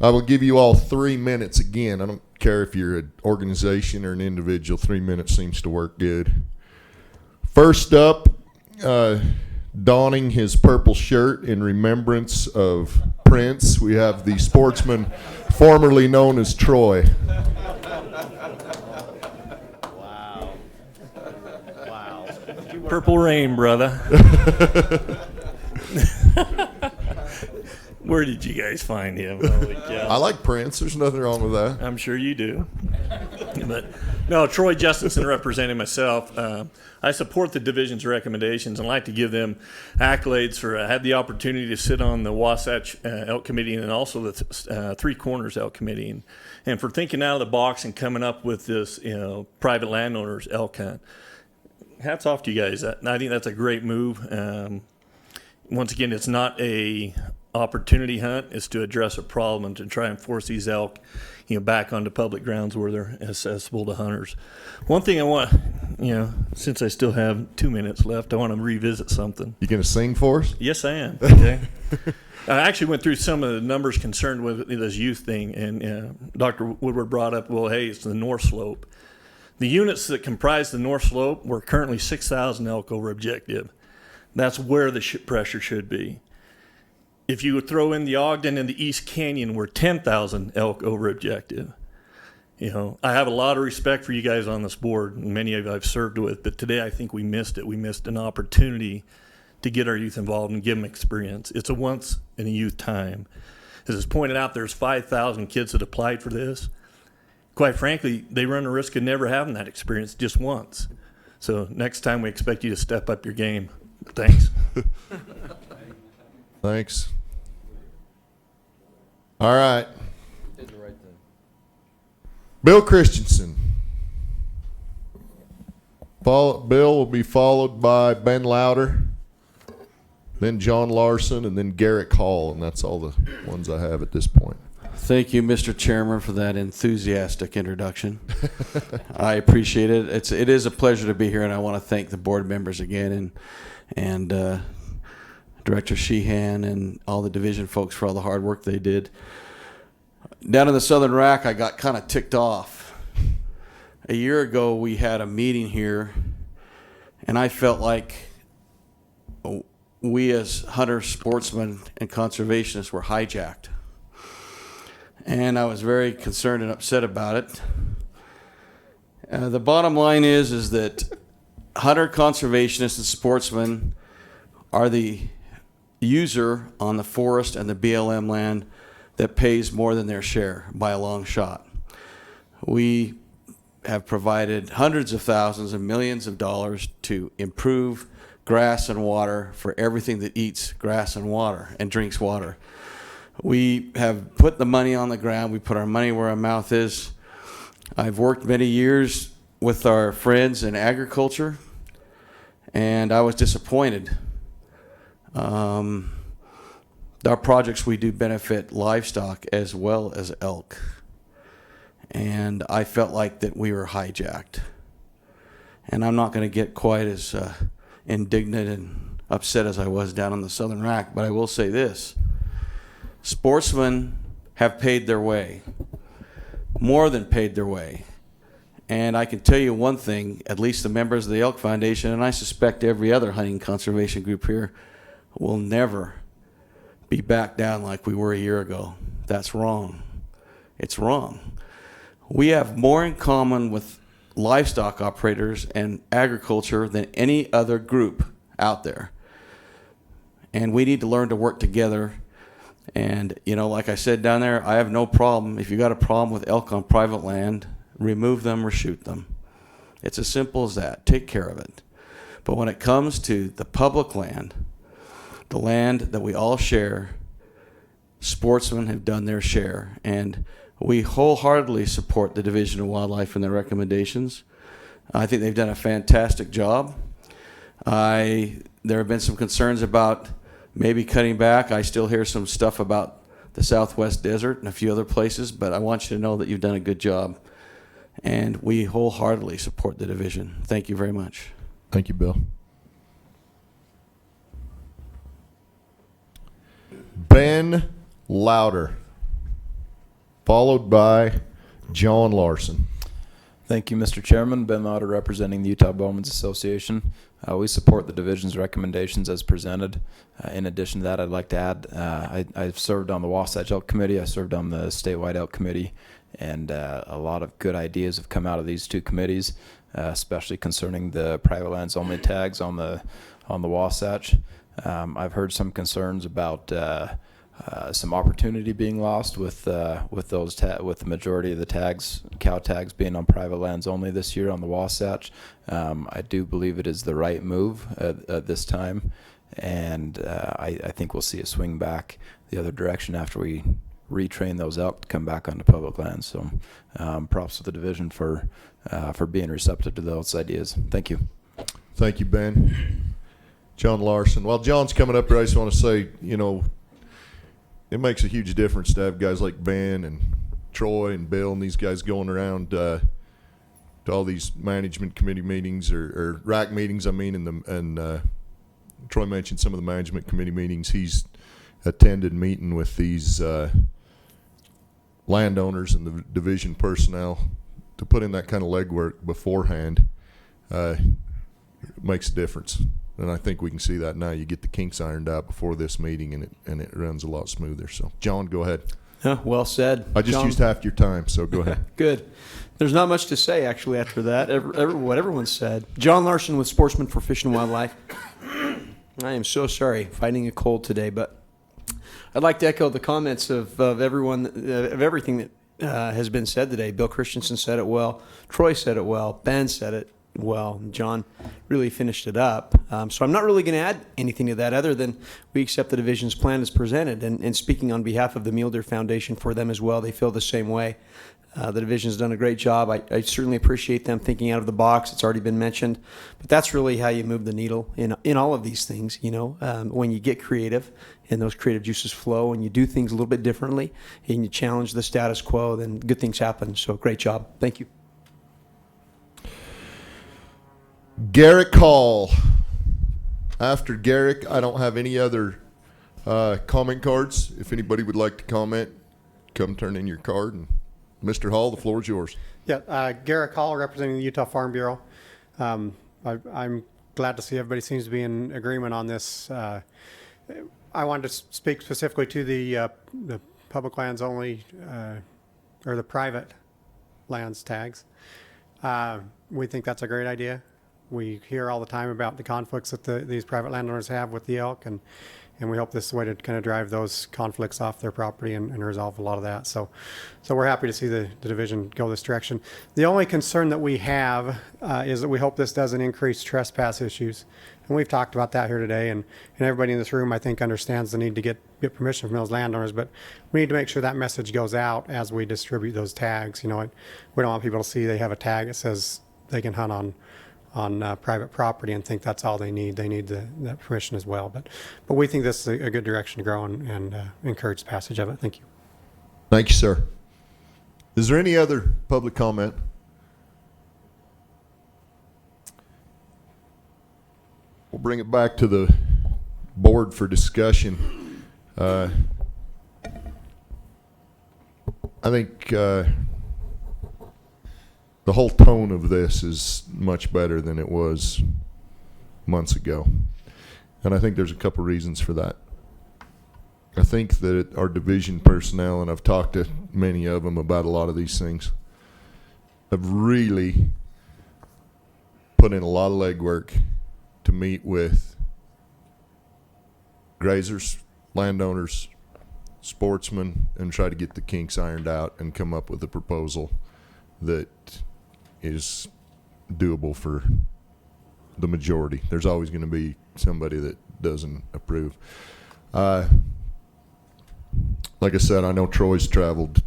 Speaker 1: I will give you all 3 minutes again. I don't care if you're an organization or an individual. 3 minutes seems to work good. First up, donning his purple shirt in remembrance of Prince, we have the sportsman formerly known as Troy.
Speaker 22: Wow.
Speaker 19: Purple rain, brother. Where did you guys find him? Holy cow.
Speaker 1: I like Prince. There's nothing wrong with that.
Speaker 19: I'm sure you do. But no, Troy Justinson representing myself. I support the division's recommendations and like to give them accolades for I had the opportunity to sit on the Wasatch Elk Committee and also the Three Corners Elk Committee, and for thinking out of the box and coming up with this, private landowners elk hunt. Hats off to you guys. I think that's a great move. Once again, it's not a opportunity hunt. It's to address a problem and to try and force these elk, back onto public grounds where they're accessible to hunters. One thing I want, since I still have 2 minutes left, I want to revisit something.
Speaker 1: You gonna sing for us?
Speaker 19: Yes, I am. Okay. I actually went through some of the numbers concerned with this youth thing, and Dr. Woodward brought up, well, hey, it's the North Slope. The units that comprise the North Slope were currently 6,000 elk over objective. That's where the pressure should be. If you would throw in the Ogden and the East Canyon, we're 10,000 elk over objective. I have a lot of respect for you guys on this board, and many of you I've served with, but today I think we missed it. We missed an opportunity to get our youth involved and give them experience. It's a once in a youth time. As is pointed out, there's 5,000 kids that applied for this. Quite frankly, they run the risk of never having that experience just once. So next time we expect you to step up your game. Thanks.
Speaker 1: Thanks. All right. Bill Christensen. Bill will be followed by Ben Louder, then John Larson, and then Garrick Hall, and that's all the ones I have at this point.
Speaker 5: Thank you, Mr. Chairman, for that enthusiastic introduction. I appreciate it. It is a pleasure to be here, and I want to thank the board members again and Director Sheehan and all the division folks for all the hard work they did. Down in the Southern Rack, I got kind of ticked off. A year ago, we had a meeting here, and I felt like we as hunters, sportsmen, and conservationists were hijacked. And I was very concerned and upset about it. The bottom line is that hunter, conservationists, and sportsmen are the user on the forest and the BLM land that pays more than their share by a long shot. We have provided hundreds of thousands and millions of dollars to improve grass and water for everything that eats grass and water and drinks water. We have put the money on the ground. We put our money where our mouth is. I've worked many years with our friends in agriculture, and I was disappointed. Our projects, we do benefit livestock as well as elk. And I felt like that we were hijacked. And I'm not going to get quite as indignant and upset as I was down on the Southern Rack, but I will say this. Sportsmen have paid their way, more than paid their way. And I can tell you one thing, at least the members of the Elk Foundation, and I suspect every other hunting conservation group here, will never be back down like we were a year ago. That's wrong. It's wrong. We have more in common with livestock operators and agriculture than any other group out there. And we need to learn to work together. And, like I said down there, I have no problem. If you got a problem with elk on private land, remove them or shoot them. It's as simple as that. Take care of it. But when it comes to the public land, the land that we all share, sportsmen have done their share. And we wholeheartedly support the Division of Wildlife and their recommendations. I think they've done a fantastic job. There have been some concerns about maybe cutting back. I still hear some stuff about the Southwest Desert and a few other places, but I want you to know that you've done a good job. And we wholeheartedly support the division. Thank you very much.
Speaker 1: Thank you, Bill. Ben Louder, followed by John Larson.
Speaker 6: Thank you, Mr. Chairman. Ben Louder, representing the Utah Bowmen's Association. We support the division's recommendations as presented. In addition to that, I'd like to add, I've served on the Wasatch Elk Committee. I served on the Statewide Elk Committee, and a lot of good ideas have come out of these two committees, especially concerning the private lands only tags on the Wasatch. I've heard some concerns about some opportunity being lost with with the majority of the tags, cow tags, being on private lands only this year on the Wasatch. I do believe it is the right move at this time, and I think we'll see a swing back the other direction after we retrain those elk to come back onto public lands. So props to the division for being receptive to those ideas. Thank you.
Speaker 1: Thank you, Ben. John Larson. While John's coming up here, I just want to say, it makes a huge difference to have guys like Ben and Troy and Bill and these guys going around to all these management committee meetings or RAC meetings. I mean, and Troy mentioned some of the management committee meetings he's attended, meeting with these landowners and the division personnel. To put in that kind of legwork beforehand makes a difference. And I think we can see that now. You get the kinks ironed out before this meeting, and it runs a lot smoother. So, John, go ahead.
Speaker 9: Well said.
Speaker 1: I just used half your time, so go ahead.
Speaker 9: Good. There's not much to say, actually, after that. What everyone said. John Larson with Sportsmen for Fish and Wildlife. I am so sorry, fighting a cold today, but I'd like to echo the comments of everyone, of everything that has been said today. Bill Christensen said it well. Troy said it well. Ben said it well. John really finished it up. So I'm not really going to add anything to that other than we accept the division's plan as presented. And speaking on behalf of the Mule Deer Foundation for them as well, they feel the same way. The division's done a great job. I certainly appreciate them thinking out of the box. It's already been mentioned. But that's really how you move the needle in all of these things, when you get creative and those creative juices flow and you do things a little bit differently and you challenge the status quo, then good things happen. So great job. Thank you.
Speaker 1: Garrick Hall. After Garrick, I don't have any other comment cards. If anybody would like to comment, come turn in your card. And Mr. Hall, the floor is yours.
Speaker 13: Yeah, Garrick Hall, representing the Utah Farm Bureau. I'm glad to see everybody seems to be in agreement on this. I wanted to speak specifically to the public lands only, or the private lands tags. We think that's a great idea. We hear all the time about the conflicts that these private landowners have with the elk, and we hope this is a way to kind of drive those conflicts off their property and resolve a lot of that. So we're happy to see the division go this direction. The only concern that we have is that we hope this doesn't increase trespass issues. And we've talked about that here today, and everybody in this room, I think, understands the need to get permission from those landowners, but we need to make sure that message goes out as we distribute those tags. We don't want people to see they have a tag that says they can hunt on private property and think that's all they need. They need that permission as well. But we think this is a good direction to grow and encourage the passage of it. Thank you.
Speaker 1: Thank you, sir. Is there any other public comment? We'll bring it back to the board for discussion. I think the whole tone of this is much better than it was months ago. And I think there's a couple reasons for that. I think that our division personnel, and I've talked to many of them about a lot of these things, have really put in a lot of legwork to meet with grazers, landowners, sportsmen, and try to get the kinks ironed out and come up with a proposal that is doable for the majority. There's always going to be somebody that doesn't approve. Like I said, I know Troy's traveled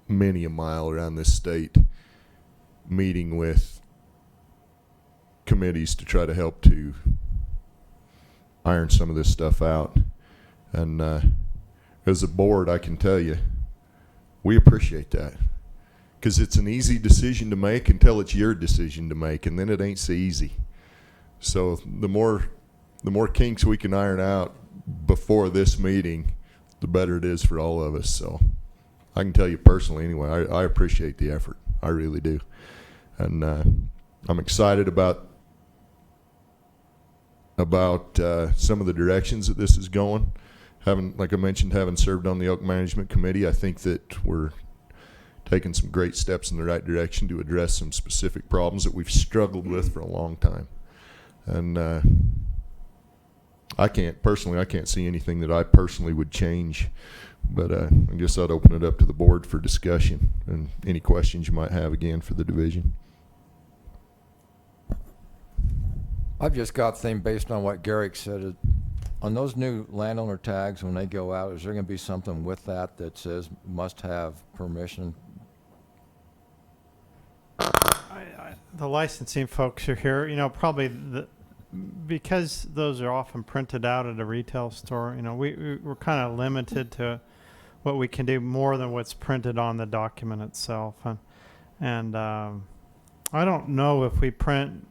Speaker 1: many a mile around this state meeting with committees to try to help to iron some of this stuff out. And as a board, I can tell you, we appreciate that. Because it's an easy decision to make until it's your decision to make, and then it ain't so easy. So the more kinks we can iron out before this meeting, the better it is for all of us. So I can tell you personally anyway, I appreciate the effort. I really do. And I'm excited about some of the directions that this is going. Like I mentioned, having served on the Elk Management Committee, I think that we're taking some great steps in the right direction to address some specific problems that we've struggled with for a long time. And I can't see anything that I personally would change, but I guess I'd open it up to the board for discussion and any questions you might have again for the division.
Speaker 12: I've just got things based on what Garrick said. On those new landowner tags, when they go out, is there going to be something with that says must have permission?
Speaker 3: The licensing folks are here. Probably because those are often printed out at a retail store, we're kind of limited to what we can do more than what's printed on the document itself. And I don't know if we print,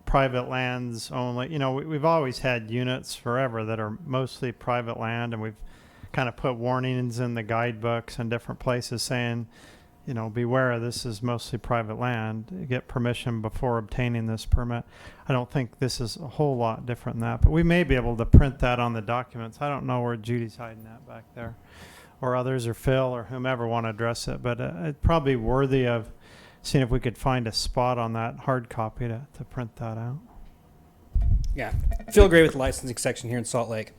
Speaker 3: private lands only. We've always had units forever that are mostly private land, and we've kind of put warnings in the guidebooks and different places saying, beware, this is mostly private land. Get permission before obtaining this permit. I don't think this is a whole lot different than that, but we may be able to print that on the documents. I don't know where Judy's hiding that back there, or others, or Phil, or whomever want to address it, but it's probably worthy of seeing if we could find a spot on that hard copy to print that out.
Speaker 10: Yeah, Phil Gray with the licensing section here in Salt Lake.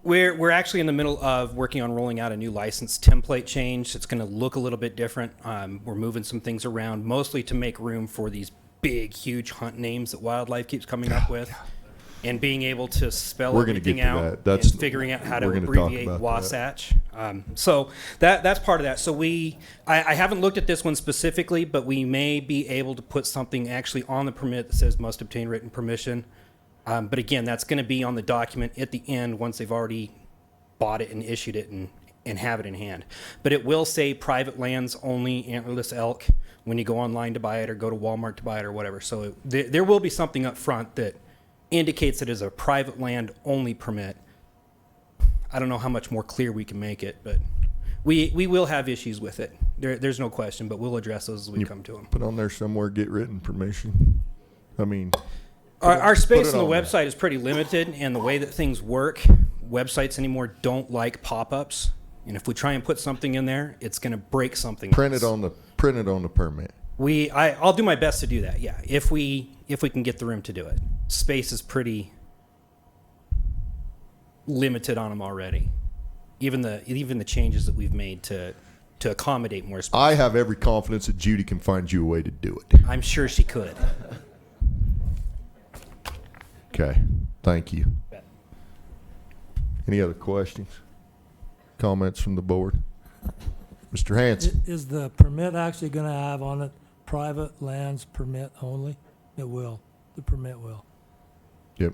Speaker 10: We're actually in the middle of working on rolling out a new license template change. It's going to look a little bit different. We're moving some things around, mostly to make room for these big, huge hunt names that wildlife keeps coming up with, and being able to spell everything out and figuring out how to abbreviate Wasatch. So that's part of that. So I haven't looked at this one specifically, but we may be able to put something actually on the permit that says must obtain written permission. But again, that's going to be on the document at the end once they've already bought it and issued it and have it in hand. But it will say private lands only, antlerless elk, when you go online to buy it or go to Walmart to buy it or whatever. So there will be something up front that indicates it is a private land only permit. I don't know how much more clear we can make it, but we will have issues with it. There's no question, but we'll address those as we come to them.
Speaker 1: Put on there somewhere, get written permission. I mean,
Speaker 10: our space on the website is pretty limited, and the way that things work, websites anymore don't like pop-ups. And if we try and put something in there, it's going to break something.
Speaker 1: Print it on the permit.
Speaker 10: I'll do my best to do that. Yeah, if we can get the room to do it. Space is pretty limited on them already. Even the changes that we've made to accommodate more space.
Speaker 1: I have every confidence that Judy can find you a way to do it.
Speaker 10: I'm sure she could.
Speaker 1: Okay, thank you. Any other questions, comments from the board? Mr. Hanson.
Speaker 17: Is the permit actually going to have on it private lands permit only? It will. The permit will.
Speaker 1: Yep.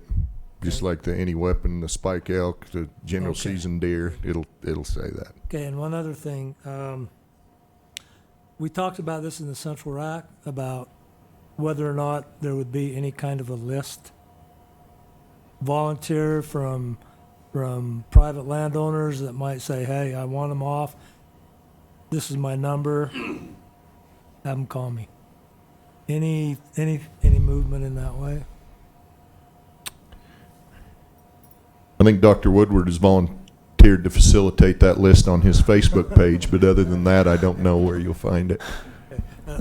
Speaker 1: Just like any weapon, the spike elk, the general season deer, it'll say that.
Speaker 17: Okay, and one other thing. We talked about this in the Central Rack about whether or not there would be any kind of a list volunteer from private landowners that might say, hey, I want them off. This is my number. Have them call me. Any movement in that way?
Speaker 1: I think Dr. Woodward has volunteered to facilitate that list on his Facebook page, but other than that, I don't know where you'll find it.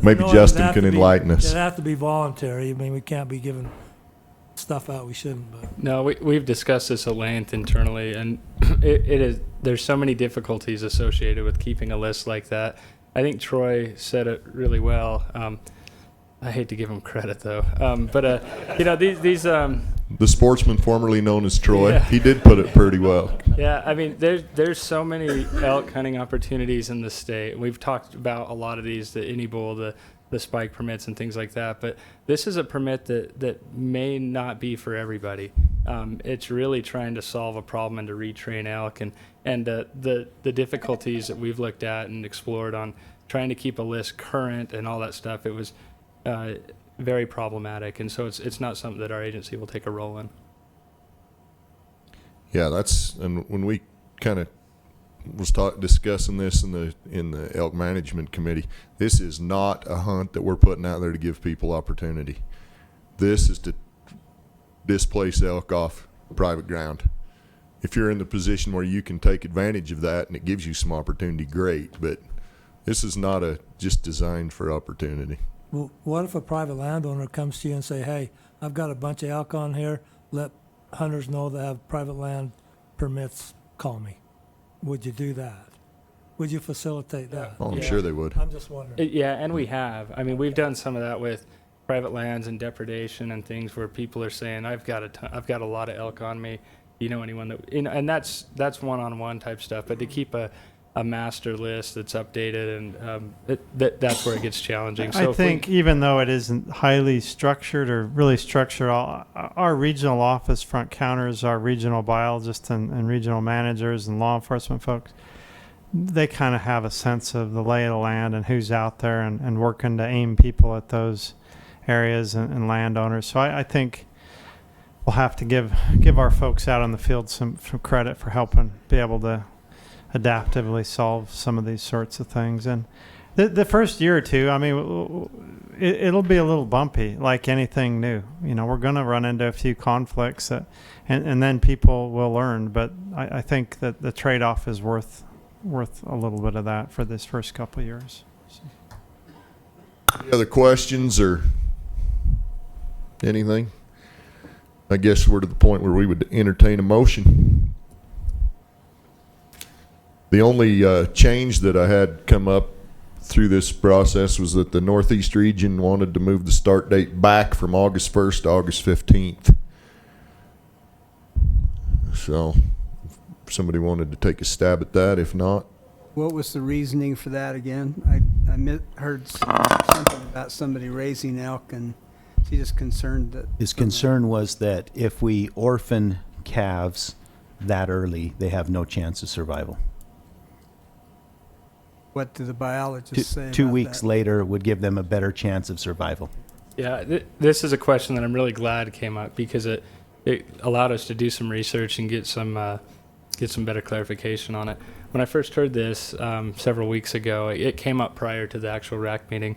Speaker 1: Maybe Justin can enlighten us.
Speaker 17: It'd have to be voluntary. I mean, we can't be giving stuff out we shouldn't. But
Speaker 8: no, we've discussed this at length internally, and there's so many difficulties associated with keeping a list like that. I think Troy said it really well. I hate to give him credit though, but these
Speaker 1: the sportsman formerly known as Troy,
Speaker 8: yeah.
Speaker 1: He did put it pretty well.
Speaker 8: Yeah, I mean, there's so many elk hunting opportunities in the state. We've talked about a lot of these, the any bull, the spike permits and things like that, but this is a permit that may not be for everybody. It's really trying to solve a problem and to retrain elk, and the difficulties that we've looked at and explored on trying to keep a list current and all that stuff. It was very problematic, and so it's not something that our agency will take a role in.
Speaker 1: Yeah, and when we kind of was discussing this in the elk management committee, this is not a hunt that we're putting out there to give people opportunity. This is to displace elk off private ground. If you're in the position where you can take advantage of that and it gives you some opportunity, great, but this is not just designed for opportunity.
Speaker 17: Well, what if a private landowner comes to you and say, hey, I've got a bunch of elk on here, let hunters know that have private land permits, call me. Would you do that? Would you facilitate that?
Speaker 1: Oh, I'm sure they would.
Speaker 17: I'm just wondering.
Speaker 8: Yeah, and we have. I mean, we've done some of that with private lands and depredation and things where people are saying, I've got a lot of elk on me. You know anyone that, and that's one-on-one type stuff. But to keep a a master list that's updated, and that's where it gets challenging.
Speaker 3: I think even though it isn't highly structured or really structured, our regional office front counters, our regional biologists and regional managers and law enforcement folks, they kind of have a sense of the lay of the land and who's out there and working to aim people at those areas and landowners. So I think we'll have to give our folks out on the field some credit for helping be able to adaptively solve some of these sorts of things. And the first year or two, I mean, it'll be a little bumpy, like anything new. You know, we're going to run into a few conflicts, and then people will learn. But I think that the trade-off is worth a little bit of that for this first couple of years. So.
Speaker 1: Any other questions or anything? I guess we're to the point where we would entertain a motion. The only change that I had come up through this process was that the Northeast region wanted to move the start date back from August 1st to August 15th. So if somebody wanted to take a stab at that, if not.
Speaker 4: What was the reasoning for that again? I heard something about somebody raising elk, and he just concerned that...
Speaker 2: His concern was that if we orphan calves that early, they have no chance of survival.
Speaker 4: What do the biologists say?
Speaker 2: 2
Speaker 4: about
Speaker 2: weeks
Speaker 4: that?
Speaker 2: later would give them a better chance of survival.
Speaker 8: Yeah, this is a question that I'm really glad came up, because it allowed us to do some research and get some better clarification on it. When I first heard this several weeks ago, it came up prior to the actual RAC meeting.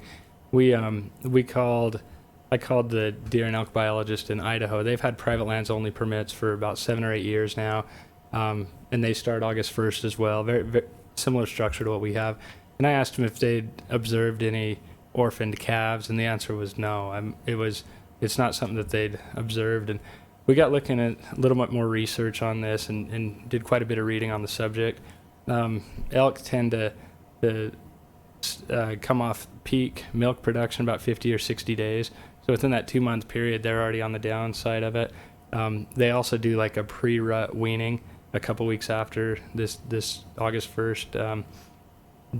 Speaker 8: I called the deer and elk biologist in Idaho. They've had private lands only permits for about 7 or 8 years now, and they start August 1st as well. Very, very similar structure to what we have. And I asked them if they'd observed any orphaned calves, and the answer was no. It's not something that they'd observed. And we got looking at a little bit more research on this and did quite a bit of reading on the subject. Elk tend to come off peak milk production about 50 or 60 days. So within that 2-month period, they're already on the downside of it. They also do like a pre-rut weaning a couple weeks after this August 1st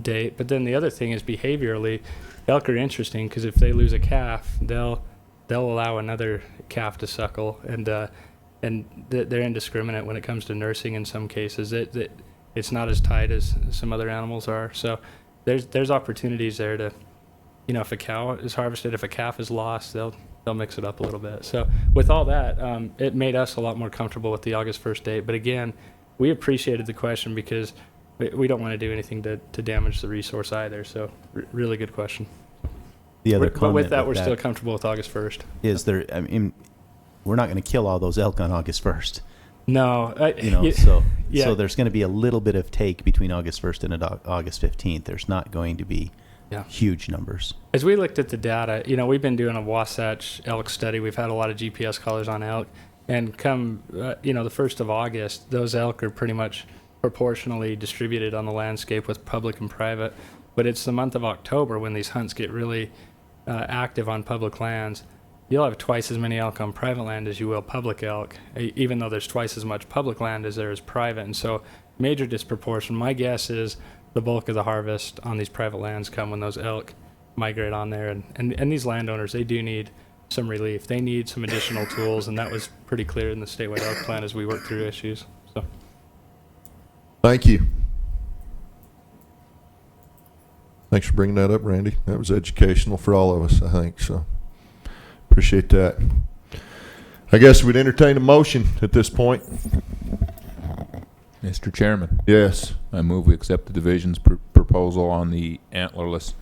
Speaker 8: date. But then the other thing is behaviorally, elk are interesting because if they lose a calf, they'll allow another calf to suckle, and they're indiscriminate when it comes to nursing in some cases. It's not as tight as some other animals are. So there's opportunities there to, you know, if a cow is harvested, if a calf is lost, they'll mix it up a little bit. So with all that, it made us a lot more comfortable with the August 1st date. But again, we appreciated the question because we don't want to do anything to damage the resource either. So really good question.
Speaker 2: The other
Speaker 8: But with that,
Speaker 2: comment
Speaker 8: we're still comfortable with August 1st.
Speaker 2: is there, I mean, we're not going to kill all those elk on August 1st.
Speaker 8: No.
Speaker 2: So there's going to be a little bit of take between August 1st and August 15th. There's not going to be huge numbers.
Speaker 8: As we looked at the data, you know, we've been doing a Wasatch elk study. We've had a lot of GPS collars on elk. And come, the 1st of August, those elk are pretty much proportionally distributed on the landscape with public and private. But it's the month of October when these hunts get really active on public lands. You'll have twice as many elk on private land as you will public elk, even though there's twice as much public land as there is private. And so major disproportion. My guess is the bulk of the harvest on these private lands come when those elk migrate on there. And these landowners, they do need some relief. They need some additional tools, and that was pretty clear in the statewide elk plan as we work through issues. So,
Speaker 1: Thank you. Thanks for bringing that up, Randy. That was educational for all of us, I think. So appreciate that. I guess we'd entertain a motion at this point.
Speaker 7: Mr. Chairman.
Speaker 1: Yes.
Speaker 7: I move we accept the division's proposal on the antlerless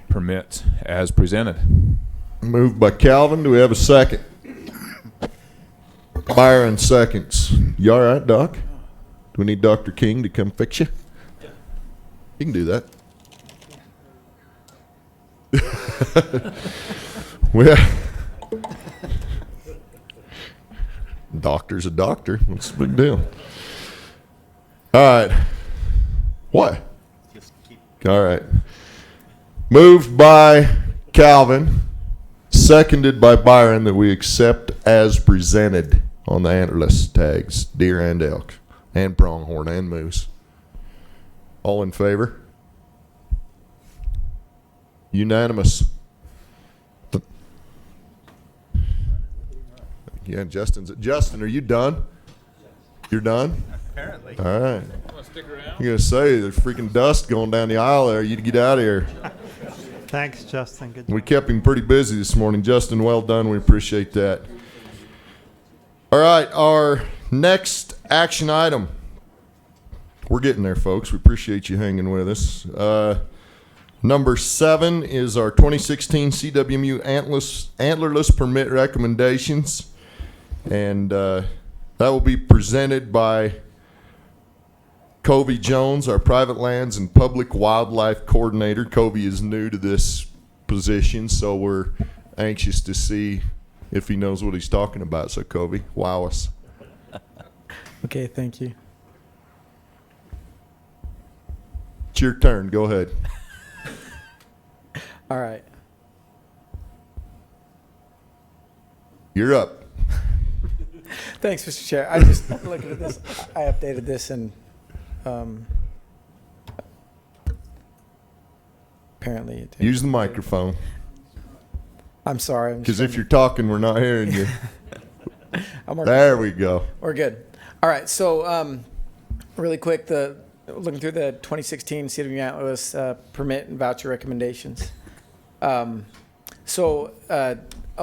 Speaker 7: permits as presented.
Speaker 1: Moved by Calvin. Do we have a second? Byron seconds. You all right, Doc? Do we need Dr. King to come fix you? You can do that. Well, doctor's a doctor. What's the big deal? All right. What? All right. Moved by Calvin, seconded by Byron, that we accept as presented on the antlerless tags, deer and elk, and pronghorn and moose. All in favor? Unanimous. Yeah, Justin, are you done? You're done?
Speaker 2: Apparently.
Speaker 1: All right.
Speaker 7: Want to stick around?
Speaker 1: I'm going to say there's freaking dust going down the aisle there. You get out of here.
Speaker 3: Thanks, Justin. Good
Speaker 1: We
Speaker 3: job.
Speaker 1: kept him pretty busy this morning. Justin, well done. We appreciate that. All right, our next action item. We're getting there, folks. We appreciate you hanging with us. Number 7 is our 2016 CWMU Antlerless permit recommendations. And that will be presented by Covy Jones, our private lands and public wildlife coordinator. Covy is new to this position, so we're anxious to see if he knows what he's talking about. So, Covy, wow us.
Speaker 11: Okay, thank you.
Speaker 1: It's your turn. Go ahead.
Speaker 11: All right.
Speaker 1: You're up.
Speaker 11: Thanks, Mr. Chair. I just looking at this. I updated this and apparently it didn't.
Speaker 1: Use the microphone.
Speaker 11: I'm sorry.
Speaker 1: Because if you're talking, we're not hearing you. There we go.
Speaker 11: We're good. All right. So really quick, looking through the 2016 CWMU Antlerless permit and voucher recommendations. A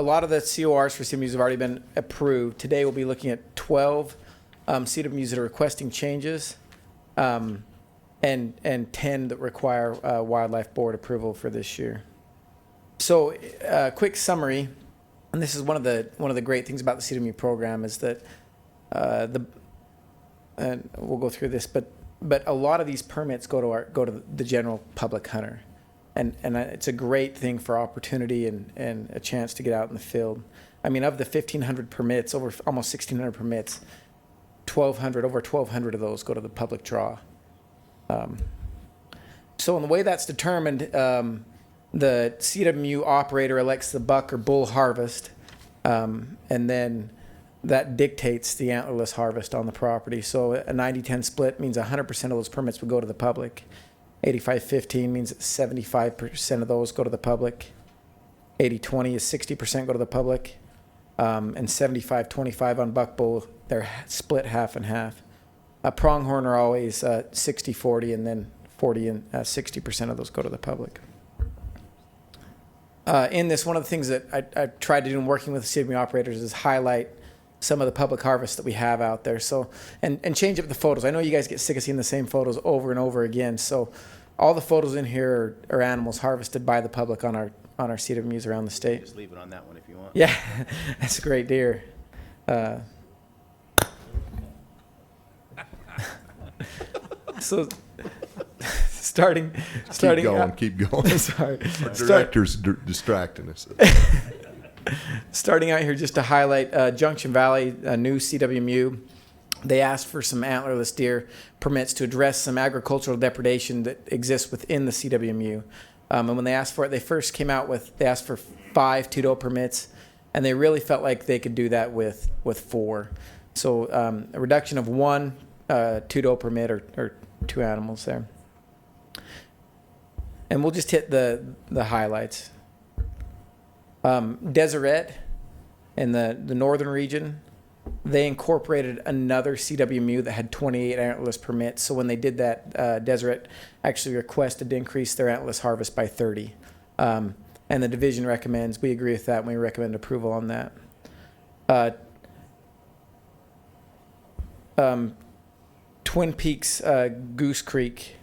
Speaker 11: lot of the CORs for CWMUs have already been approved. Today we'll be looking at 12 CWMUs that are requesting changes and 10 that require Wildlife Board approval for this year. So quick summary, and this is one of the great things about the CWMU program is that and we'll go through this, but a lot of these permits go to the general public hunter. And it's a great thing for opportunity and a chance to get out in the field. I mean, of the 1,500 permits, over almost 1,600 permits, over 1,200 of those go to the public draw. So in the way that's determined, the CWMU operator elects the buck or bull harvest, and then that dictates the antlerless harvest on the property. So a 90-10 split means 100% of those permits would go to the public. 85-15 means that 75% of those go to the public. 80-20 is 60% go to the public. And 75-25 on buck bull, they're split half and half. Pronghorn are always 60-40, and then 40 and 60% of those go to the public. In this, one of the things that I tried to do in working with the CWMU operators is highlight some of the public harvests that we have out there. So, and change up the photos. I know you guys get sick of seeing the same photos over and over again. So all the photos in here are animals harvested by the public on our CWMUs around the state.
Speaker 2: Just leave it on that one if you want.
Speaker 11: Yeah, that's a great deer. So starting.
Speaker 1: Keep going.
Speaker 11: Sorry.
Speaker 1: Our director's distracting us.
Speaker 11: Starting out here, just to highlight Junction Valley, a new CWMU. They asked for some antlerless deer permits to address some agricultural depredation that exists within the CWMU. And when they asked for it, they first came out they asked for 5 two-doe permits, and they really felt like they could do that with 4. So a reduction of 1 two-doe permit or 2 animals there. And we'll just hit the highlights. Deseret in the northern region, they incorporated another CWMU that had 28 antlerless permits. So when they did that, Deseret actually requested to increase their antlerless harvest by 30. And the division recommends, we agree with that, and we recommend approval on that. Twin Peaks, Goose Creek,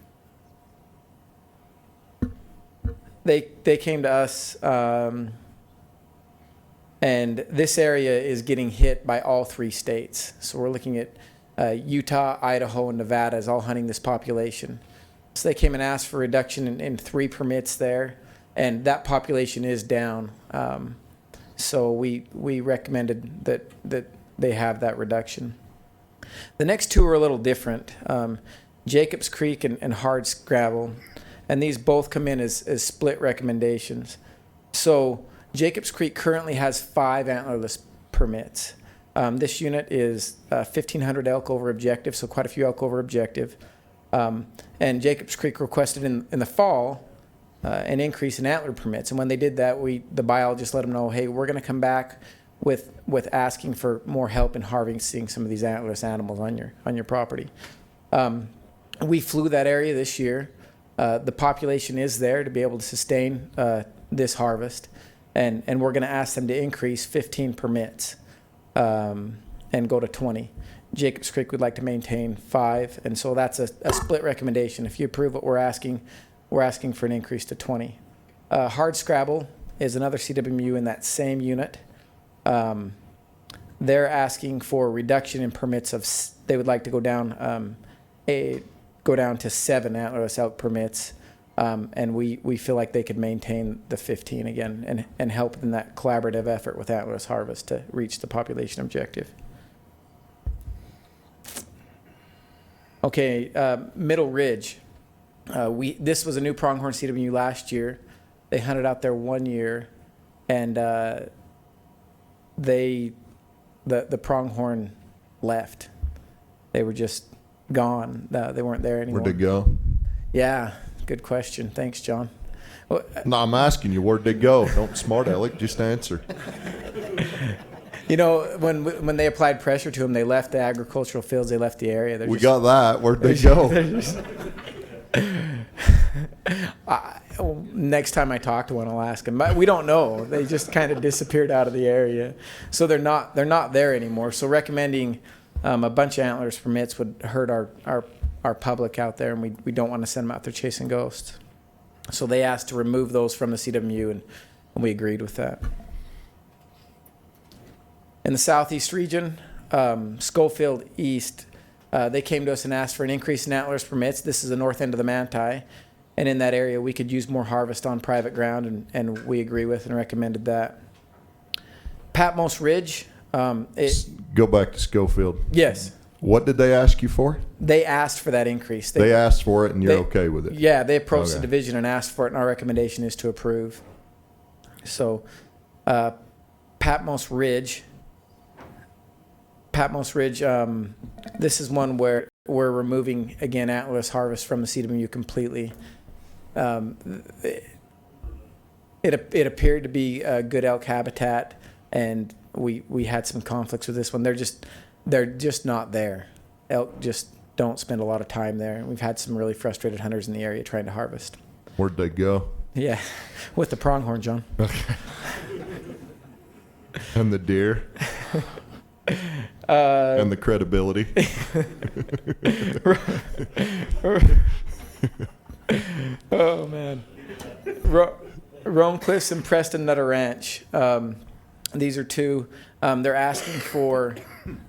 Speaker 11: they came to us, and this area is getting hit by all 3 states. So we're looking at Utah, Idaho, and Nevada is all hunting this population. So they came and asked for a reduction in 3 permits there, and that population is down. So we recommended that they have that reduction. The next 2 are a little different. Jacobs Creek and Hard Scrabble, and these both come in as split recommendations. So Jacobs Creek currently has 5 antlerless permits. This unit is 1,500 elk over objective, so quite a few elk over objective. And Jacobs Creek requested in the fall an increase in antler permits. And when they did that, the biologist let them know, hey, we're going to come back with asking for more help in harvesting some of these antlerless animals on your property. We flew that area this year. The population is there to be able to sustain this harvest, and we're going to ask them to increase 15 permits and go to 20. Jacobs Creek would like to maintain 5, and so that's a split recommendation. If you approve what we're asking for an increase to 20. Hard Scrabble is another CWMU in that same unit. They're asking for a reduction in permits they would like to go down to 7 antlerless elk permits, and we feel like they could maintain the 15 again and help in that collaborative effort with antlerless harvest to reach the population objective. Okay, Middle Ridge. This was a new pronghorn CWMU last year. They hunted out there 1 year, and the pronghorn left. They were just gone. They weren't there anymore.
Speaker 1: Where'd they go?
Speaker 11: Yeah, good question. Thanks, John. Well,
Speaker 1: no, I'm asking you, where'd they go? Don't smart aleck, just answer.
Speaker 11: You know, when they applied pressure to them, they left the agricultural fields. They left the area.
Speaker 1: We got that. Where'd they go?
Speaker 11: Next time I talk to one, I'll ask them. But we don't know. They just kind of disappeared out of the area, so they're not there anymore. So recommending a bunch of antlers permits would hurt our public out there, and we don't want to send them out there chasing ghosts. So they asked to remove those from the CWMU, and we agreed with that. In the southeast region, Schofield East, they came to us and asked for an increase in antlers permits. This is the north end of the Manti, and in that area we could use more harvest on private ground, and we agree with and recommended that. Patmos Ridge.
Speaker 1: Go back to Schofield.
Speaker 11: Yes.
Speaker 1: What did they ask you for?
Speaker 11: They asked for that increase.
Speaker 1: They asked for it, and you're okay with it?
Speaker 11: Yeah, they approached the division and asked for it, and our recommendation is to approve. So, Patmos Ridge, this is one where we're removing, again, antlerless harvest from the CWMU completely. It appeared to be a good elk habitat, and we had some conflicts with this one. They're just not there. Elk just don't spend a lot of time there. We've had some really frustrated hunters in the area trying to harvest.
Speaker 1: Where'd they go?
Speaker 11: Yeah, with the pronghorn, John.
Speaker 1: Okay. And the deer. And the credibility.
Speaker 11: Oh man, Rome Cliffs and Preston Nutter Ranch. These are two. They're asking for.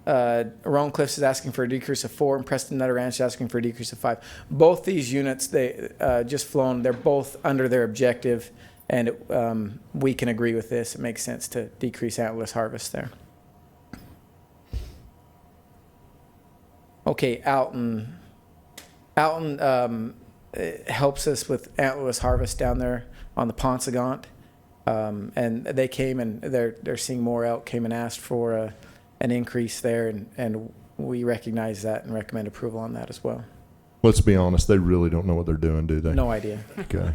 Speaker 11: Rome Cliffs is asking for a decrease of 4, and Preston Nutter Ranch is asking for a decrease of 5. Both these units, they just flown. They're both under their objective, and we can agree with this. It makes sense to decrease antlerless harvest there. Okay, Alton helps us with antlerless harvest down there on the Ponsegont, and they came and they're seeing more elk. Came and asked for an increase there, and we recognize that and recommend approval on that as well.
Speaker 1: Let's be honest, they really don't know what they're doing, do they?
Speaker 11: No idea.
Speaker 1: Okay.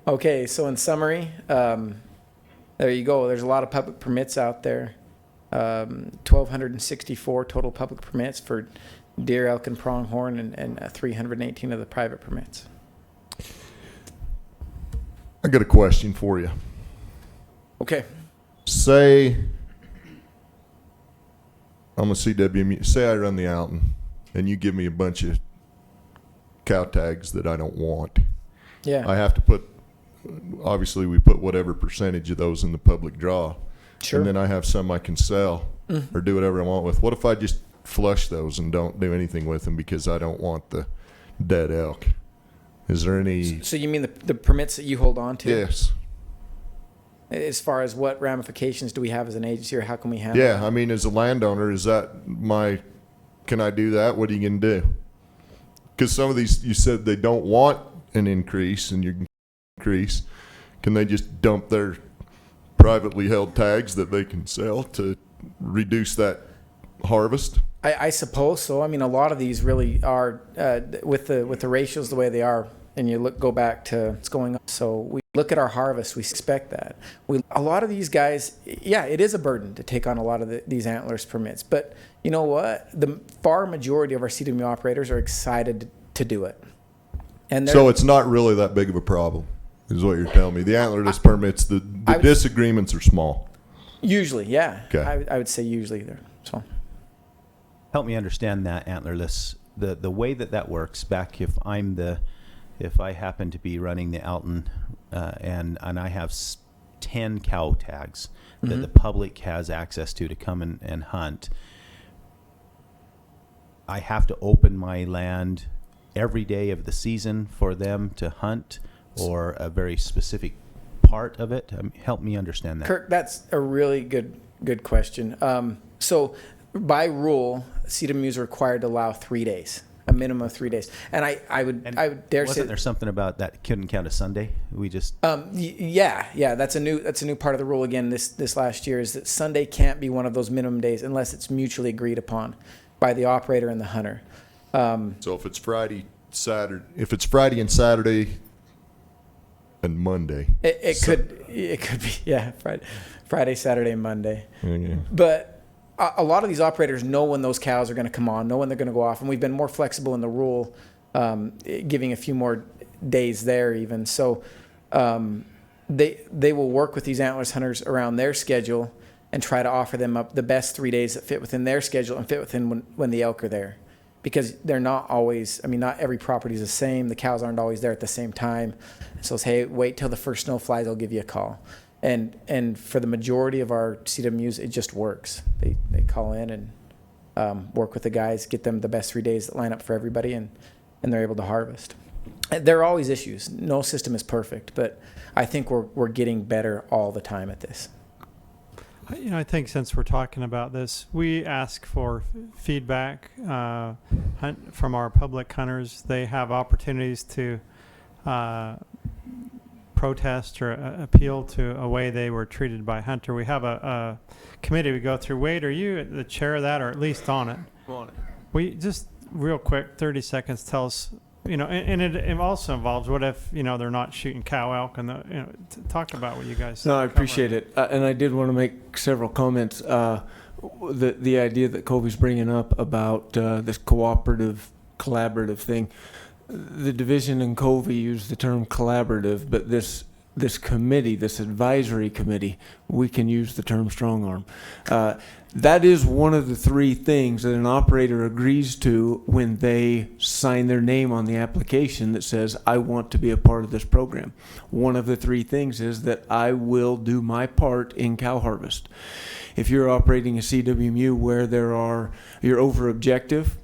Speaker 11: Okay, so in summary, there you go. There's a lot of public permits out there. 1,264 total public permits for deer, elk, and pronghorn, and 318 of the private permits.
Speaker 1: I got a question for you.
Speaker 11: Okay.
Speaker 1: Say I'm a CWMU. Say I run the Alton, and you give me a bunch of cow tags that I don't want.
Speaker 11: Yeah.
Speaker 1: I have to put. Obviously, we put whatever percentage of those in the public draw.
Speaker 11: Sure.
Speaker 1: And then I have some I can sell or do whatever I want with. What if I just flush those and don't do anything with them because I don't want the dead elk? Is there any...
Speaker 11: So you mean the permits that you hold on to?
Speaker 1: Yes.
Speaker 11: As far as what ramifications do we have as an agency, or how can we handle
Speaker 1: Yeah,
Speaker 11: that?
Speaker 1: I mean, as a landowner, is that my... Can I do that? What are you going to do? Because some of these, you said they don't want an increase, and you increase. Can they just dump their privately held tags that they can sell to reduce that harvest?
Speaker 11: I suppose so. I mean, a lot of these really are with the ratios the way they are, and you go back to what's going on. So we look at our harvest, we expect that. A lot of these guys, yeah, it is a burden to take on a lot of these Antlerless permits. But you know what? The far majority of our CWMU operators are excited to do it. And
Speaker 1: so it's not really that big of a problem, is what you're telling me. The Antlerless permits, the disagreements are small.
Speaker 11: Usually, yeah.
Speaker 1: Okay.
Speaker 11: I would say usually they're small.
Speaker 2: Help me understand that, Antlerless. The way that works, back if I happen to be running the Alton and I have 10 cow tags that the public has access to come and hunt, I have to open my land every day of the season for them to hunt, or a very specific part of it? Help me understand that.
Speaker 11: Kirk, that's a really good question. So by rule, CWMU is required to allow 3 days. A minimum of 3 days, and I would dare say.
Speaker 2: Wasn't there something about that couldn't count a Sunday? We just.
Speaker 11: Yeah. That's a new part of the rule again. This last year is that Sunday can't be one of those minimum days unless it's mutually agreed upon by the operator and the hunter.
Speaker 1: So if it's Friday and Saturday and Monday,
Speaker 11: it could be Friday, Saturday, Monday.
Speaker 1: Okay.
Speaker 11: But a lot of these operators know when those cows are going to come on, know when they're going to go off, and we've been more flexible in the rule, giving a few more days there even. So they will work with these Antlerless hunters around their schedule and try to offer them up the best 3 days that fit within their schedule and fit within when the elk are there. Because they're not always, not every property is the same. The cows aren't always there at the same time. So it's, hey, wait till the first snow flies, I'll give you a call. And for the majority of our CWMUs, it just works. They call in and work with the guys, get them the best 3 days that line up for everybody, and they're able to harvest. There are always issues. No system is perfect, but I think we're getting better all the time at this.
Speaker 3: I think since we're talking about this, we ask for feedback from our public hunters. They have opportunities to protest or appeal to a way they were treated by hunter. We have a committee we go through. Wade, are you the chair of that, or at least on it?
Speaker 16: I'm on it.
Speaker 3: We just real quick, 30 seconds, tell us. And it also involves what if they're not shooting cow elk, and talk about what you guys.
Speaker 18: No, I appreciate it, and I did want to make several comments. The idea that Covy's bringing up about this collaborative thing. The division in Covy used the term collaborative, but this committee, this advisory committee, we can use the term strong arm. That is one of the three things that an operator agrees to when they sign their name on the application that says, I want to be a part of this program. One of the three things is that I will do my part in cow harvest. If you're operating a CWMU where you're over objective,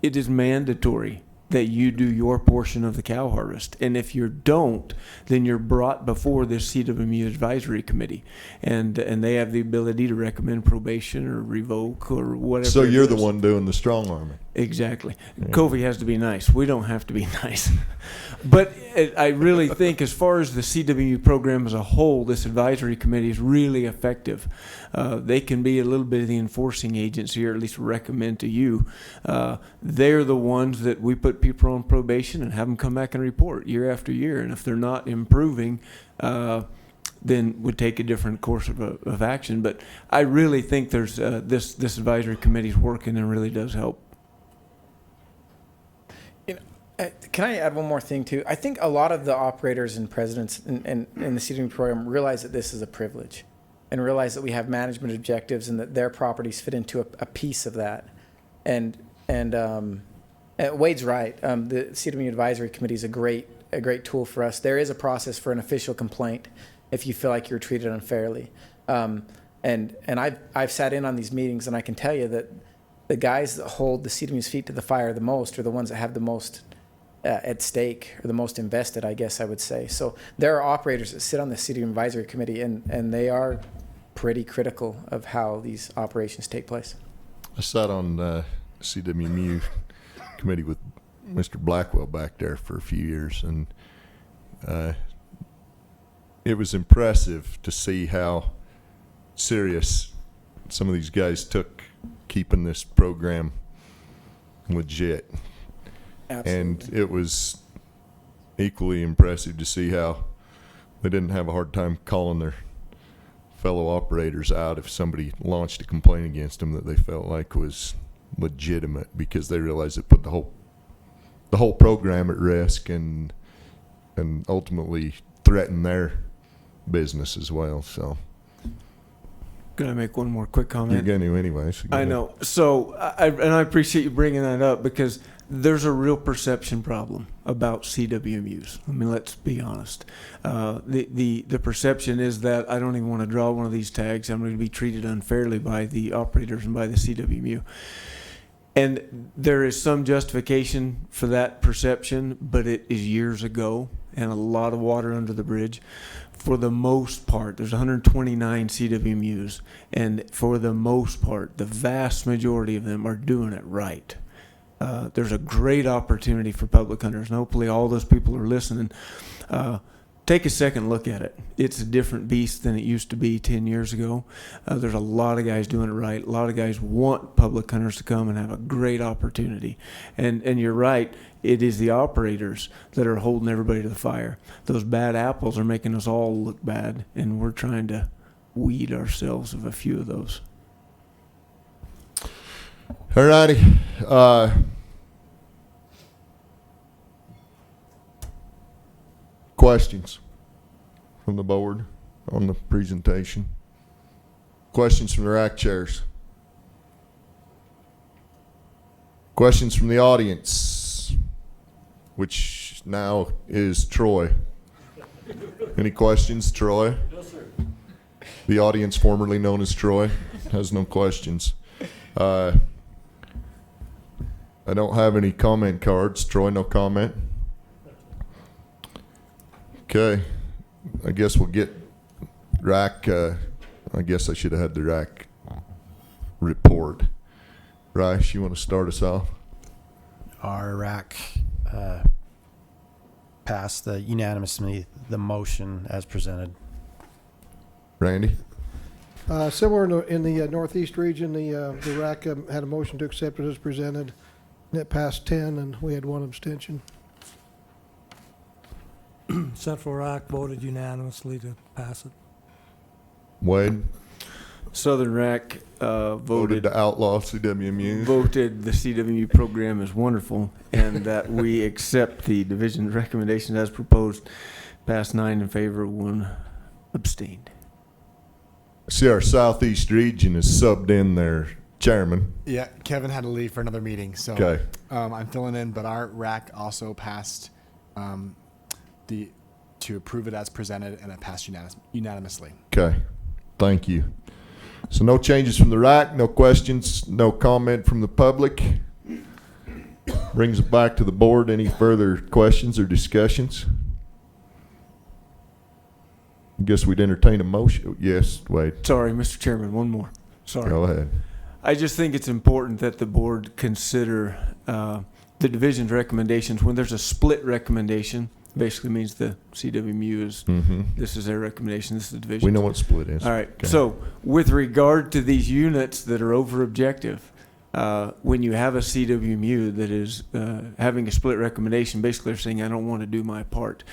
Speaker 18: it is mandatory that you do your portion of the cow harvest. And if you don't, then you're brought before this CWMU advisory committee. And they have the ability to recommend probation or revoke or whatever.
Speaker 1: So you're the one doing the strong arming.
Speaker 18: Exactly.
Speaker 1: Yeah.
Speaker 18: Covy has to be nice. We don't have to be nice. But I really think as far as the CWMU program as a whole, this advisory committee is really effective. They can be a little bit of the enforcing agency, or at least recommend to you. They're the ones that we put people on probation and have them come back and report year after year. And if they're not improving, then would take a different course of action. But I really think there's this advisory committee is working and really does help.
Speaker 11: Can I add one more thing too? I think a lot of the operators and presidents in the CWMU program realize that this is a privilege, and realize that we have management objectives and that their properties fit into a piece of that. And Wade's right. The CWMU advisory committee is a great tool for us. There is a process for an official complaint if you feel like you're treated unfairly. And I've sat in on these meetings, and I can tell you that the guys that hold the CWMU's feet to the fire the most are the ones that have the most at stake, or the most invested, I guess I would say. So there are operators that sit on the CWMU advisory committee, and they are pretty critical of how these operations take place.
Speaker 1: I sat on the CWMU committee with Mr. Blackwell back there for a few years, and it was impressive to see how serious some of these guys took keeping this program legit.
Speaker 11: Absolutely.
Speaker 1: And it was equally impressive to see how they didn't have a hard time calling their fellow operators out if somebody launched a complaint against them that they felt like was legitimate, because they realized it put the whole program at risk and ultimately threatened their business as well. So
Speaker 18: Can I make one more quick comment?
Speaker 1: you're going to anyway. So go
Speaker 18: I
Speaker 1: ahead.
Speaker 18: know. So, I appreciate you bringing that up, because there's a real perception problem about CWMUs. I mean, let's be honest. The perception is that I don't even want to draw one of these tags. I'm going to be treated unfairly by the operators and by the CWMU. And there is some justification for that perception, but it is years ago and a lot of water under the bridge. For the most part, there's 129 CWMUs, and for the most part, the vast majority of them are doing it right. There's a great opportunity for public hunters, and hopefully all those people are listening. Take a second look at it. It's a different beast than it used to be 10 years ago. There's a lot of guys doing it right. A lot of guys want public hunters to come and have a great opportunity. And you're right, it is the operators that are holding everybody to the fire. Those bad apples are making us all look bad, and we're trying to weed ourselves of a few of those.
Speaker 1: All righty. Questions from the board on the presentation? Questions from the rack chairs? Questions from the audience, which now is Troy. Any questions, Troy?
Speaker 14: No, sir.
Speaker 1: The audience formerly known as Troy has no questions. I don't have any comment cards. Troy, no comment. Okay. I guess we'll get rack. I guess I should have had the rack report. Rice, you want to start us off?
Speaker 22: Our rack passed unanimously the motion as presented.
Speaker 1: Randy?
Speaker 21: Similar in the northeast region, the RAC had a motion to accept it as presented, and it passed 10, and we had one abstention.
Speaker 17: Central RAC voted unanimously to pass it.
Speaker 1: Wade?
Speaker 18: Southern RAC voted
Speaker 1: to outlaw CWMU.
Speaker 18: Voted the CWMU program is wonderful, and that we accept the division's recommendations as proposed. Passed 9 in favor, 1 abstained.
Speaker 1: See, our southeast region is subbed in their chairman.
Speaker 20: Yeah, Kevin had to leave for another meeting, so
Speaker 1: Okay.
Speaker 20: I'm filling in. But our RAC also passed to approve it as presented, and it passed unanimously.
Speaker 1: Okay. Thank you. So no changes from the rack, no questions, no comment from the public. Brings it back to the board. Any further questions or discussions? I guess we'd entertain a motion. Yes, Wade.
Speaker 18: Sorry, Mr. Chairman, one more. Sorry.
Speaker 1: Go ahead.
Speaker 18: I just think it's important that the board consider the division's recommendations. When there's a split recommendation, basically means the CWMU is, this is their recommendation, this is the division.
Speaker 1: We know what split is.
Speaker 18: All right.
Speaker 1: Okay.
Speaker 18: So with regard to these units that are over objective, when you have a CWMU that is having a split recommendation, basically they're saying, I don't want to do my part.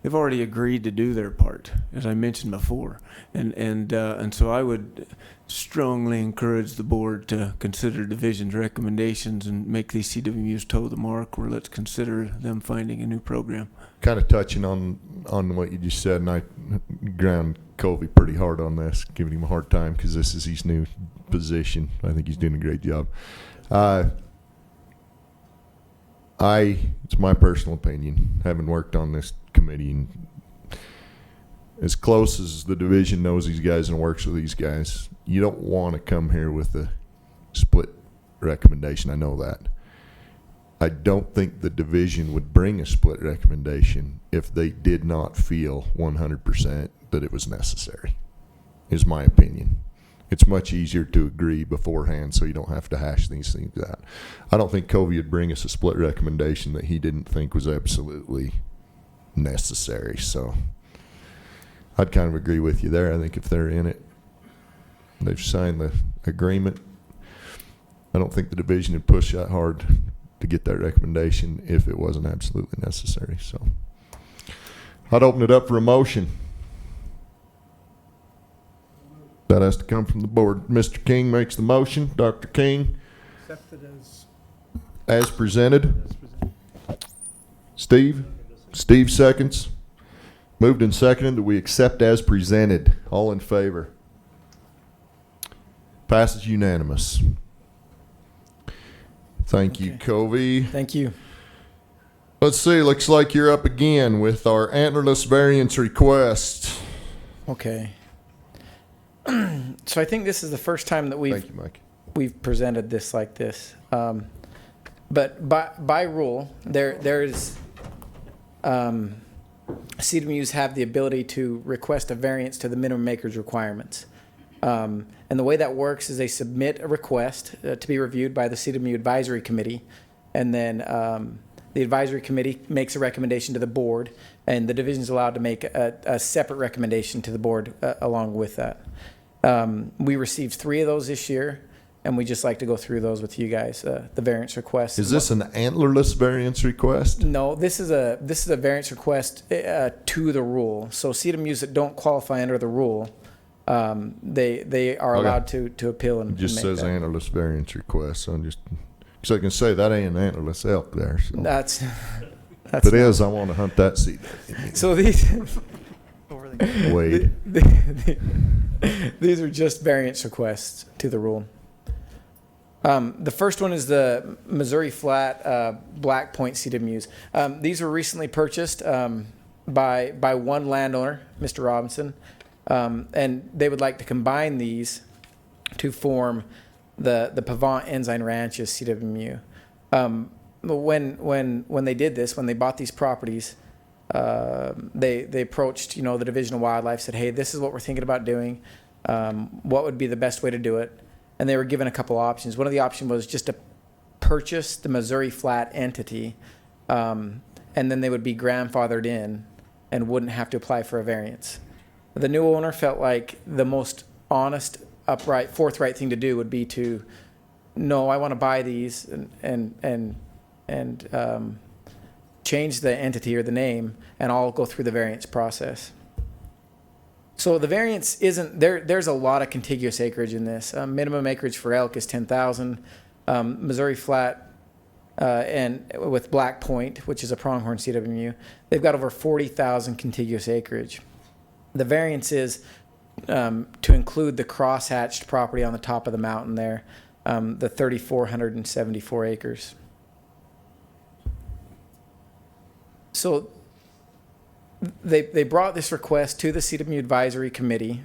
Speaker 18: They've already agreed to do their part, as I mentioned before. And so I would strongly encourage the board to consider division's recommendations and make these CWMUs toe the mark, or let's consider them finding a new program.
Speaker 1: Kind of touching on what you just said, and I ground Covy pretty hard on this, giving him a hard time because this is his new position. I think he's doing a great job. It's my personal opinion, having worked on this committee, and as close as the division knows these guys and works with these guys, you don't want to come here with a split recommendation. I know that. I don't think the division would bring a split recommendation if they did not feel 100% that it was necessary, is my opinion. It's much easier to agree beforehand so you don't have to hash these things out. I don't think Covy would bring us a split recommendation that he didn't think was absolutely necessary. So I'd kind of agree with you there. I think if they're in it, they've signed the agreement. I don't think the division would push that hard to get that recommendation if it wasn't absolutely necessary. So I'd open it up for a motion. That has to come from the board. Mr. King makes the motion. Dr. King.
Speaker 21: Accepted
Speaker 1: as presented. Steve? Steve seconds. Moved and seconded that we accept as presented. All in favor? Passes unanimous. Thank you, Covy.
Speaker 11: Thank you.
Speaker 1: Let's see, looks like you're up again with our antlerless variance request.
Speaker 11: Okay. So I think this is the first time that
Speaker 1: Thank you, Mike.
Speaker 11: we've presented this like this. But by rule, there's CWMUs have the ability to request a variance to the minimum acreage requirements. And the way that works is they submit a request to be reviewed by the CWMU Advisory Committee, and then the Advisory Committee makes a recommendation to the board, and the division is allowed to make a separate recommendation to the board along with that. We received 3 of those this year, and we just like to go through those with you guys. The variance request.
Speaker 1: Is this an antlerless variance request?
Speaker 11: No, this is a variance request to the rule. So CWMUs that don't qualify under the rule, they are allowed to appeal and
Speaker 1: It just
Speaker 11: make
Speaker 1: says
Speaker 11: that.
Speaker 1: antlerless variance request. So I'm just, so I can say that ain't an antlerless elk there. So.
Speaker 11: That's
Speaker 1: if it is, I want to hunt that seed.
Speaker 11: So these
Speaker 1: Wade.
Speaker 11: These are just variance requests to the rule. The first one is the Missouri Flat Black Point CWMUs. These were recently purchased by one landowner, Mr. Robinson, and they would like to combine these to form the Pavant Ensign Ranches CWMU. When they did this, when they bought these properties, they approached the Division of Wildlife, said, hey, this is what we're thinking about doing. What would be the best way to do it? And they were given a couple options. One of the options was just to purchase the Missouri Flat entity, and then they would be grandfathered in and wouldn't have to apply for a variance. The new owner felt like the most honest, upright, forthright thing to do would be to, no, I want to buy these and change the entity or the name, and I'll go through the variance process. So the variance isn't there. There's a lot of contiguous acreage in this. Minimum acreage for elk is 10,000. Missouri Flat and with Black Point, which is a pronghorn CWMU, they've got over 40,000 contiguous acreage. The variance is to include the crosshatched property on the top of the mountain there, the 3,474 acres. So they brought this request to the CWMU Advisory Committee,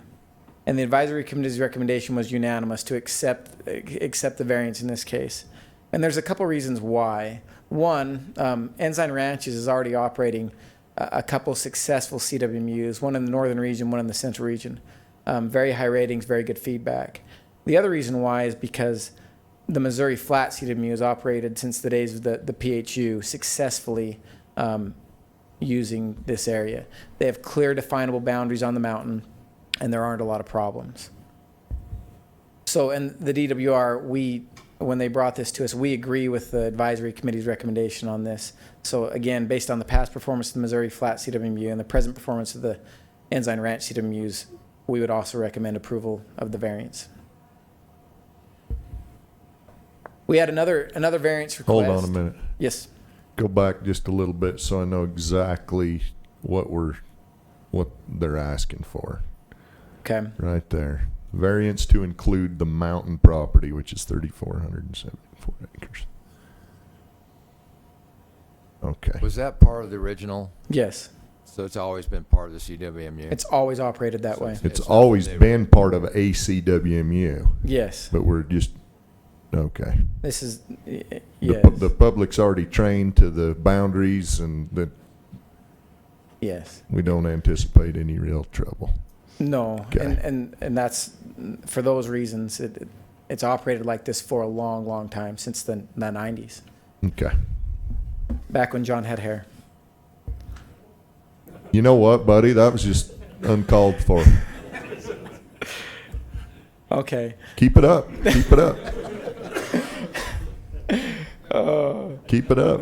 Speaker 11: and the Advisory Committee's recommendation was unanimous to accept the variance in this case. And there's a couple reasons why. One, Ensign Ranches is already operating a couple successful CWMUs, one in the northern region, one in the central region. Very high ratings, very good feedback. The other reason why is because the Missouri Flat CWMU has operated since the days of the PHU successfully using this area. They have clear definable boundaries on the mountain, and there aren't a lot of problems. So, and the DWR, when they brought this to us, we agree with the Advisory Committee's recommendation on this. So again, based on the past performance of the Missouri Flat CWMU and the present performance of the Ensign Ranch CWMUs, we would also recommend approval of the variance. We had another variance request.
Speaker 1: Hold on a minute.
Speaker 11: Yes.
Speaker 1: Go back just a little bit so I know exactly what they're asking for.
Speaker 11: Okay.
Speaker 1: Right there. Variance to include the mountain property, which is 3,474 acres. Okay.
Speaker 12: Was that part of the original?
Speaker 11: Yes.
Speaker 12: So it's always been part of the CWMU?
Speaker 11: It's always operated that way.
Speaker 1: It's always been part of a CWMU.
Speaker 11: Yes.
Speaker 1: But we're just, okay.
Speaker 11: This is,
Speaker 1: yes. The public's already trained to the boundaries, and that.
Speaker 11: Yes.
Speaker 1: We don't anticipate any real trouble.
Speaker 11: No,
Speaker 1: Okay.
Speaker 11: and that's for those reasons. It's operated like this for a long, long time, since the 90s.
Speaker 1: Okay.
Speaker 11: Back when John had hair.
Speaker 1: You know what, buddy? That was just uncalled for.
Speaker 11: Okay.
Speaker 1: Keep it up. Keep it up. Keep it up.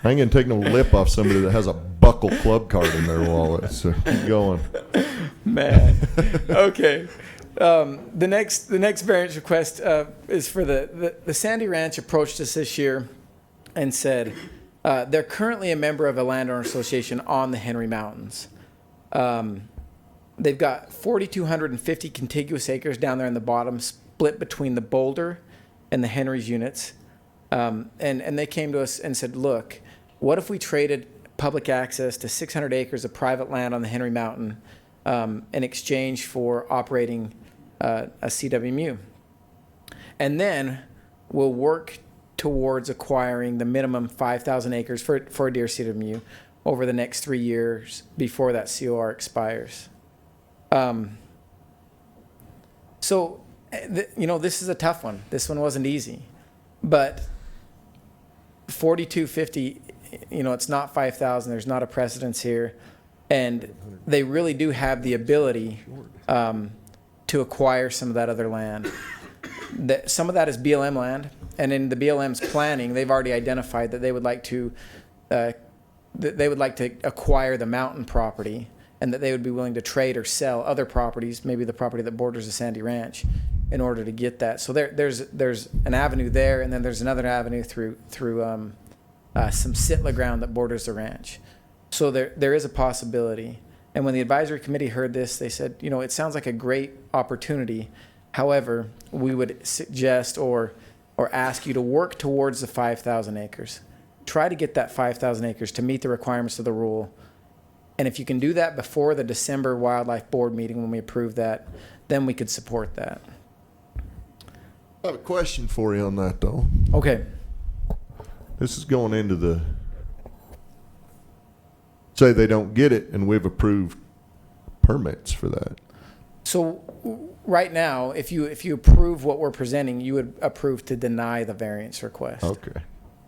Speaker 1: I ain't gonna take no lip off somebody that has a buckle club card in their wallet. So keep going.
Speaker 11: Man. Okay. The next variance request is for the Sandy Ranch approached us this year and said they're currently a member of a landowner association on the Henry Mountains. They've got 4,250 contiguous acres down there in the bottom, split between the Boulder and the Henry's units. And they came to us and said, look, what if we traded public access to 600 acres of private land on the Henry Mountain in exchange for operating a CWMU? And then we'll work towards acquiring the minimum 5,000 acres for a deer CWMU over the next 3 years before that COR expires. So, this is a tough one. This one wasn't easy. But 4,250, it's not 5,000. There's not a precedence here. And they really do have the ability to acquire some of that other land. Some of that is BLM land. And in the BLM's planning, they've already identified that they would like to acquire the mountain property, and that they would be willing to trade or sell other properties, maybe the property that borders the Sandy Ranch, in order to get that. So there's an avenue there, and then there's another avenue through some sitla ground that borders the ranch. So there is a possibility. And when the advisory committee heard this, they said, it sounds like a great opportunity. However, we would suggest or ask you to work towards the 5,000 acres. Try to get that 5,000 acres to meet the requirements of the rule. And if you can do that before the December Wildlife Board meeting when we approve that, then we could support that.
Speaker 1: I have a question for you on that, though.
Speaker 11: Okay.
Speaker 1: This is going into say they don't get it, and we've approved permits for that.
Speaker 11: So right now, if you approve what we're presenting, you would approve to deny the variance request.
Speaker 1: Okay.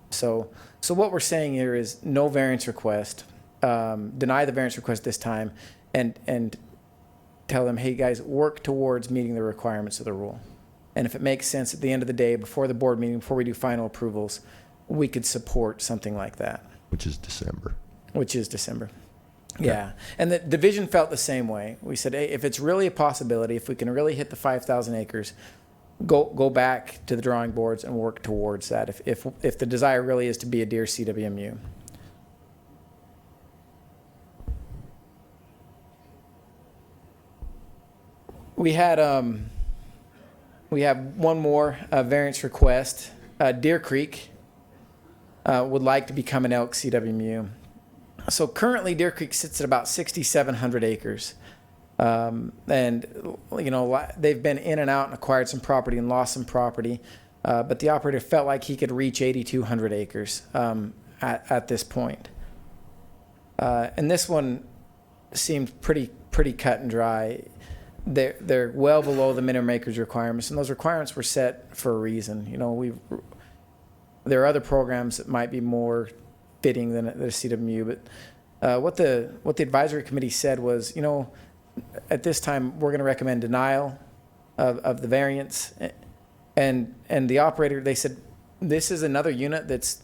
Speaker 11: So what we're saying here is no variance request, deny the variance request this time, and tell them, hey guys, work towards meeting the requirements of the rule. And if it makes sense at the end of the day, before the board meeting, before we do final approvals, we could support something like that.
Speaker 1: Which is December.
Speaker 11: Okay. Yeah. And the division felt the same way. We said, hey, if it's really a possibility, if we can really hit the 5,000 acres, go back to the drawing boards and work towards that. If the desire really is to be a deer CWMU. We have one more variance request. Deer Creek would like to become an elk CWMU. So currently Deer Creek sits at about 6,700 acres. And, they've been in and out and acquired some property and lost some property. But the operator felt like he could reach 8,200 acres at this point. And this one seemed pretty cut and dry. They're well below the minimum acreage requirements, and those requirements were set for a reason. There are other programs that might be more fitting than the CWMU, but what the advisory committee said was, at this time we're going to recommend denial of the variance, and the operator, they said this is another unit that's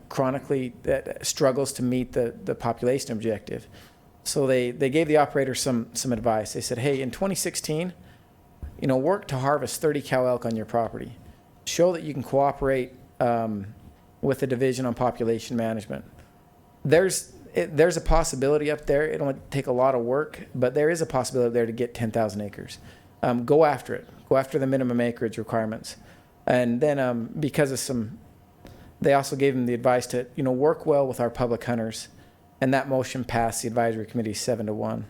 Speaker 11: chronically that struggles to meet the population objective. So they gave the operator some advice. They said, hey, in 2016, work to harvest 30 cow elk on your property. Show that you can cooperate with the division on population management. There's a possibility up there. It'll take a lot of work, but there is a possibility there to get 10,000 acres. Go after it. Go after the minimum acreage requirements. And then because of they also gave them the advice to, work well with our public hunters. And that motion passed the advisory committee 7-1.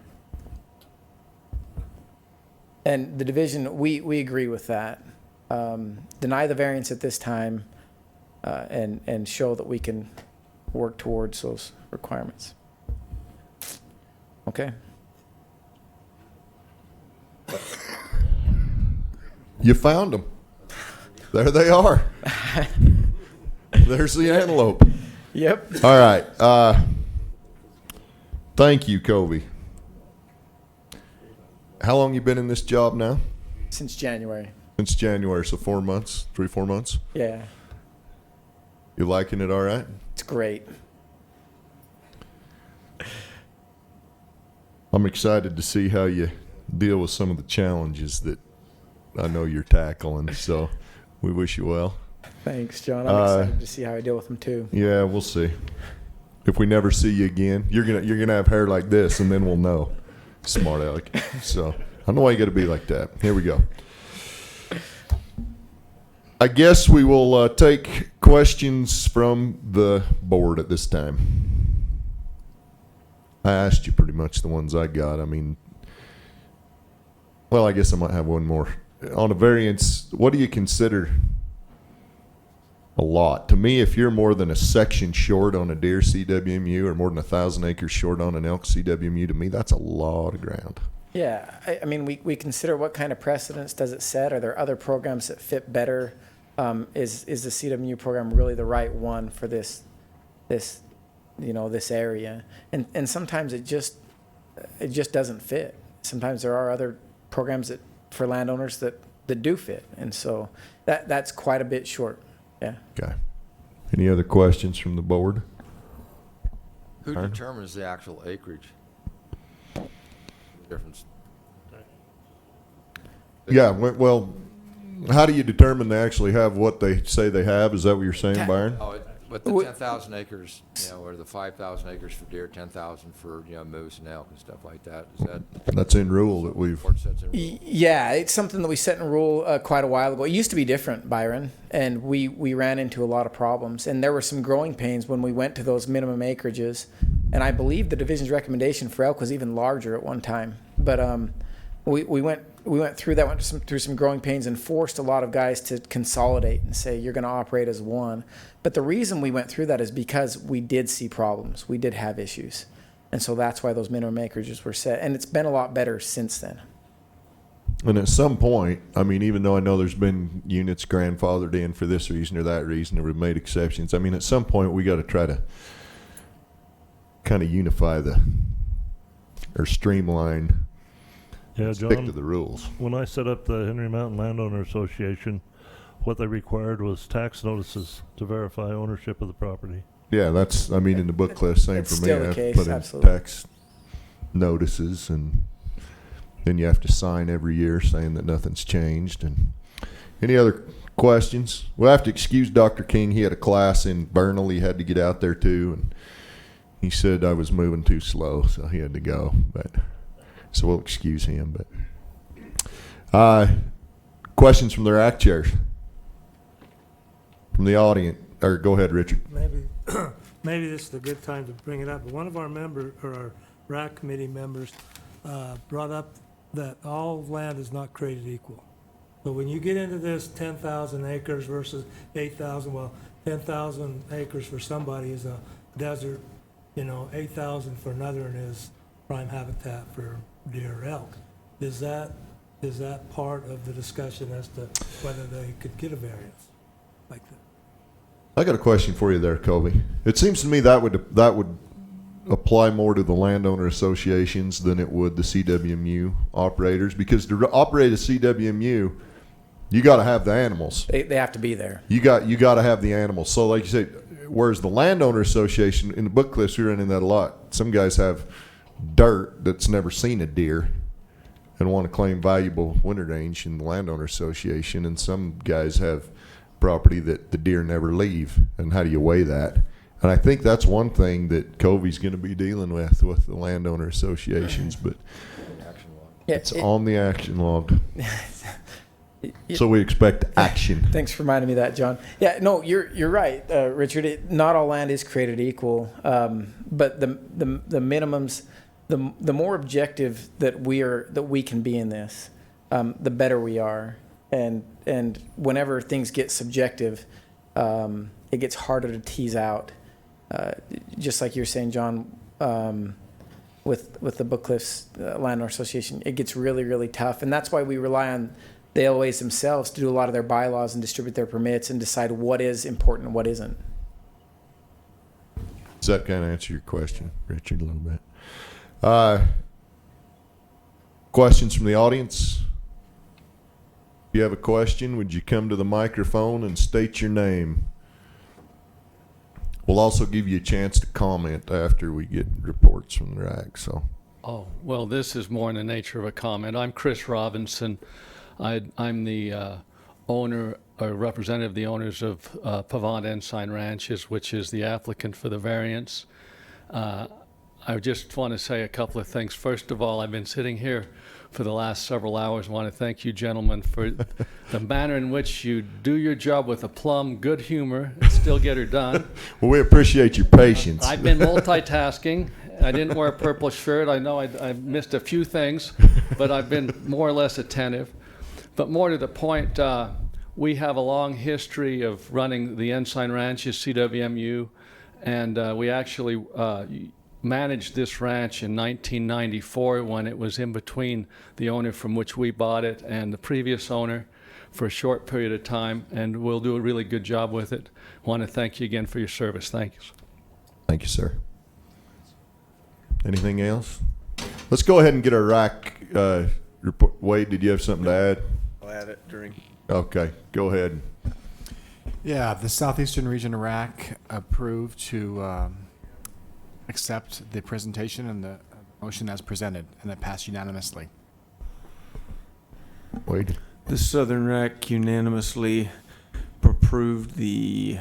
Speaker 11: And the division, we agree with that. Deny the variance at this time and show that we can work towards those requirements. Okay.
Speaker 1: You found them. There they are. There's the antelope.
Speaker 11: Yep.
Speaker 1: All right. Thank you, Covy. How long you been in this job now?
Speaker 11: Since January.
Speaker 1: Since January, so 4 months, 3-4 months?
Speaker 11: Yeah.
Speaker 1: You liking it all right?
Speaker 11: It's great.
Speaker 1: I'm excited to see how you deal with some of the challenges that I know you're tackling. So we wish you well.
Speaker 11: Thanks, John. I'm excited to see how I deal with them too.
Speaker 1: Yeah, we'll see. If we never see you again, you're gonna have hair like this, and then we'll know. Smart aleck. So I don't know why you got to be like that. Here we go. I guess we will take questions from the board at this time. I asked you pretty much the ones I got. I mean, well, I guess I might have one more. On a variance, what do you consider a lot? To me, if you're more than a section short on a deer CWMU or more than 1,000 acres short on an elk CWMU, to me, that's a lot of ground.
Speaker 11: Yeah, I mean, we consider what kind of precedence does it set? Are there other programs that fit better? Is the CWMU program really the right one for this area? And sometimes it just doesn't fit. Sometimes there are other programs that for landowners that do fit, and so that's quite a bit short. Yeah.
Speaker 1: Okay. Any other questions from the board?
Speaker 12: Who determines the actual acreage? Difference.
Speaker 1: Yeah, well, how do you determine they actually have what they say they have? Is that what you're saying, Byron?
Speaker 12: Oh, but the 10,000 acres, or the 5,000 acres for deer, 10,000 for moose and elk and stuff like that. Is that?
Speaker 1: That's in rule that we've.
Speaker 11: Yeah, it's something that we set in rule quite a while ago. It used to be different, Byron, and we ran into a lot of problems. And there were some growing pains when we went to those minimum acreages. And I believe the division's recommendation for elk was even larger at one time. But we went through that, through some growing pains, and forced a lot of guys to consolidate and say you're going to operate as one. But the reason we went through that is because we did see problems. We did have issues. And so that's why those minimum acreages were set. And it's been a lot better since then.
Speaker 1: And at some point, I mean, even though I know there's been units grandfathered in for this reason or that reason, or we've made exceptions, I mean, at some point we got to try to kind of unify or streamline,
Speaker 14: John,
Speaker 1: stick to the rules.
Speaker 14: When I set up the Henry Mountain Landowner Association, what they required was tax notices to verify ownership of the property.
Speaker 1: Yeah, that's, I mean, in the book list, same
Speaker 11: It's
Speaker 1: for me.
Speaker 11: still the
Speaker 1: I
Speaker 11: case,
Speaker 1: put in
Speaker 11: absolutely.
Speaker 1: tax notices, and then you have to sign every year saying that nothing's changed. And any other questions? We'll have to excuse Dr. King. He had a class in Bernal. He had to get out there too, and he said I was moving too slow, so he had to go. But so we'll excuse him. But questions from their act chairs, from the audience, or go ahead, Richard.
Speaker 17: Maybe this is a good time to bring it up. But one of our members, or our RAC committee members, brought up that all land is not created equal. So when you get into this 10,000 acres versus 8,000, well, 10,000 acres for somebody is a desert, 8,000 for another and is prime habitat for deer or elk. Is that part of the discussion as to whether they could get a variance like that?
Speaker 1: I got a question for you there, Covy. It seems to me that would apply more to the landowner associations than it would the CWMU operators, because to operate a CWMU, you got to have the animals.
Speaker 11: They have to be there.
Speaker 1: You got to have the animals. So like you say, whereas the landowner association, in the book clips, we run into that a lot. Some guys have dirt that's never seen a deer and want to claim valuable winter range in the landowner association, and some guys have property that the deer never leave. And how do you weigh that? And I think that's one thing that Covy's going to be dealing with the landowner associations, but it's on the action log. So we expect action.
Speaker 11: Thanks for reminding me of that, John. Yeah, no, you're right, Richard. Not all land is created equal, but the minimums, the more objective that we can be in this, the better we are. And whenever things get subjective, it gets harder to tease out. Just like you're saying, John, with the Book Cliffs Landowner Association, it gets really, really tough. And that's why we rely on the LOAs themselves to do a lot of their bylaws and distribute their permits and decide what is important and what isn't.
Speaker 1: Does that kind of answer your question, Richard, a little bit? Questions from the audience? If you have a question, would you come to the microphone and state your name? We'll also give you a chance to comment after we get reports from the RAC. So.
Speaker 15: Oh, well, this is more in the nature of a comment. I'm Chris Robinson. I'm the owner or representative of the owners of Pavant Ensign Ranches, which is the applicant for the variance. I just want to say a couple of things. First of all, I've been sitting here for the last several hours. I want to thank you, gentlemen, for the manner in which you do your job with aplomb, good humor, and still get her done.
Speaker 1: Well, we appreciate your patience.
Speaker 15: I've been multitasking. I didn't wear a purple shirt. I know I missed a few things, but I've been more or less attentive. But more to the point, we have a long history of running the Ensign Ranches, CWMU, and we actually managed this ranch in 1994 when it was in between the owner from which we bought it and the previous owner for a short period of time, and we'll do a really good job with it. I want to thank you again for your service. Thank you.
Speaker 1: Thank you, sir. Anything else? Let's go ahead and get our RAC report. Wade, did you have something to add?
Speaker 20: I'll add it during.
Speaker 1: Okay, go ahead.
Speaker 20: Yeah, the Southeastern Region RAC approved to accept the presentation and the motion as presented, and it passed unanimously.
Speaker 1: Wade?
Speaker 5: The Southern RAC unanimously approved the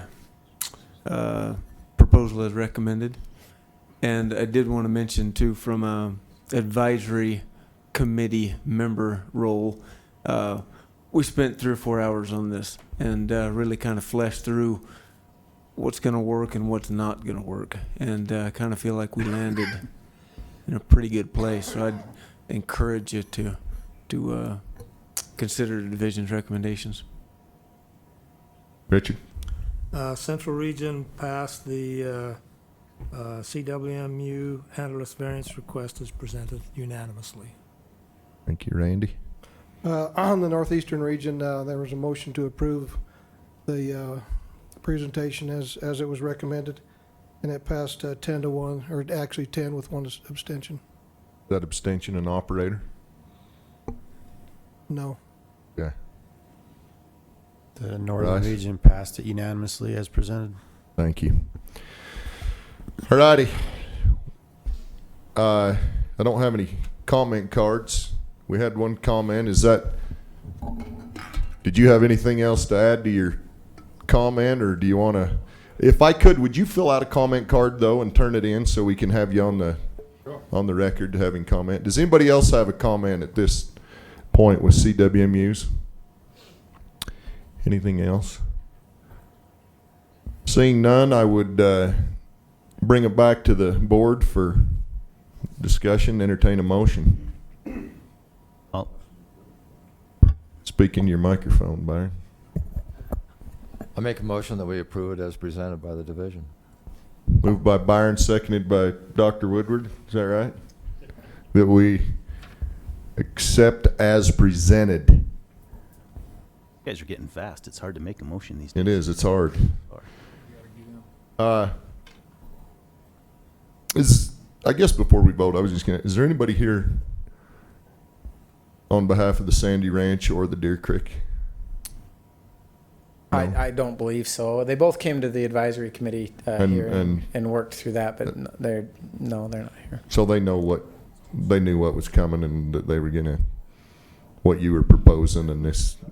Speaker 5: proposal as recommended. And I did want to mention, too, from a advisory committee member role, we spent 3 or 4 hours on this and really kind of fleshed through what's going to work and what's not going to work. And I kind of feel like we landed in a pretty good place. So I'd encourage you to consider the division's recommendations.
Speaker 1: Richard?
Speaker 17: Central Region passed the CWMU Antlerless variance request is presented unanimously.
Speaker 1: Thank you, Randy.
Speaker 21: On the Northeastern Region, there was a motion to approve the presentation as it was recommended, and it passed 10-1, or actually 10 with 1 abstention.
Speaker 1: That abstention an operator?
Speaker 21: No.
Speaker 1: Yeah.
Speaker 22: The Northern
Speaker 1: Rice?
Speaker 22: Region passed it unanimously as presented.
Speaker 1: Thank you. All righty. I don't have any comment cards. We had one comment. Did you have anything else to add to your comment, or do you want to? If I could, would you fill out a comment card though and turn it in so we can have you on the record having comment? Does anybody else have a comment at this point with CWMUs? Anything else? Seeing none, I would bring it back to the board for discussion. Entertain a motion. Speak in your microphone, Bair.
Speaker 12: I make a motion that we approve it as presented by the division.
Speaker 1: Moved by Byron, seconded by Dr. Woodward. Is that right? That we accept as presented.
Speaker 2: You guys are getting fast. It's hard to make a motion these days.
Speaker 1: It is. It's hard. I guess before we vote, I was just is there anybody here on behalf of the Sandy Ranch or the Deer Creek? No?
Speaker 11: I don't believe so. They both came to the advisory committee here and worked through that, but they're not here.
Speaker 1: So they knew what was coming and that they were what you were proposing, and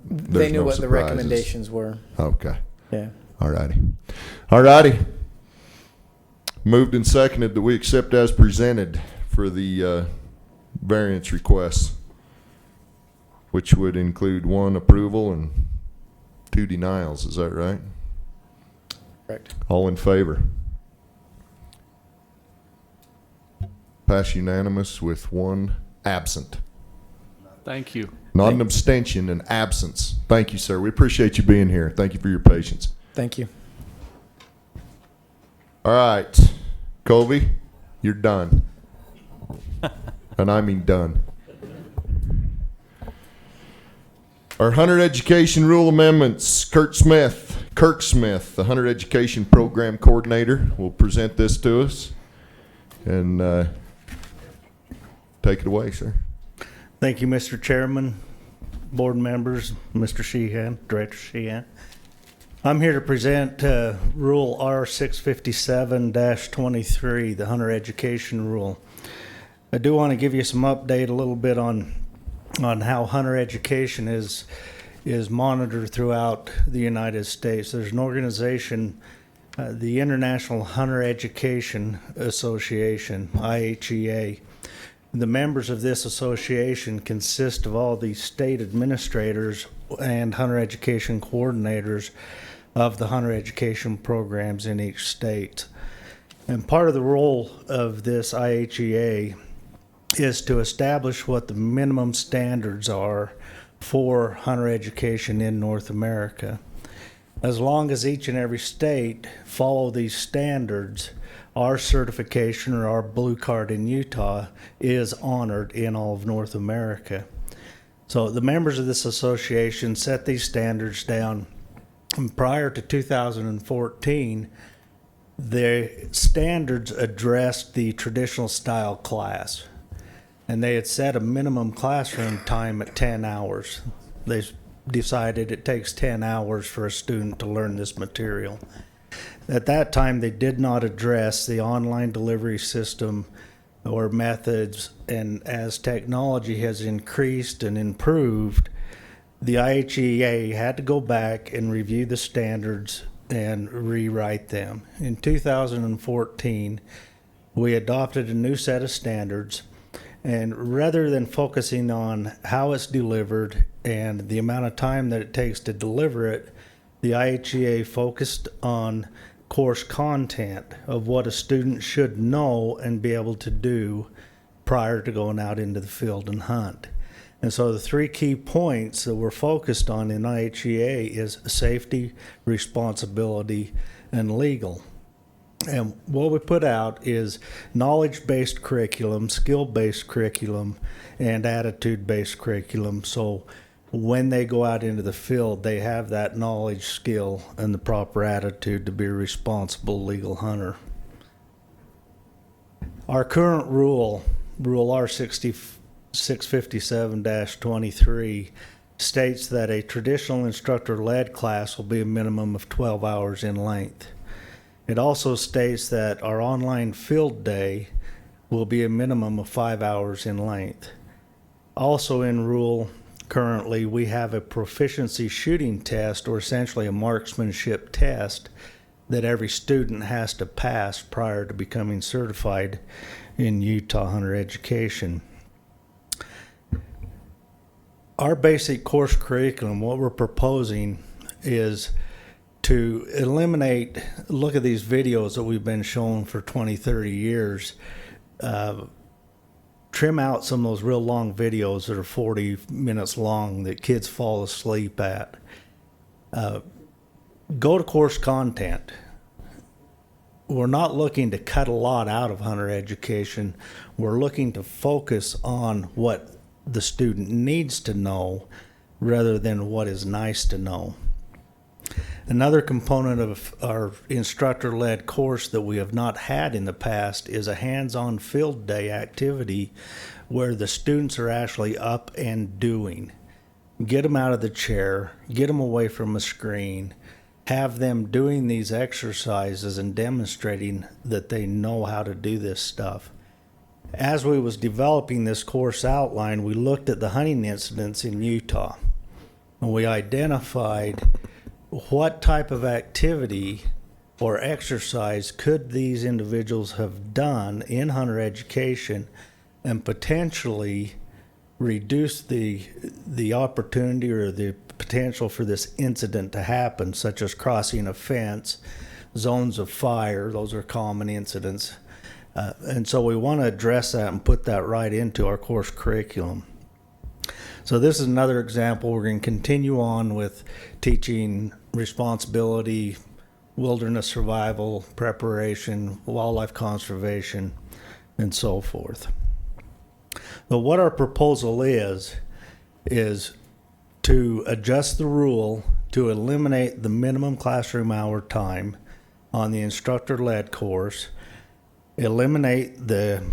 Speaker 11: They knew what the recommendations were.
Speaker 1: Okay.
Speaker 11: Yeah.
Speaker 1: All righty. Moved and seconded that we accept as presented for the variance requests, which would include 1 approval and 2 denials. Is that right?
Speaker 11: Correct.
Speaker 1: All in favor? Pass unanimous with 1 absent.
Speaker 15: Thank you.
Speaker 1: Not an abstention, an absence. Thank you, sir. We appreciate you being here. Thank you for your patience.
Speaker 11: Thank you.
Speaker 1: All right, Covy, you're done. And I mean done. Our Hunter Education Rule Amendments, Kirk Smith, the Hunter Education Program Coordinator, will present this to us. And take it away, sir.
Speaker 19: Thank you, Mr. Chairman, board members, Mr. Sheehan, Director Sheehan.
Speaker 6: I'm here to present Rule R657-23, the Hunter Education Rule. I do want to give you some update a little bit on how hunter education is monitored throughout the United States. There's an organization, the International Hunter Education Association, IHEA. The members of this association consist of all the state administrators and hunter education coordinators of the hunter education programs in each state. And part of the role of this IHEA is to establish what the minimum standards are for hunter education in North America. As long as each and every state follow these standards, our certification or our blue card in Utah is honored in all of North America. So the members of this association set these standards down. And prior to 2014, the standards addressed the traditional style class. And they had set a minimum classroom time at 10 hours. They decided it takes 10 hours for a student to learn this material. At that time, they did not address the online delivery system or methods, and as technology has increased and improved, the IHEA had to go back and review the standards and rewrite them. In 2014, we adopted a new set of standards, and rather than focusing on how it's delivered and the amount of time that it takes to deliver it, the IHEA focused on course content of what a student should know and be able to do prior to going out into the field and hunt. And so the three key points that we're focused on in IHEA is safety, responsibility, and legal. And what we put out is knowledge-based curriculum, skill-based curriculum, and attitude-based curriculum. So when they go out into the field, they have that knowledge, skill, and the proper attitude to be a responsible legal hunter. Our current rule, Rule R657-23, states that a traditional instructor-led class will be a minimum of 12 hours in length. It also states that our online field day will be a minimum of 5 hours in length. Also in rule, currently, we have a proficiency shooting test, or essentially a marksmanship test, that every student has to pass prior to becoming certified in Utah hunter education. Our basic course curriculum, what we're proposing is to eliminate, look at these videos that we've been shown for 20, 30 years, trim out some of those real long videos that are 40 minutes long that kids fall asleep at. Go to course content. We're not looking to cut a lot out of hunter education. We're looking to focus on what the student needs to know rather than what is nice to know. Another component of our instructor-led course that we have not had in the past is a hands-on field day activity where the students are actually up and doing. Get them out of the chair, get them away from a screen, have them doing these exercises and demonstrating that they know how to do this stuff. As we was developing this course outline, we looked at the hunting incidents in Utah, and we identified what type of activity or exercise could these individuals have done in hunter education and potentially reduce the opportunity or the potential for this incident to happen, such as crossing a fence, zones of fire. Those are common incidents. And so we want to address that and put that right into our course curriculum. So this is another example. We're going to continue on with teaching responsibility, wilderness survival, preparation, wildlife conservation, and so forth. But what our proposal is to adjust the rule to eliminate the minimum classroom hour time on the instructor-led course, eliminate the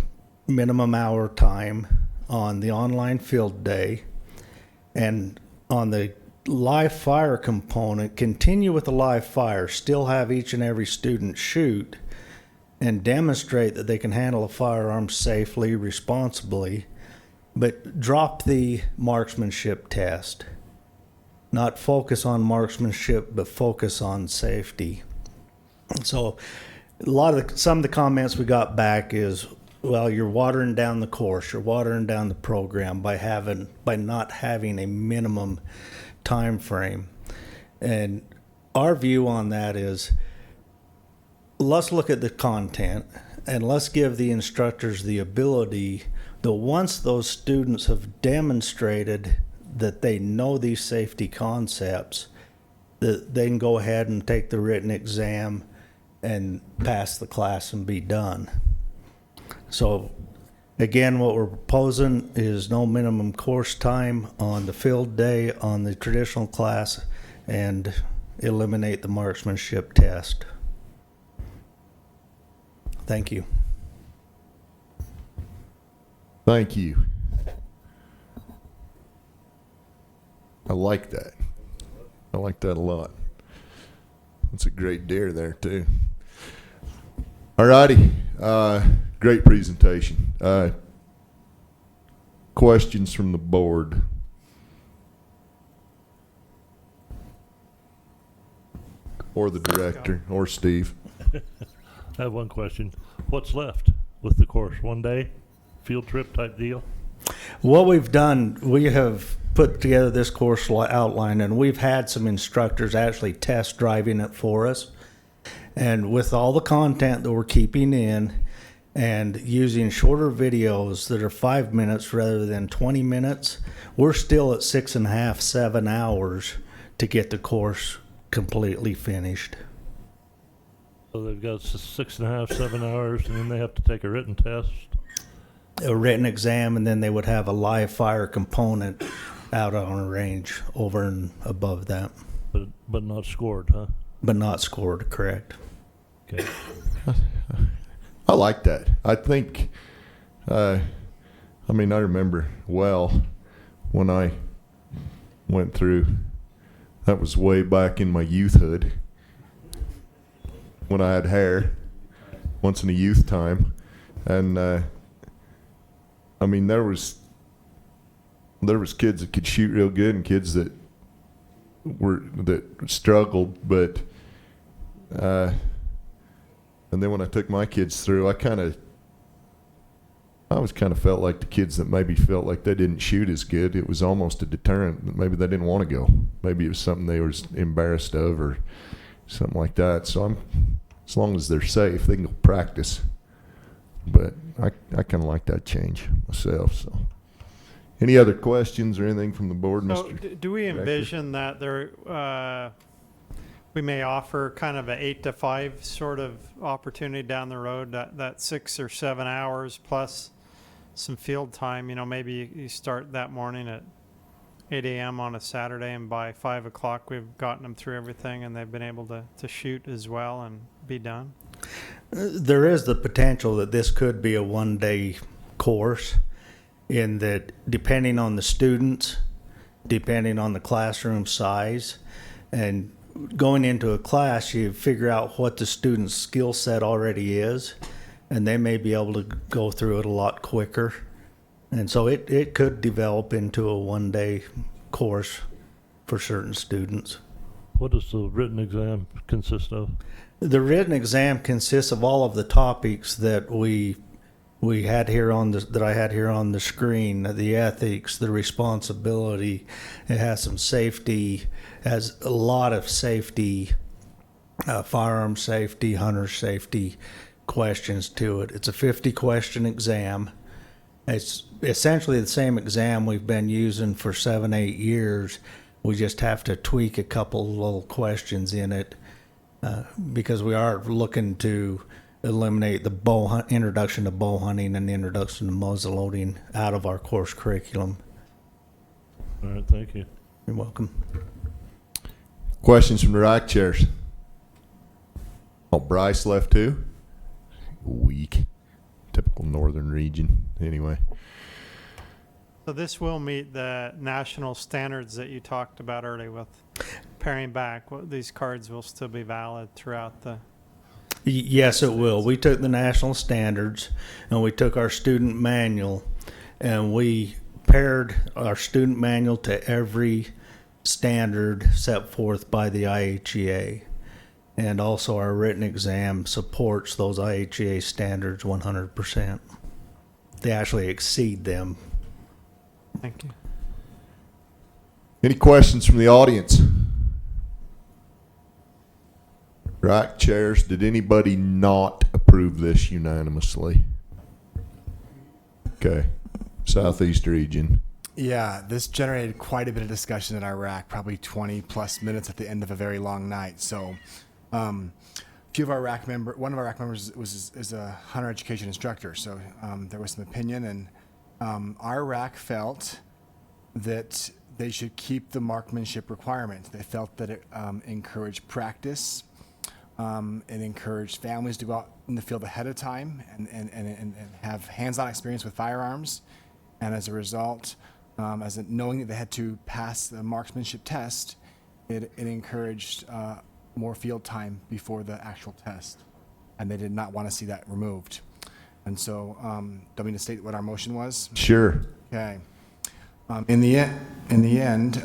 Speaker 6: minimum hour time on the online field day, and on the live fire component, continue with the live fire, still have each and every student shoot and demonstrate that they can handle a firearm safely, responsibly, but drop the marksmanship test. Not focus on marksmanship, but focus on safety. So some of the comments we got back is, well, you're watering down the course, you're watering down the program by not having a minimum time frame. And our view on that is, let's look at the content and let's give the instructors the ability that once those students have demonstrated that they know these safety concepts, that they can go ahead and take the written exam and pass the class and be done. So again, what we're proposing is no minimum course time on the field day on the traditional class and eliminate the marksmanship test. Thank you.
Speaker 1: Thank you. I like that. I like that a lot. That's a great deer there too. All righty. Great presentation. Questions from the board? Or the director, or Steve?
Speaker 14: I have one question. What's left with the course? 1 day field trip type deal?
Speaker 6: What we've done, we have put together this course outline, and we've had some instructors actually test driving it for us. And with all the content that we're keeping in and using shorter videos that are 5 minutes rather than 20 minutes, we're still at 6.5, 7 hours to get the course completely finished.
Speaker 14: So they've got 6.5, 7 hours, and then they have to take a written test.
Speaker 6: A written exam, and then they would have a live fire component out on a range over and above that.
Speaker 14: But not scored, huh?
Speaker 6: But not scored, correct.
Speaker 14: Okay.
Speaker 1: I like that. I think, I remember well when I went through, that was way back in my youthhood, when I had hair, once in a youth time. And, there was kids that could shoot real good and kids that struggled, but, and then when I took my kids through, I always kind of felt like the kids that maybe felt like they didn't shoot as good, it was almost a deterrent. Maybe they didn't want to go. Maybe it was something they were embarrassed of or something like that. So as long as they're safe, they can go practice. But I kind of like that change myself. So, any other questions or anything from the board,
Speaker 3: So
Speaker 1: Mr.
Speaker 3: do we
Speaker 1: Director?
Speaker 3: envision that there, we may offer kind of a 8 to 5 sort of opportunity down the road, that 6 or 7 hours plus some field time? Maybe you start that morning at 8 a.m. on a Saturday, and by 5 o'clock we've gotten them through everything and they've been able to shoot as well and be done.
Speaker 6: There is the potential that this could be a 1 day course, in that depending on the students, depending on the classroom size, and going into a class, you figure out what the student's skill set already is, and they may be able to go through it a lot quicker. And so it could develop into a 1 day course for certain students.
Speaker 14: What does the written exam consist of?
Speaker 6: The written exam consists of all of the topics that we had here on that I had here on the screen: the ethics, the responsibility. It has some safety, has a lot of safety, firearm safety, hunter safety questions to it. It's a 50-question exam. It's essentially the same exam we've been using for 7-8 years. We just have to tweak a couple little questions in it, because we are looking to eliminate the introduction to bow hunting and the introduction to muzzleloading out of our course curriculum.
Speaker 14: All right, thank you.
Speaker 6: You're welcome.
Speaker 1: Questions from the rack chairs? Oh, Bryce left too? Weak. Typical northern region. Anyway.
Speaker 3: So this will meet the national standards that you talked about earlier with paring back. These cards will still be valid throughout the...
Speaker 6: Yes, it will. We took the national standards and we took our student manual and we paired our student manual to every standard set forth by the IHEA. And also our written exam supports those IHEA standards 100%. They actually exceed them.
Speaker 3: Thank you.
Speaker 1: Any questions from the audience? Right, chairs, did anybody not approve this unanimously? Okay, Southeast Region.
Speaker 20: Yeah, this generated quite a bit of discussion in Iraq, probably 20 plus minutes at the end of a very long night. So, one of our RAC members is a hunter education instructor. So there was some opinion, and our RAC felt that they should keep the marksmanship requirement. They felt that it encouraged practice. It encouraged families to go out in the field ahead of time and have hands-on experience with firearms. And as a result, knowing that they had to pass the marksmanship test, it encouraged more field time before the actual test. And they did not want to see that removed. And so, do I mean to state what our motion was?
Speaker 1: Sure.
Speaker 20: Okay. In the end,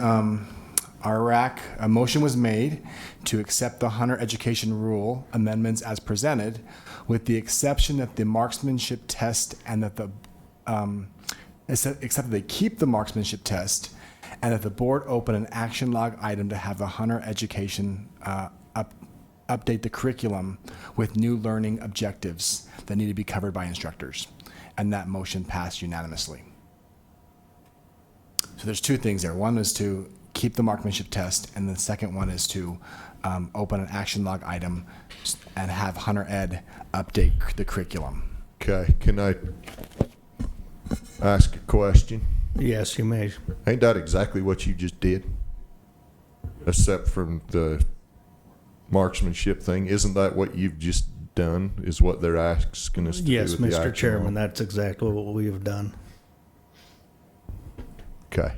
Speaker 20: our RAC, a motion was made to accept the hunter education rule amendments as presented, with the exception that the marksmanship test and that the except that they keep the marksmanship test, and that the board open an action log item to have the hunter education update the curriculum with new learning objectives that need to be covered by instructors. And that motion passed unanimously. So there's two things there. One is to keep the marksmanship test, and the second one is to open an action log item and have hunter ed update the curriculum.
Speaker 1: Okay, can I ask a question?
Speaker 6: Yes, you may.
Speaker 1: Ain't that exactly what you just did? Except from the marksmanship thing, isn't that what you've just done? Is what they're asking us to
Speaker 6: Yes,
Speaker 1: do with the
Speaker 6: Mr.
Speaker 1: action
Speaker 6: Chairman,
Speaker 1: log?
Speaker 6: that's exactly what we have done.
Speaker 1: Okay.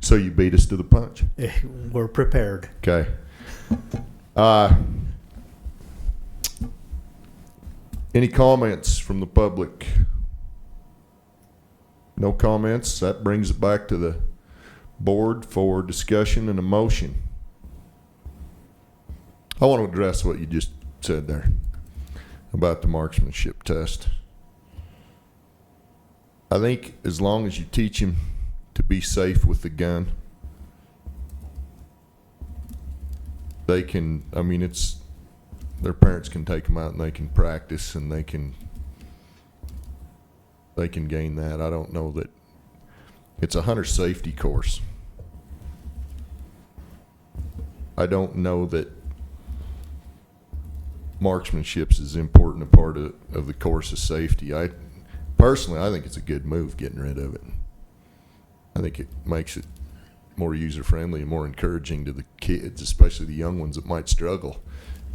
Speaker 1: So you beat us to the punch.
Speaker 6: We're prepared.
Speaker 1: Okay. Any comments from the public? No comments. That brings it back to the board for discussion and a motion. I want to address what you just said there about the marksmanship test. I think as long as you teach him to be safe with the gun, they can, I mean, their parents can take them out and they can practice and they can gain that. I don't know that it's a hunter safety course. I don't know that marksmanship is as important a part of the course of safety. Personally, I think it's a good move getting rid of it. I think it makes it more user-friendly and more encouraging to the kids, especially the young ones that might struggle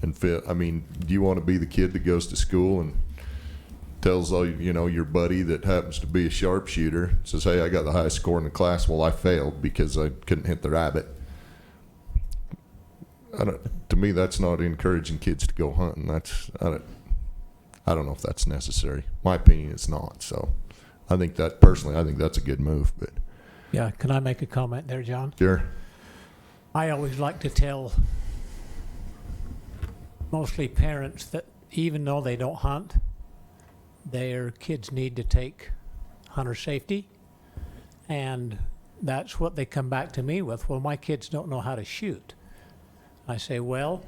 Speaker 1: and feel. I mean, do you want to be the kid that goes to school and tells all your buddy that happens to be a sharpshooter, says, "Hey, I got the highest score in the class." Well, I failed because I couldn't hit the rabbit. To me, that's not encouraging kids to go hunting. I don't know if that's necessary. My opinion, it's not. So, I think that's a good move. But
Speaker 9: yeah, can I make a comment there, John?
Speaker 1: Sure.
Speaker 9: I always like to tell mostly parents that even though they don't hunt, their kids need to take hunter safety, and that's what they come back to me with. Well, my kids don't know how to shoot. I say, well,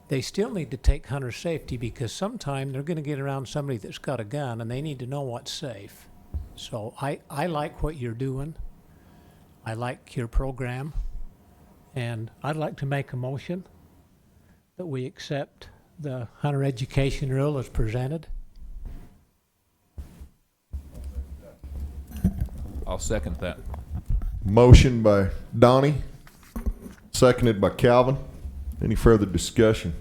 Speaker 9: they still need to take hunter safety because sometime they're going to get around somebody that's got a gun and they need to know what's safe. So I like what you're doing. I like your program, and I'd like to make a motion that we accept the hunter education rule as presented.
Speaker 7: I'll second that.
Speaker 1: Motion by Donnie, seconded by Calvin. Any further discussion?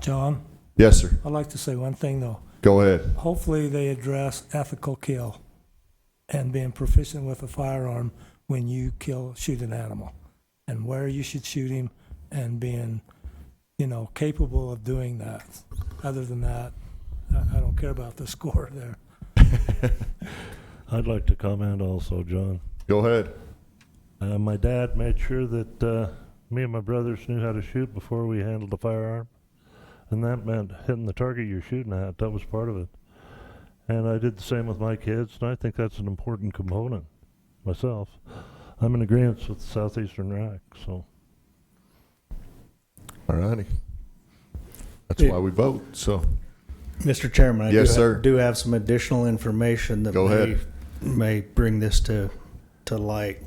Speaker 17: John?
Speaker 1: Yes, sir.
Speaker 17: I'd like to say one thing, though.
Speaker 1: Go ahead.
Speaker 17: Hopefully they address ethical kill. and being proficient with a firearm when you shoot an animal, and where you should shoot him, and being, capable of doing that. Other than that, I don't care about the score there.
Speaker 14: I'd like to comment also, John.
Speaker 1: Go ahead.
Speaker 14: My dad made sure that me and my brothers knew how to shoot before we handled the firearm. And that meant hitting the target you're shooting at. That was part of it. And I did the same with my kids, and I think that's an important component myself. I'm in agreement with the Southeastern RAC, so.
Speaker 1: All righty. That's why we vote, so.
Speaker 6: Mr. Chairman,
Speaker 1: Yes,
Speaker 6: I
Speaker 1: sir.
Speaker 6: do have some additional information that
Speaker 1: Go ahead.
Speaker 6: may bring this to light.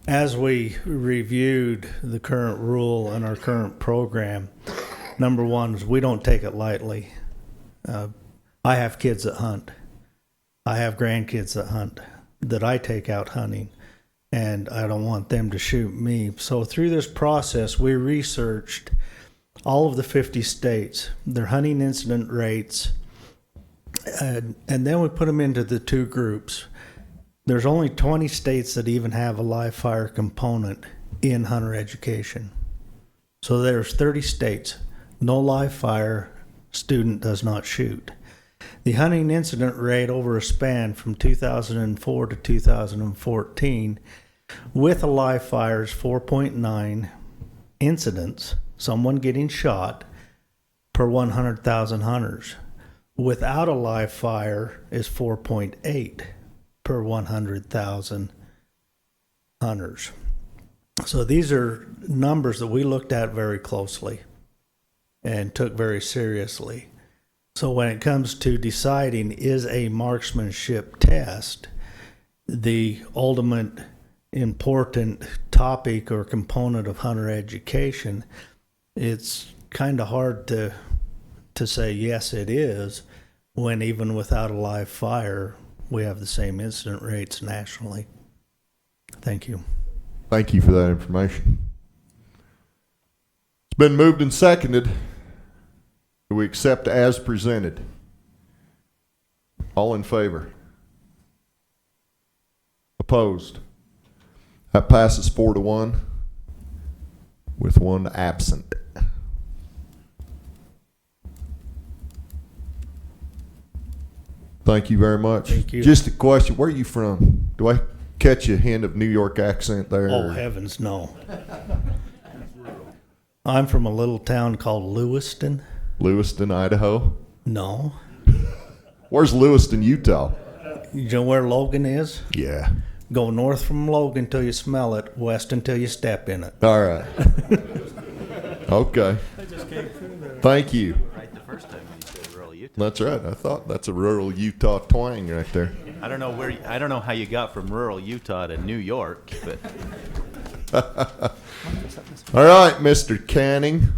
Speaker 6: As we reviewed the current rule and our current program, number one is we don't take it lightly. I have kids that hunt. I have grandkids that hunt, that I take out hunting, and I don't want them to shoot me. So through this process, we researched all of the 50 states, their hunting incident rates, and then we put them into the two groups. There's only 20 states that even have a live fire component in hunter education. So there's 30 states, no live fire, student does not shoot. The hunting incident rate over a span from 2004 to 2014 with a live fire is 4.9 incidents, someone getting shot, per 100,000 hunters. Without a live fire is 4.8 per 100,000 hunters. So these are numbers that we looked at very closely and took very seriously. So when it comes to deciding is a marksmanship test the ultimate important topic or component of hunter education, it's kind of hard to say yes it is, when even without a live fire we have the same incident rates nationally. Thank you.
Speaker 1: Thank you for that information. It's been moved and seconded. Do we accept as presented? All in favor? Opposed? That passes 4-1 with one absent. Thank you very much.
Speaker 6: Thank you.
Speaker 1: Just a question, where are you from? Do I catch a hint of New York accent there?
Speaker 6: Oh, heavens, no. I'm from a little town called Lewiston.
Speaker 1: Lewiston, Idaho?
Speaker 6: No.
Speaker 1: Where's Lewiston, Utah?
Speaker 6: You know where Logan is?
Speaker 1: Yeah.
Speaker 6: Go north from Logan till you smell it, west until you step in it.
Speaker 1: All right. Okay. Thank you.
Speaker 2: Right the first time when you said rural Utah.
Speaker 1: That's right. I thought that's a rural Utah twang right there.
Speaker 2: I don't know how you got from rural Utah to New York, but
Speaker 1: All right, Mr. Canning.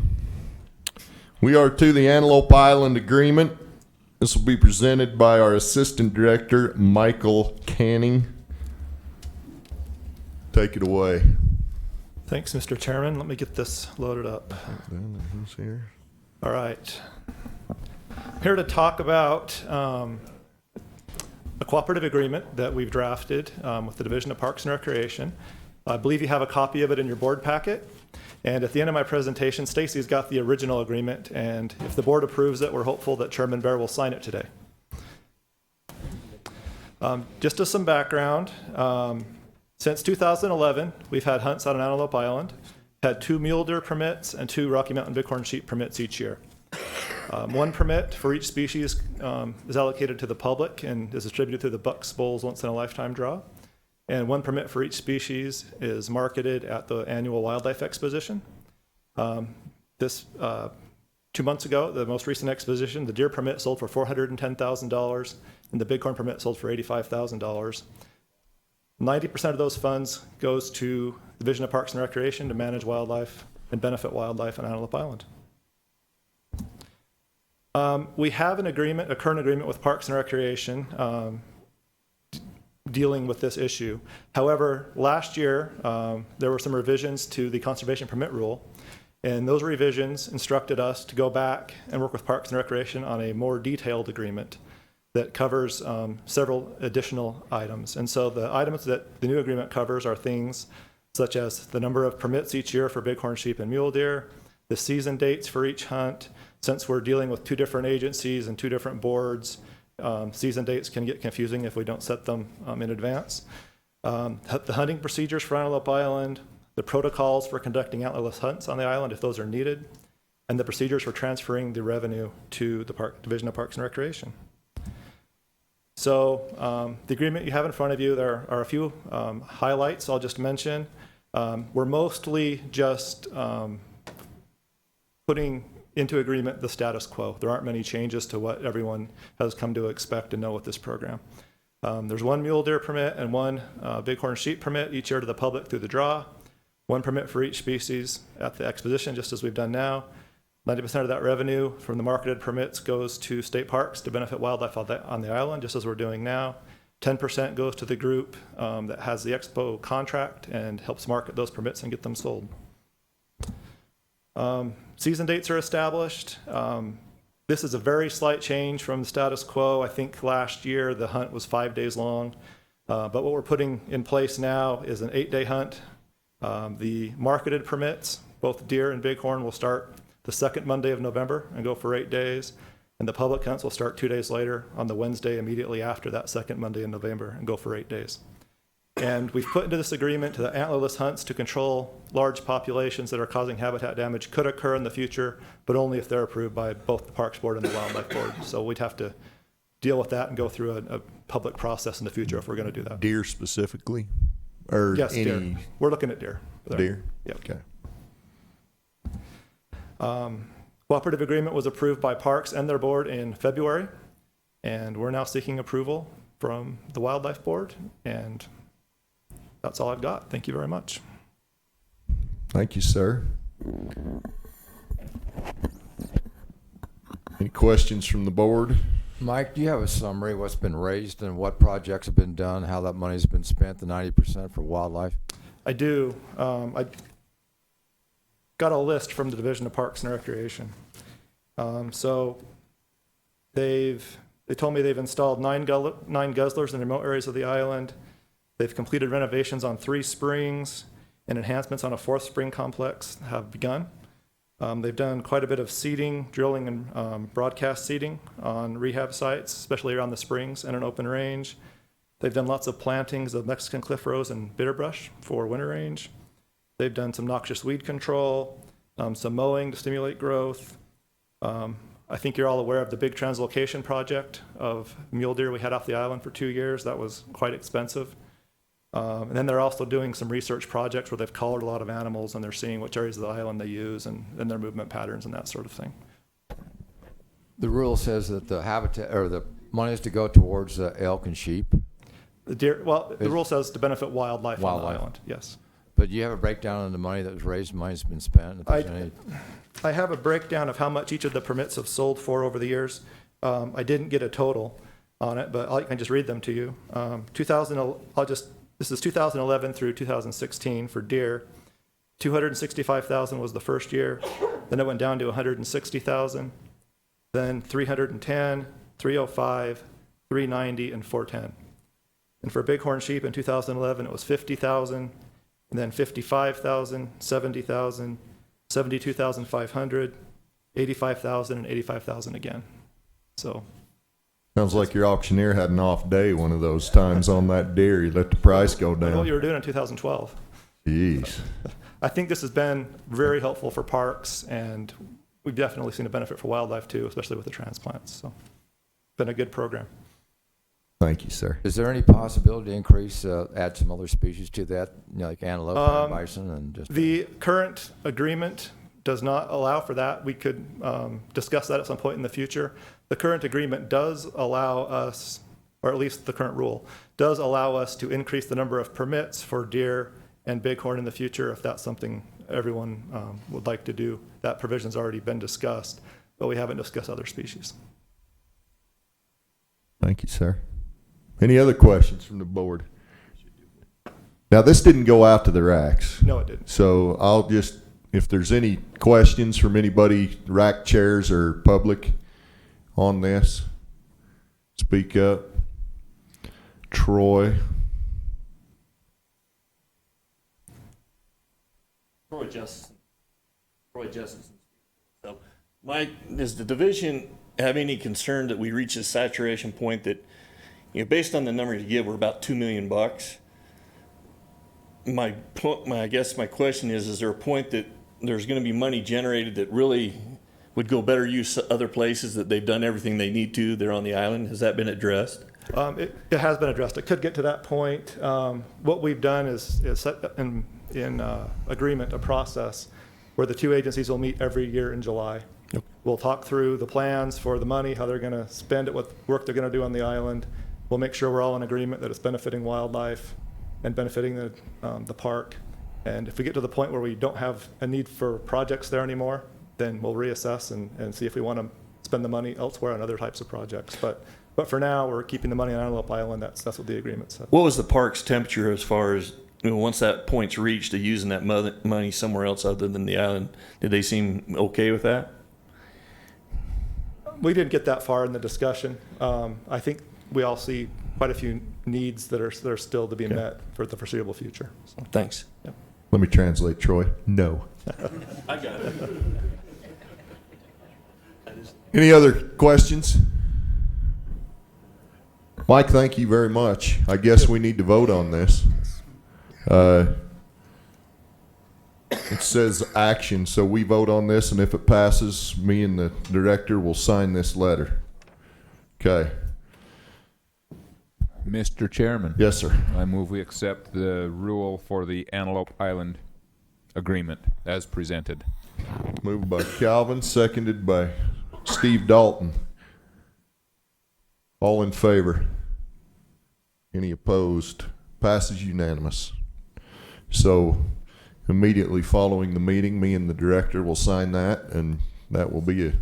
Speaker 1: We are to the Antelope Island Agreement. This will be presented by our Assistant Director, Michael Canning. Take it away.
Speaker 13: Thanks, Mr. Chairman. Let me get this loaded up.
Speaker 1: Who's here?
Speaker 13: All right. Here to talk about a cooperative agreement that we've drafted with the Division of Parks and Recreation. I believe you have a copy of it in your board packet. And at the end of my presentation, Stacy's got the original agreement. And if the board approves it, we're hopeful that Chairman Bair will sign it today. Just as some background, since 2011, we've had hunts on Antelope Island, had 2 mule deer permits and 2 Rocky Mountain bighorn sheep permits each year. 1 permit for each species is allocated to the public and is distributed through the Bucks Bowls once-in-a-lifetime draw. And 1 permit for each species is marketed at the annual wildlife exposition. 2 months ago, the most recent exposition, the deer permit sold for $410,000 and the bighorn permit sold for $85,000. 90% of those funds goes to the Division of Parks and Recreation to manage wildlife and benefit wildlife on Antelope Island. We have an agreement, a current agreement with Parks and Recreation dealing with this issue. However, last year, there were some revisions to the conservation permit rule, and those revisions instructed us to go back and work with Parks and Recreation on a more detailed agreement. that covers several additional items. And so the items that the new agreement covers are things such as the number of permits each year for bighorn sheep and mule deer, the season dates for each hunt. Since we're dealing with 2 different agencies and 2 different boards, season dates can get confusing if we don't set them in advance. The hunting procedures for Antelope Island, the protocols for conducting antlerless hunts on the island if those are needed, and the procedures for transferring the revenue to the Division of Parks and Recreation. So the agreement you have in front of you, there are a few highlights I'll just mention. We're mostly just putting into agreement the status quo. There aren't many changes to what everyone has come to expect and know with this program. There's 1 mule deer permit and 1 bighorn sheep permit each year to the public through the draw. 1 permit for each species at the exposition, just as we've done now. 90% of that revenue from the marketed permits goes to state parks to benefit wildlife on the island, just as we're doing now. 10% goes to the group that has the expo contract and helps market those permits and get them sold. Season dates are established. This is a very slight change from the status quo. I think last year the hunt was 5 days long, but what we're putting in place now is an 8-day hunt. The marketed permits, both deer and bighorn, will start the 2nd Monday of November and go for 8 days, and the public hunts will start 2 days later on the Wednesday immediately after that 2nd Monday in November and go for 8 days. And we've put into this agreement to the antlerless hunts to control large populations that are causing habitat damage could occur in the future, but only if they're approved by both the Parks Board and the Wildlife Board. So we'd have to deal with that and go through a public process in the future if we're going to do that.
Speaker 1: Deer specifically? Or
Speaker 13: yes,
Speaker 1: any...
Speaker 13: deer. We're looking at deer.
Speaker 1: Deer?
Speaker 13: Yep.
Speaker 1: Okay.
Speaker 13: Cooperative agreement was approved by Parks and their board in February, and we're now seeking approval from the Wildlife Board, and that's all I've got. Thank you very much.
Speaker 1: Thank you, sir. Any questions from the board?
Speaker 12: Mike, do you have a summary of what's been raised and what projects have been done, how that money's been spent, the 90% for wildlife?
Speaker 13: I do. I got a list from the Division of Parks and Recreation. So they told me they've installed 9 guzzlers in remote areas of the island. They've completed renovations on 3 springs, and enhancements on a 4th spring complex have begun. They've done quite a bit of seeding, drilling, and broadcast seeding on rehab sites, especially around the springs and an open range. They've done lots of plantings of Mexican cliff rose and bitterbrush for winter range. They've done some noxious weed control, some mowing to stimulate growth. I think you're all aware of the big translocation project of mule deer we had off the island for 2 years. That was quite expensive. And then they're also doing some research projects where they've collared a lot of animals and they're seeing which areas of the island they use and their movement patterns and that sort of thing.
Speaker 12: The rule says that the habitat or the money is to go towards elk and sheep.
Speaker 13: The deer, well, the rule says to benefit wildlife on the island, yes.
Speaker 12: But you have a breakdown of the money that was raised, money's been spent?
Speaker 13: I have a breakdown of how much each of the permits have sold for over the years. I didn't get a total on it, but I can just read them to you. This is 2011 through 2016 for deer. 265,000 was the first year. Then it went down to 160,000. Then 310, 305, 390, and 410. And for bighorn sheep in 2011, it was 50,000, and then 55,000, 70,000, 72,500, 85,000, and 85,000 again. So.
Speaker 1: Sounds like your auctioneer had an off day one of those times on that deer. You let the price go down.
Speaker 13: What you were doing in 2012.
Speaker 1: Jeez.
Speaker 13: I think this has been very helpful for parks, and we've definitely seen a benefit for wildlife too, especially with the transplants. So, been a good program.
Speaker 1: Thank you, sir.
Speaker 12: Is there any possibility to increase, add some other species to that, you know, like antelope and bison and just?
Speaker 13: The current agreement does not allow for that. We could discuss that at some point in the future. The current agreement does allow us, or at least the current rule, does allow us to increase the number of permits for deer and bighorn in the future if that's something everyone would like to do. That provision's already been discussed, but we haven't discussed other species.
Speaker 1: Thank you, sir. Any other questions from the board? Now, this didn't go out to the racks.
Speaker 13: No, it didn't.
Speaker 1: So I'll just, if there's any questions from anybody, rack chairs or public on this, Speak up. Troy.
Speaker 10: Troy Justice. So, Mike, does the division have any concern that we reach a saturation point that, based on the numbers you give, we're about $2 million? I guess my question is there a point that there's going to be money generated that really would go better use other places, that they've done everything they need to, they're on the island? Has that been addressed?
Speaker 13: It has been addressed. It could get to that point. What we've done is set in agreement a process where the two agencies will meet every year in July.
Speaker 10: Yep.
Speaker 13: We'll talk through the plans for the money, how they're going to spend it, what work they're going to do on the island. We'll make sure we're all in agreement that it's benefiting wildlife and benefiting the park. And if we get to the point where we don't have a need for projects there anymore, then we'll reassess and see if we want to spend the money elsewhere on other types of projects. But for now, we're keeping the money on Antelope Island. That's what the agreement said.
Speaker 10: What was the park's temperature as far as, once that point's reached to using that money somewhere else other than the island? Did they seem okay with that?
Speaker 13: We didn't get that far in the discussion. I think we all see quite a few needs that are still to be met for the foreseeable future. So,
Speaker 10: thanks.
Speaker 13: Yeah.
Speaker 1: Let me translate, Troy. No.
Speaker 10: I got it.
Speaker 1: Any other questions? Mike, thank you very much. I guess we need to vote on this. It says action, so we vote on this, and if it passes, me and the director will sign this letter. Okay.
Speaker 7: Mr. Chairman.
Speaker 1: Yes, sir.
Speaker 7: I move we accept the rule for the Antelope Island agreement as presented.
Speaker 1: Moved by Calvin, seconded by Steve Dalton. All in favor? Any opposed? Passes unanimous. So immediately following the meeting, me and the director will sign that, and that will be a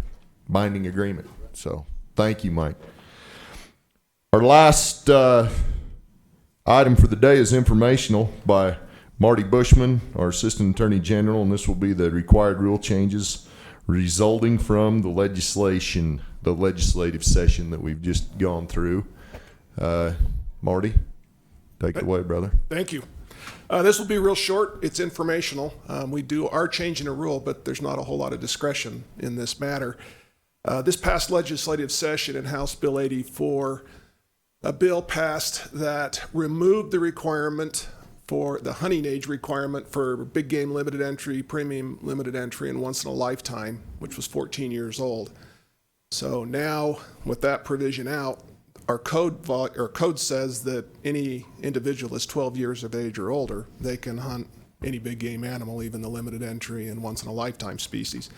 Speaker 1: binding agreement. So thank you, Mike. Our last item for the day is informational by Marty Bushman, our Assistant Attorney General, and this will be the required rule changes resulting from the legislative session that we've just gone through. Marty, take it away, brother.
Speaker 19: Thank you. This will be real short. It's informational. We are changing a rule, but there's not a whole lot of discretion in this matter. This past legislative session in House Bill 84, a bill passed that removed the requirement for the hunting age requirement for big game limited entry, premium limited entry, and once in a lifetime, which was 14 years old. So now, with that provision out, our code says that any individual is 12 years of age or older, they can hunt any big game animal, even the limited entry and once in a lifetime species.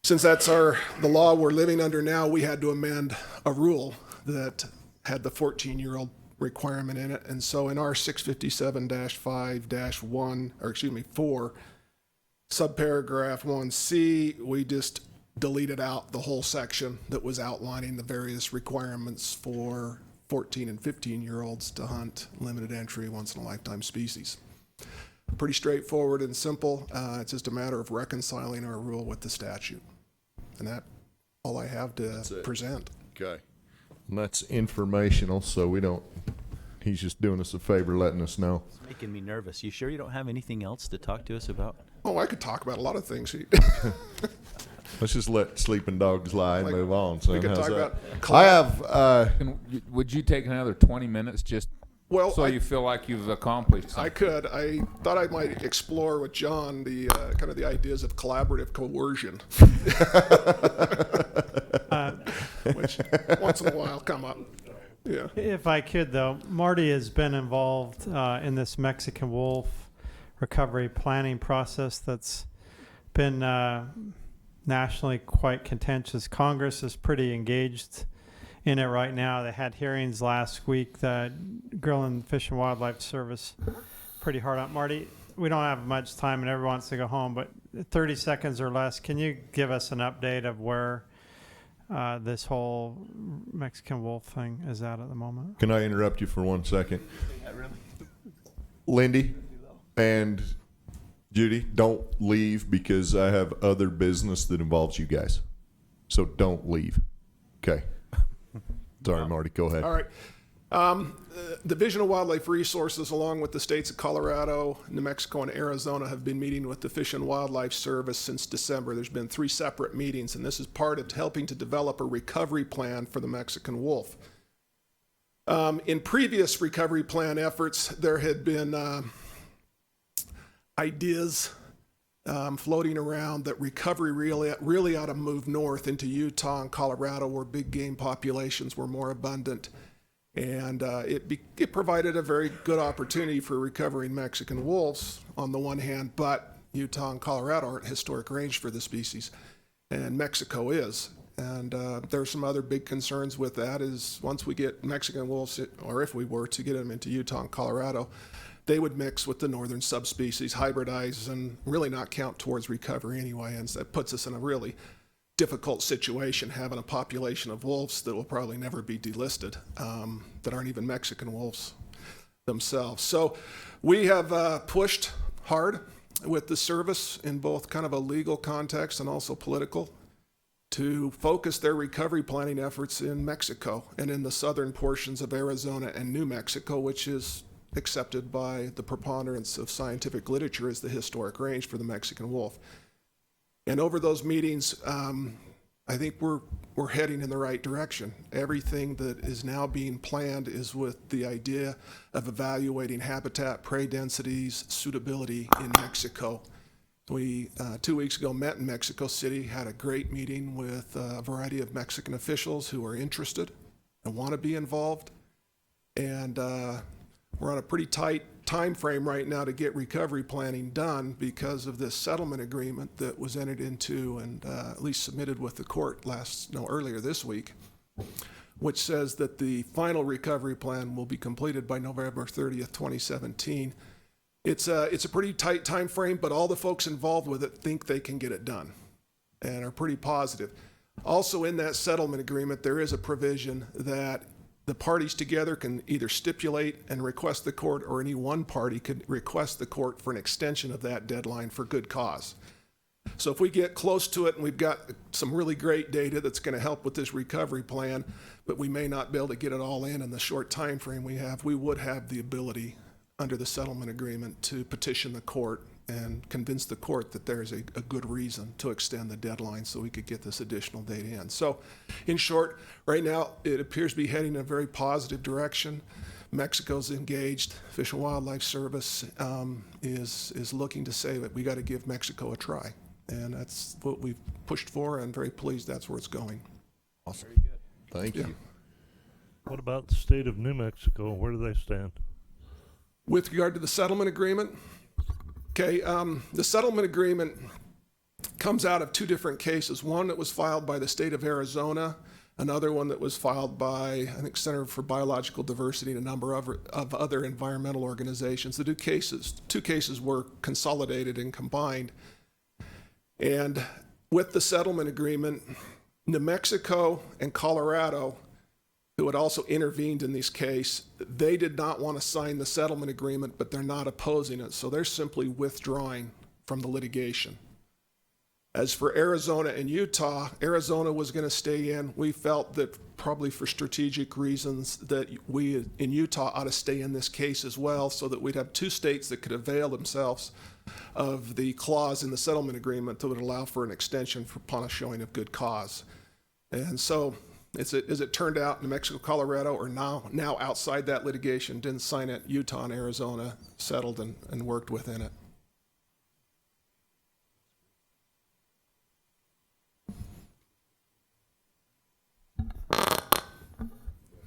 Speaker 19: Since that's the law we're living under now, we had to amend a rule that had the 14-year-old requirement in it. And so in our 657-5-4, subparagraph 1C, we just deleted out the whole section that was outlining the various requirements for 14 and 15-year-olds to hunt limited entry once in a lifetime species. Pretty straightforward and simple. It's just a matter of reconciling our rule with the statute. And that's all I have to present.
Speaker 1: Okay. And that's informational, so we don't, he's just doing us a favor letting us know.
Speaker 2: It's making me nervous. You sure you don't have anything else to talk to us about?
Speaker 19: Oh, I could talk about a lot of things.
Speaker 1: Let's just let sleeping dogs lie and move on. So
Speaker 19: we could
Speaker 1: how's
Speaker 19: talk
Speaker 1: that?
Speaker 19: about
Speaker 1: I have.
Speaker 7: Would you take another 20 minutes just so you feel like you've accomplished something?
Speaker 19: I could. I thought I might explore with John the kind of the ideas of collaborative coercion, which once in a while come up. Yeah.
Speaker 3: If I could, though, Marty has been involved in this Mexican wolf recovery planning process that's been nationally quite contentious. Congress is pretty engaged in it right now. They had hearings last week. The Girl and Fish and Wildlife Service pretty hard on Marty. We don't have much time and everyone wants to go home, but 30 seconds or less, can you give us an update of where this whole Mexican wolf thing is at the moment?
Speaker 1: Can I interrupt you for 1 second? Lindy and Judy, don't leave because I have other business that involves you guys. So don't leave. Okay. Sorry, Marty, go ahead.
Speaker 19: All right. Division of Wildlife Resources, along with the states of Colorado, New Mexico, and Arizona, have been meeting with the Fish and Wildlife Service since December. There's been 3 separate meetings, and this is part of helping to develop a recovery plan for the Mexican wolf. In previous recovery plan efforts, there had been ideas floating around that recovery really ought to move north into Utah and Colorado, where big game populations were more abundant. And it provided a very good opportunity for recovering Mexican wolves on the one hand, but Utah and Colorado aren't historic range for the species, and Mexico is. And there's some other big concerns with that is once we get Mexican wolves, or if we were to get them into Utah and Colorado, they would mix with the northern subspecies, hybridize, and really not count towards recovery anyway. And so that puts us in a really difficult situation, having a population of wolves that will probably never be delisted, that aren't even Mexican wolves themselves. So we have pushed hard with the service in both kind of a legal context and also political to focus their recovery planning efforts in Mexico and in the southern portions of Arizona and New Mexico, which is accepted by the preponderance of scientific literature as the historic range for the Mexican wolf. And over those meetings, I think we're heading in the right direction. Everything that is now being planned is with the idea of evaluating habitat, prey densities, suitability in Mexico. We, 2 weeks ago, met in Mexico City, had a great meeting with a variety of Mexican officials who are interested and want to be involved. And we're on a pretty tight time frame right now to get recovery planning done because of this settlement agreement that was entered into and at least submitted with the court earlier this week, which says that the final recovery plan will be completed by November 30th, 2017. It's a pretty tight time frame, but all the folks involved with it think they can get it done and are pretty positive. Also in that settlement agreement, there is a provision that the parties together can either stipulate and request the court, or any one party could request the court for an extension of that deadline for good cause. So if we get close to it and we've got some really great data that's going to help with this recovery plan, but we may not be able to get it all in the short time frame we have, we would have the ability under the settlement agreement to petition the court and convince the court that there's a good reason to extend the deadline so we could get this additional data in. So in short, right now it appears to be heading in a very positive direction. Mexico's engaged. Fish and Wildlife Service is looking to say that we got to give Mexico a try. And that's what we've pushed for, and very pleased that's where it's going.
Speaker 1: Awesome. Very good. Thank you.
Speaker 14: What about the state of New Mexico? Where do they stand?
Speaker 19: With regard to the settlement agreement, okay, the settlement agreement comes out of 2 different cases. One that was filed by the state of Arizona, another one that was filed by, I think, Center for Biological Diversity and a number of other environmental organizations. The 2 cases were consolidated and combined. And with the settlement agreement, New Mexico and Colorado, who had also intervened in this case, they did not want to sign the settlement agreement, but they're not opposing it. So they're simply withdrawing from the litigation. As for Arizona and Utah, Arizona was going to stay in. We felt that probably for strategic reasons that we in Utah ought to stay in this case as well, so that we'd have 2 states that could avail themselves of the clause in the settlement agreement that would allow for an extension upon a showing of good cause. And so as it turned out, New Mexico, Colorado are now outside that litigation, didn't sign it. Utah and Arizona settled and worked within it.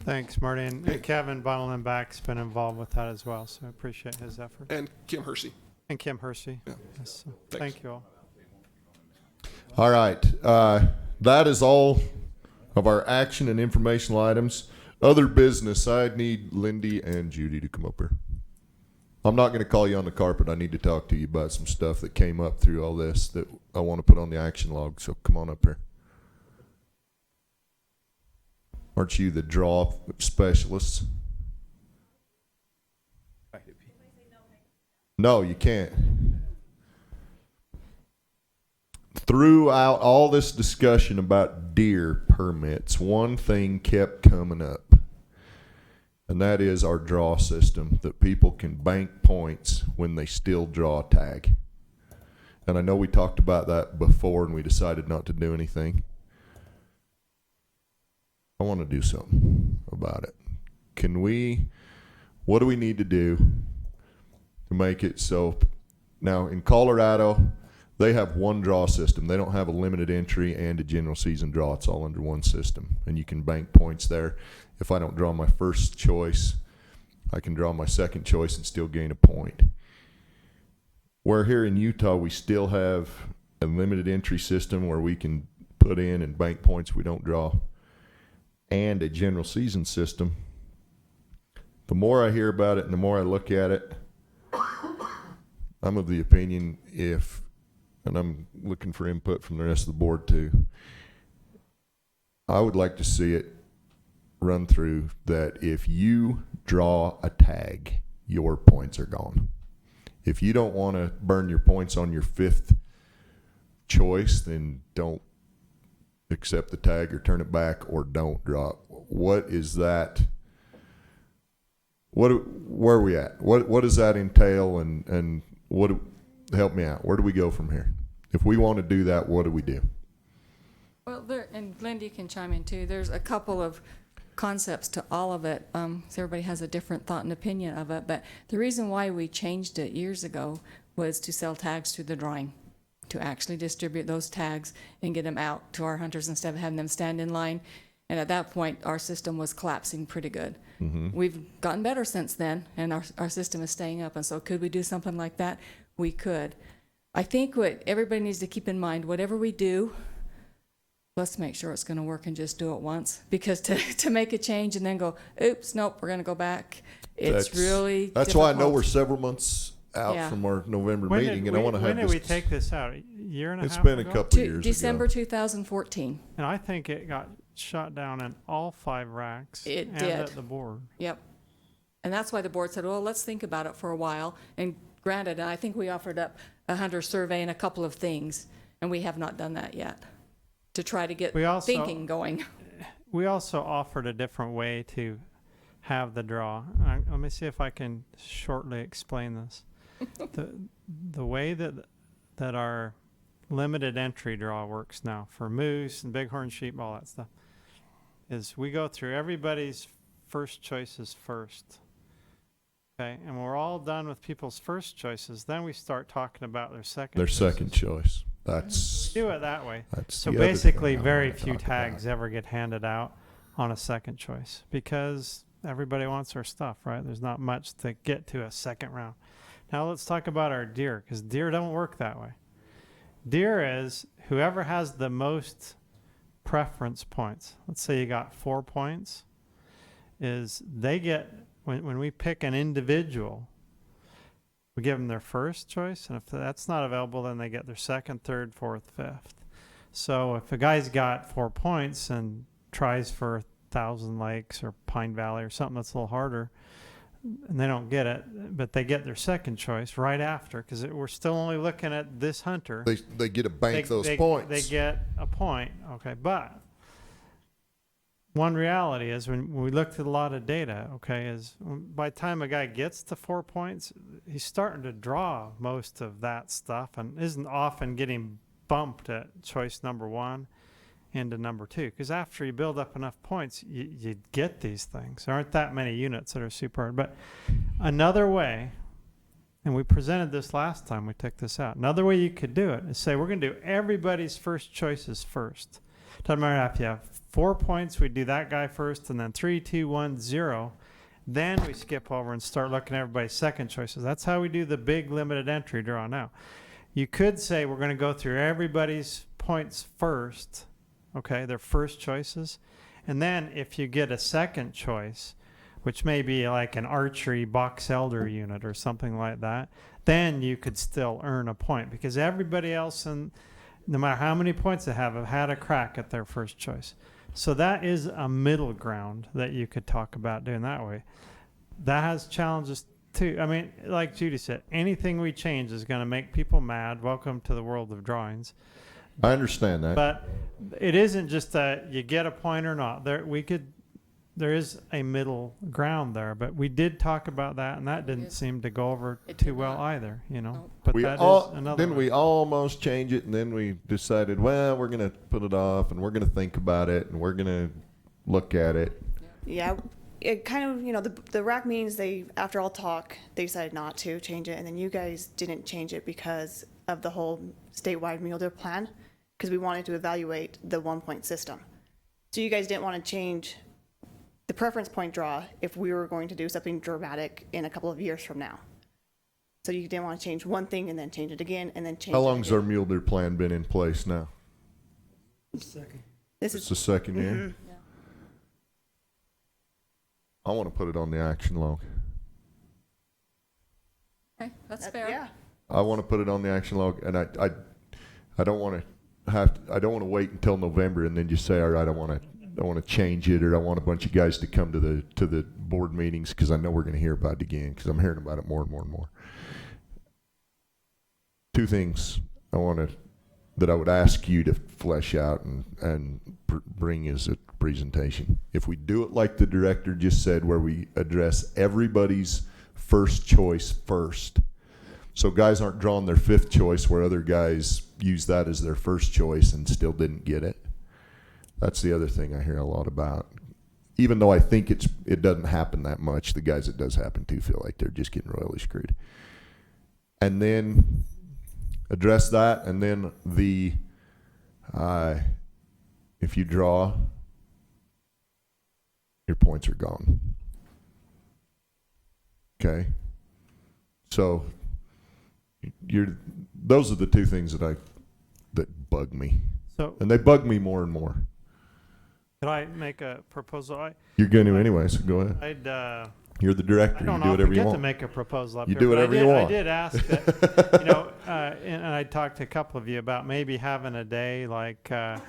Speaker 3: Thanks, Marty. And Kevin Bunnelin-Back's been involved with that as well, so I appreciate his effort.
Speaker 19: And Kim Hersey.
Speaker 3: And Kim Hersey.
Speaker 19: Yeah.
Speaker 3: Yes, so thank you all.
Speaker 1: All right. That is all of our action and informational items. Other business, I need Lindy and Judy to come up here. I'm not going to call you on the carpet. I need to talk to you about some stuff that came up through all this that I want to put on the action log, so come on up here. Aren't you the draw specialist? No, you can't. throughout all this discussion about deer permits, one thing kept coming up, and that is our draw system, that people can bank points when they still draw a tag. And I know we talked about that before and we decided not to do anything. I want to do something about it. What do we need to do to make it so? Now in Colorado, they have one draw system. They don't have a limited entry and a general season draw. It's all under one system. And you can bank points there. If I don't draw my first choice, I can draw my second choice and still gain a point. Where here in Utah, we still have a limited entry system where we can put in and bank points we don't draw, and a general season system. The more I hear about it and the more I look at it, I'm of the opinion and I'm looking for input from the rest of the board too, I would like to see it run through that if you draw a tag, your points are gone. If you don't want to burn your points on your fifth choice, then don't accept the tag or turn it back or don't draw. What is that? Where are we at? What does that entail, and help me out. Where do we go from here? If we want to do that, what do we do?
Speaker 4: Well, and Lindy can chime in too. There's a couple of concepts to all of it. So everybody has a different thought and opinion of it. But the reason why we changed it years ago was to sell tags through the drawing, to actually distribute those tags and get them out to our hunters instead of having them stand in line. And at that point, our system was collapsing pretty good. Mm-hmm. We've gotten better since then, and our system is staying up. And so could we do something like that? We could. I think what everybody needs to keep in mind, whatever we do, let's make sure it's going to work and just do it once. Because to make a change and then go, oops, nope, we're going to go back, that's really difficult.
Speaker 1: Why I know we're several months out from our November meeting, and I want to have
Speaker 3: this. When did we take this out? A year and a half
Speaker 1: ago? It's been a couple of years
Speaker 4: December
Speaker 1: ago.
Speaker 4: 2014.
Speaker 3: And I think it got shot down in all 5 racks.
Speaker 4: It did.
Speaker 3: At the board.
Speaker 4: Yep. And that's why the board said, well, let's think about it for a while. And granted, I think we offered up a hunter survey and a couple of things, and we have not done that yet to try to get thinking going.
Speaker 3: We also offered a different way to have the draw. Let me see if I can shortly explain this. The way that our limited entry draw works now for moose and bighorn sheep, all that stuff, is we go through everybody's first choices first. Okay, and when we're all done with people's first choices, then we start talking about their second choice.
Speaker 1: That's
Speaker 3: do it that way. So
Speaker 1: the
Speaker 3: basically, very few tags ever get handed out on a second choice because everybody wants our stuff, right? There's not much to get to a second round. Now let's talk about our deer, because deer don't work that way. Deer is whoever has the most preference points. Let's say you got 4 points, is they get, when we pick an individual, we give them their first choice, and if that's not available, then they get their second, third, fourth, fifth. So if a guy's got 4 points and tries for Thousand Lakes or Pine Valley or something that's a little harder, and they don't get it, but they get their second choice right after, because we're still only looking at this hunter.
Speaker 1: They get to bank those points.
Speaker 3: They get a point, okay, but one reality is when we looked at a lot of data, okay, is by the time a guy gets to 4 points, he's starting to draw most of that stuff and isn't often getting bumped at choice number 1 into number 2. Because after you build up enough points, you get these things. There aren't that many units that are super hard. But another way, and we presented this last time we took this out, another way you could do it is say we're going to do everybody's first choices first. Doesn't matter if you have 4 points, we do that guy first, and then 3, 2, 1, 0. Then we skip over and start looking at everybody's second choices. That's how we do the big limited entry draw now. You could say we're going to go through everybody's points first, okay, their first choices. And then if you get a second choice, which may be like an archery box elder unit or something like that, then you could still earn a point, because everybody else, no matter how many points they have had a crack at their first choice. So that is a middle ground that you could talk about doing that way. That has challenges too. I mean, like Judy said, anything we change is going to make people mad. Welcome to the world of drawings.
Speaker 1: I understand that.
Speaker 3: But it isn't just that you get a point or not. There is a middle ground there, but we did talk about that, and that didn't seem to go over too well either, you know. But
Speaker 1: we
Speaker 3: that
Speaker 1: all,
Speaker 3: is another
Speaker 1: then
Speaker 3: one.
Speaker 1: we almost change it, and then we decided, well, we're going to put it off, and we're going to think about it, and we're going to look at it.
Speaker 8: Yeah, it kind of, you know, the RAC meetings, they, after all talk, they decided not to change it, and then you guys didn't change it because of the whole statewide mule deer plan, because we wanted to evaluate the 1-point system. So you guys didn't want to change the preference point draw if we were going to do something dramatic in a couple of years from now. So you didn't want to change one thing and then change it again and then change
Speaker 1: How
Speaker 8: it
Speaker 1: long's
Speaker 8: again.
Speaker 1: our mule deer plan been in place now?
Speaker 21: Second.
Speaker 8: This
Speaker 1: It's
Speaker 8: is
Speaker 1: the second year.
Speaker 8: Mhm.
Speaker 1: I want to put it on the action log.
Speaker 4: Okay, that's fair.
Speaker 8: Yeah.
Speaker 1: I want to put it on the action log, and I don't want to I don't want to wait until November and then just say, all right, I want to change it, or I want a bunch of guys to come to the board meetings, because I know we're going to hear about it again, because I'm hearing about it more and more and more. Two things that I would ask you to flesh out and bring as a presentation. If we do it like the director just said, where we address everybody's first choice first, so guys aren't drawing their fifth choice where other guys use that as their first choice and still didn't get it. That's the other thing I hear a lot about. Even though I think it doesn't happen that much, the guys it does happen to feel like they're just getting royally screwed. And then address that, and then if you draw, your points are gone. Okay? So those are the two things that bug me.
Speaker 3: So,
Speaker 1: and they bug me more and more.
Speaker 3: could I make a proposal?
Speaker 1: You're going to anyway, so go ahead. You're the director.
Speaker 3: I don't
Speaker 1: You do
Speaker 3: know if
Speaker 1: whatever
Speaker 3: we
Speaker 1: you
Speaker 3: get
Speaker 1: want.
Speaker 3: to make a proposal up
Speaker 1: You
Speaker 3: here,
Speaker 1: do
Speaker 3: but
Speaker 1: whatever you want.
Speaker 3: I did ask that, you know, and I talked to a couple of you about maybe having a day like I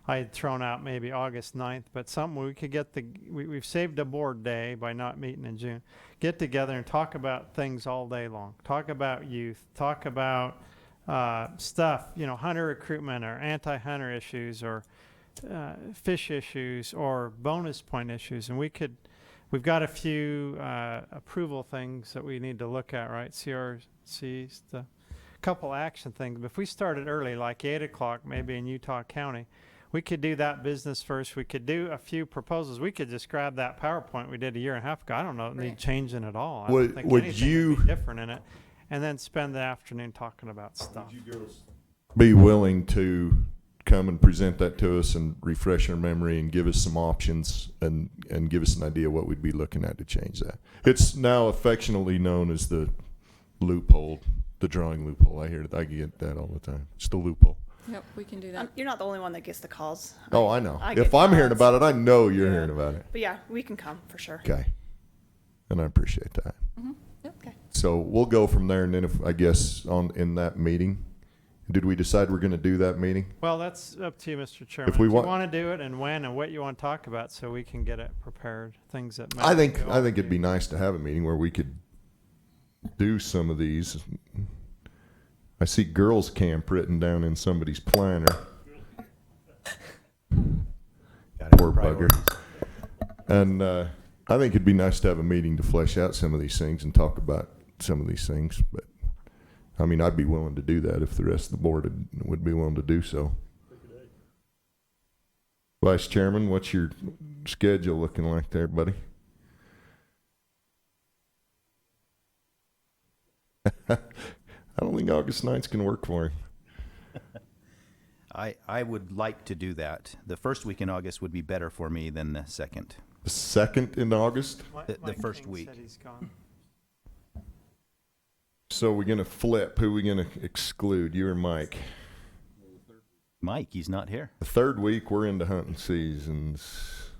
Speaker 3: had thrown out maybe August 9th, but something we could get we've saved a board day by not meeting in June. Get together and talk about things all day long. Talk about youth. Talk about stuff, you know, hunter recruitment or anti-hunter issues or fish issues or bonus point issues, and we've got a few approval things that we need to look at, right? CRCs, the couple action things. But if we started early, like 8 o'clock, maybe in Utah County, we could do that business first. We could do a few proposals. We could just grab that PowerPoint we did a year and a half ago. I don't know if it need changing at all. I don't think
Speaker 1: Would
Speaker 3: anything
Speaker 1: you
Speaker 3: would be different in it, and then spend the afternoon talking about stuff.
Speaker 1: Be willing to come and present that to us and refresh our memory and give us some options and give us an idea what we'd be looking at to change that. It's now affectionately known as the loophole, the drawing loophole. I get that all the time. It's the loophole.
Speaker 4: Yep, we can do that.
Speaker 8: You're not the only one that gets the calls.
Speaker 1: Oh, I know.
Speaker 8: I
Speaker 1: If
Speaker 8: get
Speaker 1: I'm hearing
Speaker 8: calls.
Speaker 1: about it, I know you're hearing about it.
Speaker 8: But yeah, we can come for sure.
Speaker 1: Okay. And I appreciate that.
Speaker 8: Yep. Okay.
Speaker 1: So we'll go from there, and then in that meeting, did we decide we're going to do that meeting?
Speaker 3: Well, that's up to you, Mr. Chairman.
Speaker 1: If we
Speaker 3: you
Speaker 1: want-
Speaker 3: want to do it and when and what you want to talk about so we can get it prepared, things that
Speaker 1: I
Speaker 3: matter.
Speaker 1: think it'd be nice to have a meeting where we could do some of these. I see girls camp written down in somebody's planner. Poor bugger. And I think it'd be nice to have a meeting to flesh out some of these things and talk about some of these things. But I mean, I'd be willing to do that if the rest of the board would be willing to do so. Vice Chairman, what's your schedule looking like there, buddy? I don't think August 9th's can work for him.
Speaker 2: I would like to do that. The first week in August would be better for me than the second.
Speaker 1: The second in August?
Speaker 2: The first week.
Speaker 3: Said he's gone.
Speaker 1: So we're going to flip. Who are we going to exclude, you or Mike?
Speaker 2: Mike, he's not here.
Speaker 1: The third week, we're into hunting seasons.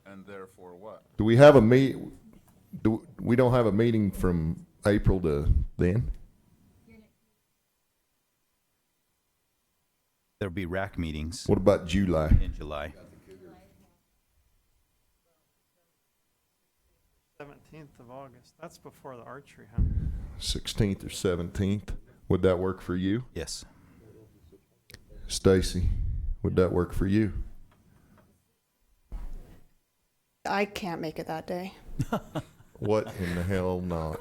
Speaker 7: And therefore what?
Speaker 1: Do we have a we don't have a meeting from April to then?
Speaker 2: There'll be RAC meetings.
Speaker 1: What about July?
Speaker 2: In July.
Speaker 3: 17th of August. That's before the archery hunt.
Speaker 1: 16th or 17th? Would that work for you?
Speaker 2: Yes.
Speaker 1: Stacy, would that work for you?
Speaker 8: I can't make it that day.
Speaker 1: What in the hell not?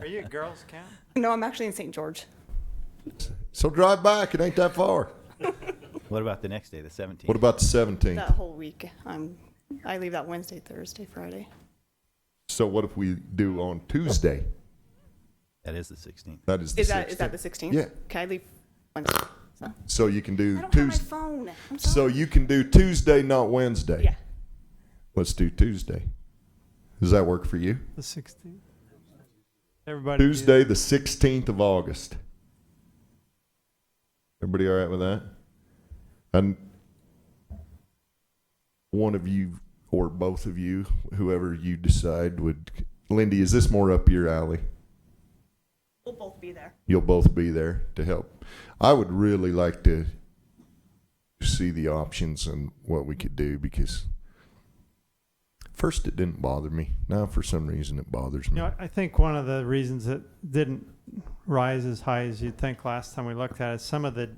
Speaker 3: Are you a Girls Camp?
Speaker 8: No, I'm actually in St. George.
Speaker 1: So drive back. It ain't that far.
Speaker 2: What about the next day, the 17th?
Speaker 1: What about the 17th?
Speaker 8: That whole week. I leave that Wednesday, Thursday, Friday.
Speaker 1: So what if we do on Tuesday?
Speaker 2: That is the 16th.
Speaker 1: That is the 16th.
Speaker 8: Is that the 16th?
Speaker 1: Yeah.
Speaker 8: Okay, I leave Wednesday.
Speaker 1: So you can do
Speaker 8: I don't have
Speaker 1: Tuesday.
Speaker 8: my phone. I'm
Speaker 1: So
Speaker 8: sorry.
Speaker 1: you can do Tuesday, not Wednesday.
Speaker 8: Yeah.
Speaker 1: Let's do Tuesday. Does that work for you?
Speaker 3: The 16th. Everybody.
Speaker 1: Tuesday, the 16th of August. Everybody all right with that? And one of you or both of you, whoever you decide would. Lindy, is this more up your alley?
Speaker 8: We'll both be there.
Speaker 1: You'll both be there to help. I would really like to see the options and what we could do, because first it didn't bother me. Now for some reason it bothers me.
Speaker 3: You know, I think one of the reasons it didn't rise as high as you'd think last time we looked at it, some of the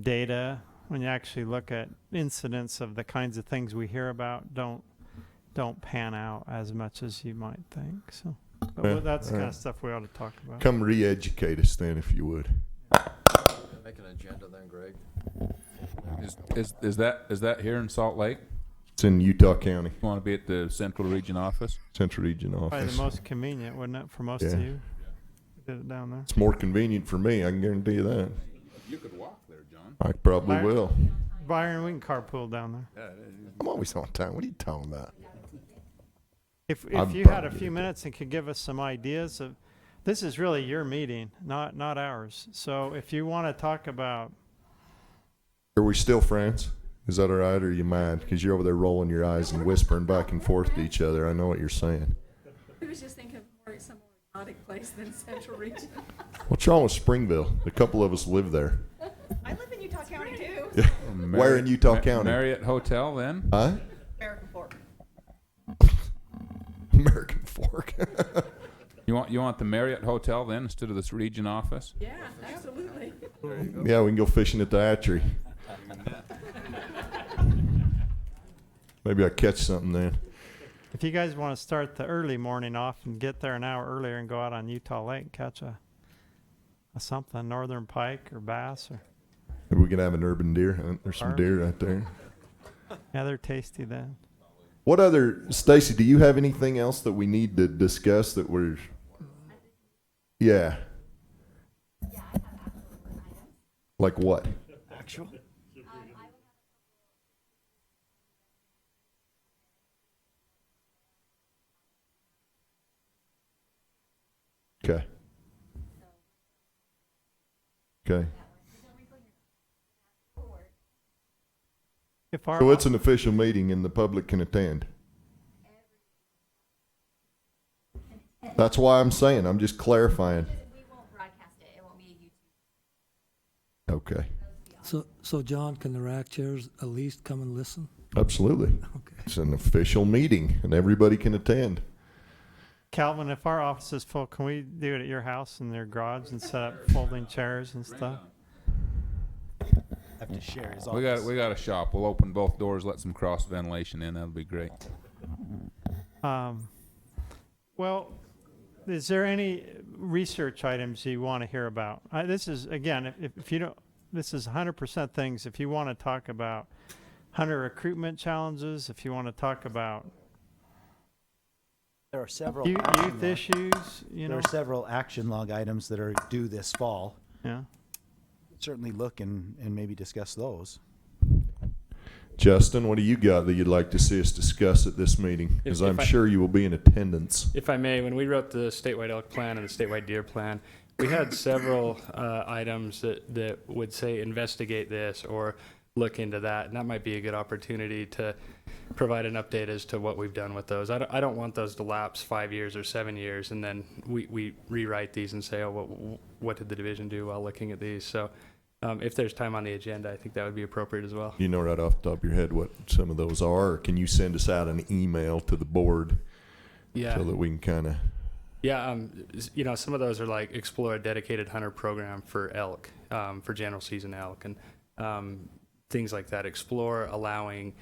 Speaker 3: data, when you actually look at incidents of the kinds of things we hear about, don't pan out as much as you might think. So, but that's the kind of stuff we ought to talk about.
Speaker 1: Come re-educate us then, if you would.
Speaker 12: Make an agenda then, Greg.
Speaker 7: Is that here in Salt Lake?
Speaker 1: It's in Utah County.
Speaker 7: You want to be at the Central Region office?
Speaker 1: Central Region office.
Speaker 3: Probably the most convenient, wouldn't it, for most of you? Did it down there.
Speaker 1: It's more convenient for me, I can guarantee you that.
Speaker 7: You could walk there, John.
Speaker 1: I probably
Speaker 3: Byron?
Speaker 1: will.
Speaker 3: Byron, we can carpool down there.
Speaker 1: I'm always on time. What are you talking about?
Speaker 3: If
Speaker 1: I'm
Speaker 3: you had a
Speaker 1: probably
Speaker 3: few
Speaker 1: gonna
Speaker 3: minutes and could give us some ideas of, this is really your meeting, not ours. So if you want to talk about,
Speaker 1: Are we still friends? Is that all right, or are you mad? Because you're over there rolling your eyes and whispering back and forth to each other. I know what you're saying.
Speaker 4: I was just thinking of some more exotic place than Central Region.
Speaker 1: What's wrong with Springville? A couple of us live there.
Speaker 8: I live in Utah County too.
Speaker 1: Where in Utah County?
Speaker 7: Marriott Hotel then?
Speaker 1: Huh?
Speaker 8: American Fork.
Speaker 1: American Fork.
Speaker 7: You want the Marriott Hotel then instead of this region office?
Speaker 4: Yeah, absolutely.
Speaker 1: Yeah, we can go fishing at the hatchery. Maybe I'll catch something then.
Speaker 3: if you guys want to start the early morning off and get there an hour earlier and go out on Utah Lake and catch a something, northern pike or bass, or
Speaker 1: Maybe we can have an urban deer hunt. There's some deer right there.
Speaker 3: yeah, they're tasty then.
Speaker 1: What other, Stacy, do you have anything else that we need to discuss that we're, yeah. Like what?
Speaker 20: Actual?
Speaker 1: Okay. Okay.
Speaker 3: If our
Speaker 1: So it's an official meeting and the public can attend. That's why I'm saying, I'm just clarifying.
Speaker 16: We won't broadcast it. It won't be a YouTube.
Speaker 1: Okay.
Speaker 17: So John, can the rack chairs at least come and listen?
Speaker 1: Absolutely.
Speaker 17: Okay.
Speaker 1: It's an official meeting and everybody can attend.
Speaker 3: Calvin, if our office is full, can we do it at your house in their garage and set up folding chairs and stuff?
Speaker 2: Have to share his
Speaker 7: We got a shop. We'll open both doors, let some cross ventilation in. That'll be great.
Speaker 3: Well, is there any research items you want to hear about? This is, again, if you don't, this is 100% things. If you want to talk about hunter recruitment challenges, if you want to talk about
Speaker 2: There are several
Speaker 3: youth issues,
Speaker 2: there are several action log items that are due this fall.
Speaker 3: Yeah.
Speaker 2: Certainly look and maybe discuss those.
Speaker 1: Justin, what do you got that you'd like to see us discuss at this meeting? Because I'm sure you will be in attendance.
Speaker 18: If I may, when we wrote the statewide elk plan and the statewide deer plan, we had several items that would say investigate this or look into that, and that might be a good opportunity to provide an update as to what we've done with those. I don't want those to lapse 5 years or 7 years, and then we rewrite these and say, oh, what did the division do while looking at these? So if there's time on the agenda, I think that would be appropriate as well.
Speaker 1: You know right off the top of your head what some of those are, or can you send us out an email to the board
Speaker 18: Yeah.
Speaker 1: so that we can kind of
Speaker 18: Yeah, you know, some of those are like explore a dedicated hunter program for elk, for general season elk, and things like that. Explore allowing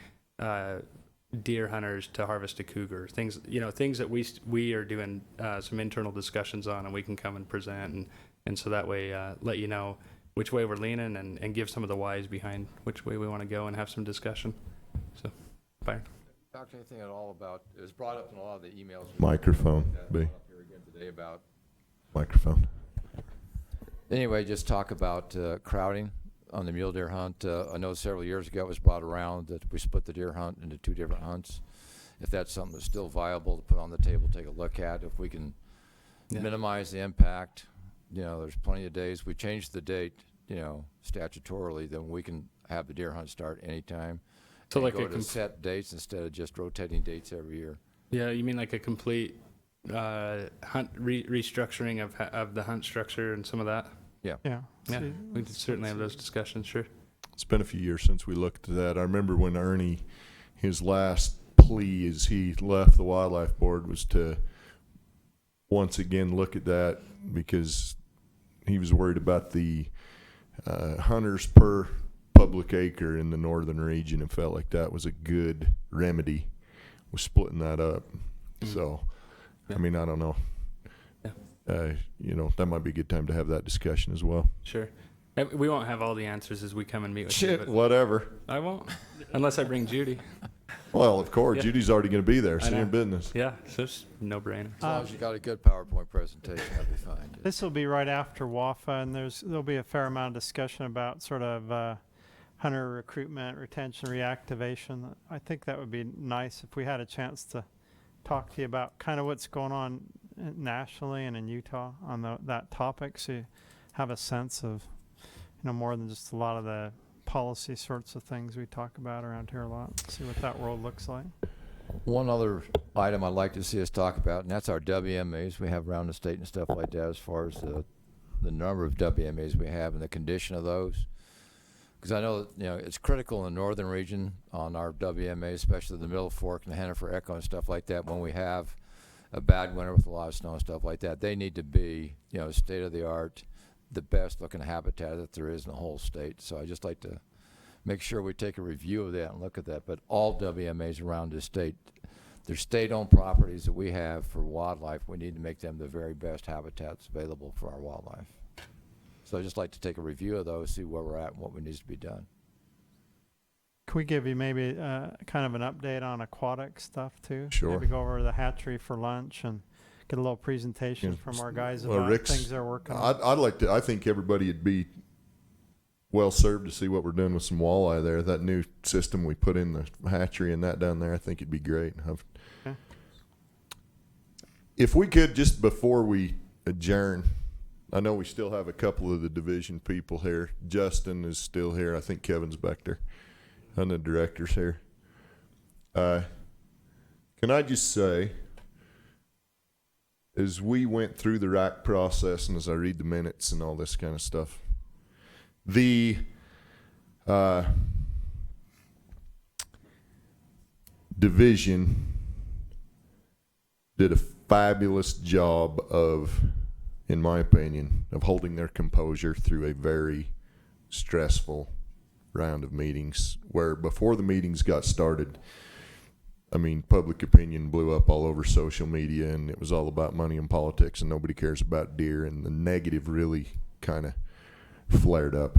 Speaker 18: deer hunters to harvest a cougar. Things, you know, things that we are doing some internal discussions on, and we can come and present, and so that way let you know which way we're leaning, and give some of the whys behind which way we want to go, and have some discussion. So, Bair.
Speaker 12: Talk anything at all about, it was brought up in a lot of the emails.
Speaker 1: Microphone, B.
Speaker 12: Here again today about.
Speaker 1: Microphone.
Speaker 12: Anyway, just talk about crowding on the mule deer hunt. I know several years ago it was brought around that we split the deer hunt into 2 different hunts. If that's something that's still viable to put on the table, take a look at. If we can minimize the impact, you know, there's plenty of days. We changed the date, you know, statutorily, then we can have the deer hunt start anytime.
Speaker 18: So like
Speaker 12: go to set dates instead of just rotating dates every year.
Speaker 18: Yeah, you mean like a complete hunt restructuring of the hunt structure and some of that?
Speaker 1: Yeah.
Speaker 3: Yeah.
Speaker 18: Yeah, we could certainly have those discussions, sure.
Speaker 1: It's been a few years since we looked at that. I remember when Ernie, his last plea as he left the wildlife board was to once again look at that, because he was worried about the hunters per public acre in the northern region, and felt like that was a good remedy with splitting that up. So, I mean, I don't know. You know, that might be a good time to have that discussion as well.
Speaker 18: Sure. We won't have all the answers as we come and meet with you.
Speaker 1: Shit,
Speaker 18: But
Speaker 1: whatever.
Speaker 18: I won't, unless I bring Judy.
Speaker 1: Well, of course,
Speaker 18: Yeah.
Speaker 1: Judy's already going to be there,
Speaker 18: I
Speaker 1: so you're
Speaker 18: know.
Speaker 1: in business.
Speaker 18: Yeah, so it's no brainer.
Speaker 12: As long as you got a good PowerPoint presentation, that'd be fine.
Speaker 3: This will be right after WAFA, and there'll be a fair amount of discussion about sort of hunter recruitment, retention, reactivation. I think that would be nice if we had a chance to talk to you about kind of what's going on nationally and in Utah on that topic, so you have a sense of, you know, more than just a lot of the policy sorts of things we talk about around here a lot. See what that world looks like.
Speaker 12: One other item I'd like to see us talk about, and that's our WMAs we have around the state and stuff like that, as far as the number of WMAs we have and the condition of those. Because I know that, you know, it's critical in the northern region on our WMA, especially the Middle Fork and the Hennifer Echo and stuff like that. When we have a bad winter with a lot of snow and stuff like that, they need to be, you know, state of the art, the best looking habitat that there is in the whole state. So I just like to make sure we take a review of that and look at that. But all WMAs around the state, they're state-owned properties that we have for wildlife. We need to make them the very best habitats available for our wildlife. So I'd just like to take a review of those, see where we're at and what needs to be done.
Speaker 3: Can we give you maybe kind of an update on aquatic stuff too?
Speaker 1: Sure.
Speaker 3: Maybe go over the hatchery for lunch and get a little presentation from our guys about
Speaker 1: Rick's,
Speaker 3: things they're working on.
Speaker 1: I'd like to. I think everybody would be well served to see what we're doing with some walleye there. That new system we put in the hatchery and that down there, I think it'd be great.
Speaker 3: Okay.
Speaker 1: If we could, just before we adjourn, I know we still have a couple of the division people here. Justin is still here. I think Kevin's back there. And the director's here. Can I just say, as we went through the RAC process and as I read the minutes and all this kind of stuff, the division did a fabulous job of, in my opinion, of holding their composure through a very stressful round of meetings, where before the meetings got started, I mean, public opinion blew up all over social media, and it was all about money and politics, and nobody cares about deer, and the negative really kind of flared up.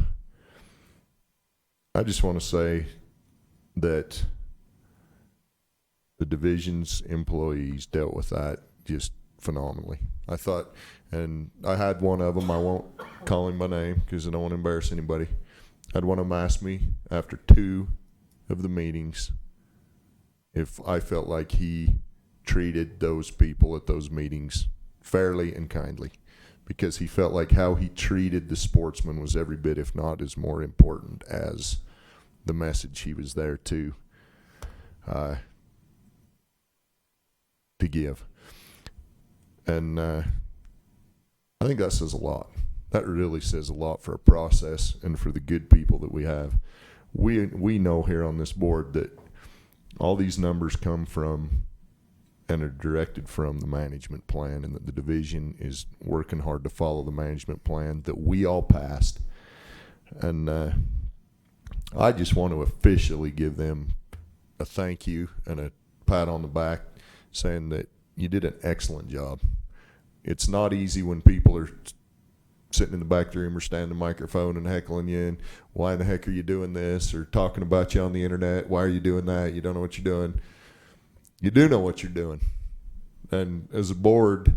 Speaker 1: I just want to say that the division's employees dealt with that just phenomenally. I thought, and I had one of them, I won't call him by name because I don't want to embarrass anybody. I had one of them ask me after 2 of the meetings if I felt like he treated those people at those meetings fairly and kindly, because he felt like how he treated the sportsman was every bit, if not as more important as the message he was there to give. And I think that says a lot. That really says a lot for a process and for the good people that we have. We know here on this board that all these numbers come from and are directed from the management plan, and that the division is working hard to follow the management plan that we all passed. And I just want to officially give them a thank you and a pat on the back, saying that you did an excellent job. It's not easy when people are sitting in the back of the room or standing the microphone and heckling you, and why the heck are you doing this, or talking about you on the internet, why are you doing that, you don't know what you're doing. You do know what you're doing. And as a board,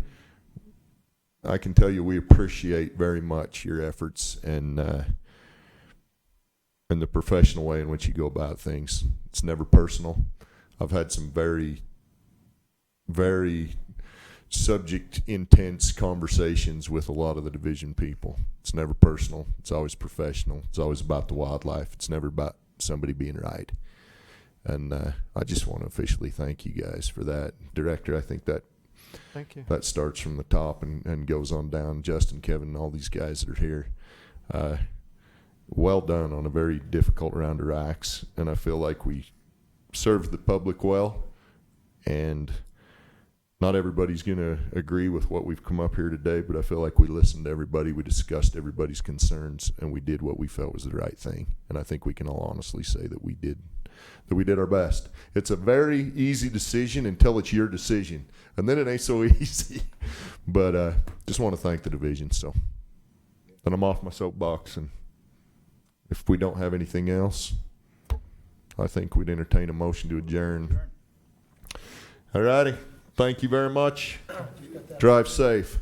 Speaker 1: I can tell you we appreciate very much your efforts and the professional way in which you go about things. It's never personal. I've had some very, very subject intense conversations with a lot of the division people. It's never personal. It's always professional. It's always about the wildlife. It's never about somebody being right. And I just want to officially thank you guys for that. Director, I think that
Speaker 3: Thank you.
Speaker 1: that starts from the top and goes on down. Justin, Kevin, all these guys that are here. Well done on a very difficult round of racks. And I feel like we served the public well. And not everybody's going to agree with what we've come up here today, but I feel like we listened to everybody, we discussed everybody's concerns, and we did what we felt was the right thing. And I think we can all honestly say that we did our best. It's a very easy decision until it's your decision, and then it ain't so easy. But just want to thank the division. So then I'm off my soapbox, and if we don't have anything else, I think we'd entertain a motion to adjourn. All righty. Thank you very much. Drive safe.